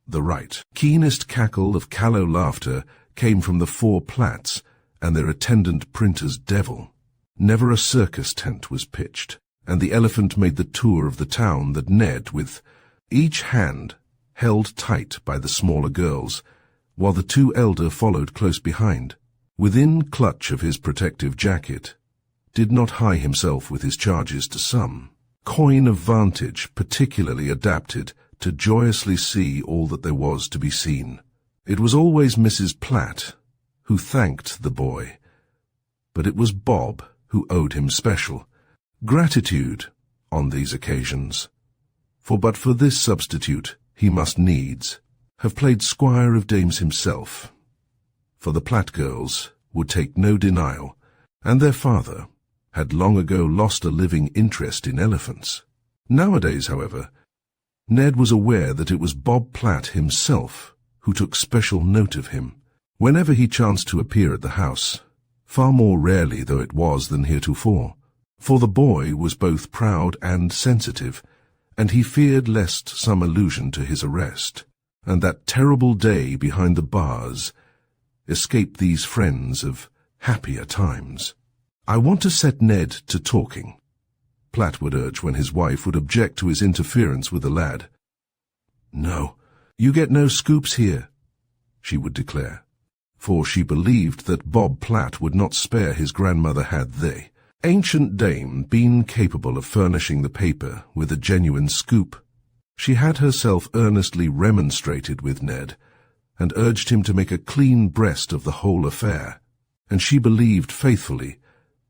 the right keenest cackle of callow laughter came from the 4 Platts and their attendant printer's devil. Never a circus tent was pitched, and the elephant made the tour of the town that Ned, with each hand held tight by the smaller girls, while the 2 elder followed close behind, within clutch of his protective jacket, did not hie himself with his charges to some coign of vantage particularly adapted to joyously see all that there was to be seen. It was always Mrs. Platt who thanked the boy, but it was Bob who owed him special gratitude on these occasions, for but for this substitute he must needs have played squire of dames himself, for the Platt girls would take no denial, and their father had long ago lost a living interest in elephants. Nowadays, however, Ned was aware that it was Bob Platt himself who took special note of him whenever he chanced to appear at the house, far more rarely though it was than heretofore, for the boy was both proud and sensitive, and he feared lest some allusion to his arrest, and that terrible day behind the bars, escape these friends of happier times. "I want to set Ned to talking," Platt would urge when his wife would object to his interference with the lad. "No, you get no scoops here," she would declare, for she believed that Bob Platt would not spare his grandmother had the ancient dame been capable of furnishing the paper with a genuine scoop. She had herself earnestly remonstrated with Ned, and urged him to make a clean breast of the whole affair, and she believed faithfully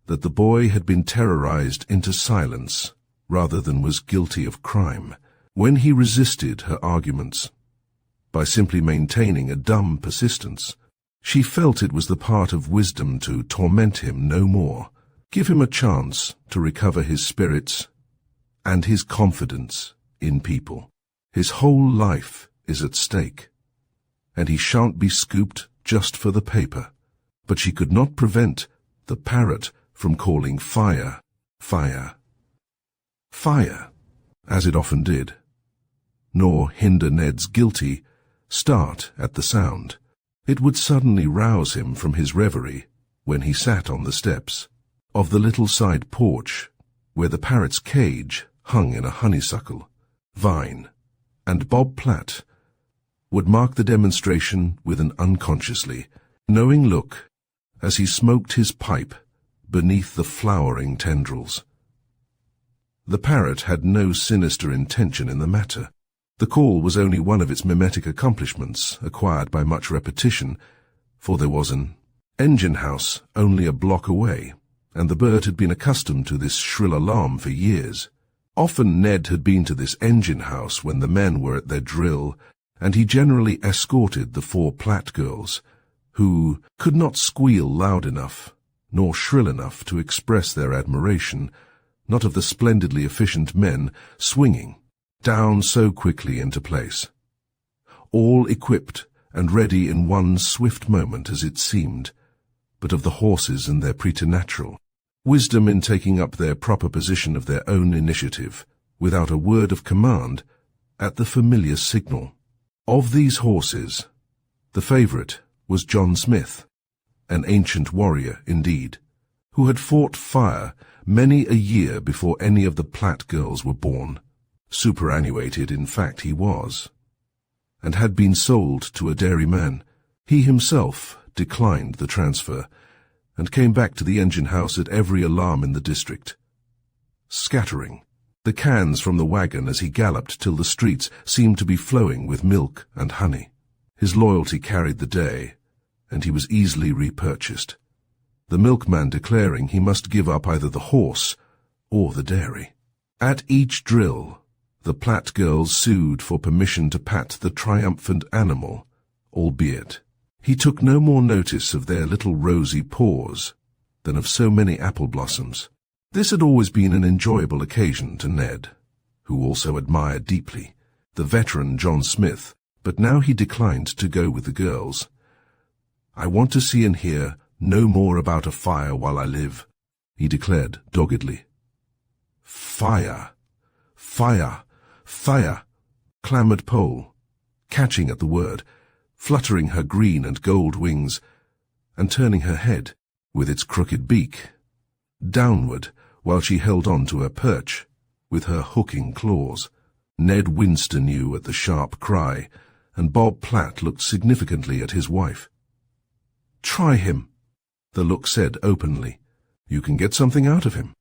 that the boy had been terrorized into silence rather than was guilty of crime, when he resisted her arguments by simply maintaining a dumb persistence. She felt it was the part of wisdom to torment him no more, give him a chance to recover his spirits and his confidence in people. His whole life is at stake, and he shan't be scooped just for the paper. But she could not prevent the parrot from calling fire, fire, fire, as it often did, nor hinder Ned's guilty start at the sound. It would suddenly rouse him from his reverie when he sat on the steps of the little side porch where the parrot's cage hung in a honeysuckle vine, and Bob Platt would mark the demonstration with an unconsciously knowing look as he smoked his pipe beneath the flowering tendrils. The parrot had no sinister intention in the matter. The call was only one of its mimetic accomplishments, acquired by much repetition, for there was an engine house only a block away, and the bird had been accustomed to this shrill alarm for years. Often Ned had been to this engine house when the men were at their drill, and he generally escorted the 4 Platt girls, who could not squeal loud enough, nor shrill enough to express their admiration, not of the splendidly efficient men swinging down so quickly into place, all equipped and ready in one swift moment as it seemed, but of the horses and their preternatural wisdom in taking up their proper position of their own initiative, without a word of command, at the familiar signal. Of these horses, the favourite was John Smith, an ancient warrior indeed, who had fought fire many a year before any of the Platt girls were born. Superannuated, in fact, he was, and had been sold to a dairyman. He himself declined the transfer, and came back to the engine-house at every alarm in the district, scattering the cans from the wagon as he galloped till the streets seemed to be flowing with milk and honey. His loyalty carried the day, and he was easily repurchased, the milkman declaring he must give up either the horse or the dairy. At each drill, the Platt girls sued for permission to pat the triumphant animal, albeit he took no more notice of their little rosy paws than of so many apple blossoms. This had always been an enjoyable occasion to Ned, who also admired deeply the veteran John Smith, but now he declined to go with the girls. "I want to see and hear no more about a fire while I live," he declared doggedly. "Fire! Fire! Fire!" clamoured Pole, catching at the word, fluttering her green and gold wings, and turning her head, with its crooked beak, downward while she held on to her perch, with her hooking claws. Ned winced anew at the sharp cry, and Bob Platt looked significantly at his wife. "Try him," the look said openly. "You can get something out of him."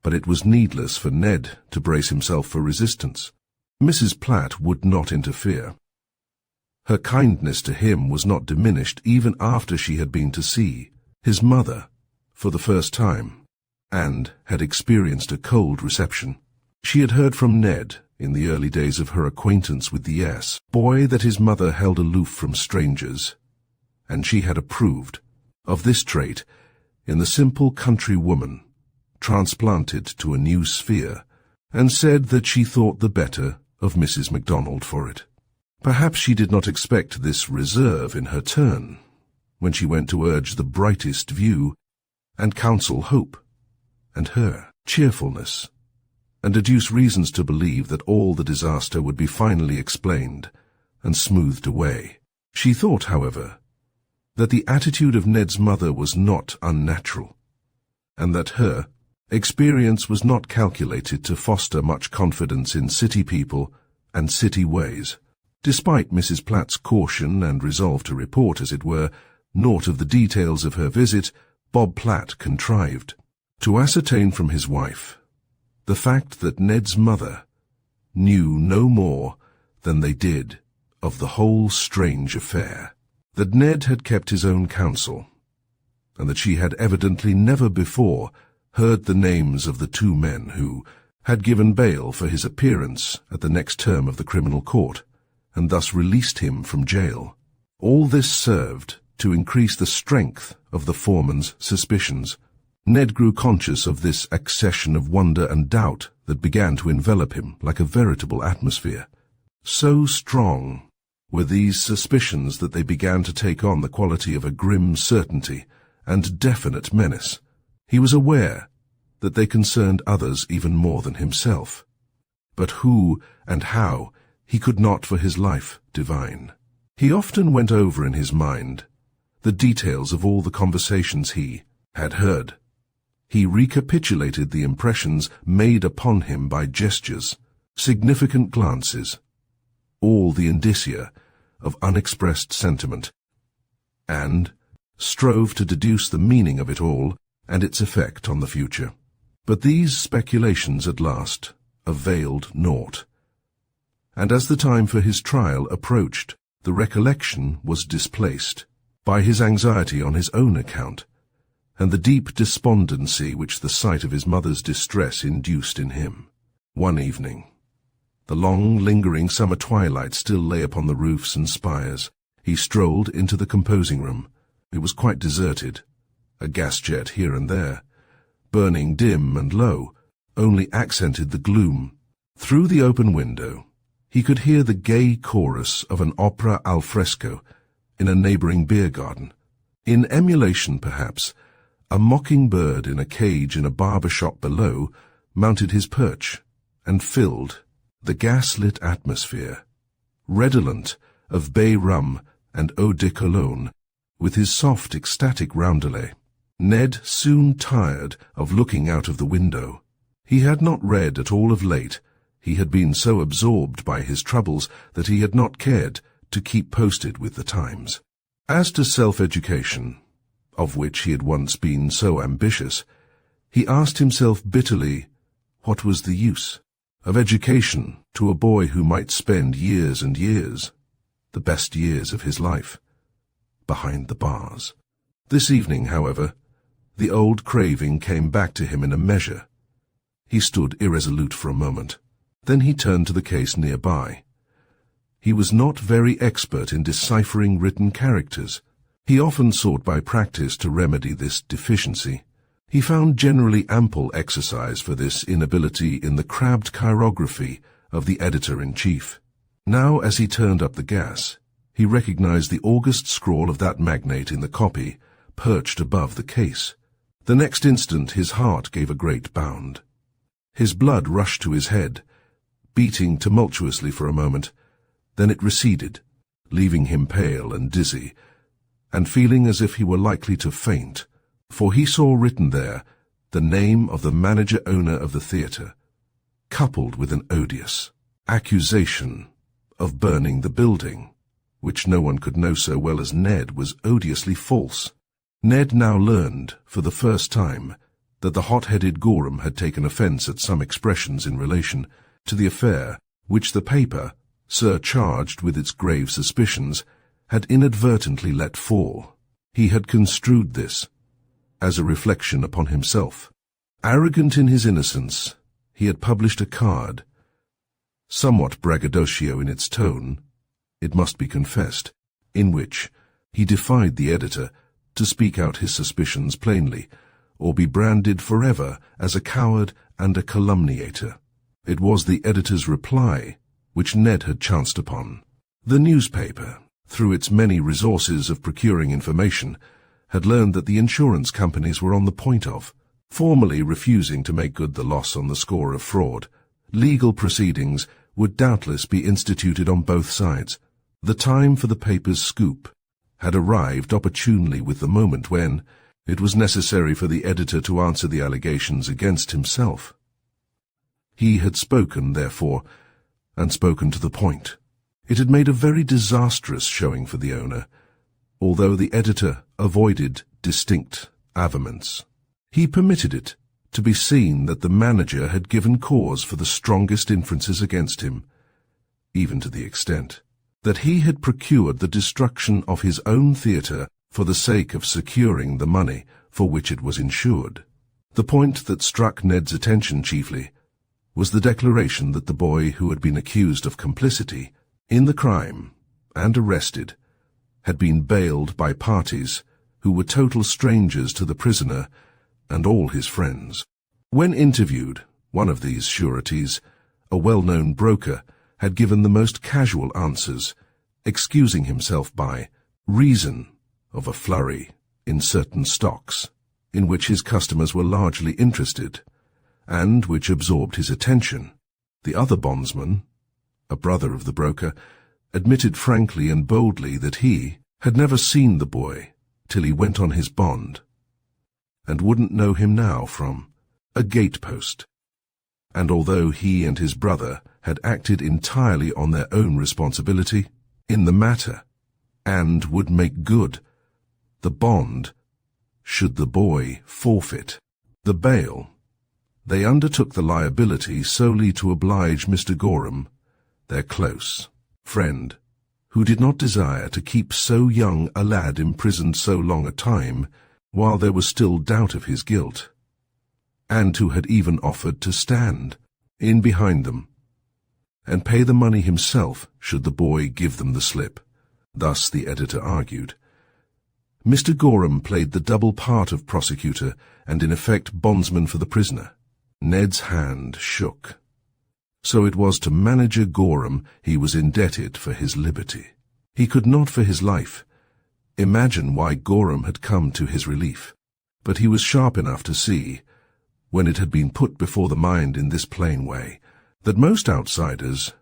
But it was needless for Ned to brace himself for resistance. Mrs. Platt would not interfere. Her kindness to him was not diminished even after she had been to see his mother for the first time, and had experienced a cold reception. She had heard from Ned, in the early days of her acquaintance with the boy, that his mother held aloof from strangers, and she had approved of this trait in the simple country woman transplanted to a new sphere, and said that she thought the better of Mrs. MacDonald for it. Perhaps she did not expect this reserve in her turn, when she went to urge the brightest view, and counsel hope, and her cheerfulness, and deduce reasons to believe that all the disaster would be finally explained and smoothed away. She thought, however, that the attitude of Ned's mother was not unnatural, and that her experience was not calculated to foster much confidence in city people and city ways. Despite Mrs. Platt's caution and resolve to report, as it were, naught of the details of her visit, Bob Platt contrived to ascertain from his wife the fact that Ned's mother knew no more than they did of the whole strange affair, that Ned had kept his own counsel, and that she had evidently never before heard the names of the two men who had given bail for his appearance at the next term of the criminal court, and thus released him from jail. All this served to increase the strength of the foreman's suspicions. Ned grew conscious of this accession of wonder and doubt that began to envelop him like a veritable atmosphere. So strong were these suspicions that they began to take on the quality of a grim certainty and definite menace. He was aware that they concerned others even more than himself, but who and how he could not for his life divine. He often went over in his mind the details of all the conversations he had heard. He recapitulated the impressions made upon him by gestures, significant glances, all the indicia of unexpressed sentiment, and strove to deduce the meaning of it all and its effect on the future. But these speculations at last availed naught, and as the time for his trial approached, the recollection was displaced by his anxiety on his own account, and the deep despondency which the sight of his mother's distress induced in him. One evening, the long, lingering summer twilight still lay upon the roofs and spires. He strolled into the composing room. It was quite deserted. A gas jet here and there, burning dim and low, only accented the gloom. Through the open window, he could hear the gay chorus of an opera al fresco in a neighboring beer garden. In emulation, perhaps, a mockingbird in a cage in a barber shop below mounted his perch and filled the gas-lit atmosphere, redolent of bay rum and eau de cologne, with his soft, ecstatic roundelay. Ned soon tired of looking out of the window. He had not read at all of late. He had been so absorbed by his troubles that he had not cared to keep posted with the times. As to self-education, of which he had once been so ambitious, he asked himself bitterly, what was the use of education to a boy who might spend years and years, the best years of his life, behind the bars? This evening, however, the old craving came back to him in a measure. He stood irresolute for a moment. Then he turned to the case nearby. He was not very expert in deciphering written characters. He often sought by practice to remedy this deficiency. He found generally ample exercise for this inability in the crabbed chirography of the editor-in-chief. Now, as he turned up the gas, he recognized the august scrawl of that magnate in the copy, perched above the case. The next instant his heart gave a great bound. His blood rushed to his head, beating tumultuously for a moment. Then it receded, leaving him pale and dizzy, and feeling as if he were likely to faint, for he saw written there the name of the manager-owner of the theatre, coupled with an odious accusation of burning the building, which no one could know so well as Ned was odiously false. Ned now learned, for the first time, that the hot-headed Gorham had taken offence at some expressions in relation to the affair which the paper, surcharged with its grave suspicions, had inadvertently let fall. He had construed this as a reflection upon himself. Arrogant in his innocence, he had published a card, somewhat braggadocio in its tone, it must be confessed, in which he defied the editor to speak out his suspicions plainly, or be branded forever as a coward and a calumniator. It was the editor's reply which Ned had chanced upon. The newspaper, through its many resources of procuring information, had learned that the insurance companies were on the point of formally refusing to make good the loss on the score of fraud. Legal proceedings would doubtless be instituted on both sides. The time for the paper's scoop had arrived opportunely with the moment when it was necessary for the editor to answer the allegations against himself. He had spoken, therefore, and spoken to the point. It had made a very disastrous showing for the owner, although the editor avoided distinct averments. He permitted it to be seen that the manager had given cause for the strongest inferences against him, even to the extent that he had procured the destruction of his own theatre for the sake of securing the money for which it was insured. The point that struck Ned's attention chiefly was the declaration that the boy who had been accused of complicity in the crime and arrested had been bailed by parties who were total strangers to the prisoner and all his friends. When interviewed, one of these sureties, a well-known broker, had given the most casual answers, excusing himself by reason of a flurry in certain stocks, in which his customers were largely interested, and which absorbed his attention. The other bondsman, a brother of the broker, admitted frankly and boldly that he had never seen the boy till he went on his bond, and wouldn't know him now from a gatepost. And although he and his brother had acted entirely on their own responsibility in the matter, and would make good the bond should the boy forfeit the bail, they undertook the liability solely to oblige Mr. Gorham, their close friend, who did not desire to keep so young a lad imprisoned so long a time while there was still doubt of his guilt, and who had even offered to stand in behind them and pay the money himself should the boy give them the slip. Thus the editor argued. Mr. Gorham played the double part of prosecutor and in effect bondsman for the prisoner. Ned's hand shook. So it was to Manager Gorham he was indebted for his liberty. He could not for his life imagine why Gorham had come to his relief, but he was sharp enough to see, when it had been put before the mind in this plain way, that most outsiders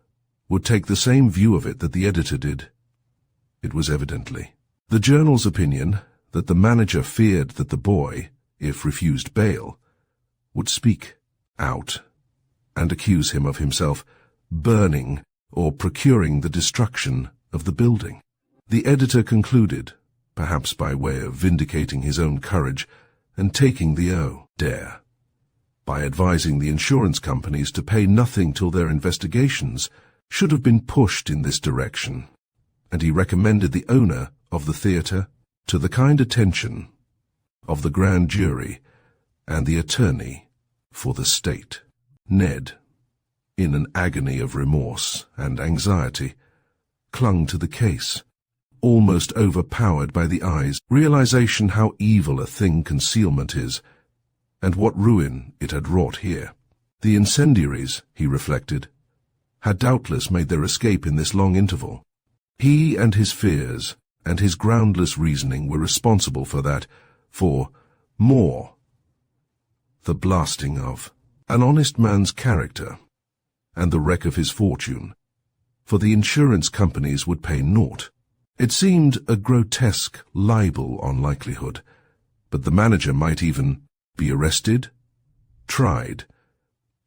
would take the same view of it that the editor did. It was evidently the journal's opinion that the manager feared that the boy, if refused bail, would speak out and accuse him of himself burning or procuring the destruction of the building. The editor concluded, perhaps by way of vindicating his own courage and taking the dare, by advising the insurance companies to pay nothing till their investigations should have been pushed in this direction, and he recommended the owner of the theatre to the kind attention of the grand jury and the attorney for the state. Ned, in an agony of remorse and anxiety, clung to the case, almost overpowered by the realization how evil a thing concealment is, and what ruin it had wrought here. The incendiaries, he reflected, had doubtless made their escape in this long interval. He and his fears and his groundless reasoning were responsible for that, for more, the blasting of an honest man's character and the wreck of his fortune, for the insurance companies would pay naught. It seemed a grotesque libel on likelihood, but the manager might even be arrested, tried,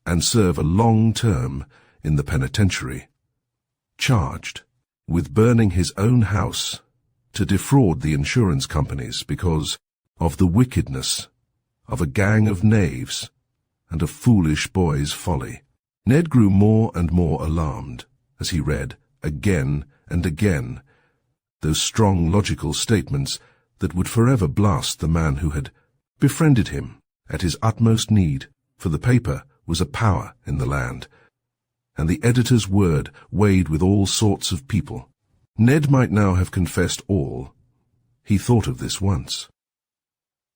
and serve a long term in the penitentiary, charged with burning his own house to defraud the insurance companies because of the wickedness of a gang of knaves and a foolish boy's folly. Ned grew more and more alarmed as he read, again and again, those strong logical statements that would forever blast the man who had befriended him at his utmost need, for the paper was a power in the land, and the editor's word weighed with all sorts of people. Ned might now have confessed all. He thought of this once.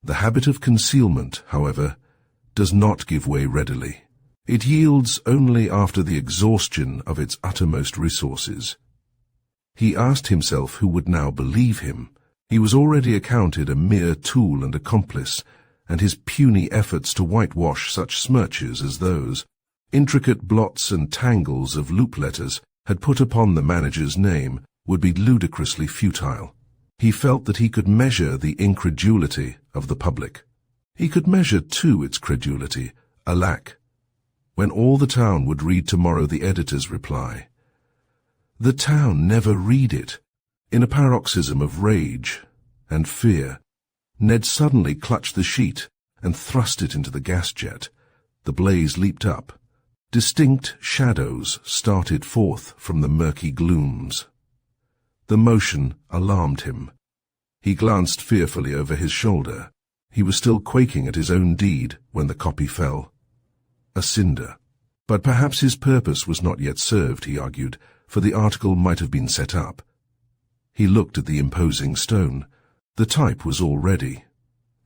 The habit of concealment, however, does not give way readily. It yields only after the exhaustion of its uttermost resources. He asked himself who would now believe him. He was already accounted a mere tool and accomplice, and his puny efforts to whitewash such smirches as those, intricate blots and tangles of loop letters, had put upon the manager's name, would be ludicrously futile. He felt that he could measure the incredulity of the public. He could measure, too, its credulity, alack, when all the town would read tomorrow the editor's reply. The town never read it. In a paroxysm of rage and fear, Ned suddenly clutched the sheet and thrust it into the gas jet. The blaze leaped up. Distinct shadows started forth from the murky glooms. The motion alarmed him. He glanced fearfully over his shoulder. He was still quaking at his own deed when the copy fell. A cinder. But perhaps his purpose was not yet served, he argued, for the article might have been set up. He looked at the imposing stone. The type was all ready,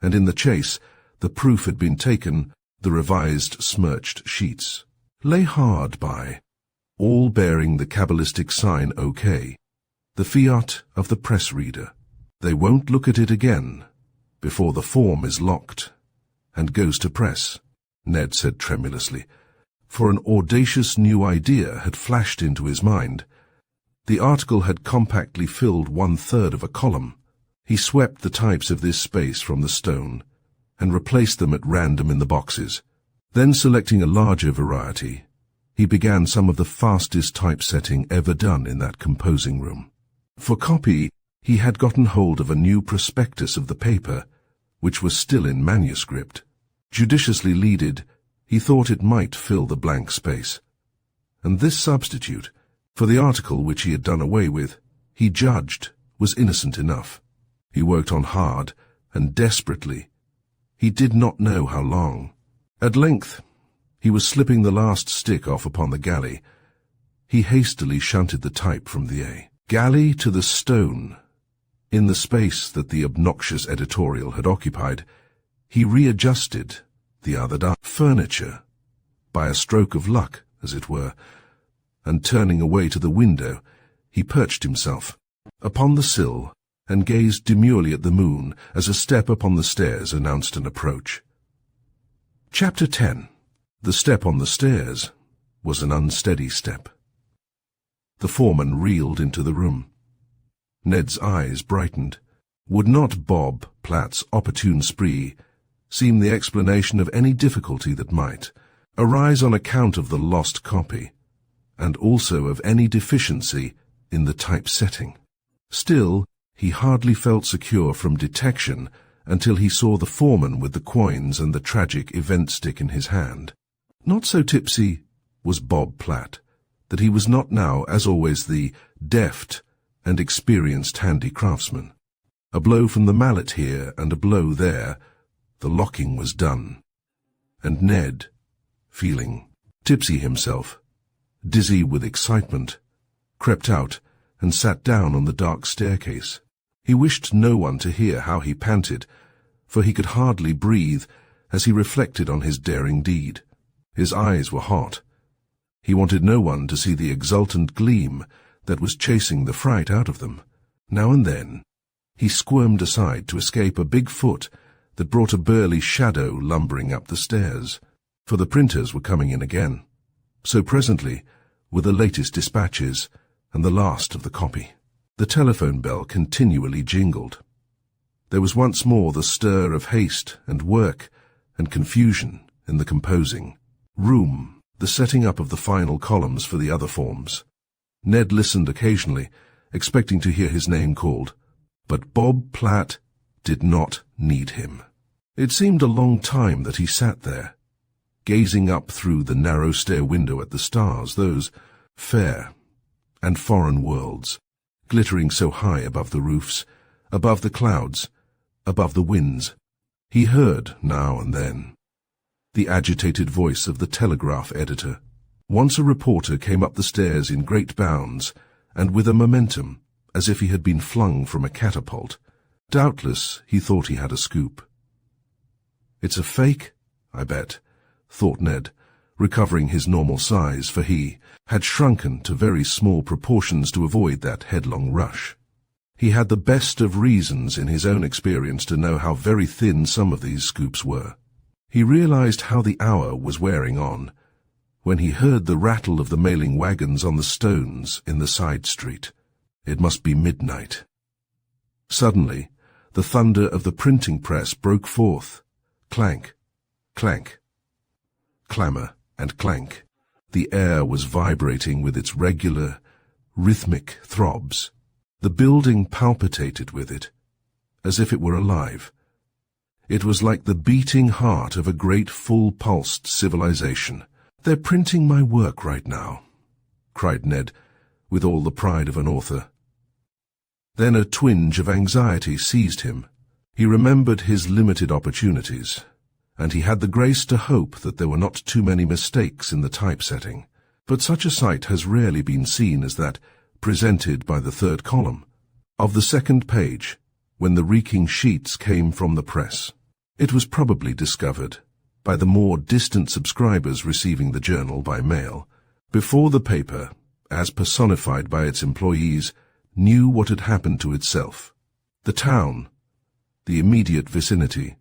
and in the chase the proof had been taken. The revised smirched sheets lay hard by, all bearing the cabalistic sign OK, the fiat of the press reader. They won't look at it again before the form is locked and goes to press, Ned said tremulously, for an audacious new idea had flashed into his mind. The article had compactly filled 1/3 of a column. He swept the types of this space from the stone and replaced them at random in the boxes. Then, selecting a larger variety, he began some of the fastest typesetting ever done in that composing room. For copy, he had gotten hold of a new prospectus of the paper, which was still in manuscript. Judiciously leaded, he thought it might fill the blank space. And this substitute, for the article which he had done away with, he judged was innocent enough. He worked on hard and desperately. He did not know how long. At length, he was slipping the last stick off upon the galley. He hastily shunted the type from the Galley to the stone. In the space that the obnoxious editorial had occupied, he readjusted the other furniture, by a stroke of luck, as it were, and turning away to the window, he perched himself upon the sill and gazed demurely at the moon as a step upon the stairs announced an approach. Chapter 10. The step on the stairs was an unsteady step. The foreman reeled into the room. Ned's eyes brightened. Would not Bob Platt's opportune spree seem the explanation of any difficulty that might arise on account of the lost copy, and also of any deficiency in the typesetting? Still, he hardly felt secure from detection until he saw the foreman with the coins and the tragic event stick in his hand. Not so tipsy was Bob Platt that he was not now, as always, the deft and experienced handy craftsman. A blow from the mallet here and a blow there, the locking was done, and Ned, feeling tipsy himself, dizzy with excitement, crept out and sat down on the dark staircase. He wished no one to hear how he panted, for he could hardly breathe as he reflected on his daring deed. His eyes were hot. He wanted no one to see the exultant gleam that was chasing the fright out of them. Now and then he squirmed aside to escape a big foot that brought a burly shadow lumbering up the stairs, for the printers were coming in again. So presently were the latest dispatches and the last of the copy. The telephone bell continually jingled. There was once more the stir of haste and work and confusion in the composing room, the setting up of the final columns for the other forms. Ned listened occasionally, expecting to hear his name called, but Bob Platt did not need him. It seemed a long time that he sat there, gazing up through the narrow stair window at the stars, those fair and foreign worlds, glittering so high above the roofs, above the clouds, above the winds. He heard, now and then, the agitated voice of the telegraph editor. Once a reporter came up the stairs in great bounds, and with a momentum, as if he had been flung from a catapult. Doubtless he thought he had a scoop. "It's a fake, I bet," thought Ned, recovering his normal size, for he had shrunken to very small proportions to avoid that headlong rush. He had the best of reasons in his own experience to know how very thin some of these scoops were. He realized how the hour was wearing on when he heard the rattle of the mailing wagons on the stones in the side street. It must be midnight. Suddenly, the thunder of the printing press broke forth. Clank, clank, clamour and clank. The air was vibrating with its regular, rhythmic throbs. The building palpitated with it, as if it were alive. It was like the beating heart of a great full-pulsed civilization. "They're printing my work right now," cried Ned, with all the pride of an author. Then a twinge of anxiety seized him. He remembered his limited opportunities, and he had the grace to hope that there were not too many mistakes in the typesetting. But such a sight has rarely been seen as that presented by the third column of the second page when the reeking sheets came from the press. It was probably discovered by the more distant subscribers receiving the journal by mail, before the paper, as personified by its employees, knew what had happened to itself. The town, the immediate vicinity,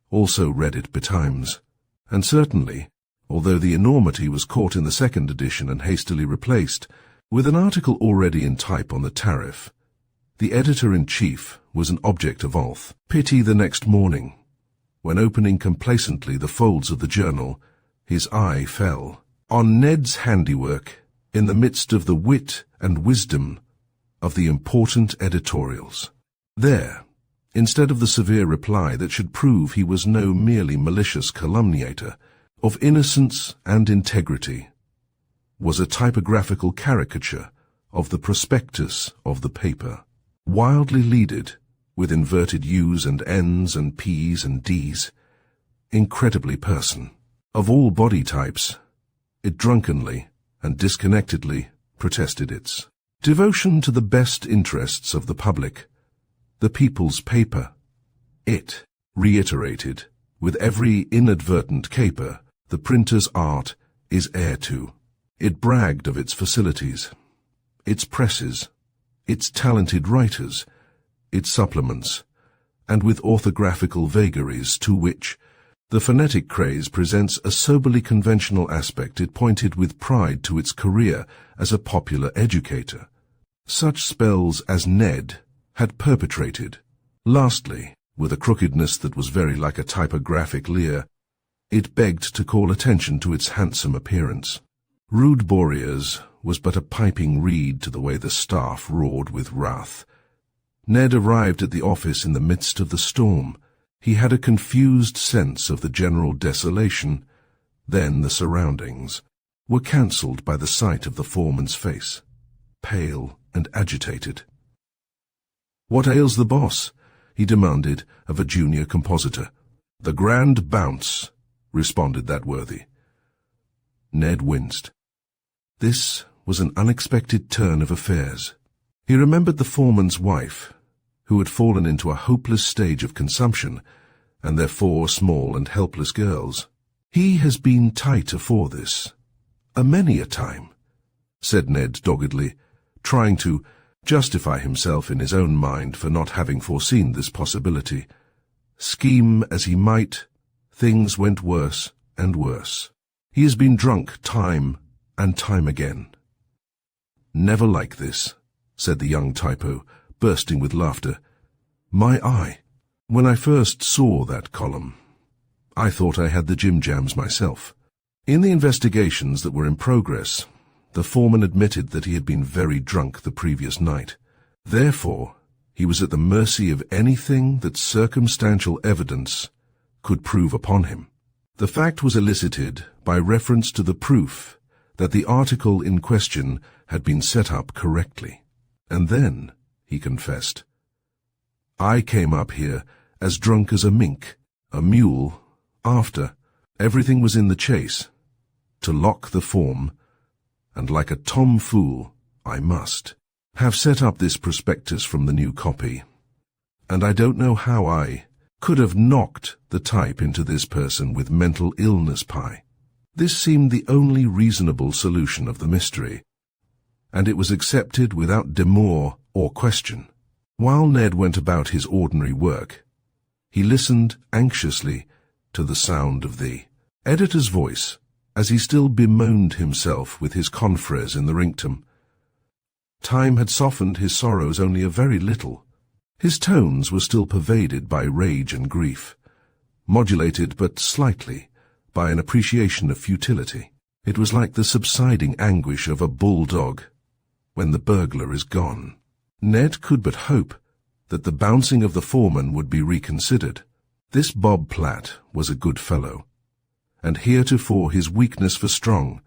also read it betimes, and certainly, although the enormity was caught in the second edition and hastily replaced, with an article already in type on the tariff, the editor-in-chief was an object of pity the next morning, when opening complacently the folds of the journal, his eye fell on Ned's handiwork in the midst of the wit and wisdom of the important editorials. There, instead of the severe reply that should prove he was no merely malicious calumniator, of innocence and integrity, was a typographical caricature of the prospectus of the paper, wildly leaded, with inverted U's and N's and P's and D's, incredibly person. Of all body types, it drunkenly and disconnectedly protested its Devotion to the best interests of the public. The people's paper. It reiterated, with every inadvertent caper, the printer's art is heir to. It bragged of its facilities, its presses, its talented writers, its supplements, and with orthographical vagaries to which the phonetic craze presents a soberly conventional aspect. It pointed with pride to its career as a popular educator. Such spells as Ned had perpetrated. Lastly, with a crookedness that was very like a typographic leer, it begged to call attention to its handsome appearance. Rude Boreas was but a piping reed to the way the staff roared with wrath. Ned arrived at the office in the midst of the storm. He had a confused sense of the general desolation. Then the surroundings were cancelled by the sight of the foreman's face, pale and agitated. "What ails the boss?" he demanded of a junior compositor. "The grand bounce," responded that worthy. Ned winced. This was an unexpected turn of affairs. He remembered the foreman's wife, who had fallen into a hopeless stage of consumption, and their 4 small and helpless girls. "He has been tight afore this, many a time," said Ned doggedly, trying to justify himself in his own mind for not having foreseen this possibility. Scheme as he might, things went worse and worse. "He has been drunk time and time again." "Never like this," said the young typo, bursting with laughter. "My eye. When I first saw that column, I thought I had the Jim Jams myself." In the investigations that were in progress, the foreman admitted that he had been very drunk the previous night. Therefore, he was at the mercy of anything that circumstantial evidence could prove upon him. The fact was elicited by reference to the proof that the article in question had been set up correctly. "And then," he confessed, "I came up here as drunk as a mink, a mule, after everything was in the chase, to lock the form, and like a tomfool I must have set up this prospectus from the new copy. And I don't know how I could have knocked the type into this person with mental illness pie." This seemed the only reasonable solution of the mystery, and it was accepted without demur or question. While Ned went about his ordinary work, he listened anxiously to the sound of the editor's voice as he still bemoaned himself with his confreres in the rinktum. Time had softened his sorrows only a very little. His tones were still pervaded by rage and grief, modulated but slightly by an appreciation of futility. It was like the subsiding anguish of a bulldog when the burglar is gone. Ned could but hope that the bouncing of the foreman would be reconsidered. This Bob Platt was a good fellow, and heretofore his weakness for strong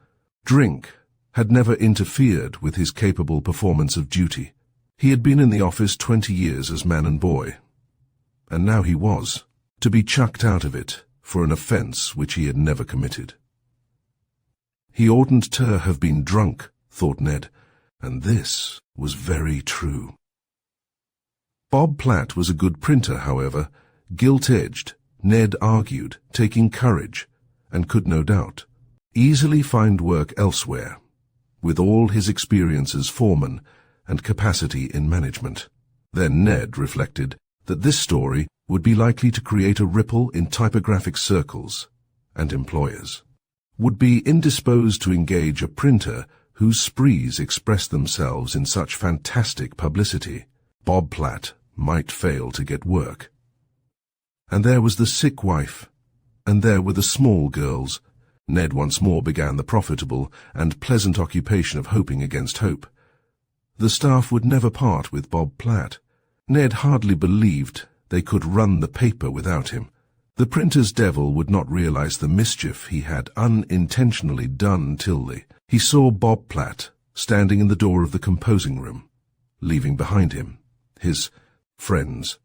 drink had never interfered with his capable performance of duty. He had been in the office 20 years as man and boy, and now he was to be chucked out of it for an offence which he had never committed. He oughtn't to have been drunk, thought Ned, and this was very true. Bob Platt was a good printer, however, gilt-edged, Ned argued, taking courage, and could no doubt easily find work elsewhere, with all his experience as foreman and capacity in management. Then Ned reflected that this story would be likely to create a ripple in typographic circles, and employers would be indisposed to engage a printer whose sprees expressed themselves in such fantastic publicity. Bob Platt might fail to get work. And there was the sick wife, and there were the small girls. Ned once more began the profitable and pleasant occupation of hoping against hope. The staff would never part with Bob Platt. Ned hardly believed they could run the paper without him. The printer's devil would not realize the mischief he had unintentionally done till he saw Bob Platt standing in the door of the composing room, leaving behind him his friends,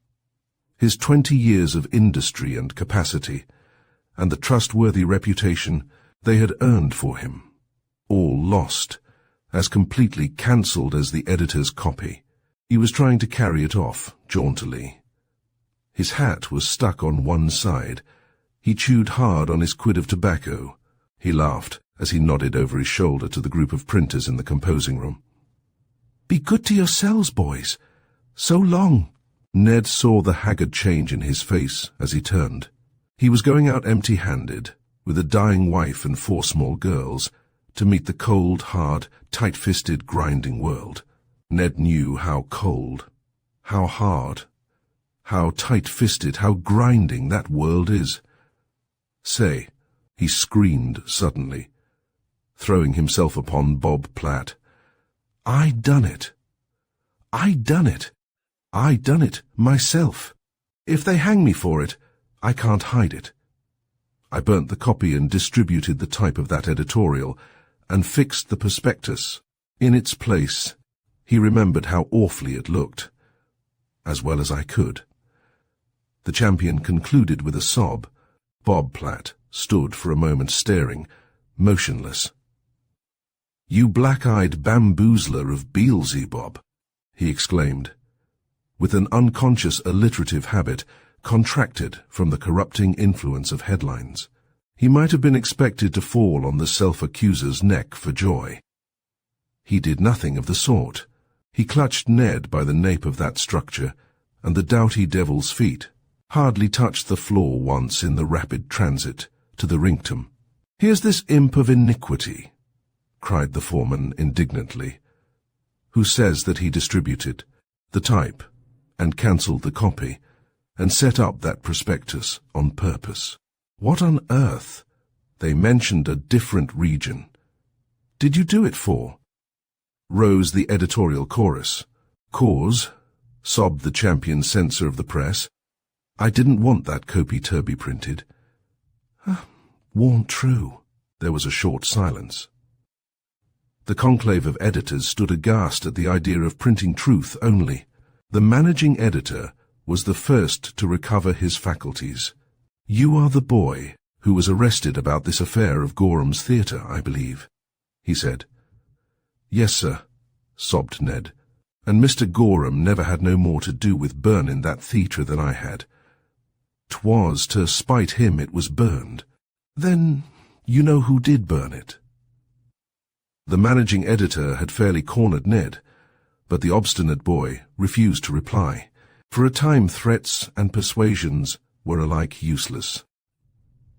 his 20 years of industry and capacity, and the trustworthy reputation they had earned for him, all lost as completely cancelled as the editor's copy. He was trying to carry it off, jauntily. His hat was stuck on one side. He chewed hard on his quid of tobacco. He laughed as he nodded over his shoulder to the group of printers in the composing room. "Be good to yourselves, boys. So long." Ned saw the haggard change in his face as he turned. He was going out empty-handed, with a dying wife and 4 small girls, to meet the cold, hard, tight-fisted, grinding world. Ned knew how cold, how hard, how tight-fisted, how grinding that world is. "Say," he screamed suddenly, throwing himself upon Bob Platt. "I done it. I done it. I done it myself. If they hang me for it, I can't hide it. I burnt the copy and distributed the type of that editorial, and fixed the prospectus in its place." He remembered how awfully it looked, "as well as I could." The champion concluded with a sob. Bob Platt stood for a moment staring, motionless. "You black-eyed bamboozler of Beelzebub," he exclaimed, with an unconscious alliterative habit contracted from the corrupting influence of headlines. He might have been expected to fall on the self-accuser's neck for joy. He did nothing of the sort. He clutched Ned by the nape of that structure, and the doughty devil's feet hardly touched the floor once in the rapid transit to the rinctum. "Here's this imp of iniquity," cried the foreman indignantly, "who says that he distributed the type and cancelled the copy and set up that prospectus on purpose. What on earth? They mentioned a different region. Did you do it for?" rose the editorial chorus. "Cause," sobbed the champion censor of the press. "I didn't want that copy-turby printed." "Warn't true." There was a short silence. The conclave of editors stood aghast at the idea of printing truth only. The managing editor was the first to recover his faculties. "You are the boy who was arrested about this affair of Gorham's Theatre, I believe," he said. "Yes, sir," sobbed Ned, "and Mr. Gorham never had no more to do with burnin' that theatre than I had. 'Twas to spite him it was burned." "Then you know who did burn it?" The managing editor had fairly cornered Ned, but the obstinate boy refused to reply. For a time threats and persuasions were alike useless.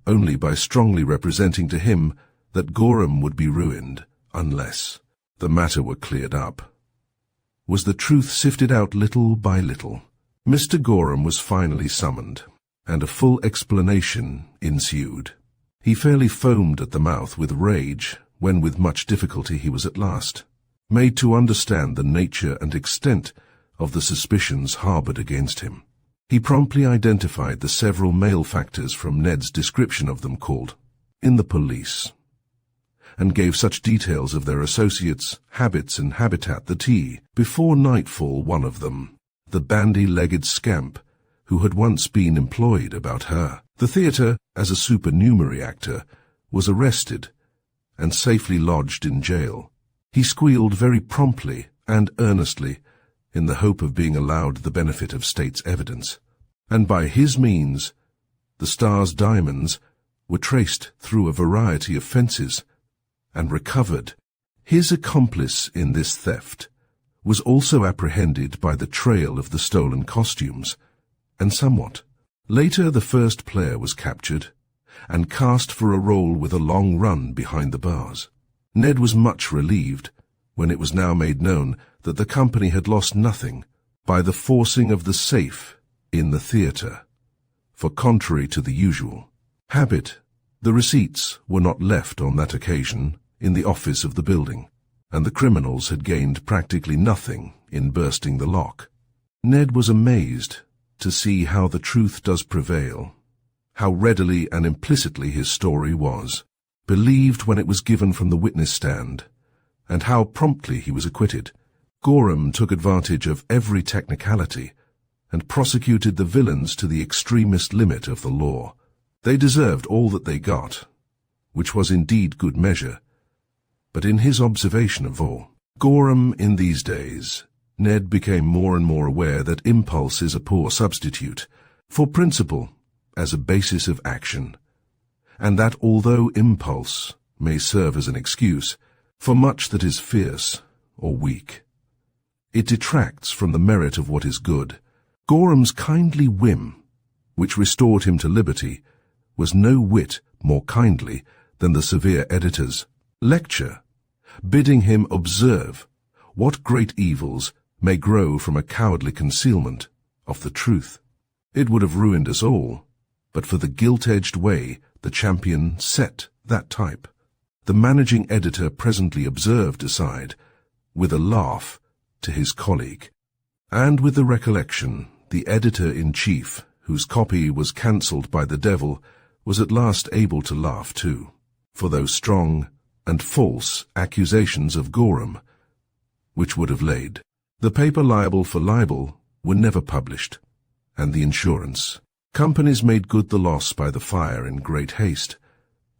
Only by strongly representing to him that Gorham would be ruined unless the matter were cleared up, was the truth sifted out little by little. Mr. Gorham was finally summoned, and a full explanation ensued. He fairly foamed at the mouth with rage when with much difficulty he was at last made to understand the nature and extent of the suspicions harboured against him. He promptly identified the several malefactors from Ned's description of them called in the police, and gave such details of their associates, habits and habitat that he, before nightfall, one of them, the bandy-legged scamp who had once been employed about her, the theatre as a supernumerary actor, was arrested and safely lodged in jail. He squealed very promptly and earnestly in the hope of being allowed the benefit of state's evidence, and by his means the Star's diamonds were traced through a variety of fences and recovered. His accomplice in this theft was also apprehended by the trail of the stolen costumes, and somewhat later the first player was captured and cast for a role with a long run behind the bars. Ned was much relieved when it was now made known that the company had lost nothing by the forcing of the safe in the theatre, for contrary to the usual habit, the receipts were not left on that occasion in the office of the building, and the criminals had gained practically nothing in bursting the lock. Ned was amazed to see how the truth does prevail, how readily and implicitly his story was believed when it was given from the witness stand, and how promptly he was acquitted. Gorham took advantage of every technicality and prosecuted the villains to the extremist limit of the law. They deserved all that they got, which was indeed good measure, but in his observation of all. Gorham in these days, Ned became more and more aware that impulse is a poor substitute for principle as a basis of action, and that although impulse may serve as an excuse for much that is fierce or weak, it detracts from the merit of what is good. Gorham's kindly whim, which restored him to liberty, was no whit more kindly than the severe editor's lecture, bidding him observe what great evils may grow from a cowardly concealment of the truth. It would have ruined us all, but for the gilt-edged way the champion set that type. The managing editor presently observed aside, with a laugh, to his colleague, and with the recollection, the editor-in-chief, whose copy was cancelled by the devil, was at last able to laugh too, for those strong and false accusations of Gorham, which would have laid the paper liable for libel, were never published, and the insurance companies made good the loss by the fire in great haste,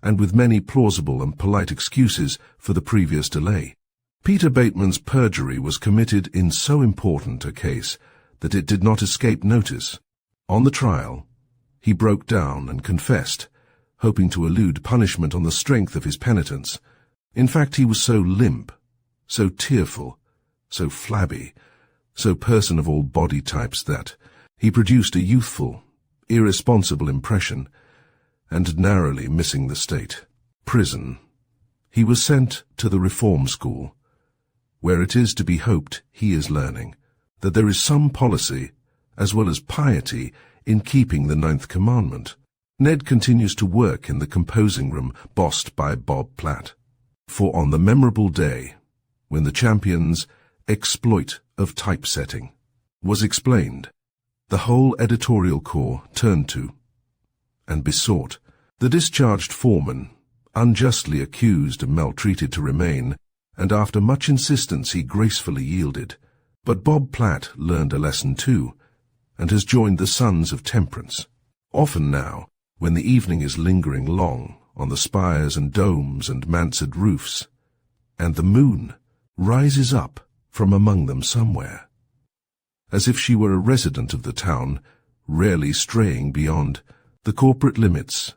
and with many plausible and polite excuses for the previous delay. Peter Bateman's perjury was committed in so important a case that it did not escape notice. On the trial, he broke down and confessed, hoping to elude punishment on the strength of his penitence. In fact, he was so limp, so tearful, so flabby, so person of all body types that he produced a youthful, irresponsible impression, and narrowly missing the state prison, he was sent to the reform school, where it is to be hoped he is learning that there is some policy as well as piety in keeping the 9th commandment. Ned continues to work in the composing room bossed by Bob Platt, for on the memorable day when the champion's exploit of typesetting was explained, the whole editorial corps turned to and besought the discharged foreman, unjustly accused and maltreated, to remain, and after much insistence he gracefully yielded. But Bob Platt learned a lesson too, and has joined the Sons of Temperance. Often now, when the evening is lingering long on the spires and domes and mansard roofs, and the moon rises up from among them somewhere, as if she were a resident of the town, rarely straying beyond the corporate limits,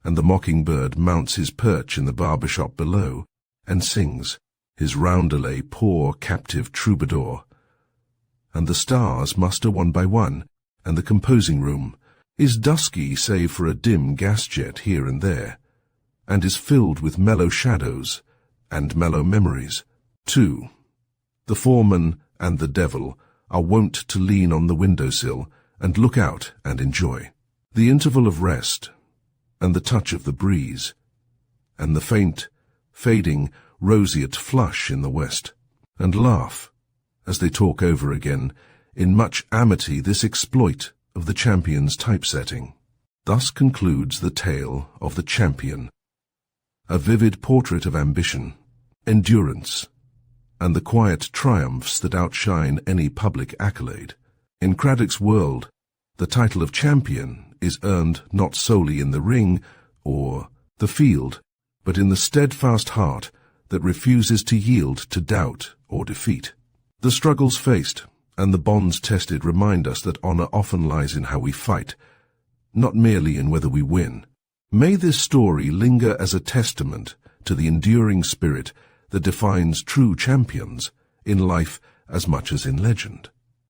and the mockingbird mounts his perch in the barber shop below, and sings his roundelay poor captive troubadour, and the stars muster one by one, and the composing room is dusky save for a dim gas jet here and there, and is filled with mellow shadows and mellow memories, too. The foreman and the devil are wont to lean on the window-sill and look out and enjoy the interval of rest, and the touch of the breeze, and the faint, fading, roseate flush in the west, and laugh as they talk over again in much amity this exploit of the champion's typesetting. Thus concludes the tale of the champion, a vivid portrait of ambition, endurance, and the quiet triumphs that outshine any public accolade. In Craddock's world, the title of champion is earned not solely in the ring or the field, but in the steadfast heart that refuses to yield to doubt or defeat. The struggles faced and the bonds tested remind us that honor often lies in how we fight, not merely in whether we win. May this story linger as a testament to the enduring spirit that defines true champions in life as much as in legend.